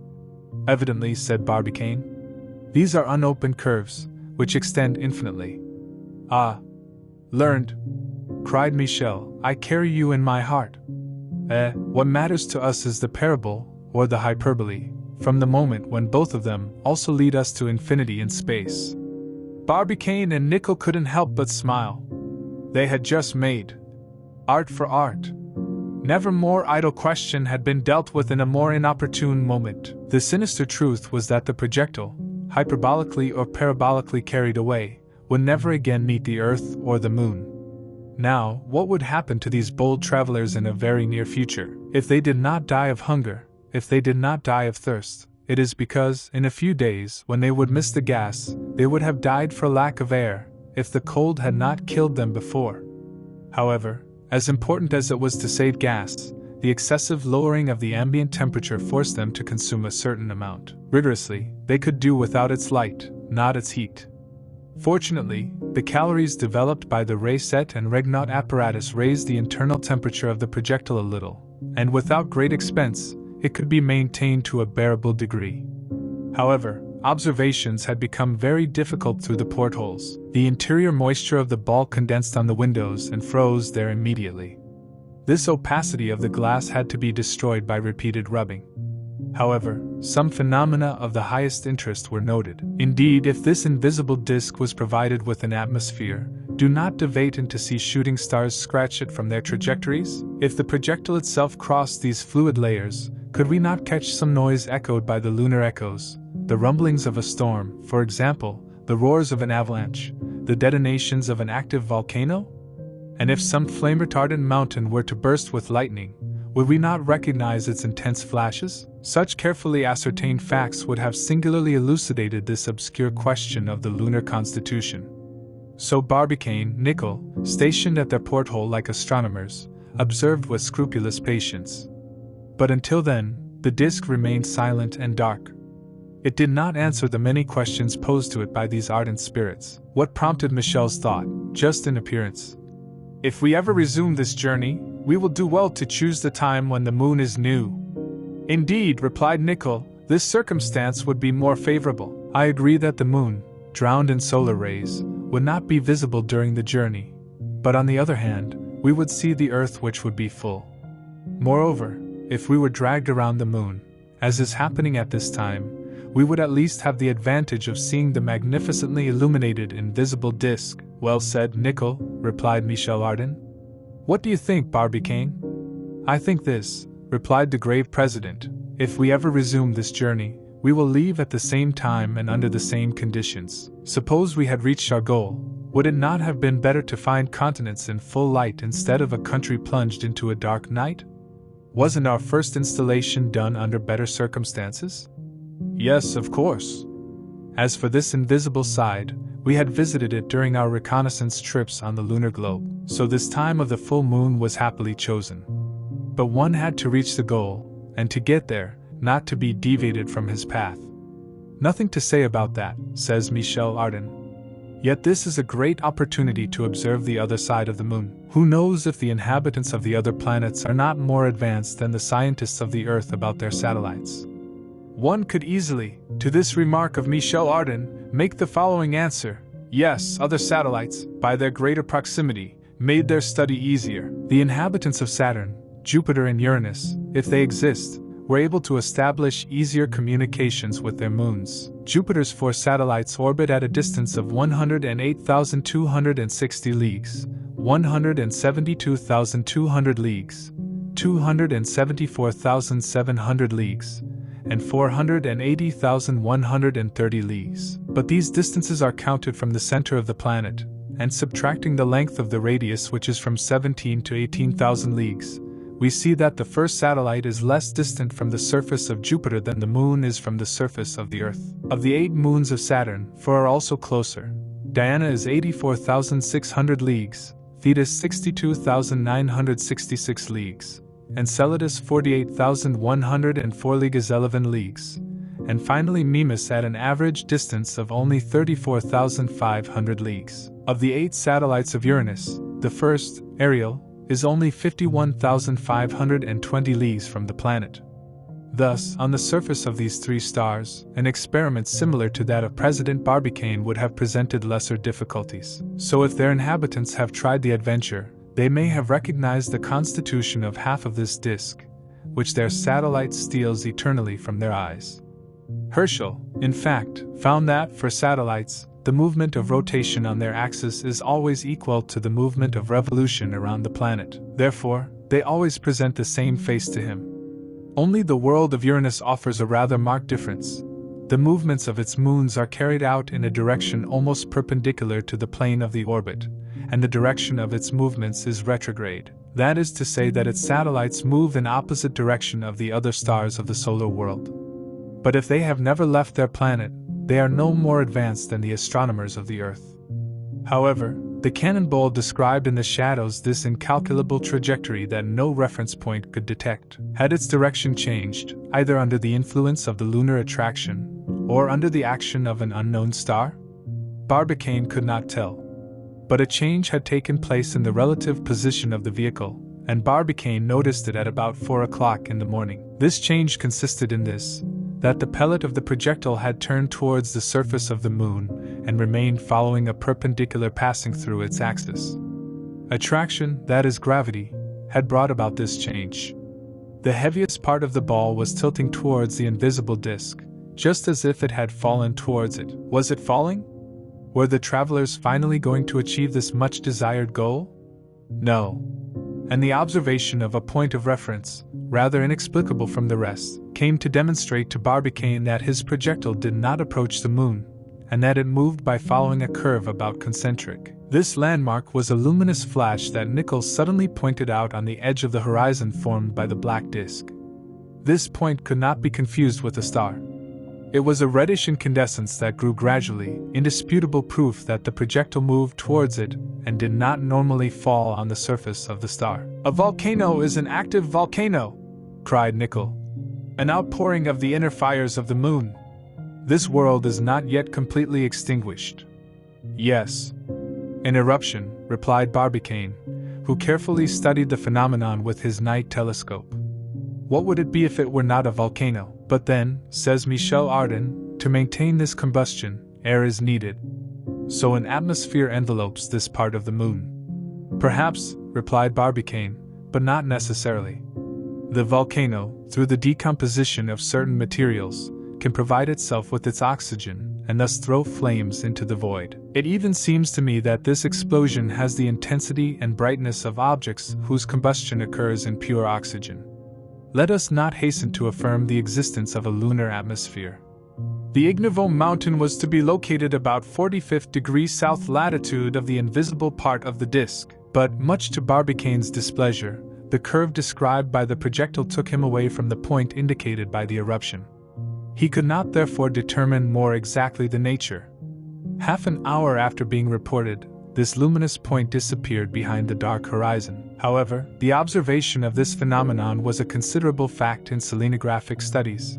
Evidently, said Barbicane. These are unopened curves, which extend infinitely. Ah. Learned, cried Michel, I carry you in my heart. What matters to us is the parable, or the hyperbole, from the moment when both of them also lead us to infinity in space. Barbicane and Nickel couldn't help but smile. They had just made art for art. Never more idle question had been dealt with in a more inopportune moment. The sinister truth was that the projectile, hyperbolically or parabolically carried away, would never again meet the Earth or the Moon. Now, what would happen to these bold travelers in a very near future? If they did not die of hunger, if they did not die of thirst, it is because, in a few days, when they would miss the gas, they would have died for lack of air, if the cold had not killed them before. However, as important as it was to save gas, the excessive lowering of the ambient temperature forced them to consume a certain amount. Rigorously, they could do without its light, not its heat. Fortunately, the calories developed by the Rayset and Regnault apparatus raised the internal temperature of the projectile a little, and without great expense, it could be maintained to a bearable degree. However, observations had become very difficult through the portholes. The interior moisture of the ball condensed on the windows and froze there immediately. This opacity of the glass had to be destroyed by repeated rubbing. However, some phenomena of the highest interest were noted. Indeed, if this invisible disk was provided with an atmosphere, do not devate and to see shooting stars scratch it from their trajectories? If the projectile itself crossed these fluid layers, could we not catch some noise echoed by the lunar echoes, the rumblings of a storm, for example, the roars of an avalanche, the detonations of an active volcano? And if some flame-retardant mountain were to burst with lightning, would we not recognize its intense flashes? Such carefully ascertained facts would have singularly elucidated this obscure question of the lunar constitution. So Barbicane, Nickel, stationed at their porthole like astronomers, observed with scrupulous patience. But until then, the disk remained silent and dark. It did not answer the many questions posed to it by these ardent spirits. What prompted Michel's thought, just in appearance? If we ever resume this journey, we will do well to choose the time when the moon is new. Indeed, replied Nickel, this circumstance would be more favorable. I agree that the moon, drowned in solar rays, would not be visible during the journey, but on the other hand, we would see the Earth, which would be full. Moreover, if we were dragged around the moon, as is happening at this time, we would at least have the advantage of seeing the magnificently illuminated invisible disk. Well said, Nickel, replied Michel Ardan. What do you think, Barbicane? I think this, replied the grave president. If we ever resume this journey, we will leave at the same time and under the same conditions. Suppose we had reached our goal, would it not have been better to find continents in full light instead of a country plunged into a dark night? Wasn't our first installation done under better circumstances? Yes, of course. As for this invisible side, we had visited it during our reconnaissance trips on the lunar globe, so this time of the full moon was happily chosen. But one had to reach the goal, and to get there, not to be deviated from his path. Nothing to say about that, says Michel Ardan. Yet this is a great opportunity to observe the other side of the moon. Who knows if the inhabitants of the other planets are not more advanced than the scientists of the Earth about their satellites? One could easily, to this remark of Michel Ardan, make the following answer: yes, other satellites, by their greater proximity, made their study easier. The inhabitants of Saturn, Jupiter and Uranus, if they exist, were able to establish easier communications with their moons. Jupiter's 4 satellites orbit at a distance of 108,260 leagues, 172,200 leagues, 274,700 leagues, and 480,130 leagues. But these distances are counted from the center of the planet, and subtracting the length of the radius, which is from 17 to 18,000 leagues, we see that the first satellite is less distant from the surface of Jupiter than the Moon is from the surface of the Earth. Of the 8 moons of Saturn, 4 are also closer. Diana is 84,600 leagues, Thetis 62,966 leagues, Enceladus 48,104 leagues 11 leagues, and finally Mimas at an average distance of only 34,500 leagues. Of the 8 satellites of Uranus, the first, Ariel, is only 51,520 leagues from the planet. Thus, on the surface of these 3 stars, an experiment similar to that of President Barbicane would have presented lesser difficulties. So if their inhabitants have tried the adventure, they may have recognized the constitution of half of this disk, which their satellite steals eternally from their eyes. Herschel, in fact, found that, for satellites, the movement of rotation on their axis is always equal to the movement of revolution around the planet. Therefore, they always present the same face to him. Only the world of Uranus offers a rather marked difference. The movements of its moons are carried out in a direction almost perpendicular to the plane of the orbit, and the direction of its movements is retrograde. That is to say that its satellites move in opposite direction of the other stars of the solar world. But if they have never left their planet, they are no more advanced than the astronomers of the Earth. However, the cannonball described in the shadows this incalculable trajectory that no reference point could detect. Had its direction changed, either under the influence of the lunar attraction, or under the action of an unknown star? Barbicane could not tell. But a change had taken place in the relative position of the vehicle, and Barbicane noticed it at about 4 o'clock in the morning. This change consisted in this: that the pellet of the projectile had turned towards the surface of the moon and remained following a perpendicular passing through its axis. Attraction, that is gravity, had brought about this change. The heaviest part of the ball was tilting towards the invisible disk, just as if it had fallen towards it. Was it falling? Were the travelers finally going to achieve this much desired goal? No. And the observation of a point of reference, rather inexplicable from the rest, came to demonstrate to Barbicane that his projectile did not approach the moon, and that it moved by following a curve about concentric. This landmark was a luminous flash that Nichols suddenly pointed out on the edge of the horizon formed by the black disk. This point could not be confused with a star. It was a reddish incandescence that grew gradually, indisputable proof that the projectile moved towards it and did not normally fall on the surface of the star. "A volcano is an active volcano!" cried Nicholl. "An outpouring of the inner fires of the moon. This world is not yet completely extinguished." "Yes. An eruption," replied Barbicane, who carefully studied the phenomenon with his night telescope. "What would it be if it were not a volcano? But then," says Michel Ardan, "to maintain this combustion, air is needed. So an atmosphere envelopes this part of the moon." "Perhaps," replied Barbicane, "but not necessarily. The volcano, through the decomposition of certain materials, can provide itself with its oxygen, and thus throw flames into the void. It even seems to me that this explosion has the intensity and brightness of objects whose combustion occurs in pure oxygen. Let us not hasten to affirm the existence of a lunar atmosphere. The Ignevo mountain was to be located about 45th degrees south latitude of the invisible part of the disk, but, much to Barbicane's displeasure, the curve described by the projectile took him away from the point indicated by the eruption. He could not therefore determine more exactly the nature. Half an hour after being reported, this luminous point disappeared behind the dark horizon. However, the observation of this phenomenon was a considerable fact in selenographic studies.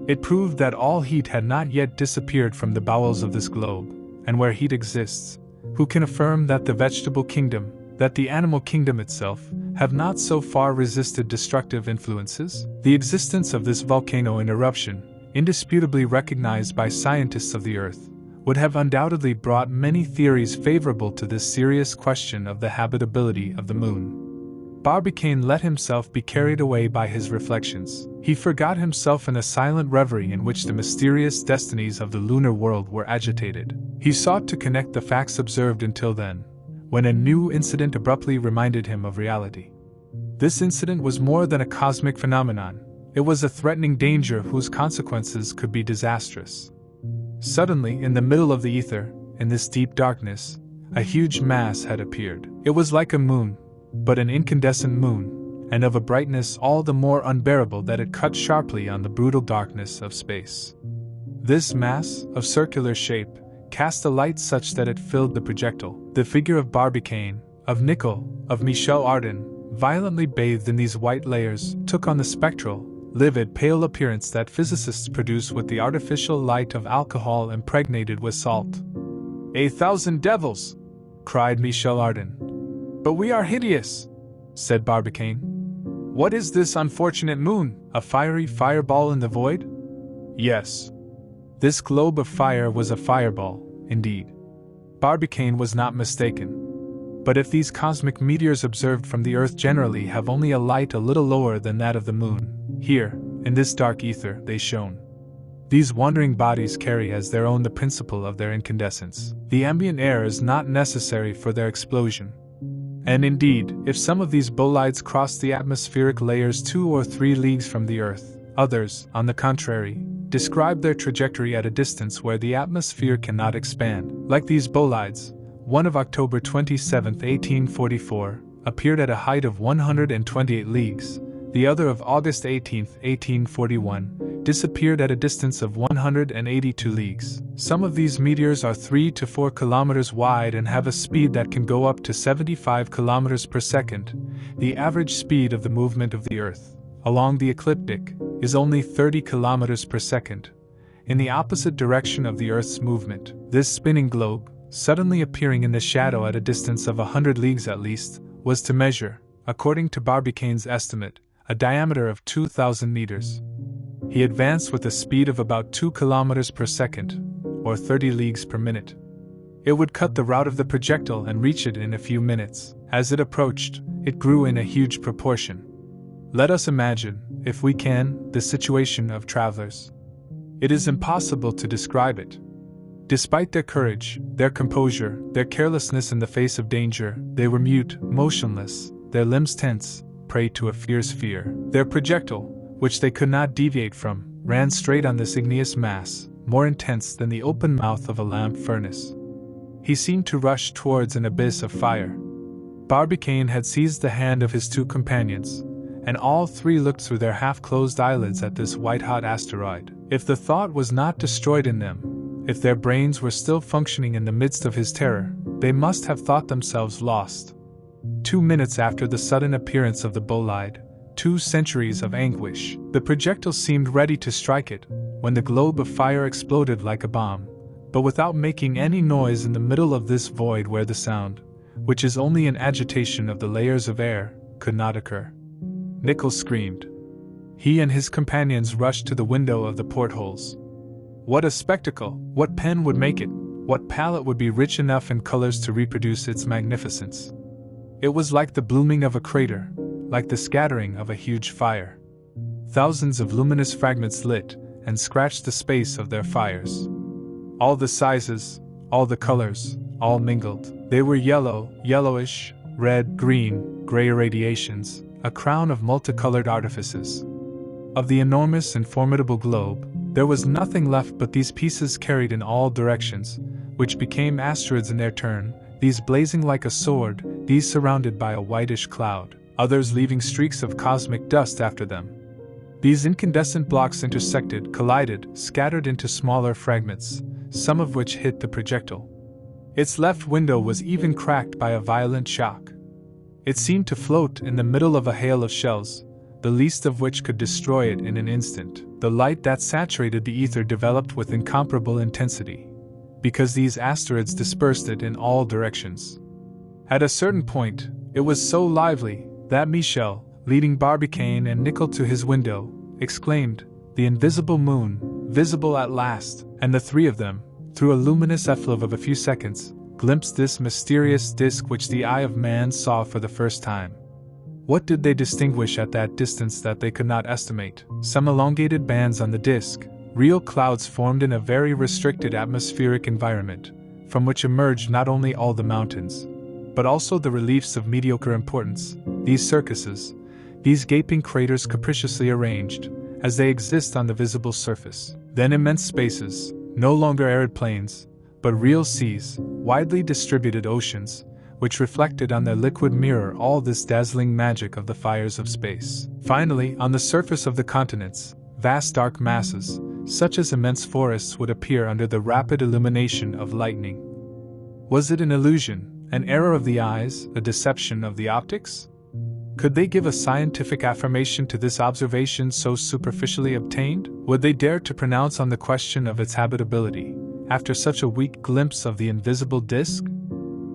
It proved that all heat had not yet disappeared from the bowels of this globe, and where heat exists, who can affirm that the vegetable kingdom, that the animal kingdom itself, have not so far resisted destructive influences? The existence of this volcano in eruption, indisputably recognized by scientists of the Earth, would have undoubtedly brought many theories favorable to this serious question of the habitability of the Moon. Barbicane let himself be carried away by his reflections. He forgot himself in a silent reverie in which the mysterious destinies of the lunar world were agitated. He sought to connect the facts observed until then, when a new incident abruptly reminded him of reality. This incident was more than a cosmic phenomenon. It was a threatening danger whose consequences could be disastrous. Suddenly, in the middle of the ether, in this deep darkness, a huge mass had appeared. It was like a moon, but an incandescent moon, and of a brightness all the more unbearable that it cut sharply on the brutal darkness of space. This mass, of circular shape, cast a light such that it filled the projectile. The figure of Barbicane, of Nicholl, of Michel Ardan, violently bathed in these white layers, took on the spectral, livid pale appearance that physicists produce with the artificial light of alcohol impregnated with salt. "A thousand devils!" cried Michel Ardan. "But we are hideous," said Barbicane. "What is this unfortunate moon? A fiery fireball in the void?" Yes. This globe of fire was a fireball, indeed. Barbicane was not mistaken. But if these cosmic meteors observed from the Earth generally have only a light a little lower than that of the moon, here, in this dark ether, they shone. These wandering bodies carry as their own the principle of their incandescence. The ambient air is not necessary for their explosion. And indeed, if some of these bolides cross the atmospheric layers 2 or 3 leagues from the Earth, others, on the contrary, describe their trajectory at a distance where the atmosphere cannot expand. Like these bolides, one of October 27, 1844, appeared at a height of 128 leagues, the other of August 18, 1841, disappeared at a distance of 182 leagues. Some of these meteors are 3 to 4 kilometers wide and have a speed that can go up to 75 kilometers per second. The average speed of the movement of the Earth, along the ecliptic, is only 30 kilometers per second. In the opposite direction of the Earth's movement, this spinning globe, suddenly appearing in the shadow at a distance of 100 leagues at least, was to measure, according to Barbicane's estimate, a diameter of 2,000 meters. He advanced with a speed of about 2 kilometers per second, or 30 leagues per minute. It would cut the route of the projectile and reach it in a few minutes. As it approached, it grew in a huge proportion. Let us imagine, if we can, the situation of travelers. It is impossible to describe it. Despite their courage, their composure, their carelessness in the face of danger, they were mute, motionless, their limbs tense, prey to a fierce fear. Their projectile, which they could not deviate from, ran straight on this igneous mass, more intense than the open mouth of a lamp furnace. He seemed to rush towards an abyss of fire. Barbicane had seized the hand of his 2 companions, and all 3 looked through their half-closed eyelids at this white-hot asteroid. If the thought was not destroyed in them, if their brains were still functioning in the midst of his terror, they must have thought themselves lost. 2 minutes after the sudden appearance of the bolide, 2 centuries of anguish, the projectile seemed ready to strike it, when the globe of fire exploded like a bomb, but without making any noise in the middle of this void where the sound, which is only an agitation of the layers of air, could not occur. Nicholl screamed. He and his companions rushed to the window of the portholes. What a spectacle! What pen would make it? What palette would be rich enough in colors to reproduce its magnificence? It was like the blooming of a crater, like the scattering of a huge fire. Thousands of luminous fragments lit and scratched the space of their fires. All the sizes, all the colors, all mingled. They were yellow, yellowish, red, green, gray irradiations, a crown of multicolored artifices. Of the enormous and formidable globe, there was nothing left but these pieces carried in all directions, which became asteroids in their turn, these blazing like a sword, these surrounded by a whitish cloud, others leaving streaks of cosmic dust after them. These incandescent blocks intersected, collided, scattered into smaller fragments, some of which hit the projectile. Its left window was even cracked by a violent shock. It seemed to float in the middle of a hail of shells, the least of which could destroy it in an instant. The light that saturated the ether developed with incomparable intensity, because these asteroids dispersed it in all directions. At a certain point, it was so lively that Michel, leading Barbicane and Nicholl to his window, exclaimed, "The invisible moon, visible at last!" And the three of them, through a luminous effluve of a few seconds, glimpsed this mysterious disk which the eye of man saw for the first time. What did they distinguish at that distance that they could not estimate? Some elongated bands on the disk, real clouds formed in a very restricted atmospheric environment, from which emerged not only all the mountains, but also the reliefs of mediocre importance, these circuses, these gaping craters capriciously arranged, as they exist on the visible surface. Then immense spaces, no longer arid plains, but real seas, widely distributed oceans, which reflected on their liquid mirror all this dazzling magic of the fires of space. Finally, on the surface of the continents, vast dark masses, such as immense forests, would appear under the rapid illumination of lightning. Was it an illusion, an error of the eyes, a deception of the optics? Could they give a scientific affirmation to this observation so superficially obtained? Would they dare to pronounce on the question of its habitability, after such a weak glimpse of the invisible disk?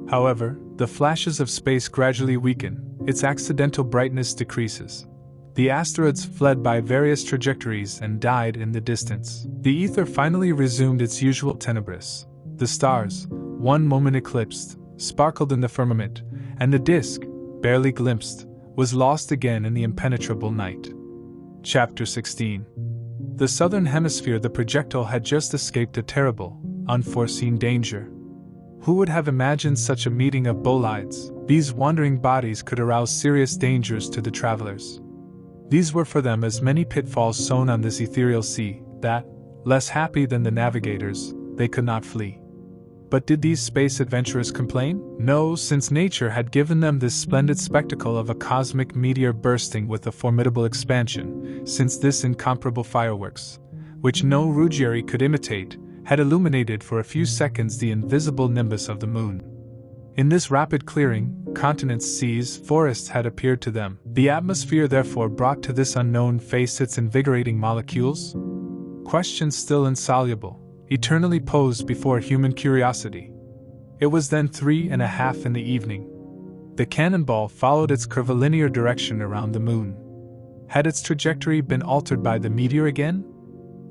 However, the flashes of space gradually weaken, its accidental brightness decreases. The asteroids fled by various trajectories and died in the distance. The ether finally resumed its usual tenebris. The stars, one moment eclipsed, sparkled in the firmament, and the disk, barely glimpsed, was lost again in the impenetrable night. Chapter 16. The southern hemisphere. The projectile had just escaped a terrible, unforeseen danger. Who would have imagined such a meeting of bolides? These wandering bodies could arouse serious dangers to the travelers. These were for them as many pitfalls sown on this ethereal sea, that, less happy than the navigators, they could not flee. But did these space adventurers complain? No, since nature had given them this splendid spectacle of a cosmic meteor bursting with a formidable expansion, since this incomparable fireworks, which no Ruggieri could imitate, had illuminated for a few seconds the invisible nimbus of the moon. In this rapid clearing, continents, seas, forests had appeared to them. The atmosphere therefore brought to this unknown face its invigorating molecules? Questions still insoluble, eternally posed before human curiosity. It was then 3:30 in the evening. The cannonball followed its curvilinear direction around the moon. Had its trajectory been altered by the meteor again?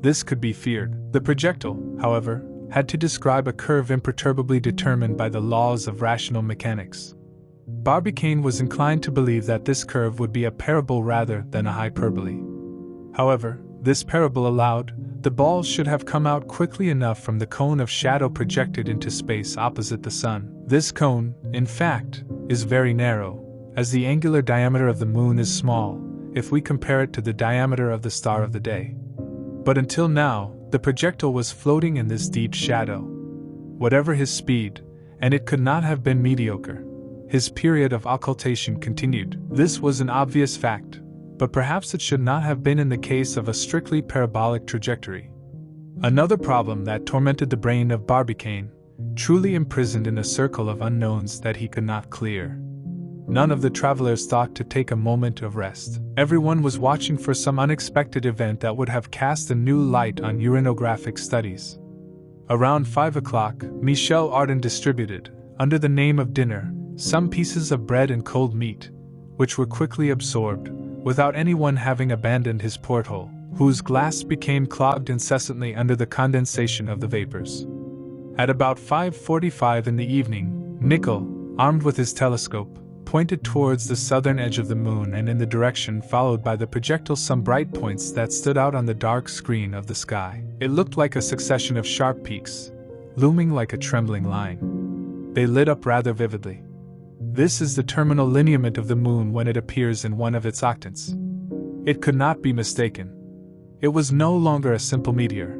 This could be feared. The projectile, however, had to describe a curve imperturbably determined by the laws of rational mechanics. Barbicane was inclined to believe that this curve would be a parabole rather than a hyperbole. However, this parabole allowed, the ball should have come out quickly enough from the cone of shadow projected into space opposite the sun. This cone, in fact, is very narrow, as the angular diameter of the moon is small, if we compare it to the diameter of the star of the day. But until now, the projectile was floating in this deep shadow. Whatever his speed, and it could not have been mediocre, his period of occultation continued. This was an obvious fact, but perhaps it should not have been in the case of a strictly parabolic trajectory. Another problem that tormented the brain of Barbicane, truly imprisoned in a circle of unknowns that he could not clear. None of the travelers thought to take a moment of rest. Everyone was watching for some unexpected event that would have cast a new light on uranographic studies. Around 5 o'clock, Michel Ardan distributed, under the name of dinner, some pieces of bread and cold meat, which were quickly absorbed, without anyone having abandoned his porthole, whose glass became clogged incessantly under the condensation of the vapors. At about 5:45 in the evening, Nicholl, armed with his telescope, pointed towards the southern edge of the moon and in the direction followed by the projectile some bright points that stood out on the dark screen of the sky. It looked like a succession of sharp peaks, looming like a trembling line. They lit up rather vividly. This is the terminal lineament of the moon when it appears in one of its octants. It could not be mistaken. It was no longer a simple meteor,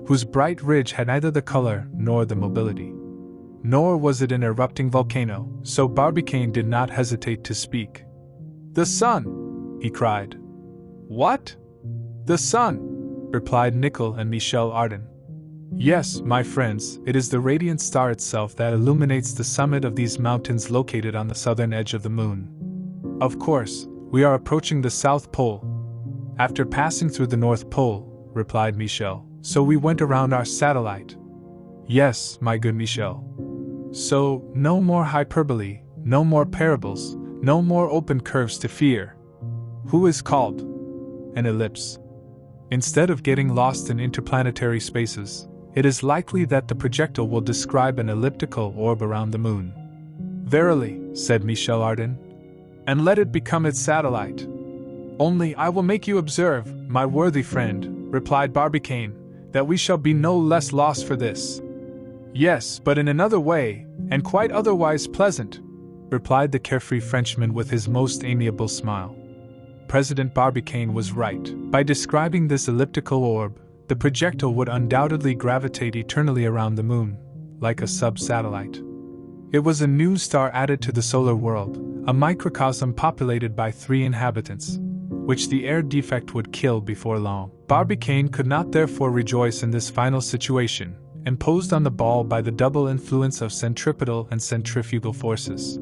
whose bright ridge had neither the color nor the mobility. Nor was it an erupting volcano, so Barbicane did not hesitate to speak. "The sun!" he cried. "What?" The sun, replied Nicole and Michel Ardan. Yes, my friends, it is the radiant star itself that illuminates the summit of these mountains located on the southern edge of the moon. Of course, we are approaching the South Pole. After passing through the North Pole, replied Michel, so we went around our satellite. Yes, my good Michel. So, no more hyperbole, no more parables, no more open curves to fear. Who is called an ellipse? Instead of getting lost in interplanetary spaces, it is likely that the projectile will describe an elliptical orb around the moon. Verily, said Michel Ardan, and let it become its satellite. Only I will make you observe, my worthy friend, replied Barbicane, that we shall be no less lost for this. Yes, but in another way, and quite otherwise pleasant, replied the carefree Frenchman with his most amiable smile. President Barbicane was right. By describing this elliptical orb, the projectile would undoubtedly gravitate eternally around the moon, like a sub-satellite. It was a new star added to the solar world, a microcosm populated by 3 inhabitants, which the air defect would kill before long. Barbicane could not therefore rejoice in this final situation, imposed on the ball by the double influence of centripetal and centrifugal forces.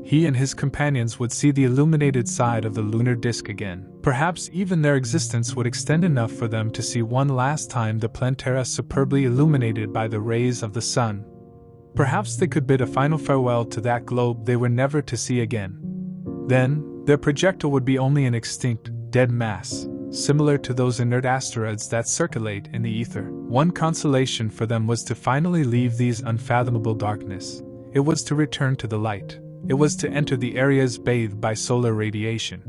He and his companions would see the illuminated side of the lunar disk again. Perhaps even their existence would extend enough for them to see one last time the Plantera superbly illuminated by the rays of the sun. Perhaps they could bid a final farewell to that globe they were never to see again. Then, their projectile would be only an extinct, dead mass, similar to those inert asteroids that circulate in the ether. One consolation for them was to finally leave these unfathomable darkness. It was to return to the light. It was to enter the areas bathed by solar radiation.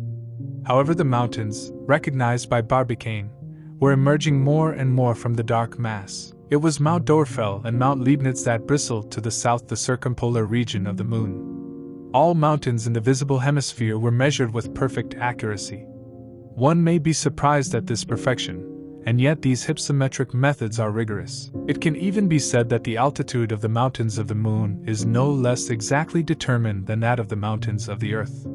However, the mountains, recognized by Barbicane, were emerging more and more from the dark mass. It was Mount Dorfel and Mount Leibniz that bristled to the south, the circumpolar region of the moon. All mountains in the visible hemisphere were measured with perfect accuracy. One may be surprised at this perfection, and yet these hypsometric methods are rigorous. It can even be said that the altitude of the mountains of the moon is no less exactly determined than that of the mountains of the earth.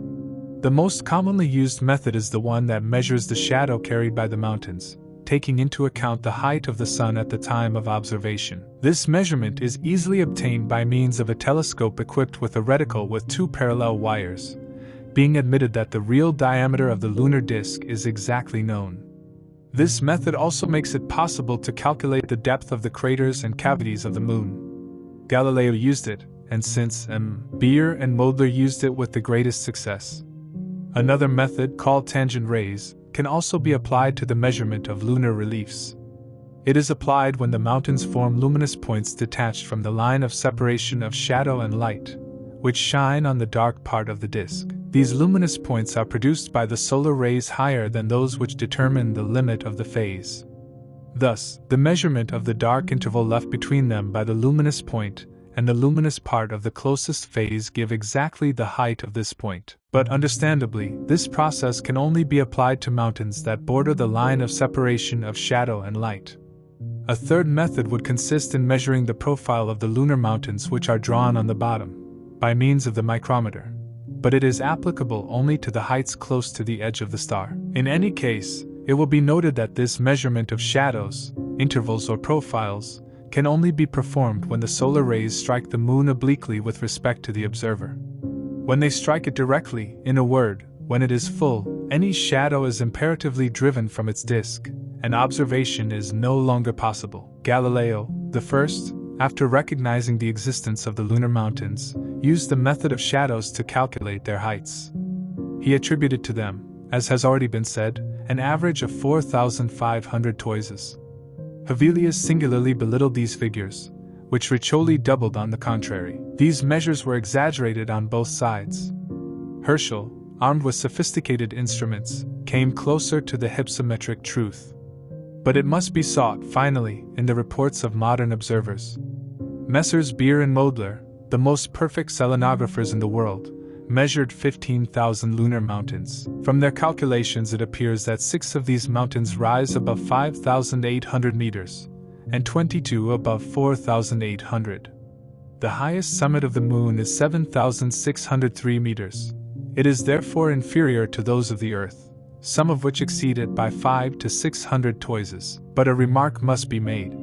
The most commonly used method is the one that measures the shadow carried by the mountains, taking into account the height of the sun at the time of observation. This measurement is easily obtained by means of a telescope equipped with a reticle with 2 parallel wires, being admitted that the real diameter of the lunar disk is exactly known. This method also makes it possible to calculate the depth of the craters and cavities of the moon. Galileo used it, and since Beer and Moedler used it with the greatest success. Another method, called tangent rays, can also be applied to the measurement of lunar reliefs. It is applied when the mountains form luminous points detached from the line of separation of shadow and light, which shine on the dark part of the disk. These luminous points are produced by the solar rays higher than those which determine the limit of the phase. Thus, the measurement of the dark interval left between them by the luminous point and the luminous part of the closest phase give exactly the height of this point. But understandably, this process can only be applied to mountains that border the line of separation of shadow and light. A third method would consist in measuring the profile of the lunar mountains which are drawn on the bottom, by means of the micrometer, but it is applicable only to the heights close to the edge of the star. In any case, it will be noted that this measurement of shadows, intervals or profiles, can only be performed when the solar rays strike the moon obliquely with respect to the observer. When they strike it directly, in a word, when it is full, any shadow is imperatively driven from its disk, and observation is no longer possible. Galileo, the first, after recognizing the existence of the lunar mountains, used the method of shadows to calculate their heights. He attributed to them, as has already been said, an average of 4,500 toises. Hevelius singularly belittled these figures, which Riccioli doubled on the contrary. These measures were exaggerated on both sides. Herschel, armed with sophisticated instruments, came closer to the hypsometric truth. But it must be sought, finally, in the reports of modern observers. Messrs. Beer and Moedler, the most perfect selenographers in the world, measured 15,000 lunar mountains. From their calculations it appears that 6 of these mountains rise above 5,800 meters, and 22 above 4,800. The highest summit of the moon is 7,603 meters. It is therefore inferior to those of the Earth, some of which exceeded by 500 to 600 toises. But a remark must be made.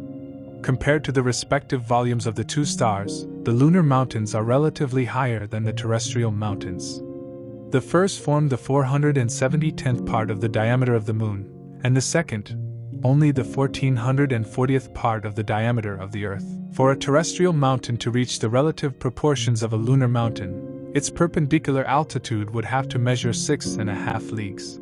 Compared to the respective volumes of the two stars, the lunar mountains are relatively higher than the terrestrial mountains. The first formed the 470th part of the diameter of the Moon, and the second, only the 1440th part of the diameter of the Earth. For a terrestrial mountain to reach the relative proportions of a lunar mountain, its perpendicular altitude would have to measure 6.5 leagues.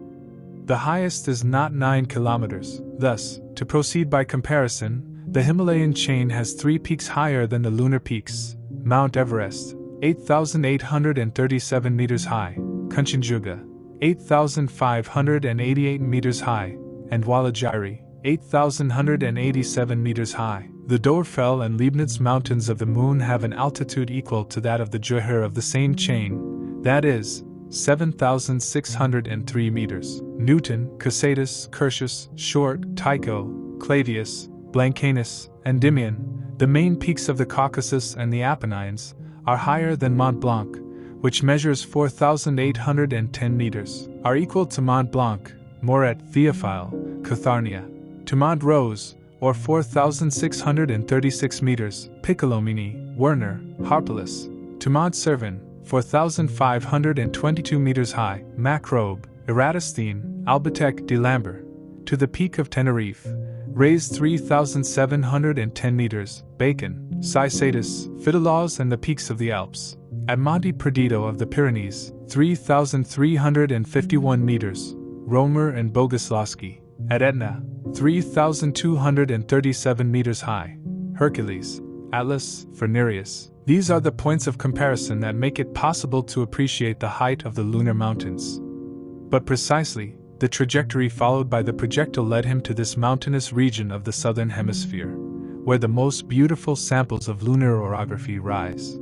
The highest is not 9 kilometers. Thus, to proceed by comparison, the Himalayan chain has 3 peaks higher than the lunar peaks: Mount Everest, 8,837 meters high, Kanchenjunga, 8,588 meters high, and Walagiri, 8,187 meters high. The Dorfell and Leibniz mountains of the Moon have an altitude equal to that of the Johor of the same chain, that is, 7,603 meters. Newton, Casatus, Curtius, Short, Tycho, Clavius, Blancanus, and Endymion, the main peaks of the Caucasus and the Apennines, are higher than Mont Blanc, which measures 4,810 meters, are equal to Mont Blanc, Moret, Theophile, Catharnia, to Mont Rose, or 4,636 meters, Piccolomini, Werner, Harpalus, to Mont Cervin, 4,522 meters high, Macrobe, Eratosthene, Albatec de Lambert, to the peak of Tenerife, raised 3,710 meters, Bacon, Cysatus, Fidelos, and the peaks of the Alps. At Monte Perdido of the Pyrenees, 3,351 meters, Romer and Boguslawski. At Etna, 3,237 meters high, Hercules, Atlas, Furnarius. These are the points of comparison that make it possible to appreciate the height of the lunar mountains. But precisely, the trajectory followed by the projectile led him to this mountainous region of the southern hemisphere, where the most beautiful samples of lunar orography rise.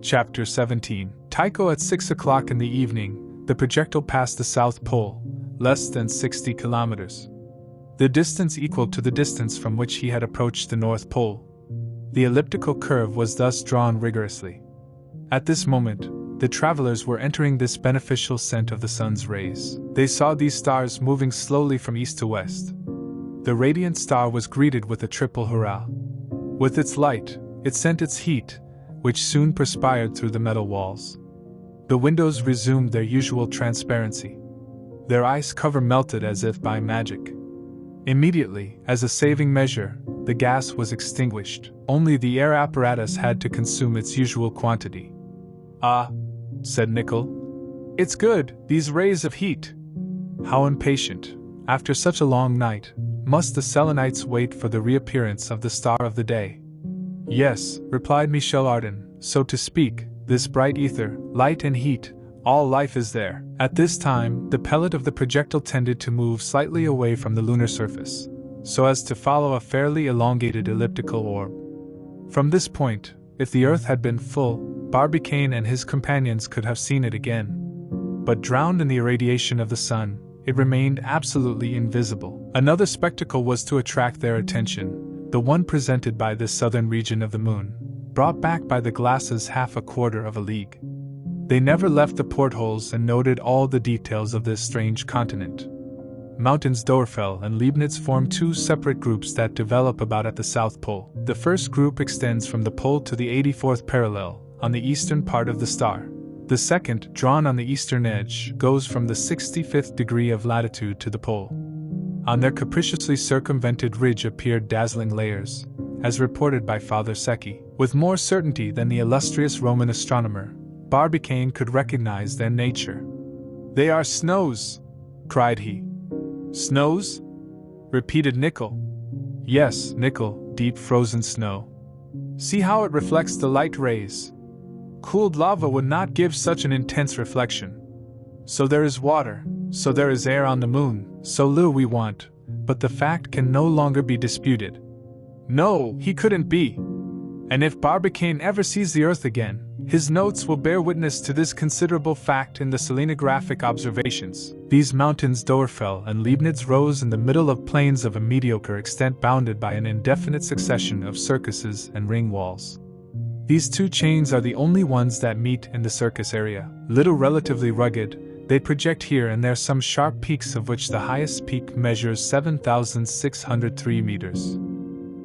Chapter 17. Tycho. At 6 o'clock in the evening, the projectile passed the South Pole, less than 60 kilometers. The distance equal to the distance from which he had approached the North Pole. The elliptical curve was thus drawn rigorously. At this moment, the travelers were entering this beneficial scent of the sun's rays. They saw these stars moving slowly from east to west. The radiant star was greeted with a triple hurrah. With its light, it sent its heat, which soon perspired through the metal walls. The windows resumed their usual transparency. Their ice cover melted as if by magic. Immediately, as a saving measure, the gas was extinguished. Only the air apparatus had to consume its usual quantity. "Ah," said Nickel. "It's good, these rays of heat." How impatient, after such a long night, must the Selenites wait for the reappearance of the star of the day. "Yes," replied Michel Ardan, "so to speak, this bright ether, light and heat, all life is there." At this time, the pellet of the projectile tended to move slightly away from the lunar surface, so as to follow a fairly elongated elliptical orb. From this point, if the Earth had been full, Barbicane and his companions could have seen it again. But drowned in the irradiation of the sun, it remained absolutely invisible. Another spectacle was to attract their attention, the one presented by this southern region of the Moon, brought back by the glasses half a quarter of a league. They never left the portholes and noted all the details of this strange continent. Mountains Dorfell and Leibniz form two separate groups that develop about at the South Pole. The first group extends from the pole to the 84th parallel, on the eastern part of the star. The second, drawn on the eastern edge, goes from the 65th degree of latitude to the pole. On their capriciously circumvented ridge appeared dazzling layers, as reported by Father Secchi. With more certainty than the illustrious Roman astronomer, Barbicane could recognize their nature. "They are snows!" cried he. "Snows?" repeated Nickel. "Yes, Nickel, deep frozen snow. See how it reflects the light rays. Cooled lava would not give such an intense reflection. So there is water, so there is air on the Moon, so little we want, but the fact can no longer be disputed. No, he couldn't be. And if Barbicane ever sees the Earth again, his notes will bear witness to this considerable fact in the selenographic observations. These mountains Dorfell and Leibniz rose in the middle of plains of a mediocre extent bounded by an indefinite succession of circuses and ring walls. These two chains are the only ones that meet in the circus area. Little relatively rugged, They project here and there some sharp peaks, of which the highest peak measures 7,603 meters.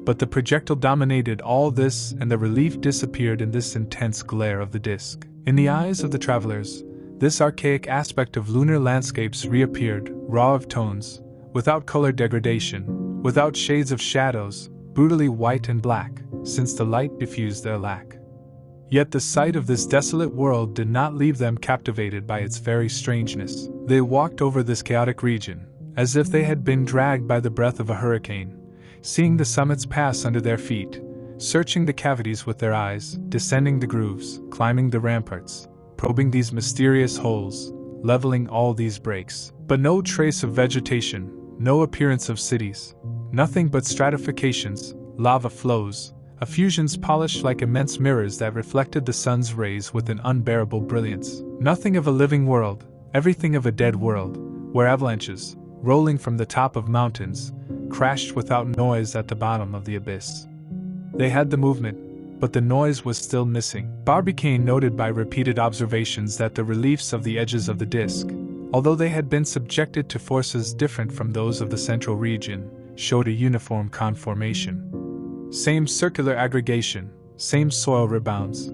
But the projectile dominated all this, and the relief disappeared in this intense glare of the disk. In the eyes of the travelers, this archaic aspect of lunar landscapes reappeared, raw of tones, without color degradation, without shades of shadows, brutally white and black, since the light diffused their lack. Yet the sight of this desolate world did not leave them captivated by its very strangeness. They walked over this chaotic region, as if they had been dragged by the breath of a hurricane, seeing the summits pass under their feet, searching the cavities with their eyes, descending the grooves, climbing the ramparts, probing these mysterious holes, leveling all these breaks. But no trace of vegetation, no appearance of cities, nothing but stratifications, lava flows, effusions polished like immense mirrors that reflected the sun's rays with an unbearable brilliance. Nothing of a living world, everything of a dead world, where avalanches, rolling from the top of mountains, crashed without noise at the bottom of the abyss. They had the movement, but the noise was still missing. Barbicane noted by repeated observations that the reliefs of the edges of the disk, although they had been subjected to forces different from those of the central region, showed a uniform conformation. Same circular aggregation, same soil rebounds.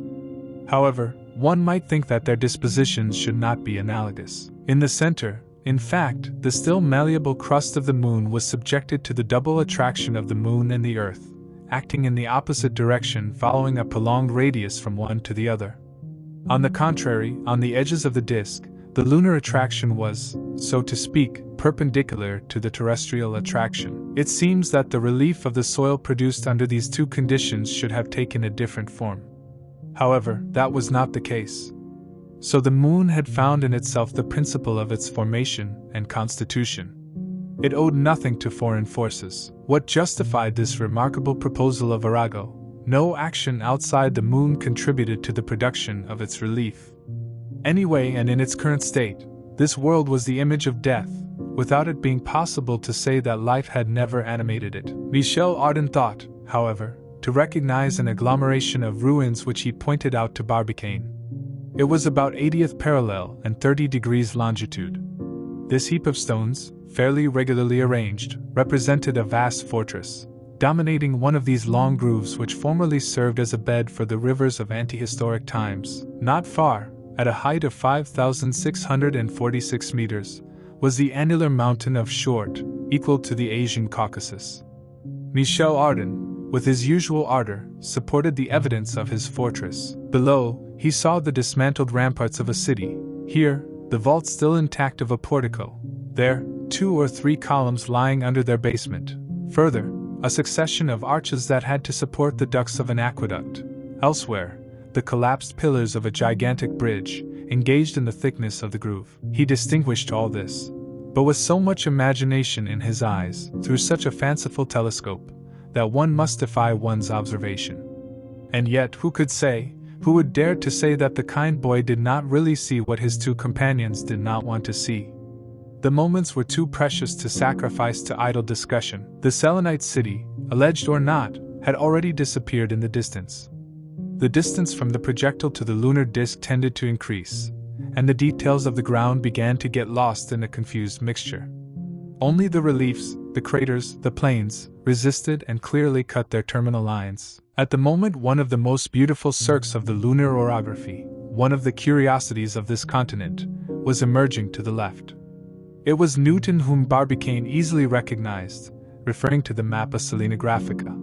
However, one might think that their dispositions should not be analogous. In the center, in fact, the still malleable crust of the moon was subjected to the double attraction of the moon and the earth, acting in the opposite direction, following a prolonged radius from one to the other. On the contrary, on the edges of the disk, the lunar attraction was, so to speak, perpendicular to the terrestrial attraction. It seems that the relief of the soil produced under these two conditions should have taken a different form. However, that was not the case. So the moon had found in itself the principle of its formation and constitution. It owed nothing to foreign forces. What justified this remarkable proposal of Arago? No action outside the moon contributed to the production of its relief. Anyway, and in its current state, this world was the image of death, without it being possible to say that life had never animated it. Michel Ardan thought, however, to recognize an agglomeration of ruins which he pointed out to Barbicane. It was about 80th parallel and 30 degrees longitude. This heap of stones, fairly regularly arranged, represented a vast fortress, dominating one of these long grooves which formerly served as a bed for the rivers of antehistoric times. Not far, at a height of 5,646 meters, was the annular mountain of Short, equal to the Asian Caucasus. Michel Ardan, with his usual ardor, supported the evidence of his fortress. Below, he saw the dismantled ramparts of a city. Here, the vault still intact of a portico. There, 2 or 3 columns lying under their basement. Further, a succession of arches that had to support the ducts of an aqueduct. Elsewhere, the collapsed pillars of a gigantic bridge, engaged in the thickness of the groove. He distinguished all this, but with so much imagination in his eyes, through such a fanciful telescope, that one must defy one's observation. And yet, who would dare to say that the kind boy did not really see what his two companions did not want to see? The moments were too precious to sacrifice to idle discussion. The Selenite city, alleged or not, had already disappeared in the distance. The distance from the projectile to the lunar disk tended to increase, and the details of the ground began to get lost in a confused mixture. Only the reliefs, the craters, the plains, resisted and clearly cut their terminal lines. At the moment, one of the most beautiful cirques of the lunar orography, one of the curiosities of this continent, was emerging to the left. It was Newton, whom Barbicane easily recognized, referring to the Mappa Selenographica.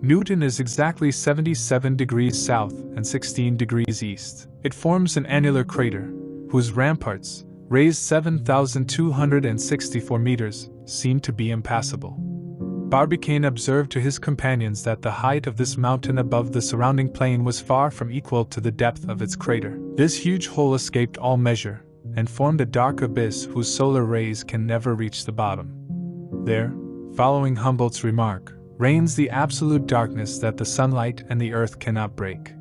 Newton is exactly 77 degrees south and 16 degrees east. It forms an annular crater, whose ramparts, raised 7,264 meters, seem to be impassable. Barbicane observed to his companions that the height of this mountain above the surrounding plain was far from equal to the depth of its crater. This huge hole escaped all measure, and formed a dark abyss whose solar rays can never reach the bottom. There, following Humboldt's remark, reigns the absolute darkness that the sunlight and the earth cannot break.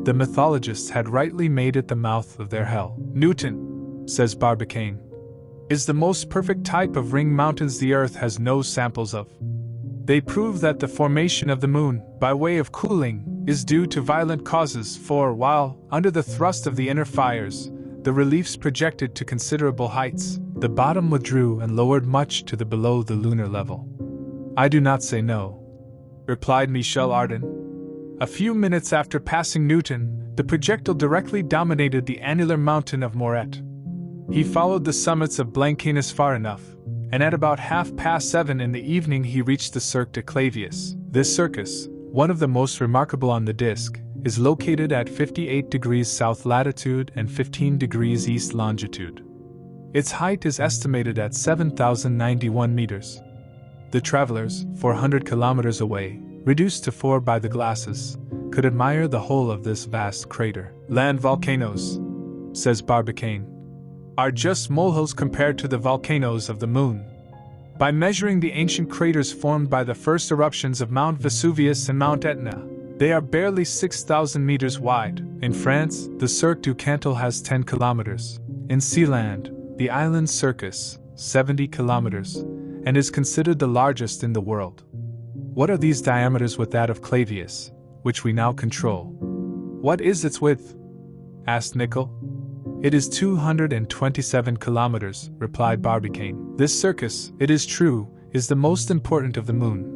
The mythologists had rightly made it the mouth of their hell. Newton, says Barbicane, is the most perfect type of ring mountains the earth has no samples of. They prove that the formation of the moon, by way of cooling, is due to violent causes, for while, under the thrust of the inner fires, the reliefs projected to considerable heights, the bottom withdrew and lowered much to the below the lunar level. "I do not say no," replied Michel Ardan. A few minutes after passing Newton, the projectile directly dominated the annular mountain of Moret. He followed the summits of Blancanus far enough, and at about 7:30 in the evening he reached the Cirque de Clavius. This circus, one of the most remarkable on the disk, is located at 58 degrees south latitude and 15 degrees east longitude. Its height is estimated at 7,091 meters. The travelers, 400 kilometers away, reduced to 4 by the glasses, could admire the whole of this vast crater. "Land volcanoes," says Barbicane, "are just molehills compared to the volcanoes of the Moon. By measuring the ancient craters formed by the first eruptions of Mount Vesuvius and Mount Etna, they are barely 6,000 meters wide. In France, the Cirque du Cantal has 10 kilometers. In Sealand, the island Circus, 70 kilometers, and is considered the largest in the world. What are these diameters with that of Clavius, which we now control?" "What is its width?" asked Nicholl. "It is 227 kilometers," replied Barbicane. "This circus, it is true, is the most important of the Moon,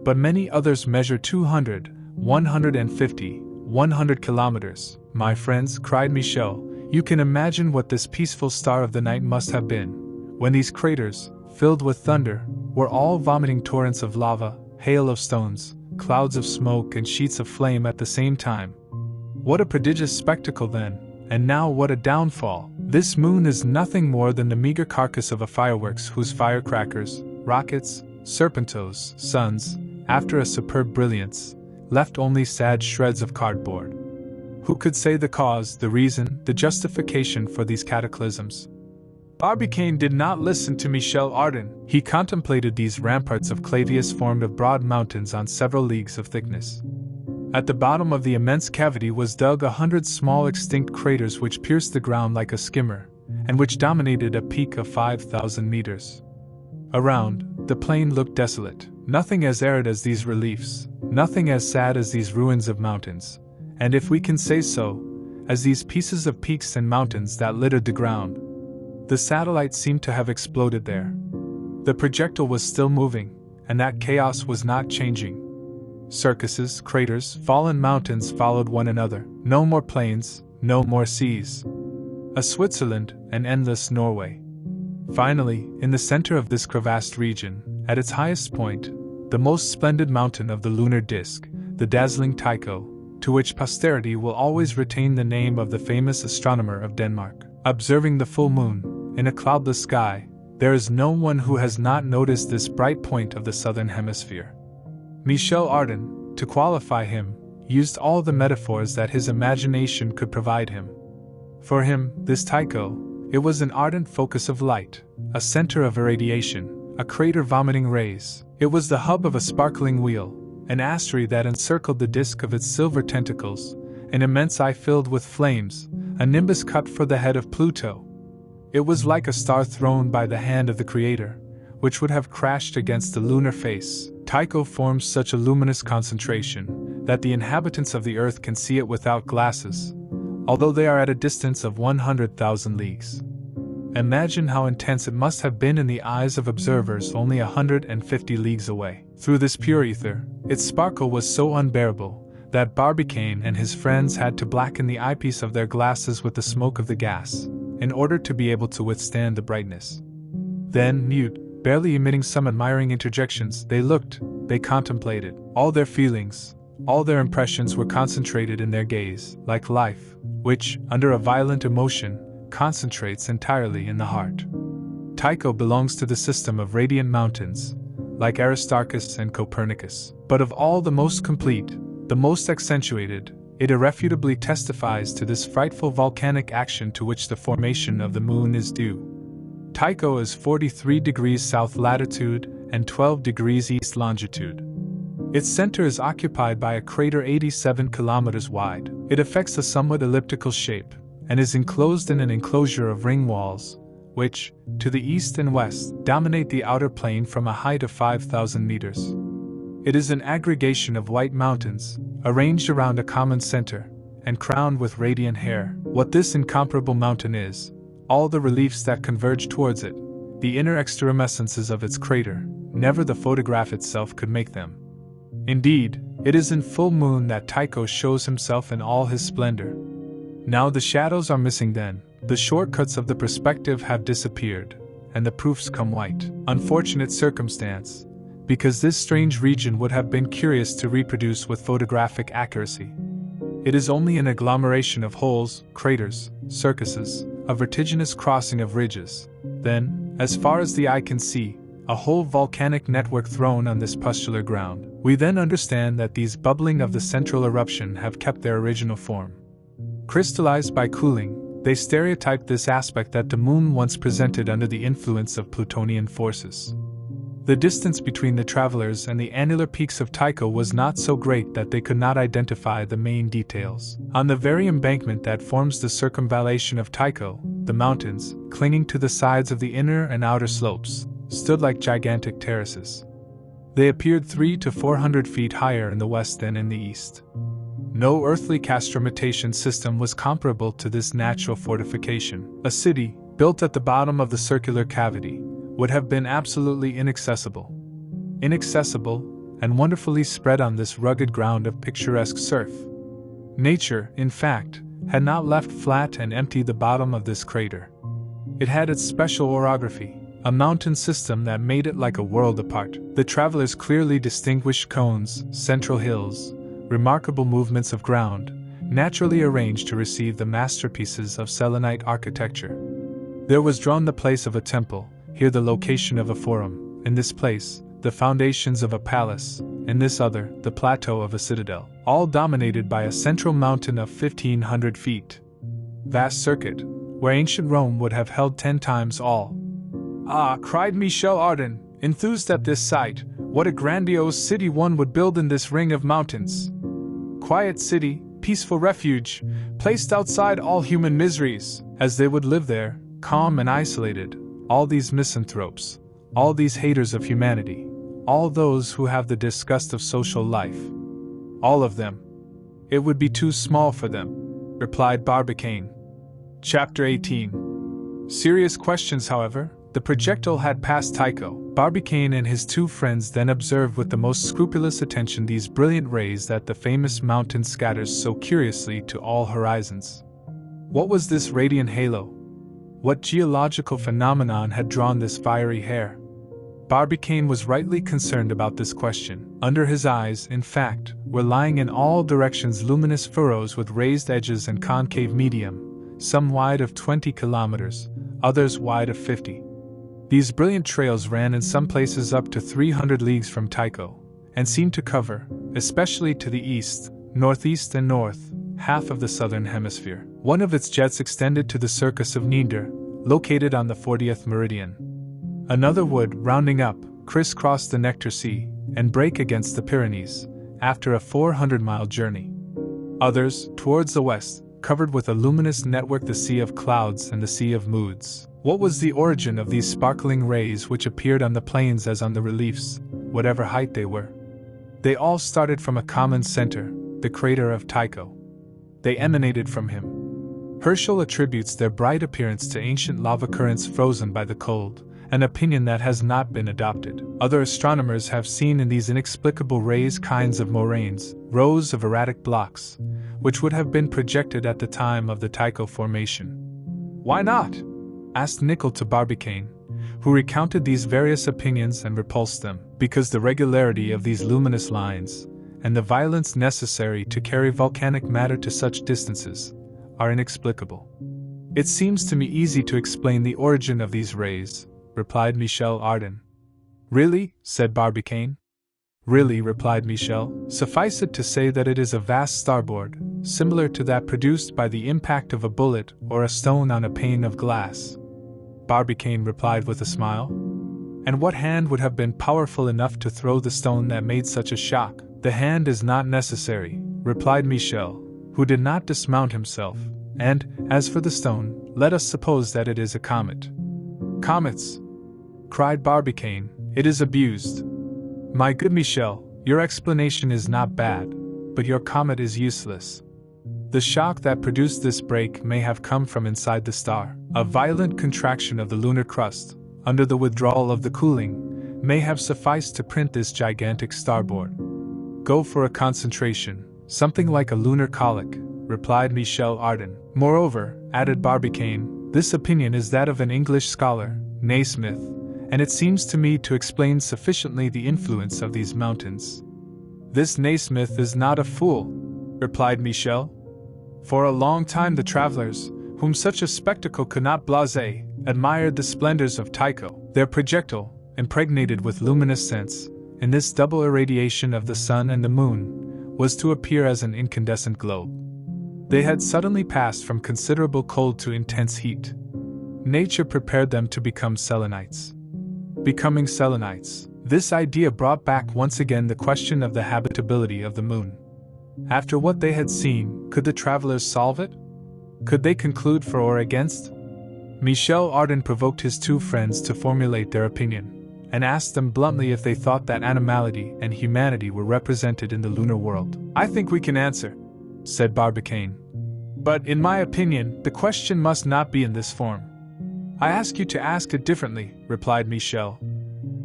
but many others measure 200, 150, 100 kilometers. My friends," cried Michel, "you can imagine what this peaceful star of the night must have been, when these craters, filled with thunder, were all vomiting torrents of lava, hail of stones, clouds of smoke and sheets of flame at the same time. What a prodigious spectacle then, and now what a downfall! This Moon is nothing more than the meager carcass of a fireworks whose firecrackers, rockets, serpentos, suns, after a superb brilliance, left only sad shreds of cardboard. Who could say the cause, the reason, the justification for these cataclysms?" Barbicane did not listen to Michel Ardan. He contemplated these ramparts of Clavius formed of broad mountains on several leagues of thickness. At the bottom of the immense cavity was dug 100 small extinct craters which pierced the ground like a skimmer, and which dominated a peak of 5,000 meters. Around, the plain looked desolate, nothing as arid as these reliefs, nothing as sad as these ruins of mountains, and if we can say so, as these pieces of peaks and mountains that littered the ground. The satellite seemed to have exploded there. The projectile was still moving, and that chaos was not changing. Circuses, craters, fallen mountains followed one another. No more plains, no more seas. A Switzerland, an endless Norway. Finally, in the center of this crevassed region, at its highest point, the most splendid mountain of the lunar disk, the dazzling Tycho, to which posterity will always retain the name of the famous astronomer of Denmark. Observing the full moon, in a cloudless sky, there is no one who has not noticed this bright point of the southern hemisphere. Michel Ardan, to qualify him, used all the metaphors that his imagination could provide him. For him, this Tycho, it was an ardent focus of light, a center of irradiation, a crater vomiting rays. It was the hub of a sparkling wheel, an asteroid that encircled the disk of its silver tentacles, an immense eye filled with flames, a nimbus cut for the head of Pluto. It was like a star thrown by the hand of the Creator, which would have crashed against the lunar face. Tycho forms such a luminous concentration that the inhabitants of the Earth can see it without glasses, although they are at a distance of 100,000 leagues. Imagine how intense it must have been in the eyes of observers only 150 leagues away. Through this pure ether, its sparkle was so unbearable that Barbicane and his friends had to blacken the eyepiece of their glasses with the smoke of the gas, in order to be able to withstand the brightness. Then, mute, barely emitting some admiring interjections, they looked, they contemplated. All their feelings, all their impressions were concentrated in their gaze, like life, which, under a violent emotion, concentrates entirely in the heart. Tycho belongs to the system of radiant mountains, like Aristarchus and Copernicus, but of all the most complete, the most accentuated, it irrefutably testifies to this frightful volcanic action to which the formation of the Moon is due. Tycho is 43 degrees south latitude and 12 degrees east longitude. Its center is occupied by a crater 87 kilometers wide. It affects a somewhat elliptical shape, and is enclosed in an enclosure of ring walls, which, to the east and west, dominate the outer plain from a height of 5,000 meters. It is an aggregation of white mountains, arranged around a common center, and crowned with radiant hair. what this incomparable mountain is, all the reliefs that converge towards it, the inner extremescences of its crater, never the photograph itself could make them. Indeed, it is in full moon that Tycho shows himself in all his splendor. Now the shadows are missing then, the shortcuts of the perspective have disappeared, and the proofs come white. Unfortunate circumstance, because this strange region would have been curious to reproduce with photographic accuracy. It is only an agglomeration of holes, craters, circuses, a vertiginous crossing of ridges. Then, as far as the eye can see, a whole volcanic network thrown on this pustular ground. We then understand that these bubbling of the central eruption have kept their original form. Crystallized by cooling, they stereotype this aspect that the moon once presented under the influence of Plutonian forces. The distance between the travelers and the annular peaks of Tycho was not so great that they could not identify the main details. On the very embankment that forms the circumvallation of Tycho, the mountains, clinging to the sides of the inner and outer slopes, stood like gigantic terraces. They appeared 300 to 400 feet higher in the west than in the east. No earthly castrometation system was comparable to this natural fortification. A city, built at the bottom of the circular cavity, would have been absolutely inaccessible. Inaccessible, and wonderfully spread on this rugged ground of picturesque surf. Nature, in fact, had not left flat and empty the bottom of this crater. It had its special orography, a mountain system that made it like a world apart. The travelers clearly distinguished cones, central hills, remarkable movements of ground, naturally arranged to receive the masterpieces of Selenite architecture. There was drawn the place of a temple, here the location of a forum, in this place, the foundations of a palace, in this other, the plateau of a citadel, all dominated by a central mountain of 1,500 feet. Vast circuit, where ancient Rome would have held 10 times all. Ah, cried Michel Ardan, enthused at this sight, what a grandiose city one would build in this ring of mountains. Quiet city, peaceful refuge, placed outside all human miseries, as they would live there, calm and isolated, all these misanthropes, all these haters of humanity, all those who have the disgust of social life. All of them. It would be too small for them, replied Barbicane. Chapter 18. Serious questions, however. The projectile had passed Tycho. Barbicane and his two friends then observed with the most scrupulous attention these brilliant rays that the famous mountain scatters so curiously to all horizons. What was this radiant halo? What geological phenomenon had drawn this fiery hair? Barbicane was rightly concerned about this question. Under his eyes, in fact, were lying in all directions luminous furrows with raised edges and concave medium, some wide of 20 kilometers, others wide of 50. These brilliant trails ran in some places up to 300 leagues from Tycho, and seemed to cover, especially to the east, northeast and north, half of the southern hemisphere. One of its jets extended to the Circus of Nieder, located on the 40th meridian. Another would, rounding up, crisscross the Nectar Sea, and break against the Pyrenees, after a 400-mile journey. Others, towards the west, covered with a luminous network the Sea of Clouds and the Sea of Moods. What was the origin of these sparkling rays which appeared on the plains as on the reliefs, whatever height they were? They all started from a common center, the crater of Tycho. They emanated from him. Herschel attributes their bright appearance to ancient lava currents frozen by the cold, an opinion that has not been adopted. Other astronomers have seen in these inexplicable rays kinds of moraines, rows of erratic blocks, which would have been projected at the time of the Tycho formation. Why not? Asked Nicholl to Barbicane, who recounted these various opinions and repulsed them. Because the regularity of these luminous lines, and the violence necessary to carry volcanic matter to such distances, are inexplicable. It seems to me easy to explain the origin of these rays, replied Michel Ardan. Really? Said Barbicane. Really, replied Michel, suffice it to say that it is a vast starboard, similar to that produced by the impact of a bullet or a stone on a pane of glass. Barbicane replied with a smile. And what hand would have been powerful enough to throw the stone that made such a shock? The hand is not necessary, replied Michel, who did not dismount himself, and, as for the stone, let us suppose that it is a comet. Comets! Cried Barbicane, it is abused. My good Michel, your explanation is not bad, but your comet is useless. The shock that produced this break may have come from inside the star. A violent contraction of the lunar crust, under the withdrawal of the cooling, may have sufficed to print this gigantic starboard. Go for a concentration, something like a lunar colic, replied Michel Ardan. Moreover, added Barbicane, this opinion is that of an English scholar, Naismith, and it seems to me to explain sufficiently the influence of these mountains. This Naismith is not a fool, replied Michel. For a long time the travelers, whom such a spectacle could not blasé, admired the splendors of Tycho. Their projectile, impregnated with luminous scents, in this double irradiation of the sun and the moon, was to appear as an incandescent globe. They had suddenly passed from considerable cold to intense heat. Nature prepared them to become selenites. Becoming selenites, this idea brought back once again the question of the habitability of the moon. After what they had seen, could the travelers solve it? Could they conclude for or against? Michel Ardan provoked his two friends to formulate their opinion, and asked them bluntly if they thought that animality and humanity were represented in the lunar world. I think we can answer, said Barbicane. But in my opinion, the question must not be in this form. I ask you to ask it differently, replied Michel.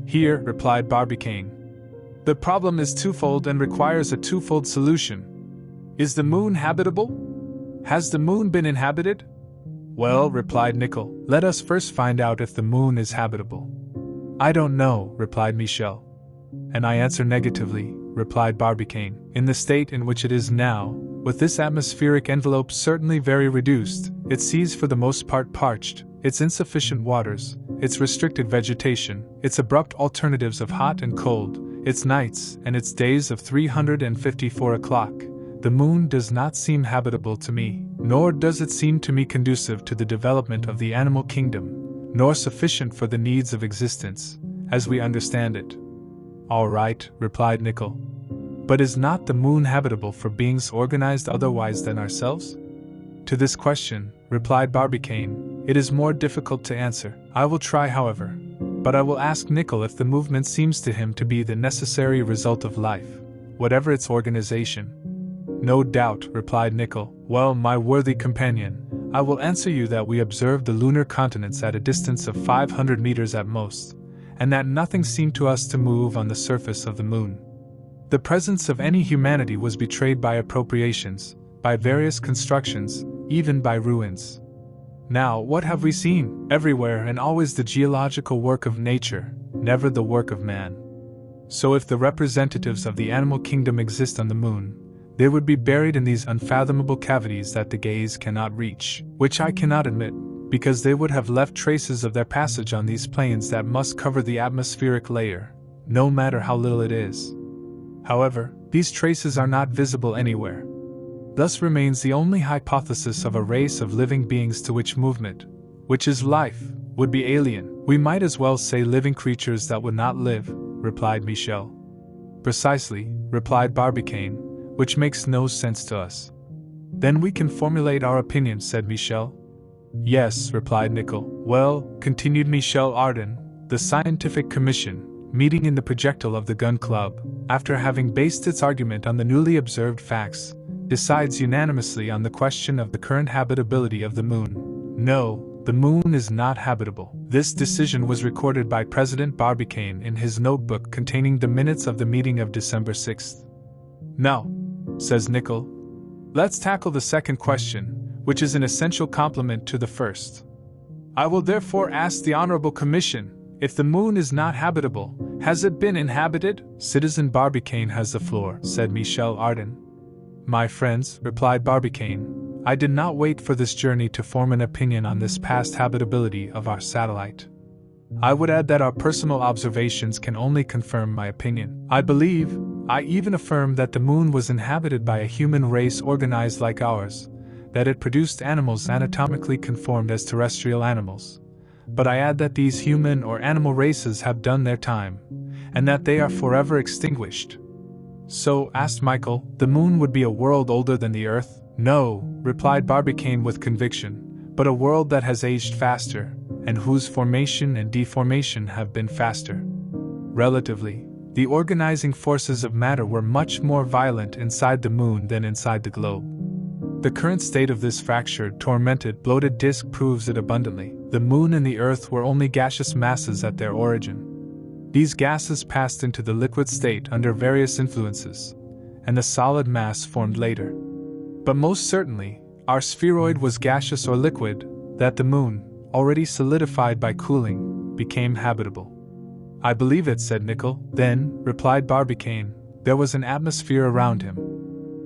Here, replied Barbicane. The problem is twofold and requires a twofold solution. Is the moon habitable? Has the moon been inhabited? Well, replied Nicholl, let us first find out if the moon is habitable. I don't know, replied Michel. And I answer negatively, replied Barbicane. In the state in which it is now, with this atmospheric envelope certainly very reduced, its seas for the most part parched, its insufficient waters, its restricted vegetation, its abrupt alternatives of hot and cold, its nights and its days of 354 o'clock, the moon does not seem habitable to me, nor does it seem to me conducive to the development of the animal kingdom, nor sufficient for the needs of existence, as we understand it. All right, replied Nicholl. But is not the moon habitable for beings organized otherwise than ourselves? To this question, replied Barbicane, it is more difficult to answer. I will try, however, but I will ask Nicholl if the movement seems to him to be the necessary result of life, whatever its organization. No doubt, replied Nicholl. Well, my worthy companion, I will answer you that we observed the lunar continents at a distance of 500 meters at most, and that nothing seemed to us to move on the surface of the moon. The presence of any humanity was betrayed by appropriations, by various constructions, even by ruins. Now, what have we seen? Everywhere and always the geological work of nature, never the work of man. So if the representatives of the animal kingdom exist on the moon, they would be buried in these unfathomable cavities that the gaze cannot reach, which I cannot admit, because they would have left traces of their passage on these plains that must cover the atmospheric layer, no matter how little it is. However, these traces are not visible anywhere. Thus remains the only hypothesis of a race of living beings to which movement, which is life, would be alien. We might as well say living creatures that would not live, replied Michel. Precisely, replied Barbicane, which makes no sense to us. Then we can formulate our opinion, said Michel. Yes, replied Nicholl. Well, continued Michel Ardan, the Scientific Commission, meeting in the projectile of the Gun Club, after having based its argument on the newly observed facts, decides unanimously on the question of the current habitability of the moon. No, the moon is not habitable. This decision was recorded by President Barbicane in his notebook containing the minutes of the meeting of December 6th. Now, says Nicholl, let's tackle the second question, which is an essential complement to the first. I will therefore ask the Honorable Commission, if the moon is not habitable, has it been inhabited? Citizen Barbicane has the floor, said Michel Ardan. My friends, replied Barbicane, I did not wait for this journey to form an opinion on this past habitability of our satellite. I would add that our personal observations can only confirm my opinion. I even affirm that the moon was inhabited by a human race organized like ours, that it produced animals anatomically conformed as terrestrial animals. But I add that these human or animal races have done their time, and that they are forever extinguished. So, asked Michael, the moon would be a world older than the Earth? No, replied Barbicane with conviction, but a world that has aged faster, and whose formation and deformation have been faster. Relatively, the organizing forces of matter were much more violent inside the moon than inside the globe. The current state of this fractured, tormented, bloated disk proves it abundantly. The moon and the earth were only gaseous masses at their origin. These gases passed into the liquid state under various influences, and the solid mass formed later. But most certainly, our spheroid was gaseous or liquid, that the moon, already solidified by cooling, became habitable. I believe it, said Nickel. Then, replied Barbicane, there was an atmosphere around him.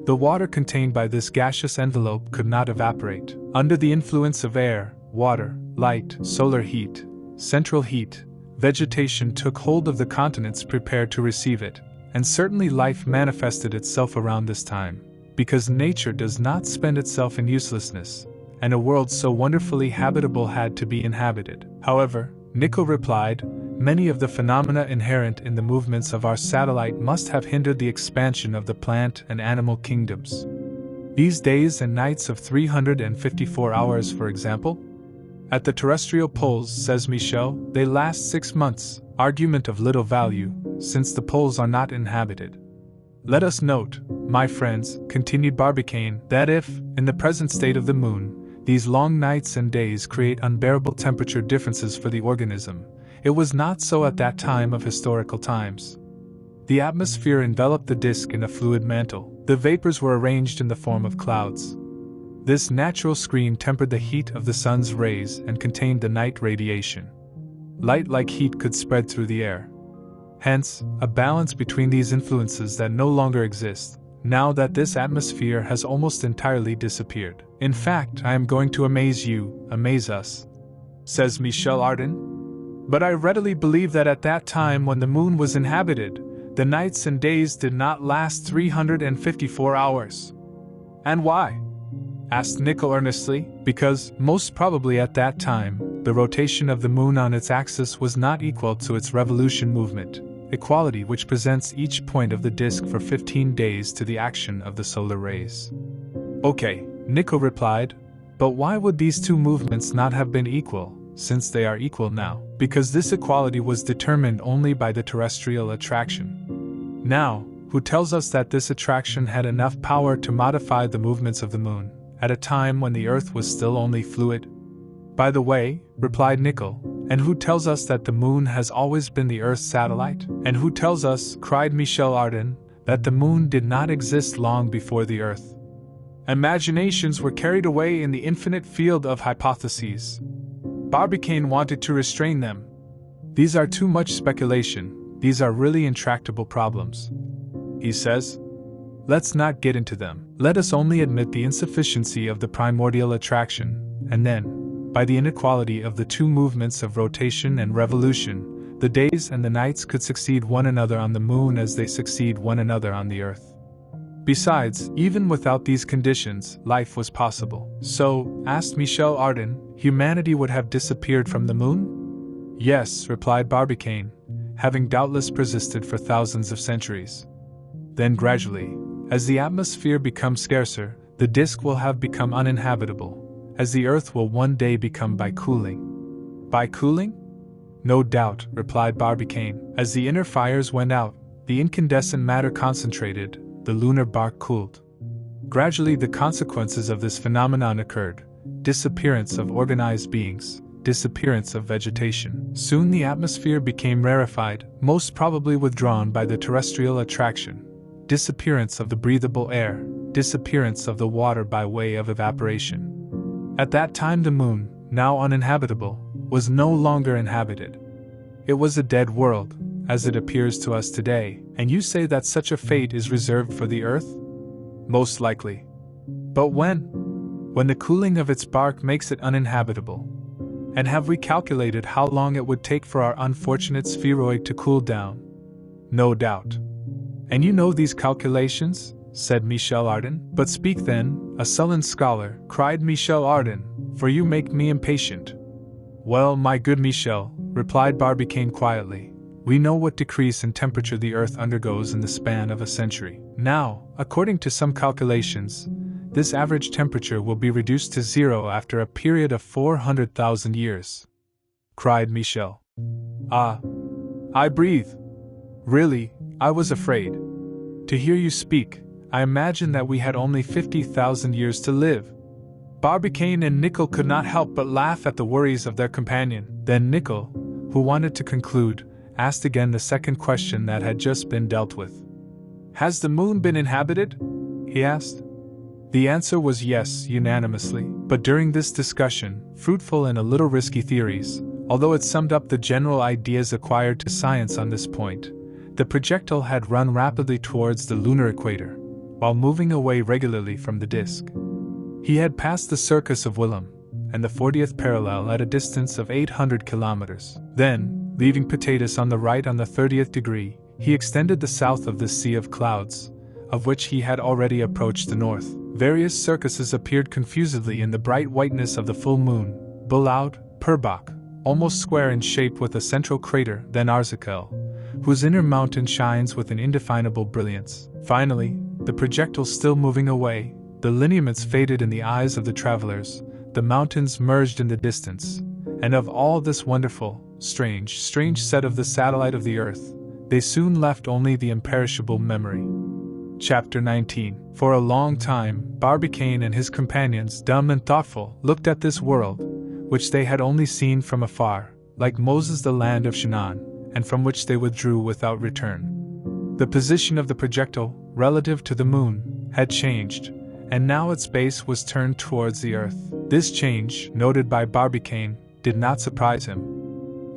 The water contained by this gaseous envelope could not evaporate. Under the influence of air, water, light, solar heat, central heat, vegetation took hold of the continents prepared to receive it, and certainly life manifested itself around this time, because nature does not spend itself in uselessness, and a world so wonderfully habitable had to be inhabited. However, Nickel replied, many of the phenomena inherent in the movements of our satellite must have hindered the expansion of the plant and animal kingdoms. These days and nights of 354 hours, for example? At the terrestrial poles, says Michel, they last 6 months, argument of little value, since the poles are not inhabited. Let us note, my friends, continued Barbicane, that if, in the present state of the moon, these long nights and days create unbearable temperature differences for the organism, it was not so at that time of historical times. The atmosphere enveloped the disk in a fluid mantle. The vapors were arranged in the form of clouds. This natural screen tempered the heat of the sun's rays and contained the night radiation. Light like heat could spread through the air. Hence, a balance between these influences that no longer exists, now that this atmosphere has almost entirely disappeared. In fact, I am going to amaze you, amaze us, says Michel Ardan. But I readily believe that at that time when the moon was inhabited, the nights and days did not last 354 hours. And why? Asked Nickel earnestly. Because, most probably at that time, the rotation of the moon on its axis was not equal to its revolution movement, equality which presents each point of the disk for 15 days to the action of the solar rays. Okay, Nickel replied, but why would these two movements not have been equal, since they are equal now? Because this equality was determined only by the terrestrial attraction. Now, who tells us that this attraction had enough power to modify the movements of the moon, at a time when the Earth was still only fluid? By the way, replied Nickel, and who tells us that the moon has always been the Earth's satellite? And who tells us, cried Michel Ardan, that the moon did not exist long before the Earth? Imaginations were carried away in the infinite field of hypotheses. Barbicane wanted to restrain them. These are too much speculation, these are really intractable problems, he says. Let's not get into them. Let us only admit the insufficiency of the primordial attraction, and then, by the inequality of the two movements of rotation and revolution, the days and the nights could succeed one another on the moon as they succeed one another on the Earth. Besides, even without these conditions, life was possible. So, asked Michel Ardan, humanity would have disappeared from the moon? Yes, replied Barbicane, having doubtless persisted for thousands of centuries. Then gradually, as the atmosphere becomes scarcer, the disk will have become uninhabitable, as the Earth will one day become by cooling. By cooling? No doubt, replied Barbicane. As the inner fires went out, the incandescent matter concentrated, the lunar bark cooled. Gradually the consequences of this phenomenon occurred: disappearance of organized beings, disappearance of vegetation. Soon the atmosphere became rarefied, most probably withdrawn by the terrestrial attraction. Disappearance of the breathable air, disappearance of the water by way of evaporation. At that time the moon, now uninhabitable, was no longer inhabited. It was a dead world, as it appears to us today, and you say that such a fate is reserved for the Earth? Most likely. But when? When the cooling of its bark makes it uninhabitable. And have we calculated how long it would take for our unfortunate spheroid to cool down? No doubt. And you know these calculations? Said Michel Ardan. But speak then, a sullen scholar, cried Michel Ardan, for you make me impatient. Well, my good Michel, replied Barbicane quietly, we know what decrease in temperature the Earth undergoes in the span of a century. Now, according to some calculations, this average temperature will be reduced to zero after a period of 400,000 years. Cried Michel. Ah! I breathe! Really, I was afraid. To hear you speak, I imagined that we had only 50,000 years to live." Barbicane and Nicholl could not help but laugh at the worries of their companion. Then Nicholl, who wanted to conclude, asked again the second question that had just been dealt with. "Has the moon been inhabited?" he asked. The answer was yes, unanimously, but during this discussion, fruitful in a little risky theories, although it summed up the general ideas acquired to science on this point, the projectile had run rapidly towards the lunar equator, while moving away regularly from the disk. He had passed the Circus of Willem and the 40th parallel at a distance of 800 kilometers. Then, leaving Potatoes on the right on the 30th degree, he extended the south of the Sea of Clouds, of which he had already approached the north. Various circuses appeared confusedly in the bright whiteness of the full moon: Bullaude, Purbach, almost square in shape with a central crater, then Arzachel, whose inner mountain shines with an indefinable brilliance. Finally, the projectile still moving away, the lineaments faded in the eyes of the travelers, the mountains merged in the distance, and of all this wonderful, strange set of the satellite of the Earth, they soon left only the imperishable memory. Chapter 19. For a long time, Barbicane and his companions, dumb and thoughtful, looked at this world, which they had only seen from afar, like Moses the land of Canaan, and from which they withdrew without return. The position of the projectile, relative to the moon, had changed, and now its base was turned towards the Earth. This change, noted by Barbicane, did not surprise him.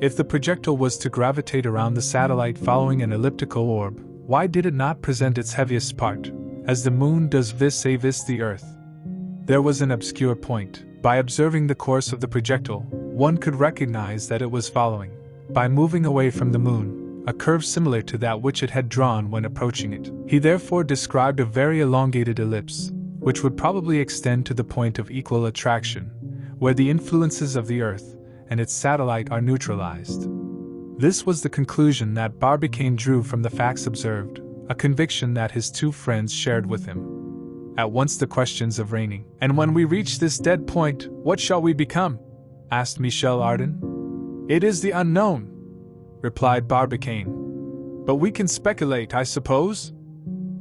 If the projectile was to gravitate around the satellite following an elliptical orb, why did it not present its heaviest part, as the moon does vis-a-vis the Earth? There was an obscure point. By observing the course of the projectile, one could recognize that it was following, by moving away from the moon, a curve similar to that which it had drawn when approaching it. He therefore described a very elongated ellipse, which would probably extend to the point of equal attraction, where the influences of the Earth and its satellite are neutralized. This was the conclusion that Barbicane drew from the facts observed, a conviction that his two friends shared with him. At once the questions of reigning. "And when we reach this dead point, what shall we become?" asked Michel Ardan. "It is the unknown," replied Barbicane. "But we can speculate, I suppose?"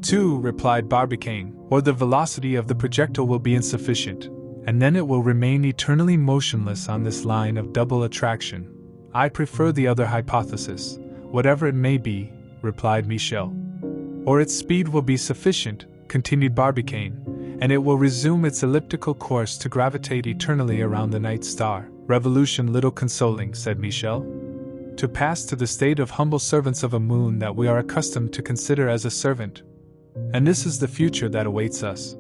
"Two," replied Barbicane, "or the velocity of the projectile will be insufficient, and then it will remain eternally motionless on this line of double attraction. I prefer the other hypothesis, whatever it may be," replied Michel. "Or its speed will be sufficient," continued Barbicane, "and it will resume its elliptical course to gravitate eternally around the night star." "Revolution little consoling," said Michel. "To pass to the state of humble servants of a moon that we are accustomed to consider as a servant. And this is the future that awaits us."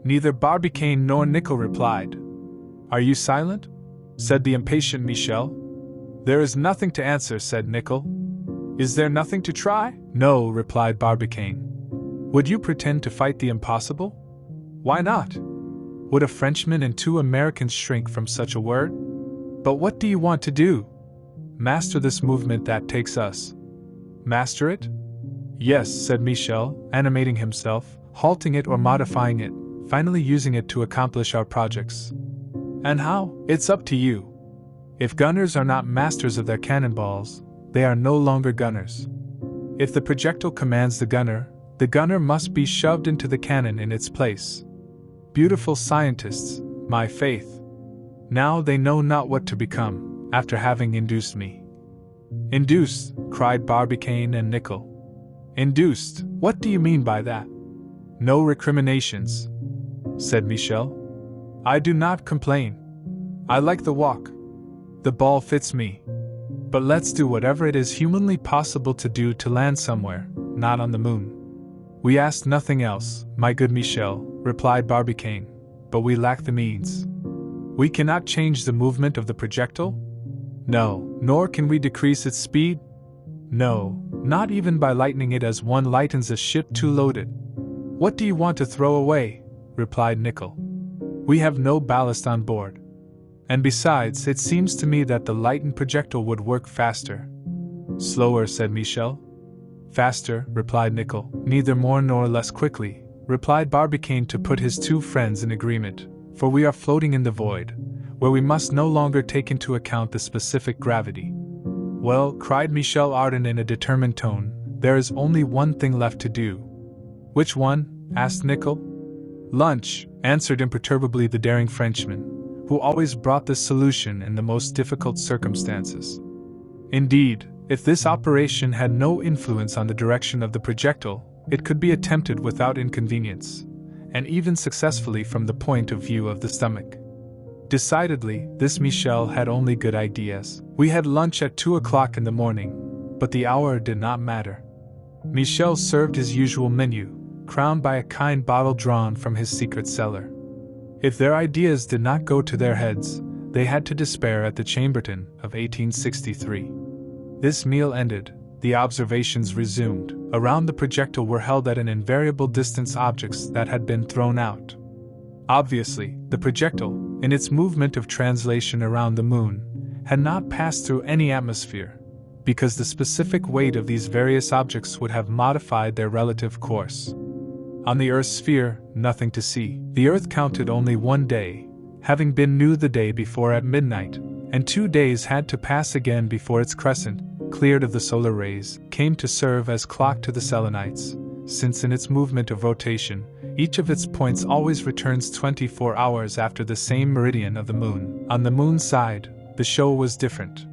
Neither Barbicane nor Nicholl replied. "Are you silent?" said the impatient Michel. "There is nothing to answer," said Nicholl. "Is there nothing to try?" "No," replied Barbicane. "Would you pretend to fight the impossible?" "Why not? Would a Frenchman and two Americans shrink from such a word?" "But what do you want to do?" "Master this movement that takes us." "Master it?" "Yes," said Michel, animating himself, halting it or modifying it, finally using it to accomplish our projects. "And how?" "It's up to you. If gunners are not masters of their cannonballs, they are no longer gunners. If the projectile commands the gunner must be shoved into the cannon in its place. Beautiful scientists, my faith! Now they know not what to become, after having induced me." "Induced?" cried Barbicane and Nicholl. "Induced? What do you mean by that?" "No recriminations," said Michel. "I do not complain. I like the walk. The ball fits me. But let's do whatever it is humanly possible to do to land somewhere, not on the moon." "We ask nothing else, my good Michel," replied Barbicane, "but we lack the means." "We cannot change the movement of the projectile?" "No." "Nor can we decrease its speed?" "No, not even by lightening it as one lightens a ship too loaded." "What do you want to throw away?" replied Nicholl. "We have no ballast on board. And besides, it seems to me that the lightened projectile would work faster." "Slower," said Michel. "Faster," replied Nicholl. "Neither more nor less quickly," replied Barbicane to put his two friends in agreement, "for we are floating in the void, where we must no longer take into account the specific gravity." "Well," cried Michel Ardan in a determined tone, "there is only one thing left to do." "Which one?" asked Nickel. Lunch, answered imperturbably the daring Frenchman, who always brought this solution in the most difficult circumstances. Indeed, if this operation had no influence on the direction of the projectile, it could be attempted without inconvenience, and even successfully from the point of view of the stomach. Decidedly, this Michel had only good ideas. We had lunch at 2 o'clock in the morning, but the hour did not matter. Michel served his usual menu, crowned by a kind bottle drawn from his secret cellar. If their ideas did not go to their heads, they had to despair at the Chambertin of 1863. This meal ended, the observations resumed. Around the projectile were held at an invariable distance objects that had been thrown out. Obviously, the projectile, in its movement of translation around the moon, had not passed through any atmosphere, because the specific weight of these various objects would have modified their relative course. On the Earth's sphere, nothing to see. The Earth counted only 1 day, having been new the day before at midnight, and 2 days had to pass again before its crescent, cleared of the solar rays, came to serve as clock to the Selenites, since in its movement of rotation, each of its points always returns 24 hours after the same meridian of the moon. On the moon's side, the show was different.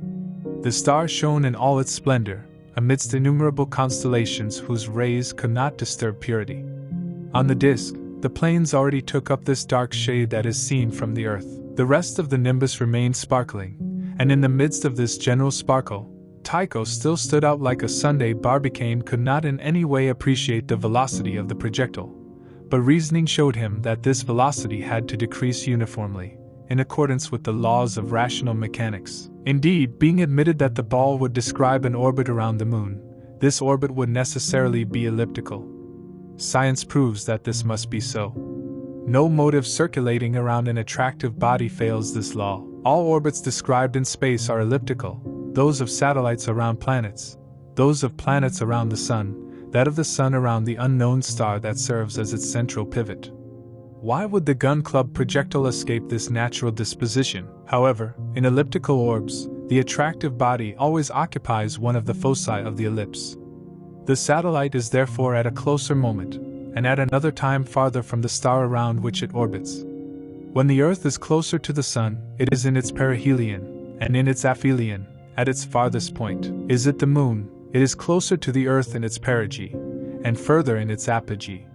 The star shone in all its splendor, amidst innumerable constellations whose rays could not disturb purity. On the disk, the planes already took up this dark shade that is seen from the Earth. The rest of the nimbus remained sparkling, and in the midst of this general sparkle, Tycho still stood out like a Sunday. Barbicane could not in any way appreciate the velocity of the projectile, but reasoning showed him that this velocity had to decrease uniformly, in accordance with the laws of rational mechanics. Indeed, being admitted that the ball would describe an orbit around the moon, this orbit would necessarily be elliptical. Science proves that this must be so. No motive circulating around an attractive body fails this law. All orbits described in space are elliptical, those of satellites around planets, those of planets around the sun, that of the sun around the unknown star that serves as its central pivot. Why would the gun club projectile escape this natural disposition? However, in elliptical orbs, the attractive body always occupies one of the foci of the ellipse. The satellite is therefore at a closer moment, and at another time farther from the star around which it orbits. When the Earth is closer to the Sun, it is in its perihelion, and in its aphelion, at its farthest point. Is it the Moon, it is closer to the Earth in its perigee, and further in its apogee.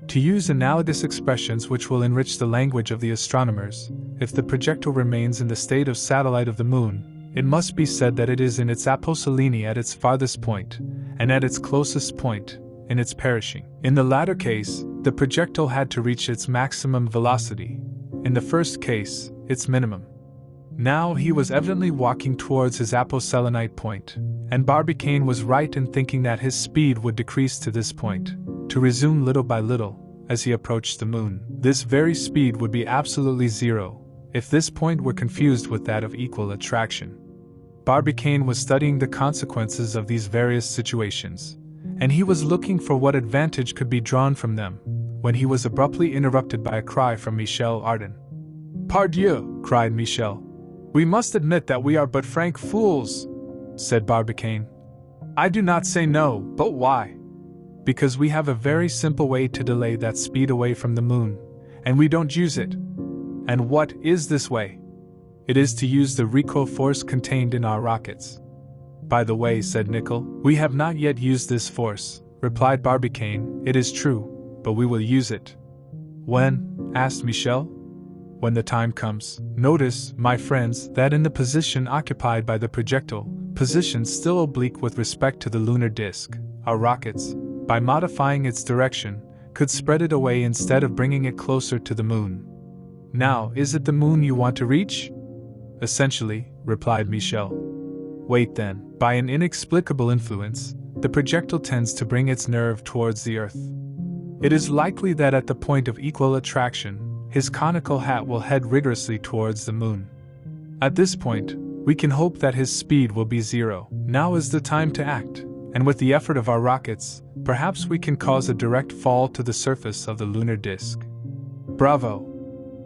To use analogous expressions which will enrich the language of the astronomers, if the projectile remains in the state of satellite of the Moon, it must be said that it is in its aposelene at its farthest point, and at its closest point, in its perishing. In the latter case, the projectile had to reach its maximum velocity, in the first case, its minimum. Now he was evidently walking towards his aposelenite point, and Barbicane was right in thinking that his speed would decrease to this point, to resume little by little, as he approached the moon. This very speed would be absolutely zero, if this point were confused with that of equal attraction. Barbicane was studying the consequences of these various situations, and he was looking for what advantage could be drawn from them, when he was abruptly interrupted by a cry from Michel Ardan. "Pardieu!" cried Michel. "We must admit that we are but frank fools," said Barbicane. "I do not say no, but why? Because we have a very simple way to delay that speed away from the moon, and we don't use it. And what is this way? It is to use the recoil force contained in our rockets." "By the way," said Nickel, "we have not yet used this force," replied Barbicane. "It is true, but we will use it." "When?" asked Michel. "When the time comes. Notice, my friends, that in the position occupied by the projectile, position still oblique with respect to the lunar disk, our rockets, by modifying its direction, could spread it away instead of bringing it closer to the moon. Now, is it the moon you want to reach?" "Essentially," replied Michel. "Wait then. By an inexplicable influence, the projectile tends to bring its nerve towards the Earth. It is likely that at the point of equal attraction, his conical hat will head rigorously towards the moon. At this point, we can hope that his speed will be zero. Now is the time to act, and with the effort of our rockets, perhaps we can cause a direct fall to the surface of the lunar disk." "Bravo!"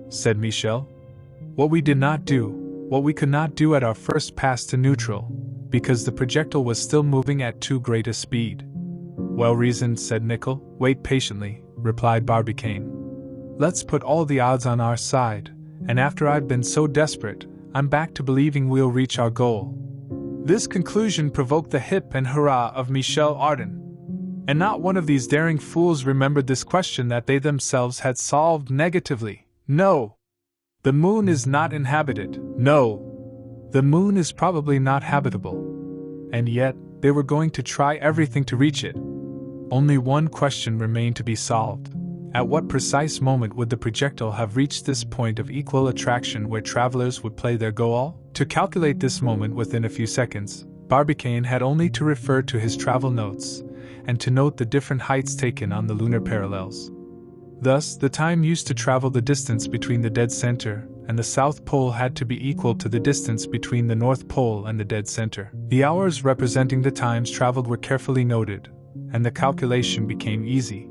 said Michel. "What we did not do, what we could not do at our first pass to neutral, because the projectile was still moving at too great a speed." "Well reasoned," said Nickel. "Wait patiently, replied Barbicane. Let's put all the odds on our side, and after I've been so desperate, I'm back to believing we'll reach our goal. This conclusion provoked the hip and hurrah of Michel Ardan. And not one of these daring fools remembered this question that they themselves had solved negatively. No! The moon is not inhabited. No! The moon is probably not habitable. And yet, they were going to try everything to reach it. Only one question remained to be solved. At what precise moment would the projectile have reached this point of equal attraction where travelers would play their goal? To calculate this moment within a few seconds, Barbicane had only to refer to his travel notes, and to note the different heights taken on the lunar parallels. Thus, the time used to travel the distance between the dead center and the South Pole had to be equal to the distance between the North Pole and the dead center. The hours representing the times traveled were carefully noted, and the calculation became easy.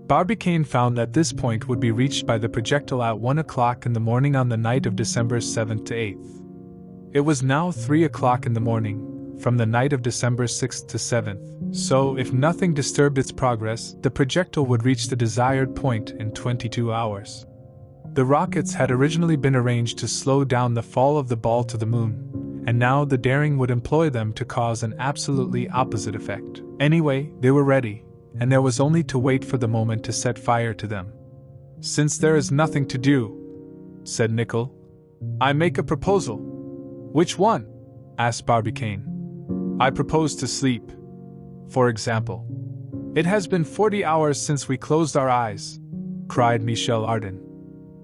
Barbicane found that this point would be reached by the projectile at 1 o'clock in the morning on the night of December 7th to 8th. It was now 3 o'clock in the morning, from the night of December 6th to 7th, so if nothing disturbed its progress, the projectile would reach the desired point in 22 hours. The rockets had originally been arranged to slow down the fall of the ball to the moon, and now the daring would employ them to cause an absolutely opposite effect. Anyway, they were ready, and there was only to wait for the moment to set fire to them. "Since there is nothing to do," said Nicholl, "I make a proposal." "Which one?" asked Barbicane. "I propose to sleep. For example." "It has been 40 hours since we closed our eyes," cried Michel Ardan.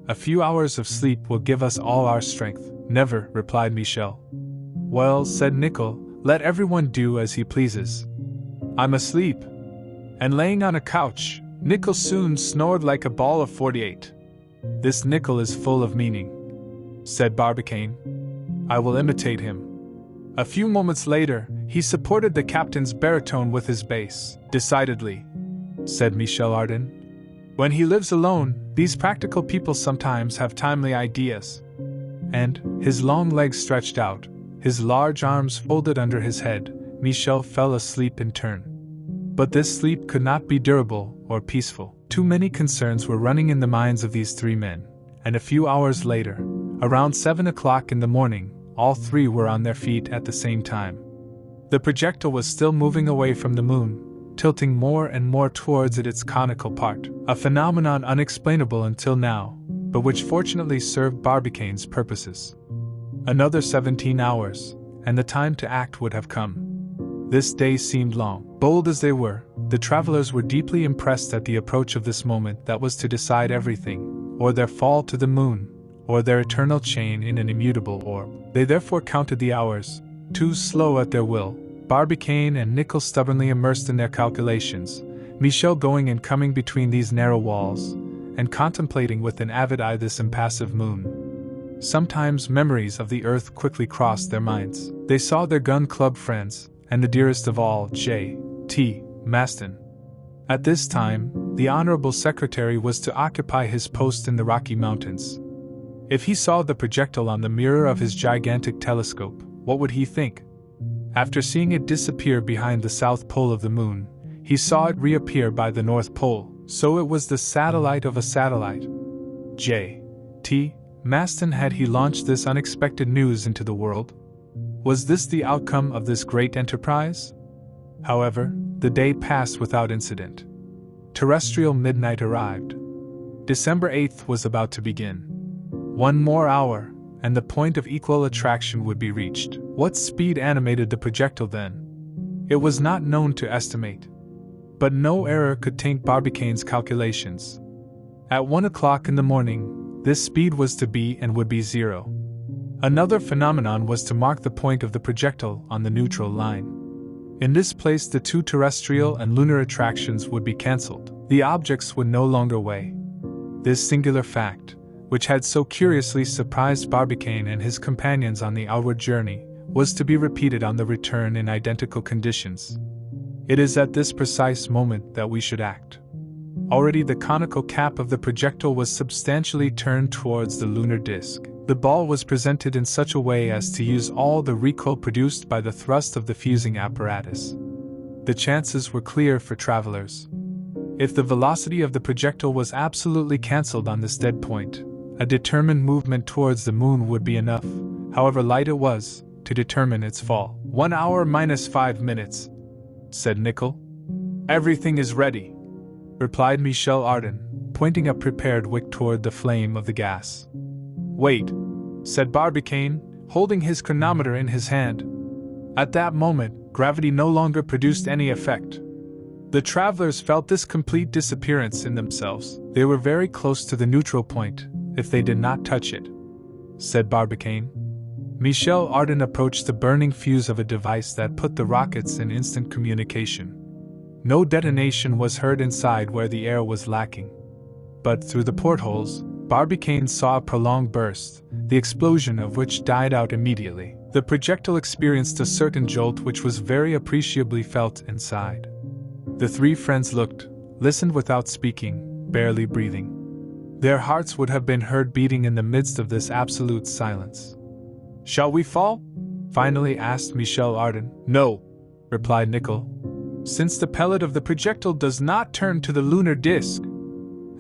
"A few hours of sleep will give us all our strength." "Never," replied Michel. "Well," said Nicholl, "let everyone do as he pleases. I'm asleep." And laying on a couch, Nicholl soon snored like a ball of 48. "This Nicholl is full of meaning," said Barbicane. "I will imitate him." A few moments later, he supported the captain's baritone with his bass. "Decidedly," said Michel Ardan. "When he lives alone, these practical people sometimes have timely ideas." And, his long legs stretched out, his large arms folded under his head, Michel fell asleep in turn. But this sleep could not be durable or peaceful. Too many concerns were running in the minds of these three men, and a few hours later, around 7 o'clock in the morning, all three were on their feet at the same time. The projectile was still moving away from the moon, tilting more and more towards its conical part, a phenomenon unexplainable until now, but which fortunately served Barbicane's purposes. Another 17 hours, and the time to act would have come. This day seemed long. Bold as they were, the travelers were deeply impressed at the approach of this moment that was to decide everything, or their fall to the moon, or their eternal chain in an immutable orb. They therefore counted the hours, too slow at their will, Barbicane and Nicholl stubbornly immersed in their calculations, Michel going and coming between these narrow walls, and contemplating with an avid eye this impassive moon. Sometimes memories of the earth quickly crossed their minds. They saw their gun club friends, and the dearest of all, J.T. Maston. At this time, the Honorable Secretary was to occupy his post in the Rocky Mountains. If he saw the projectile on the mirror of his gigantic telescope, what would he think? After seeing it disappear behind the south pole of the moon, he saw it reappear by the north pole, so it was the satellite of a satellite. J.T. Maston, had he launched this unexpected news into the world? Was this the outcome of this great enterprise? However, the day passed without incident. Terrestrial midnight arrived. December 8th was about to begin. One more hour, and the point of equal attraction would be reached. What speed animated the projectile then? It was not known to estimate. But no error could taint Barbicane's calculations. At 1 o'clock in the morning, this speed was to be and would be 0. Another phenomenon was to mark the point of the projectile on the neutral line. In this place the two terrestrial and lunar attractions would be cancelled. The objects would no longer weigh. This singular fact, which had so curiously surprised Barbicane and his companions on the outward journey, was to be repeated on the return in identical conditions. It is at this precise moment that we should act. Already the conical cap of the projectile was substantially turned towards the lunar disk. The ball was presented in such a way as to use all the recoil produced by the thrust of the fusing apparatus. The chances were clear for travelers. If the velocity of the projectile was absolutely cancelled on this dead point, a determined movement towards the moon would be enough, however light it was, to determine its fall. 1 hour minus 5 minutes, said Nickel. Everything is ready, replied Michel Ardan, pointing a prepared wick toward the flame of the gas. Wait, said Barbicane, holding his chronometer in his hand. At that moment, gravity no longer produced any effect. The travelers felt this complete disappearance in themselves. They were very close to the neutral point, if they did not touch it, said Barbicane. Michel Ardan approached the burning fuse of a device that put the rockets in instant communication. No detonation was heard inside where the air was lacking. But through the portholes, Barbicane saw a prolonged burst, the explosion of which died out immediately. The projectile experienced a certain jolt which was very appreciably felt inside. The three friends looked, listened without speaking, barely breathing. Their hearts would have been heard beating in the midst of this absolute silence. Shall we fall? Finally asked Michel Ardan. No, replied Nickel, since the pellet of the projectile does not turn to the lunar disk.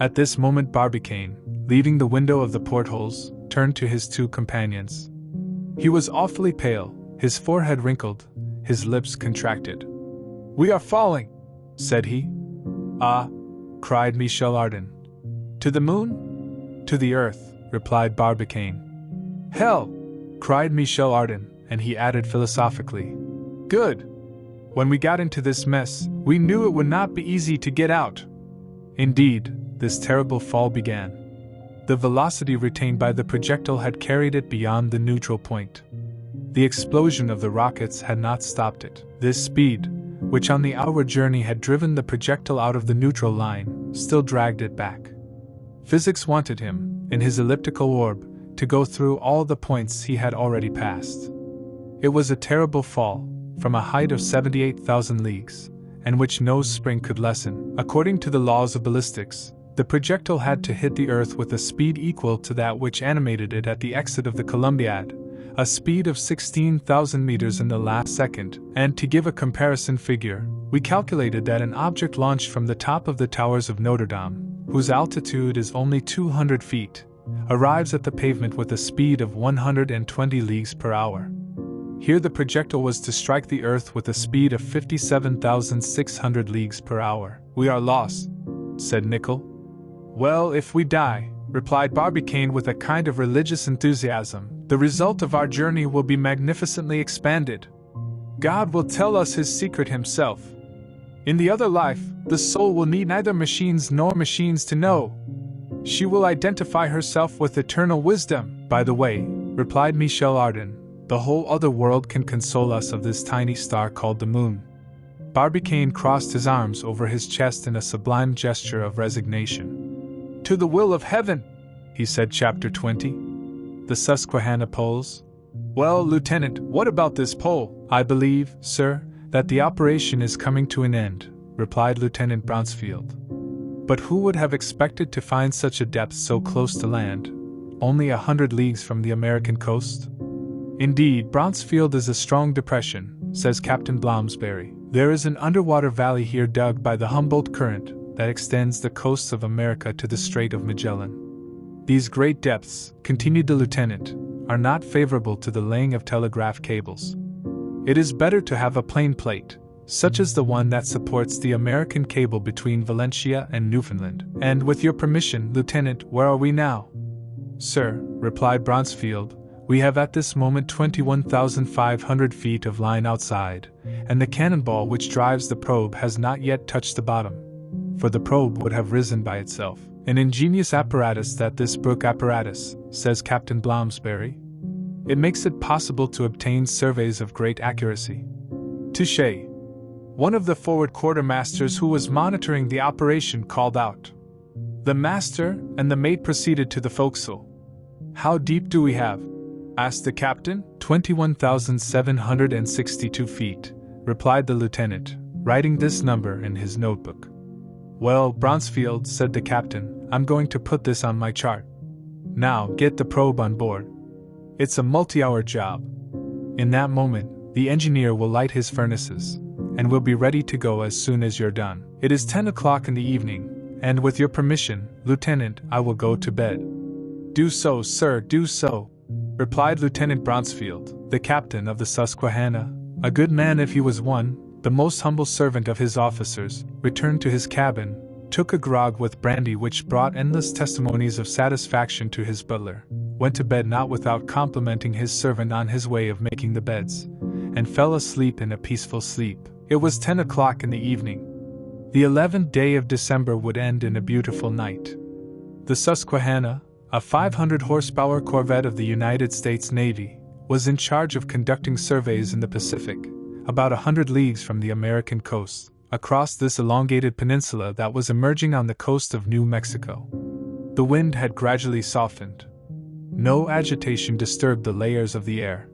At this moment Barbicane, leaving the window of the portholes, turned to his two companions. He was awfully pale, his forehead wrinkled, his lips contracted. We are falling, said he. Ah, cried Michel Ardan. To the moon? To the earth, replied Barbicane. Hell, cried Michel Ardan, and he added philosophically. Good. When we got into this mess, we knew it would not be easy to get out. Indeed, this terrible fall began. The velocity retained by the projectile had carried it beyond the neutral point. The explosion of the rockets had not stopped it. This speed, which on the outward journey had driven the projectile out of the neutral line, still dragged it back. Physics wanted him, in his elliptical orb, to go through all the points he had already passed. It was a terrible fall, from a height of 78,000 leagues, and which no spring could lessen. According to the laws of ballistics, the projectile had to hit the Earth with a speed equal to that which animated it at the exit of the Columbiad, a speed of 16,000 meters in the last second, and to give a comparison figure, we calculated that an object launched from the top of the towers of Notre Dame, whose altitude is only 200 feet, arrives at the pavement with a speed of 120 leagues per hour. Here the projectile was to strike the Earth with a speed of 57,600 leagues per hour. We are lost, said Nickel. Well, if we die, replied Barbicane with a kind of religious enthusiasm, the result of our journey will be magnificently expanded. God will tell us his secret himself. In the other life, the soul will need neither machines nor machines to know. She will identify herself with eternal wisdom. By the way, replied Michel Ardan, the whole other world can console us of this tiny star called the moon. Barbicane crossed his arms over his chest in a sublime gesture of resignation. To the will of heaven, he said. Chapter 20. The Susquehanna Poles. Well, Lieutenant, what about this pole? I believe, sir, that the operation is coming to an end, replied Lieutenant Brownsfield. But who would have expected to find such a depth so close to land, only 100 leagues from the American coast? Indeed, Brownsfield is a strong depression, says Captain Blomsberry. There is an underwater valley here dug by the Humboldt Current that extends the coasts of America to the Strait of Magellan. These great depths, continued the lieutenant, are not favorable to the laying of telegraph cables. It is better to have a plain plate, such as the one that supports the American cable between Valencia and Newfoundland. And with your permission, Lieutenant, where are we now? Sir, replied Brownsfield, we have at this moment 21,500 feet of line outside, and the cannonball which drives the probe has not yet touched the bottom, for the probe would have risen by itself. An ingenious apparatus that this Brooke apparatus, says Captain Blomsberry. It makes it possible to obtain surveys of great accuracy. Touché. One of the forward quartermasters who was monitoring the operation called out. The master and the mate proceeded to the forecastle. How deep do we have? Asked the captain. 21,762 feet, replied the lieutenant, writing this number in his notebook. Well, Brownsfield, said the captain, I'm going to put this on my chart. Now, get the probe on board. It's a multi-hour job. In that moment, the engineer will light his furnaces, and we'll be ready to go as soon as you're done. It is 10 o'clock in the evening, and with your permission, Lieutenant, I will go to bed." "Do so, sir, do so," replied Lieutenant Bronsfield, the captain of the Susquehanna, a good man if he was one, the most humble servant of his officers, returned to his cabin, took a grog with brandy which brought endless testimonies of satisfaction to his butler, went to bed not without complimenting his servant on his way of making the beds, and fell asleep in a peaceful sleep. It was 10 o'clock in the evening. The 11th day of December would end in a beautiful night. The Susquehanna, a 500-horsepower corvette of the United States Navy, was in charge of conducting surveys in the Pacific, about 100 leagues from the American coast, across this elongated peninsula that was emerging on the coast of New Mexico. The wind had gradually softened. No agitation disturbed the layers of the air.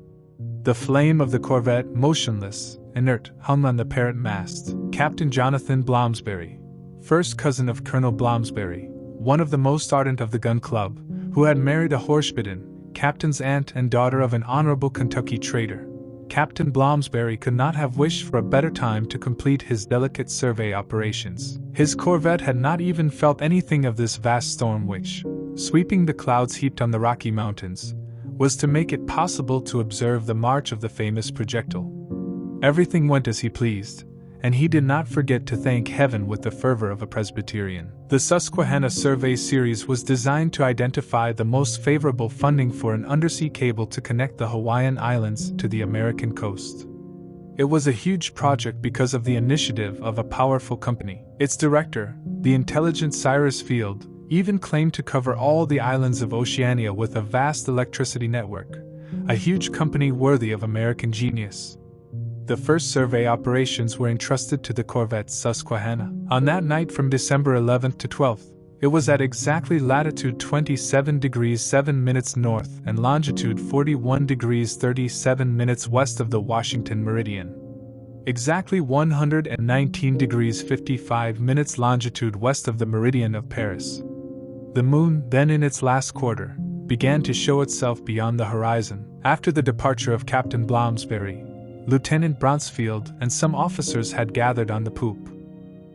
The flame of the corvette, motionless, inert, hung on the parent mast. Captain Jonathan Blomsberry, first cousin of Colonel Blomsberry, one of the most ardent of the gun club, who had married a Horsbidden, captain's aunt and daughter of an honorable Kentucky trader. Captain Blomsberry could not have wished for a better time to complete his delicate survey operations. His corvette had not even felt anything of this vast storm which, sweeping the clouds heaped on the Rocky Mountains, was to make it possible to observe the march of the famous projectile. Everything went as he pleased, and he did not forget to thank heaven with the fervor of a Presbyterian. The Susquehanna Survey Series was designed to identify the most favorable funding for an undersea cable to connect the Hawaiian Islands to the American coast. It was a huge project because of the initiative of a powerful company. Its director, the intelligent Cyrus Field, even claimed to cover all the islands of Oceania with a vast electricity network, a huge company worthy of American genius. The first survey operations were entrusted to the corvette Susquehanna. On that night from December 11th to 12th, it was at exactly latitude 27 degrees 7 minutes north and longitude 41 degrees 37 minutes west of the Washington meridian. Exactly 119 degrees 55 minutes longitude west of the meridian of Paris. The moon, then in its last quarter, began to show itself beyond the horizon. After the departure of Captain Blomsberry, Lieutenant Bronsfield and some officers had gathered on the poop.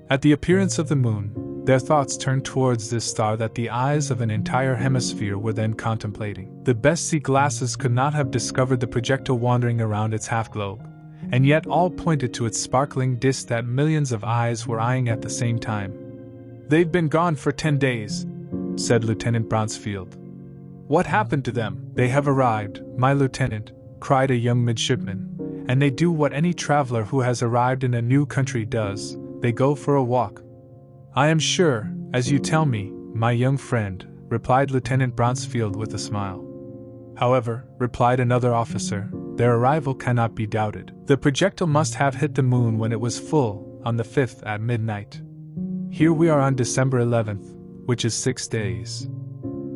At the appearance of the moon, their thoughts turned towards this star that the eyes of an entire hemisphere were then contemplating. The best sea glasses could not have discovered the projectile wandering around its half-globe, and yet all pointed to its sparkling disk that millions of eyes were eyeing at the same time. "They've been gone for 10 days, said Lieutenant Bronsfield. "What happened to them?" "They have arrived, my lieutenant," cried a young midshipman, "and they do what any traveler who has arrived in a new country does, they go for a walk." "I am sure, as you tell me, my young friend," replied Lieutenant Bronsfield with a smile. "However," replied another officer, "their arrival cannot be doubted. The projectile must have hit the moon when it was full, on the 5th at midnight. Here we are on December 11th, which is 6 days.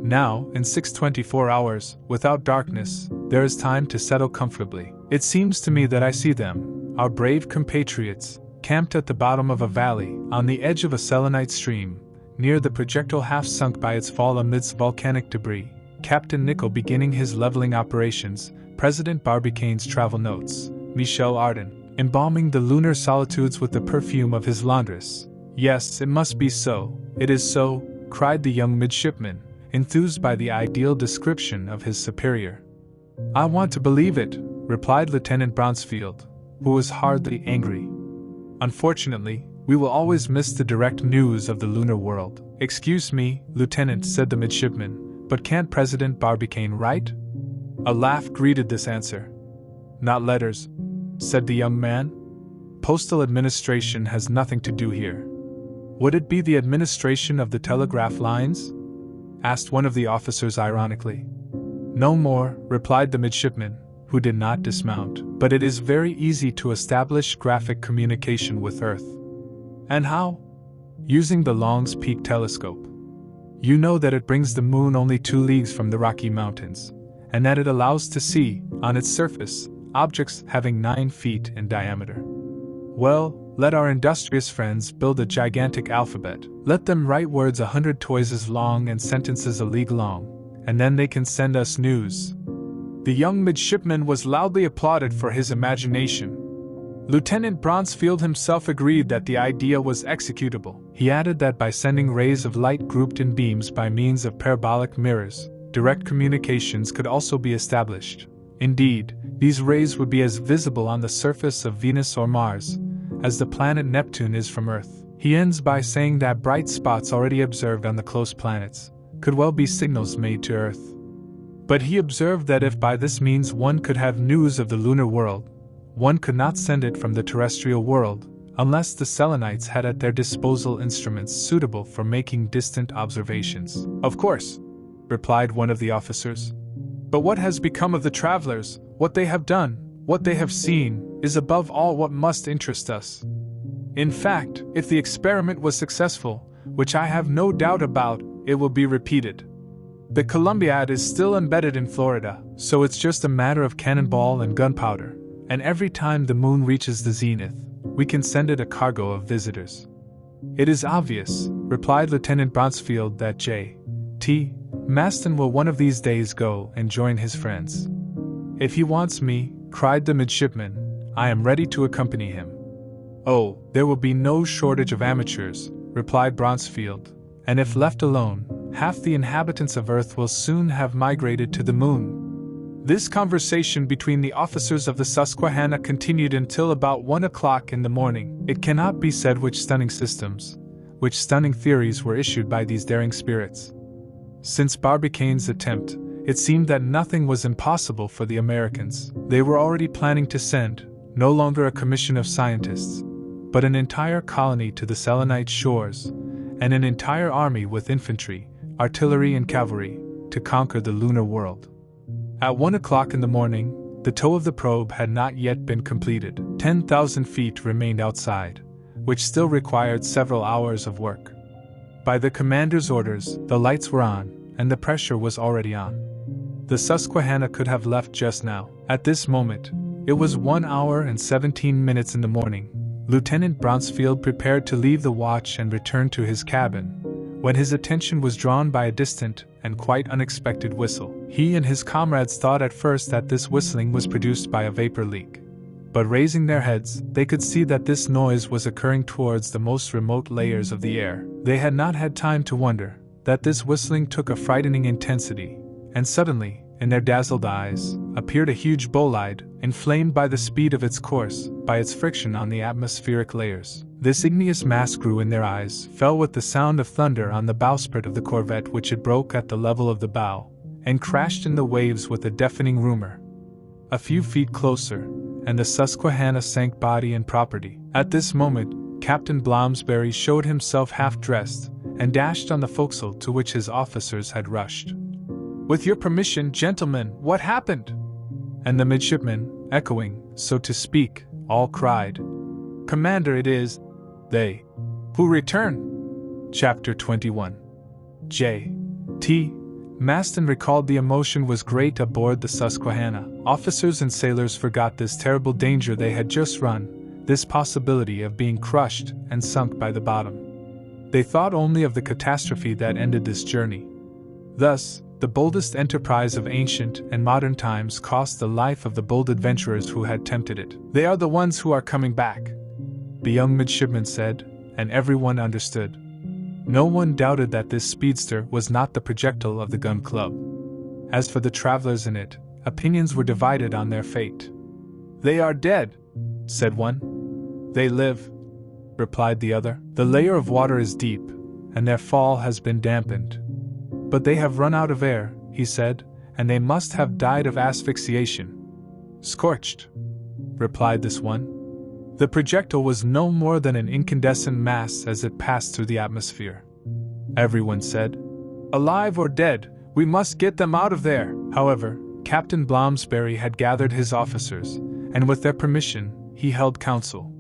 Now, in 624 hours, without darkness, there is time to settle comfortably. It seems to me that I see them, our brave compatriots, camped at the bottom of a valley, on the edge of a selenite stream, near the projectile half sunk by its fall amidst volcanic debris. Captain Nicholl beginning his leveling operations, President Barbicane's travel notes, Michel Ardan, embalming the lunar solitudes with the perfume of his laundress. Yes, it must be so, it is so, cried the young midshipman, enthused by the ideal description of his superior. I want to believe it, replied Lieutenant Bronsfield, who was hardly angry. Unfortunately, we will always miss the direct news of the lunar world. Excuse me, Lieutenant, said the midshipman, but can't President Barbicane write? A laugh greeted this answer. Not letters, said the young man. Postal administration has nothing to do here. Would it be the administration of the telegraph lines? Asked one of the officers ironically. No more, replied the midshipman, who did not dismount, but it is very easy to establish graphic communication with Earth. And how? Using the Long's Peak telescope. You know that it brings the moon only 2 leagues from the Rocky Mountains, and that it allows to see, on its surface, objects having 9 feet in diameter. Well, let our industrious friends build a gigantic alphabet. Let them write words 100 toises long and sentences a league long, and then they can send us news. The young midshipman was loudly applauded for his imagination. Lieutenant Bronsfield himself agreed that the idea was executable. He added that by sending rays of light grouped in beams by means of parabolic mirrors, direct communications could also be established. Indeed, these rays would be as visible on the surface of Venus or Mars as the planet Neptune is from Earth. He ends by saying that bright spots already observed on the close planets could well be signals made to Earth. But he observed that if by this means one could have news of the lunar world, one could not send it from the terrestrial world unless the Selenites had at their disposal instruments suitable for making distant observations. "Of course," replied one of the officers. "But what has become of the travelers, what they have done, what they have seen, is above all what must interest us. In fact, if the experiment was successful, which I have no doubt about, it will be repeated. The Columbiad is still embedded in Florida, so it's just a matter of cannonball and gunpowder, and every time the moon reaches the zenith, we can send it a cargo of visitors." "It is obvious," replied Lieutenant Bronsfield, "that J.T. Maston will one of these days go and join his friends." "If he wants me," cried the midshipman, "I am ready to accompany him." "Oh, there will be no shortage of amateurs," replied Bronsfield, "and if left alone, half the inhabitants of Earth will soon have migrated to the moon." This conversation between the officers of the Susquehanna continued until about 1 o'clock in the morning. It cannot be said which stunning theories were issued by these daring spirits. Since Barbicane's attempt, it seemed that nothing was impossible for the Americans. They were already planning to send, no longer a commission of scientists, but an entire colony to the Selenite shores, and an entire army with infantry, artillery and cavalry, to conquer the lunar world. At 1 o'clock in the morning, the tow of the probe had not yet been completed. 10,000 feet remained outside, which still required several hours of work. By the commander's orders, the lights were on, and the pressure was already on. The Susquehanna could have left just now. At this moment, it was 1 hour and 17 minutes in the morning. Lieutenant Bronsfield prepared to leave the watch and return to his cabin, when his attention was drawn by a distant and quite unexpected whistle. He and his comrades thought at first that this whistling was produced by a vapor leak. But raising their heads, they could see that this noise was occurring towards the most remote layers of the air. They had not had time to wonder that this whistling took a frightening intensity, and suddenly, in their dazzled eyes, appeared a huge bolide, inflamed by the speed of its course, by its friction on the atmospheric layers. This igneous mass grew in their eyes, fell with the sound of thunder on the bowsprit of the corvette, which it broke at the level of the bow, and crashed in the waves with a deafening rumor. A few feet closer, and the Susquehanna sank body and property. At this moment, Captain Bloomsbury showed himself half-dressed, and dashed on the forecastle, to which his officers had rushed. "With your permission, gentlemen, what happened?" And the midshipmen, echoing, so to speak, all cried, "Commander, it is they who return." Chapter 21. J.T. Maston recalled the emotion was great aboard the Susquehanna. Officers and sailors forgot this terrible danger they had just run, this possibility of being crushed and sunk by the bottom. They thought only of the catastrophe that ended this journey. Thus, the boldest enterprise of ancient and modern times cost the life of the bold adventurers who had tempted it. "They are the ones who are coming back," the young midshipman said, and everyone understood. No one doubted that this speedster was not the projectile of the gun club. As for the travelers in it, opinions were divided on their fate. "They are dead," said one. "They live," replied the other. "The layer of water is deep, and their fall has been dampened. But they have run out of air," he said, "and they must have died of asphyxiation." "Scorched," replied this one. The projectile was no more than an incandescent mass as it passed through the atmosphere. Everyone said, "Alive or dead, we must get them out of there." However, Captain Bloomsbury had gathered his officers, and with their permission, he held council.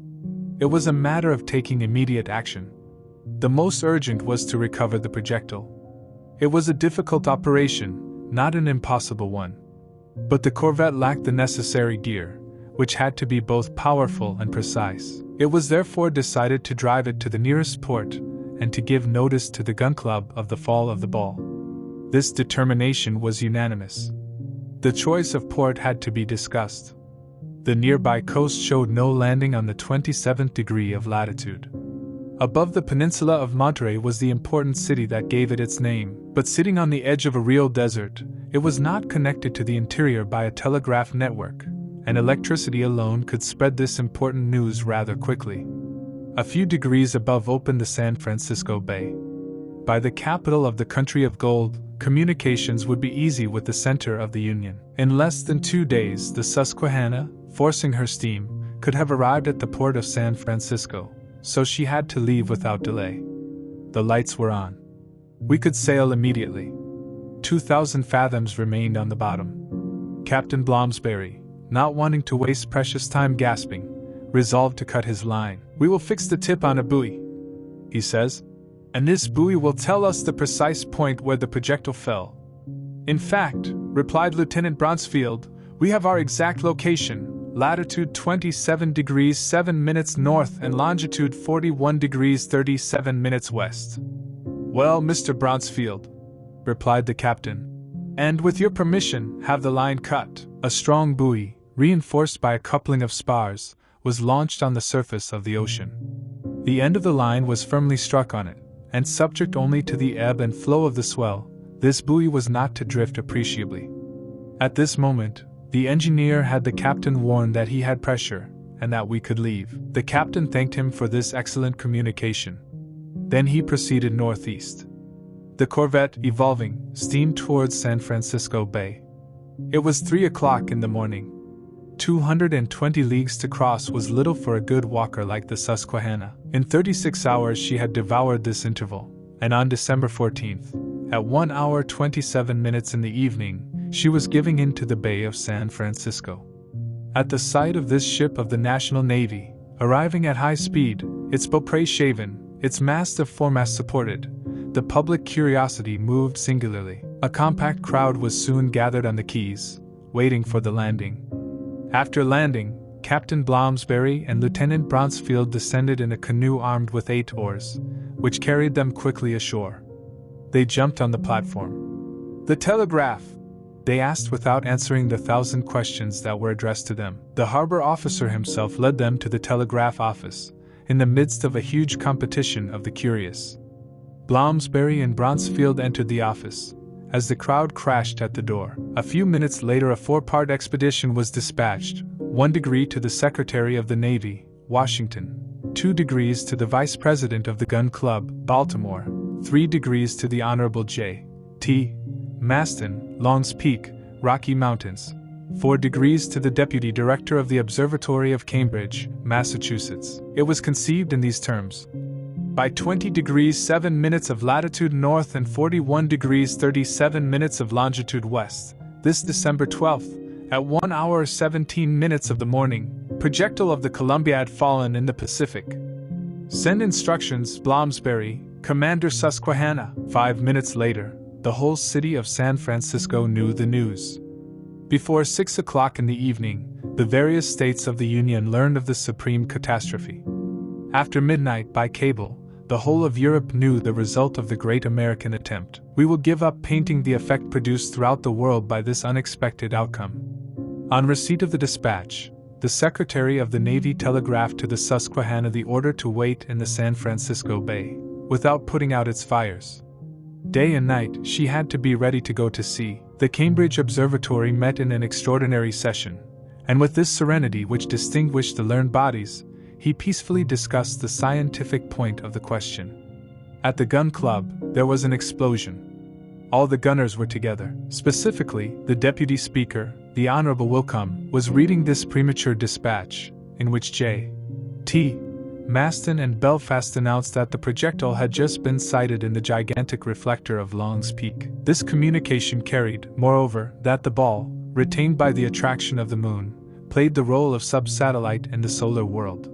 It was a matter of taking immediate action. The most urgent was to recover the projectile. It was a difficult operation, not an impossible one. But the corvette lacked the necessary gear, which had to be both powerful and precise. It was therefore decided to drive it to the nearest port, and to give notice to the gun club of the fall of the ball. This determination was unanimous. The choice of port had to be discussed. The nearby coast showed no landing on the 27th degree of latitude. Above the peninsula of Monterey was the important city that gave it its name, but sitting on the edge of a real desert, it was not connected to the interior by a telegraph network, and electricity alone could spread this important news rather quickly. A few degrees above opened the San Francisco Bay. By the capital of the country of gold, communications would be easy with the center of the Union. In less than 2 days, the Susquehanna, forcing her steam, could have arrived at the port of San Francisco, so she had to leave without delay. The lights were on. We could sail immediately. 2,000 fathoms remained on the bottom. Captain Blomsberry, not wanting to waste precious time gasping, resolved to cut his line. "We will fix the tip on a buoy," he says, "and this buoy will tell us the precise point where the projectile fell." "In fact," replied Lieutenant Bronsfield, "we have our exact location, latitude 27 degrees 7 minutes north and longitude 41 degrees 37 minutes west." "Well, Mr. Bronsfield," replied the captain, "and with your permission, have the line cut." A strong buoy, reinforced by a coupling of spars, was launched on the surface of the ocean. The end of the line was firmly struck on it, and subject only to the ebb and flow of the swell, this buoy was not to drift appreciably. At this moment, the engineer had the captain warned that he had pressure, and that we could leave. The captain thanked him for this excellent communication. Then he proceeded northeast. The corvette, evolving, steamed towards San Francisco Bay. It was 3 o'clock in the morning. 220 leagues to cross was little for a good walker like the Susquehanna. In 36 hours she had devoured this interval, and on December 14th, at 1 hour 27 minutes in the evening, she was giving in to the Bay of San Francisco. At the sight of this ship of the National Navy, arriving at high speed, its beaupre shaven, its mast of foremast supported, the public curiosity moved singularly. A compact crowd was soon gathered on the quays, waiting for the landing. After landing, Captain Blomsberry and Lieutenant Bronsfield descended in a canoe armed with 8 oars, which carried them quickly ashore. They jumped on the platform. "The telegraph?" they asked without answering the 1,000 questions that were addressed to them. The harbor officer himself led them to the telegraph office, in the midst of a huge competition of the curious. Blomsberry and Bronsfield entered the office, as the crowd crashed at the door. A few minutes later a 4-part expedition was dispatched, 1 degree to the Secretary of the Navy, Washington, 2 degrees to the Vice President of the Gun Club, Baltimore, 3 degrees to the Honorable J. T. Maston, Long's Peak, Rocky Mountains, 4 degrees to the Deputy Director of the Observatory of Cambridge, Massachusetts. It was conceived in these terms: by 20 degrees 7 minutes of latitude north and 41 degrees 37 minutes of longitude west, this December 12th, at 1 hour 17 minutes of the morning, projectile of the Columbia had fallen in the Pacific. Send instructions, Blomsberry, Commander Susquehanna. 5 minutes later, the whole city of San Francisco knew the news. Before 6 o'clock in the evening, the various states of the Union learned of the supreme catastrophe. After midnight, by cable, the whole of Europe knew the result of the great American attempt. We will give up painting the effect produced throughout the world by this unexpected outcome. On receipt of the dispatch, the Secretary of the Navy telegraphed to the Susquehanna the order to wait in the San Francisco Bay, without putting out its fires. Day and night, she had to be ready to go to sea. The Cambridge Observatory met in an extraordinary session, and with this serenity which distinguished the learned bodies, he peacefully discussed the scientific point of the question. At the Gun Club, there was an explosion. All the gunners were together. Specifically, the Deputy Speaker, the Honorable Wilcome, was reading this premature dispatch, in which J. T. Maston and Belfast announced that the projectile had just been sighted in the gigantic reflector of Long's Peak. This communication carried, moreover, that the ball, retained by the attraction of the moon, played the role of sub-satellite in the solar world.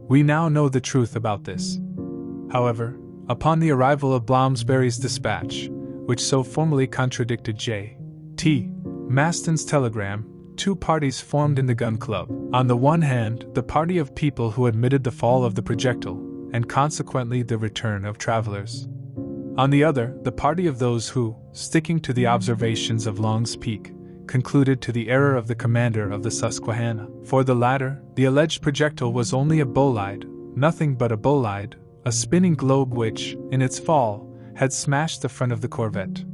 We now know the truth about this. However, upon the arrival of Blomsberry's dispatch, which so formally contradicted J. T. Maston's telegram, 2 parties formed in the Gun Club. On the one hand, the party of people who admitted the fall of the projectile, and consequently the return of travelers. On the other, the party of those who, sticking to the observations of Long's Peak, concluded to the error of the commander of the Susquehanna. For the latter, the alleged projectile was only a bolide, nothing but a bolide, a spinning globe which, in its fall, had smashed the front of the corvette.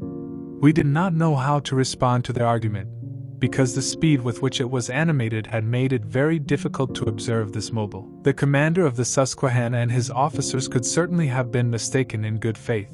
We did not know how to respond to their argument, because the speed with which it was animated had made it very difficult to observe this mobile. The commander of the Susquehanna and his officers could certainly have been mistaken in good faith.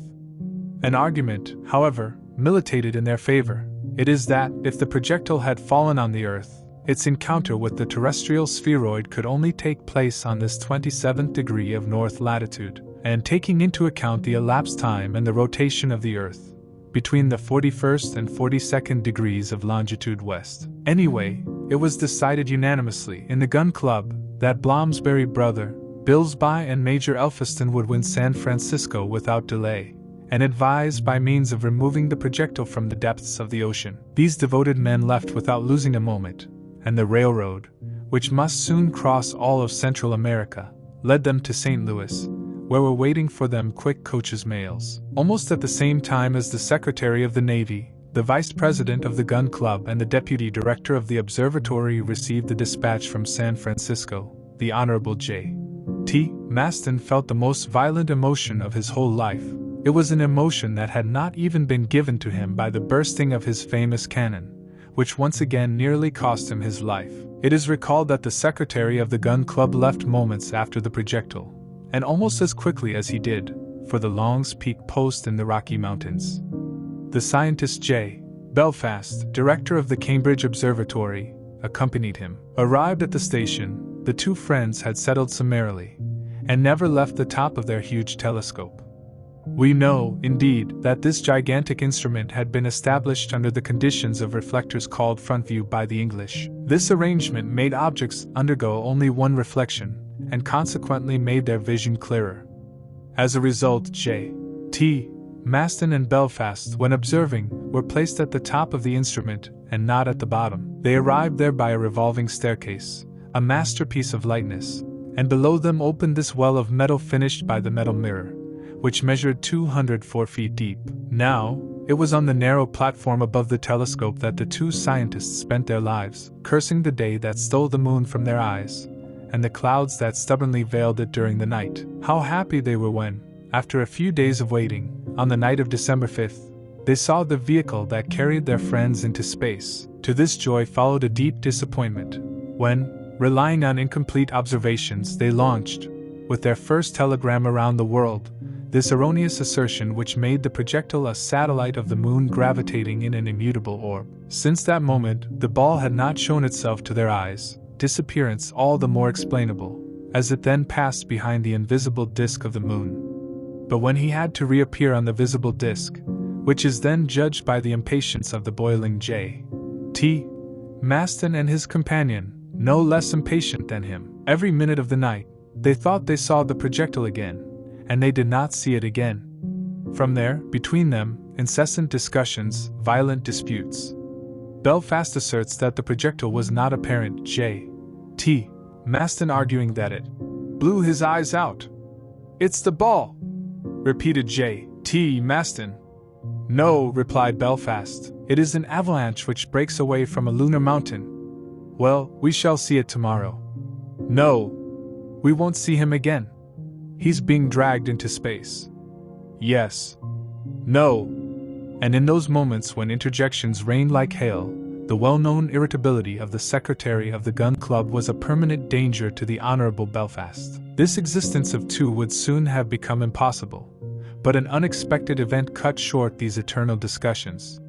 An argument, however, militated in their favor. It is that, if the projectile had fallen on the Earth, its encounter with the terrestrial spheroid could only take place on this 27th degree of north latitude, and taking into account the elapsed time and the rotation of the Earth, between the 41st and 42nd degrees of longitude west. Anyway, it was decided unanimously in the gun club that Blomsbury brother, Billsby and Major Elphiston would win San Francisco without delay, and advised by means of removing the projectile from the depths of the ocean. These devoted men left without losing a moment, and the railroad, which must soon cross all of Central America, led them to St. Louis, where were waiting for them quick coaches mails. Almost at the same time as the Secretary of the Navy, the Vice President of the Gun Club and the Deputy Director of the Observatory received the dispatch from San Francisco. The Honorable J. T. Maston felt the most violent emotion of his whole life. It was an emotion that had not even been given to him by the bursting of his famous cannon, which once again nearly cost him his life. It is recalled that the Secretary of the Gun Club left moments after the projectile, and almost as quickly as he did, for the Long's Peak post in the Rocky Mountains. The scientist J. Belfast, director of the Cambridge Observatory, accompanied him. Arrived at the station, the two friends had settled summarily, and never left the top of their huge telescope. We know, indeed, that this gigantic instrument had been established under the conditions of reflectors called front view by the English. This arrangement made objects undergo only one reflection, and consequently made their vision clearer. As a result, J. T. Maston and Belfast, when observing, were placed at the top of the instrument and not at the bottom. They arrived there by a revolving staircase, a masterpiece of lightness, and below them opened this well of metal finished by the metal mirror, which measured 204 feet deep. Now, it was on the narrow platform above the telescope that the two scientists spent their lives, cursing the day that stole the moon from their eyes, and the clouds that stubbornly veiled it during the night. How happy they were when, after a few days of waiting, on the night of December 5th, they saw the vehicle that carried their friends into space. To this joy followed a deep disappointment, when, relying on incomplete observations, they launched, with their first telegram around the world, this erroneous assertion which made the projectile a satellite of the moon gravitating in an immutable orb. Since that moment, the ball had not shown itself to their eyes, disappearance all the more explainable, as it then passed behind the invisible disk of the moon. But when he had to reappear on the visible disk, which is then judged by the impatience of the boiling J. T. Maston and his companion, no less impatient than him, every minute of the night, they thought they saw the projectile again, and they did not see it again. From there, between them, incessant discussions, violent disputes. Belfast asserts that the projectile was not apparent, J. T. Maston arguing that it blew his eyes out. "It's the ball," repeated J. T. Maston. "No," replied Belfast, "it is an avalanche which breaks away from a lunar mountain." "Well, we shall see it tomorrow." "No, we won't see him again. He's being dragged into space." "Yes." "No." And in those moments when interjections rained like hail, the well-known irritability of the Secretary of the Gun Club was a permanent danger to the Honorable Belfast. This existence of two would soon have become impossible, but an unexpected event cut short these eternal discussions.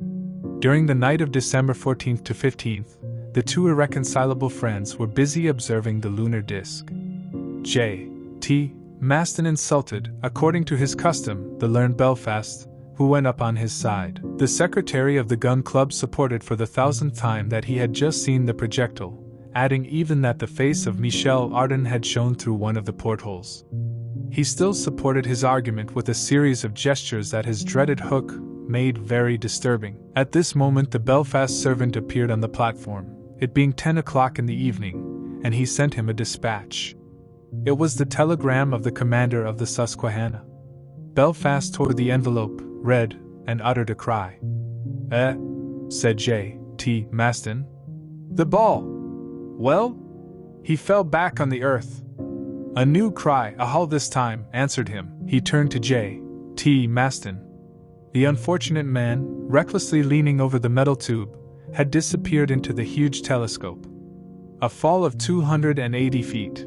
During the night of December 14th to 15th, the two irreconcilable friends were busy observing the lunar disk. J. T. Maston insulted, according to his custom, the learned Belfast, who went up on his side. The Secretary of the Gun Club supported for the 1000th time that he had just seen the projectile, adding even that the face of Michel Ardan had shown through one of the portholes. He still supported his argument with a series of gestures that his dreaded hook made very disturbing. At this moment the Belfast servant appeared on the platform, it being 10 o'clock in the evening, and he sent him a dispatch. It was the telegram of the commander of the Susquehanna. Belfast tore the envelope, read, and uttered a cry. "Eh?" said J. T. Maston. The ball. Well? He fell back on the earth. A new cry, a howl this time, answered him. He turned to J. T. Maston. The unfortunate man, recklessly leaning over the metal tube, had disappeared into the huge telescope. A fall of 280 feet.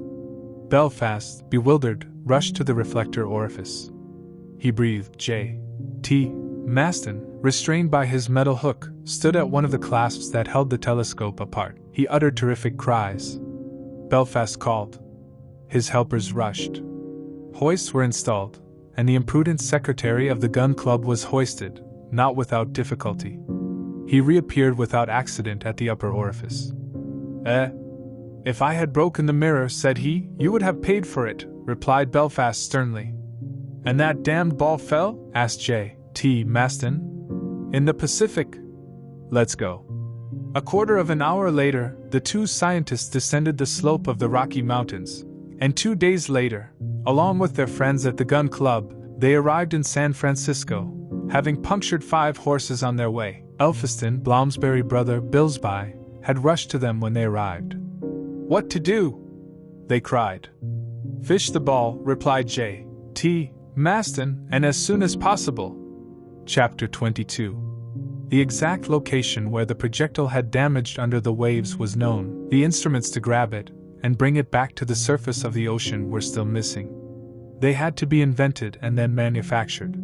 Belfast, bewildered, rushed to the reflector orifice. He breathed. J. T. Maston, restrained by his metal hook, stood at one of the clasps that held the telescope apart. He uttered terrific cries. Belfast called. His helpers rushed. Hoists were installed, and the imprudent secretary of the gun club was hoisted, not without difficulty. He reappeared without accident at the upper orifice. If I had broken the mirror, said he, you would have paid for it, replied Belfast sternly. And that damned ball fell? Asked J. T. Maston. In the Pacific. Let's go. A quarter of an hour later, the two scientists descended the slope of the Rocky Mountains, and 2 days later, along with their friends at the gun club, they arrived in San Francisco, having punctured 5 horses on their way. Elphiston, Bloomsbury brother Billsby, had rushed to them when they arrived. What to do? They cried. Fish the ball, replied J. T. Maston, and as soon as possible. Chapter 22. The exact location where the projectile had damaged under the waves was known. The instruments to grab it and bring it back to the surface of the ocean were still missing. They had to be invented and then manufactured.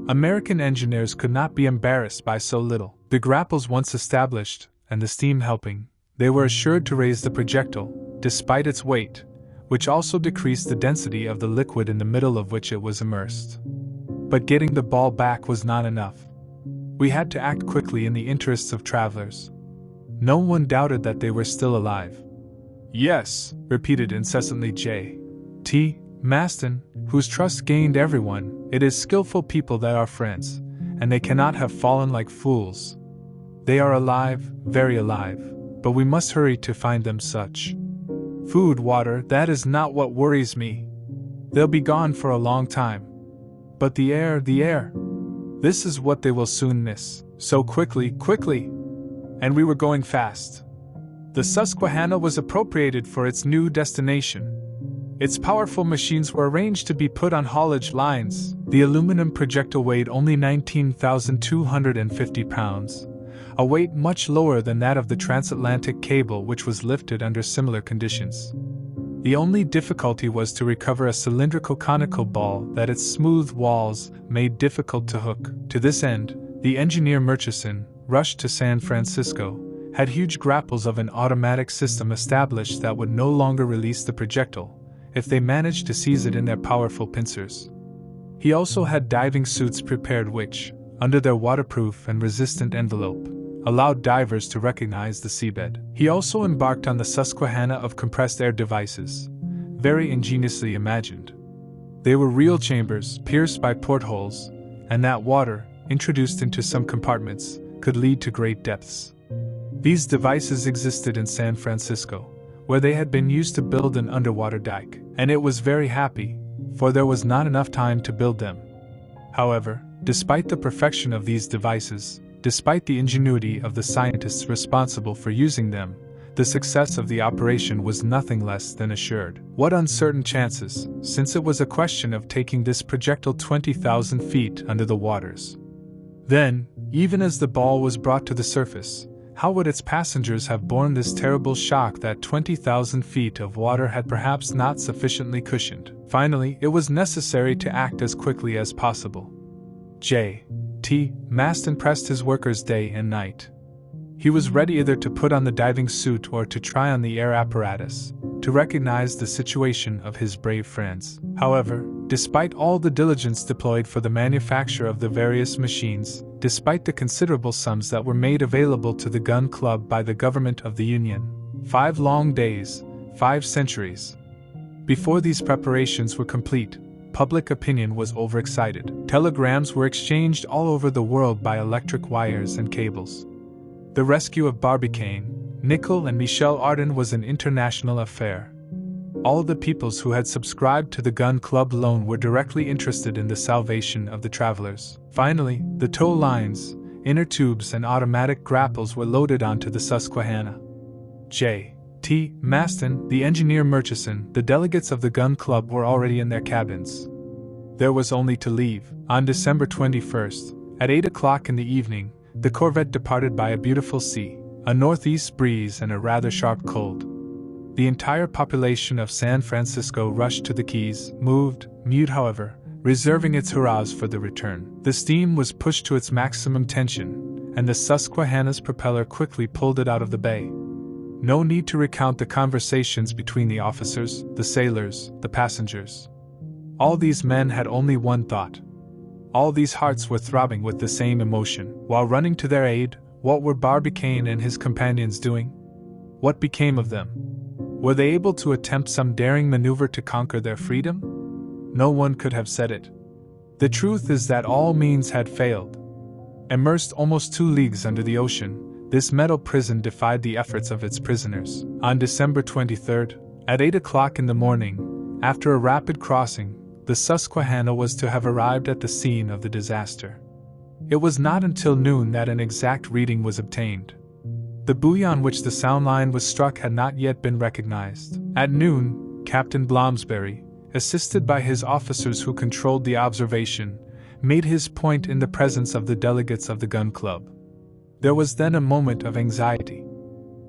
American engineers could not be embarrassed by so little. The grapples once established, and the steam helping, they were assured to raise the projectile, despite its weight, which also decreased the density of the liquid in the middle of which it was immersed. But getting the ball back was not enough. We had to act quickly in the interests of travelers. No one doubted that they were still alive. Yes, repeated incessantly J. T. Maston, whose trust gained everyone. It is skillful people that are friends, and they cannot have fallen like fools. They are alive, very alive, but we must hurry to find them such. Food, water, that is not what worries me. They'll be gone for a long time. But the air, this is what they will soon miss. So quickly. And we were going fast. The Susquehanna was appropriated for its new destination. Its powerful machines were arranged to be put on haulage lines. The aluminum projectile weighed only 19,250 pounds, a weight much lower than that of the transatlantic cable, which was lifted under similar conditions. The only difficulty was to recover a cylindrical conical ball that its smooth walls made difficult to hook. To this end, the engineer Murchison rushed to San Francisco, had huge grapples of an automatic system established that would no longer release the projectile if they managed to seize it in their powerful pincers. He also had diving suits prepared which, under their waterproof and resistant envelope, allowed divers to recognize the seabed. He also embarked on the Susquehanna of compressed air devices, very ingeniously imagined. They were real chambers pierced by portholes, and that water, introduced into some compartments, could lead to great depths. These devices existed in San Francisco, where they had been used to build an underwater dike, and it was very happy, for there was not enough time to build them. However, despite the perfection of these devices, despite the ingenuity of the scientists responsible for using them, the success of the operation was nothing less than assured. What uncertain chances, since it was a question of taking this projectile 20,000 feet under the waters. Then, even as the ball was brought to the surface, how would its passengers have borne this terrible shock that 20,000 feet of water had perhaps not sufficiently cushioned? Finally, it was necessary to act as quickly as possible. J. T. Maston pressed his workers day and night. He was ready either to put on the diving suit or to try on the air apparatus, to recognize the situation of his brave friends. However, despite all the diligence deployed for the manufacture of the various machines, despite the considerable sums that were made available to the gun club by the government of the Union, 5 long days, 5 centuries. Before these preparations were complete, public opinion was overexcited. Telegrams were exchanged all over the world by electric wires and cables. The rescue of Barbicane, Nicholl and Michel Ardan was an international affair. All the peoples who had subscribed to the gun club loan were directly interested in the salvation of the travelers. Finally, the tow lines, inner tubes and automatic grapples were loaded onto the Susquehanna. J.T. Maston, the engineer Murchison, the delegates of the gun club were already in their cabins. There was only to leave. On December 21st, at 8 o'clock in the evening, the corvette departed by a beautiful sea, a northeast breeze and a rather sharp cold. The entire population of San Francisco rushed to the quays, moved, mute however, reserving its hurrahs for the return. The steam was pushed to its maximum tension, and the Susquehanna's propeller quickly pulled it out of the bay. No need to recount the conversations between the officers, the sailors, the passengers. All these men had only one thought. All these hearts were throbbing with the same emotion. While running to their aid, what were Barbicane and his companions doing? What became of them? Were they able to attempt some daring maneuver to conquer their freedom? No one could have said it. The truth is that all means had failed. Immersed almost 2 leagues under the ocean, this metal prison defied the efforts of its prisoners. On December 23rd, at 8 o'clock in the morning, after a rapid crossing, the Susquehanna was to have arrived at the scene of the disaster. It was not until noon that an exact reading was obtained. The buoy on which the sound line was struck had not yet been recognized. At noon, Captain Blomsberry, assisted by his officers who controlled the observation, made his point in the presence of the delegates of the gun club. There was then a moment of anxiety.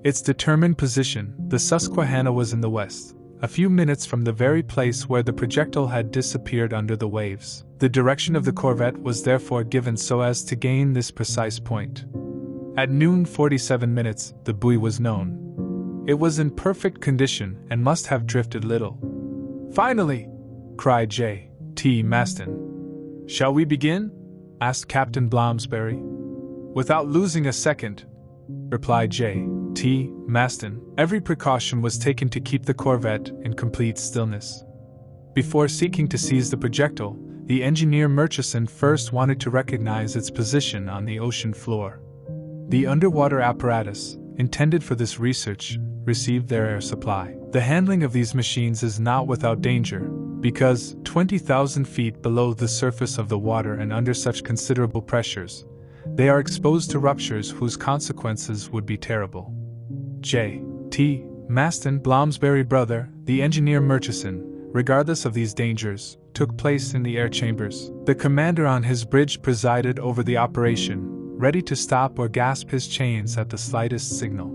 Its determined position, the Susquehanna, was in the west, a few minutes from the very place where the projectile had disappeared under the waves. The direction of the corvette was therefore given so as to gain this precise point. At noon 47 minutes, the buoy was known. It was in perfect condition and must have drifted little. "Finally!" cried J.T. Maston. "Shall we begin?" asked Captain Blomsberry. "Without losing a second," replied J.T. Maston. Every precaution was taken to keep the corvette in complete stillness. Before seeking to seize the projectile, the engineer Murchison first wanted to recognize its position on the ocean floor. The underwater apparatus, intended for this research, received their air supply. The handling of these machines is not without danger, because, 20,000 feet below the surface of the water and under such considerable pressures, they are exposed to ruptures whose consequences would be terrible. J.T. Maston, Blomsberry brother, the engineer Murchison, regardless of these dangers, took place in the air chambers. The commander on his bridge presided over the operation, ready to stop or gasp his chains at the slightest signal.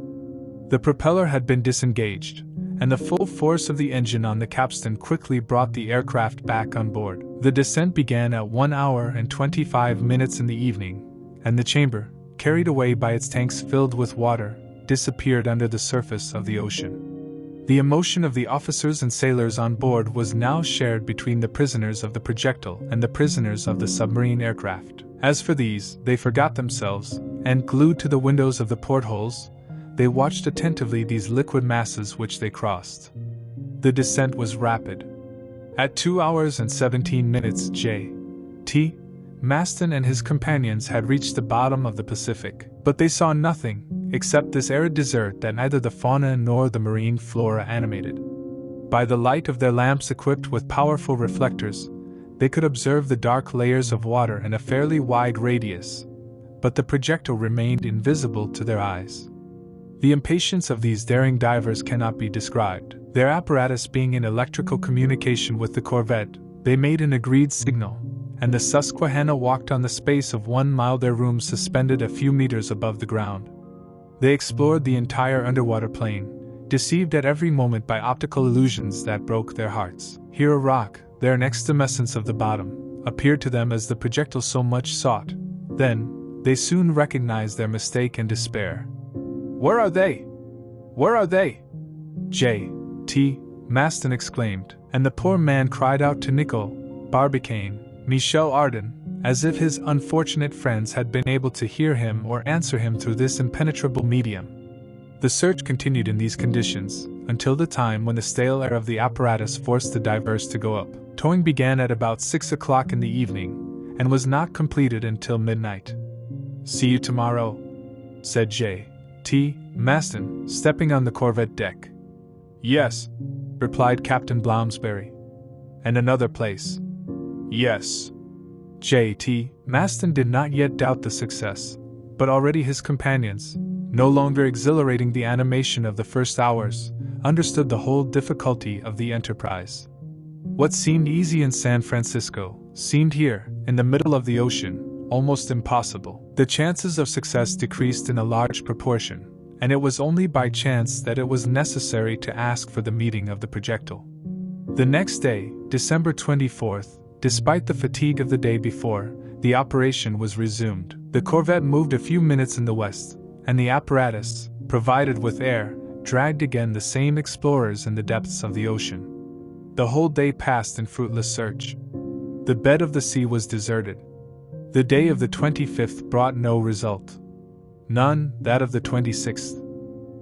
The propeller had been disengaged, and the full force of the engine on the capstan quickly brought the aircraft back on board. The descent began at 1 hour and 25 minutes in the evening, and the chamber, carried away by its tanks filled with water, disappeared under the surface of the ocean. The emotion of the officers and sailors on board was now shared between the prisoners of the projectile and the prisoners of the submarine aircraft. As for these, they forgot themselves, and glued to the windows of the portholes, they watched attentively these liquid masses which they crossed. The descent was rapid. At 2 hours and 17 minutes, J.T. Maston and his companions had reached the bottom of the Pacific, but they saw nothing except this arid desert that neither the fauna nor the marine flora animated. By the light of their lamps equipped with powerful reflectors, they could observe the dark layers of water in a fairly wide radius, but the projectile remained invisible to their eyes. The impatience of these daring divers cannot be described. Their apparatus being in electrical communication with the corvette, they made an agreed signal, and the Susquehanna walked on the space of 1 mile, their rooms suspended a few meters above the ground. They explored the entire underwater plain, deceived at every moment by optical illusions that broke their hearts. Here a rock, there an extumescence of the bottom, appeared to them as the projectile so much sought. Then, they soon recognized their mistake and despair. "Where are they? Where are they?" J.T. Maston exclaimed, and the poor man cried out to Nicole, Barbicane, Michel Ardan, as if his unfortunate friends had been able to hear him or answer him through this impenetrable medium. The search continued in these conditions, until the time when the stale air of the apparatus forced the divers to go up. Towing began at about 6 o'clock in the evening, and was not completed until midnight. "See you tomorrow," said J.T. Maston, stepping on the corvette deck. "Yes," replied Captain Blomsberry. "And another place?" "Yes." J.T. Maston did not yet doubt the success, but already his companions, no longer exhilarating the animation of the first hours, understood the whole difficulty of the enterprise. What seemed easy in San Francisco seemed here, in the middle of the ocean, almost impossible. The chances of success decreased in a large proportion, and it was only by chance that it was necessary to ask for the meeting of the projectile. The next day, December 24th, despite the fatigue of the day before, the operation was resumed. The corvette moved a few minutes in the west, and the apparatus, provided with air, dragged again the same explorers in the depths of the ocean. The whole day passed in fruitless search. The bed of the sea was deserted. The day of the 25th brought no result. None, that of the 26th.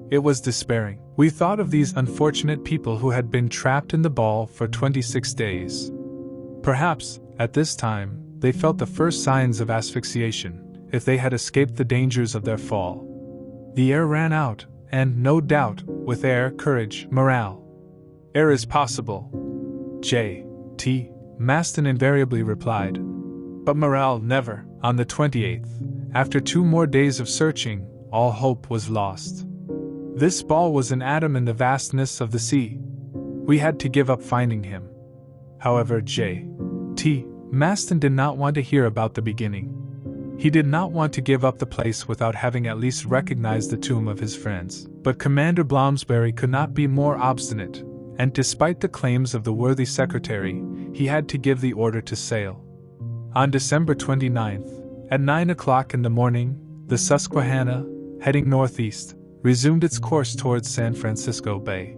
It was despairing. We thought of these unfortunate people who had been trapped in the ball for 26 days. Perhaps, at this time, they felt the first signs of asphyxiation, if they had escaped the dangers of their fall. The air ran out, and, no doubt, with air, courage, morale. Air is possible, J.T. Maston invariably replied. But morale never. On the 28th, after 2 more days of searching, all hope was lost. This ball was an atom in the vastness of the sea. We had to give up finding him. However, J.T. Maston did not want to hear about the beginning. He did not want to give up the place without having at least recognized the tomb of his friends. But Commander Bloomsbury could not be more obstinate, and despite the claims of the worthy secretary, he had to give the order to sail. On December 29th, at 9 o'clock in the morning, the Susquehanna, heading northeast, resumed its course towards San Francisco Bay.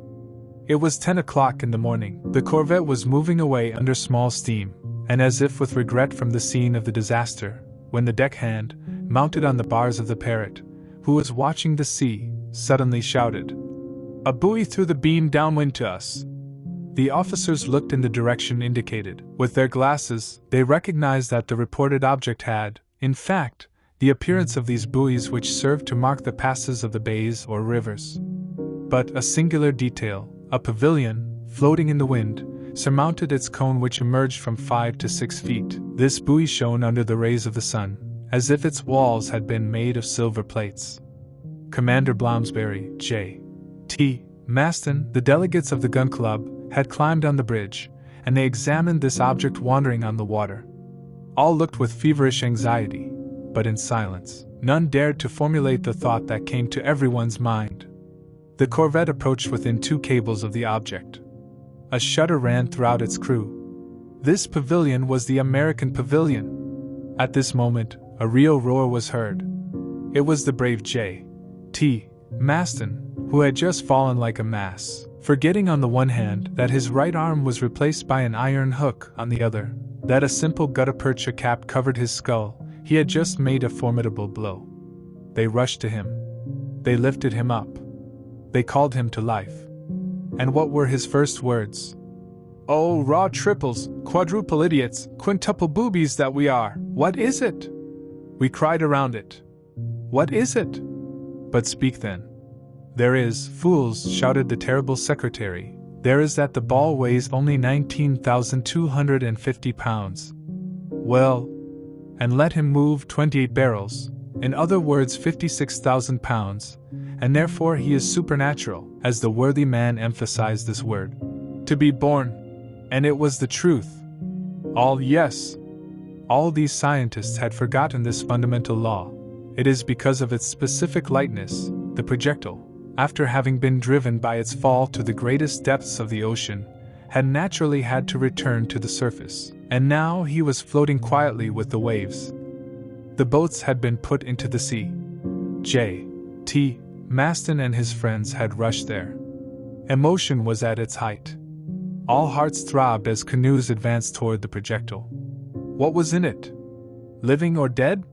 It was 10 o'clock in the morning. The corvette was moving away under small steam, and as if with regret from the scene of the disaster, when the deckhand, mounted on the bars of the Parrot, who was watching the sea, suddenly shouted, "A buoy through the beam downwind to us!" The officers looked in the direction indicated. With their glasses, they recognized that the reported object had, in fact, the appearance of these buoys which served to mark the passes of the bays or rivers. But a singular detail, a pavilion, floating in the wind, surmounted its cone which emerged from 5 to 6 feet. This buoy shone under the rays of the sun, as if its walls had been made of silver plates. Commander Bloomsbury, J.T. Maston, the delegates of the gun club, had climbed on the bridge, and they examined this object wandering on the water. All looked with feverish anxiety, but in silence. None dared to formulate the thought that came to everyone's mind. The corvette approached within 2 cables of the object. A shudder ran throughout its crew. This pavilion was the American pavilion. At this moment, a real roar was heard. It was the brave J.T. Maston, who had just fallen like a mass, forgetting on the one hand that his right arm was replaced by an iron hook on the other, that a simple gutta-percha cap covered his skull. He had just made a formidable blow. They rushed to him. They lifted him up. They called him to life. And what were his first words? "Oh, raw triples, quadruple idiots, quintuple boobies that we are, what is it?" We cried around it. "What is it?" "But speak then." "There is, fools," shouted the terrible secretary, "there is that the ball weighs only 19,250 pounds. Well, and let him move 28 barrels, in other words 56,000 pounds, and therefore he is supernatural," as the worthy man emphasized this word. To be born. And it was the truth. All these scientists had forgotten this fundamental law. It is because of its specific lightness, the projectile, after having been driven by its fall to the greatest depths of the ocean, had naturally had to return to the surface, and now he was floating quietly with the waves. The boats had been put into the sea. J.T. Maston and his friends had rushed there. Emotion was at its height. All hearts throbbed as canoes advanced toward the projectile. What was in it? Living or dead?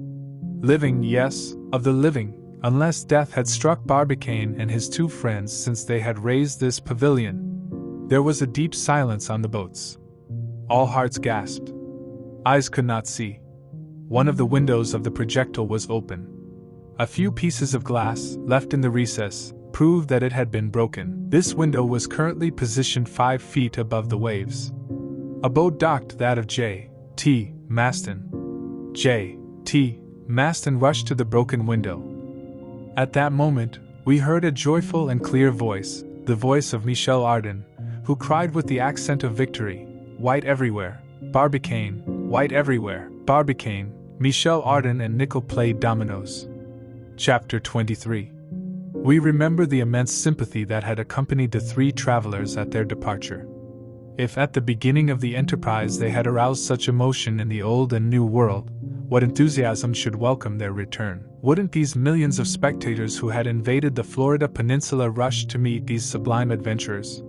Living, yes, of the living, unless death had struck Barbicane and his 2 friends since they had raised this pavilion. There was a deep silence on the boats. All hearts gasped. Eyes could not see. One of the windows of the projectile was open. A few pieces of glass, left in the recess, proved that it had been broken. This window was currently positioned 5 feet above the waves. A boat docked, that of J.T. Maston. J.T. Maston rushed to the broken window. At that moment, we heard a joyful and clear voice, the voice of Michel Ardan, who cried with the accent of victory, "White everywhere, Barbicane, white everywhere, Barbicane." Michel Ardan and Nickel played dominoes. Chapter 23. We remember the immense sympathy that had accompanied the three travelers at their departure. If at the beginning of the enterprise they had aroused such emotion in the old and new world, what enthusiasm should welcome their return? Wouldn't these millions of spectators who had invaded the Florida Peninsula rush to meet these sublime adventurers?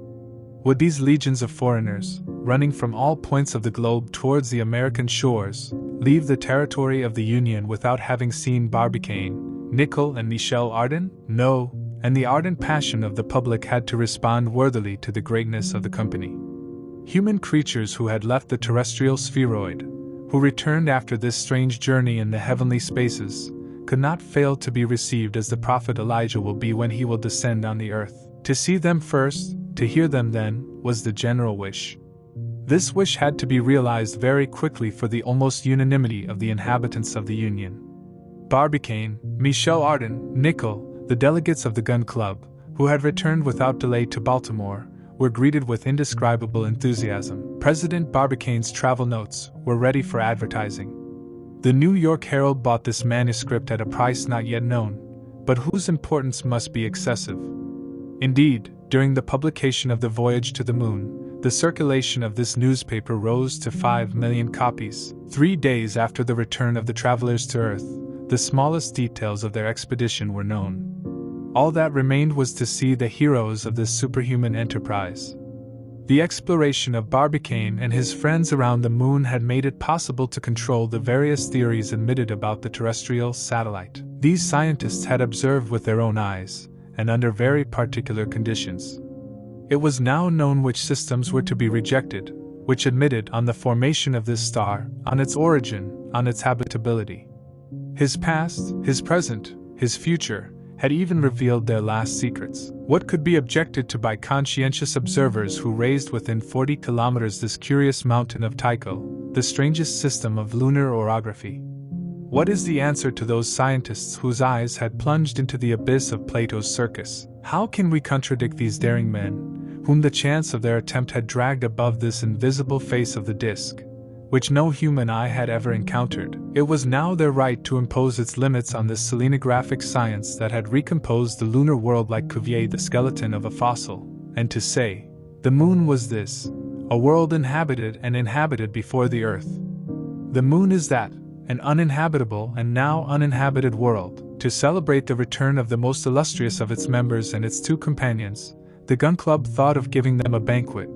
Would these legions of foreigners, running from all points of the globe towards the American shores, leave the territory of the Union without having seen Barbicane, Nickel, and Michel Ardan? No, and the ardent passion of the public had to respond worthily to the greatness of the company. Human creatures who had left the terrestrial spheroid, who returned after this strange journey in the heavenly spaces, could not fail to be received as the prophet Elijah will be when he will descend on the earth. To see them first, to hear them then, was the general wish. This wish had to be realized very quickly for the almost unanimity of the inhabitants of the Union. Barbicane, Michel Ardan, Nickel, the delegates of the Gun Club, who had returned without delay to Baltimore, were greeted with indescribable enthusiasm. President Barbicane's travel notes were ready for advertising. The New York Herald bought this manuscript at a price not yet known, but whose importance must be excessive. Indeed, during the publication of the Voyage to the Moon, the circulation of this newspaper rose to 5 million copies. 3 days after the return of the travelers to Earth, the smallest details of their expedition were known. All that remained was to see the heroes of this superhuman enterprise. The exploration of Barbicane and his friends around the moon had made it possible to control the various theories admitted about the terrestrial satellite. These scientists had observed with their own eyes, and under very particular conditions. It was now known which systems were to be rejected, which admitted on the formation of this star, on its origin, on its habitability. His past, his present, his future, had even revealed their last secrets. What could be objected to by conscientious observers who raised within 40 kilometers this curious mountain of Tycho, the strangest system of lunar orography? What is the answer to those scientists whose eyes had plunged into the abyss of Plato's circus? How can we contradict these daring men, whom the chance of their attempt had dragged above this invisible face of the disk, which no human eye had ever encountered? It was now their right to impose its limits on this selenographic science that had recomposed the lunar world like Cuvier the skeleton of a fossil, and to say, the moon was this, a world inhabited and inhabited before the earth. The moon is that, an uninhabitable and now uninhabited world. To celebrate the return of the most illustrious of its members and its two companions, the Gun Club thought of giving them a banquet,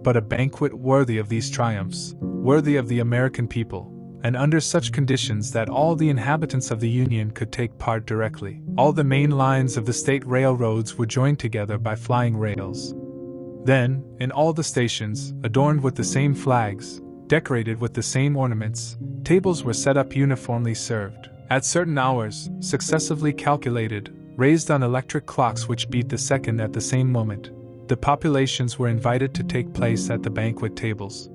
but a banquet worthy of these triumphs, worthy of the American people, and under such conditions that all the inhabitants of the Union could take part directly. All the main lines of the state railroads were joined together by flying rails. Then, in all the stations, adorned with the same flags, decorated with the same ornaments, tables were set up uniformly served. At certain hours, successively calculated, raised on electric clocks which beat the second at the same moment, the populations were invited to take place at the banquet tables.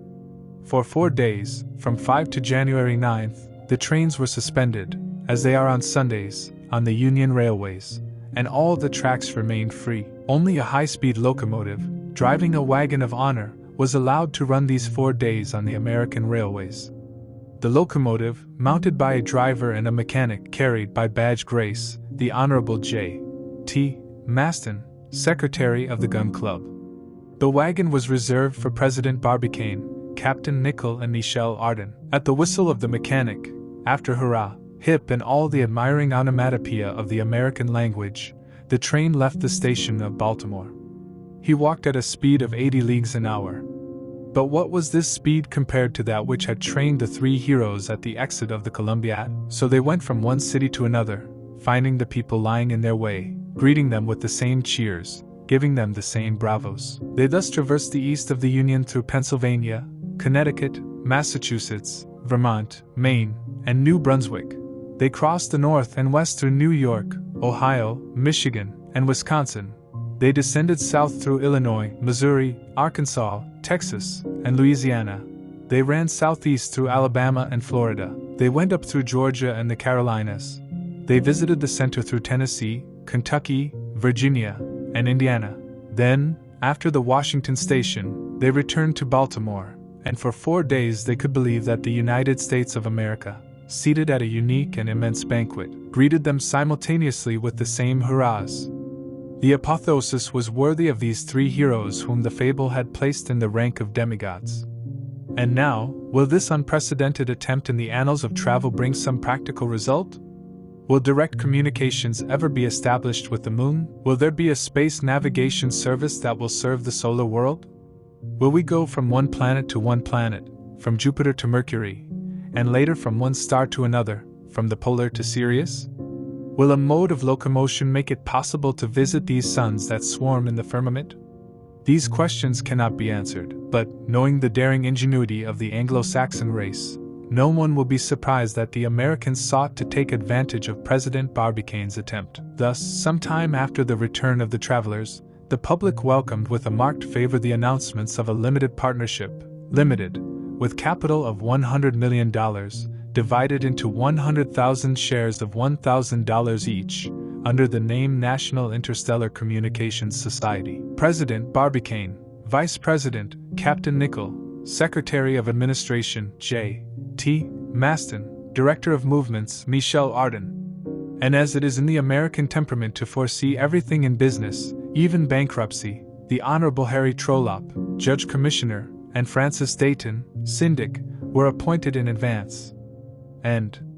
For 4 days, from 5 to January 9th, the trains were suspended, as they are on Sundays, on the Union railways, and all the tracks remained free. Only a high-speed locomotive, driving a wagon of honor, was allowed to run these 4 days on the American railways. The locomotive, mounted by a driver and a mechanic, carried by badge grace the Honorable J. T. Maston, Secretary of the Gun Club. The wagon was reserved for President Barbicane, Captain Nickel, and Michel Ardan. At the whistle of the mechanic, after hurrah, hip, and all the admiring onomatopoeia of the American language, the train left the station of Baltimore. He walked at a speed of 80 leagues an hour. But what was this speed compared to that which had trained the three heroes at the exit of the Columbiad? So they went from one city to another, finding the people lying in their way, greeting them with the same cheers, giving them the same bravos. They thus traversed the east of the Union through Pennsylvania, Connecticut, Massachusetts, Vermont, Maine, and New Brunswick. They crossed the north and west through New York, Ohio, Michigan, and Wisconsin. They descended south through Illinois, Missouri, Arkansas, Texas, and Louisiana. They ran southeast through Alabama and Florida. They went up through Georgia and the Carolinas. They visited the center through Tennessee, Kentucky, Virginia, and Indiana. Then, after the Washington station, they returned to Baltimore, and for 4 days they could believe that the United States of America, seated at a unique and immense banquet, greeted them simultaneously with the same hurrahs. The apotheosis was worthy of these three heroes whom the fable had placed in the rank of demigods. And now, will this unprecedented attempt in the annals of travel bring some practical result? Will direct communications ever be established with the moon? Will there be a space navigation service that will serve the solar world? Will we go from one planet to one planet, from Jupiter to Mercury, and later from one star to another, from the polar to Sirius? Will a mode of locomotion make it possible to visit these suns that swarm in the firmament? These questions cannot be answered, but, knowing the daring ingenuity of the Anglo-Saxon race, no one will be surprised that the Americans sought to take advantage of President Barbicane's attempt. Thus, sometime after the return of the travelers, the public welcomed with a marked favor the announcements of a limited partnership, limited, with capital of $100 million, divided into 100,000 shares of $1,000 each, under the name National Interstellar Communications Society. President Barbicane, Vice President Captain Nicholl, Secretary of Administration J. T. Maston, Director of Movements Michel Ardan. And as it is in the American temperament to foresee everything in business, even bankruptcy, the Honorable Harry Trollope, Judge Commissioner, and Francis Dayton, Syndic, were appointed in advance. And,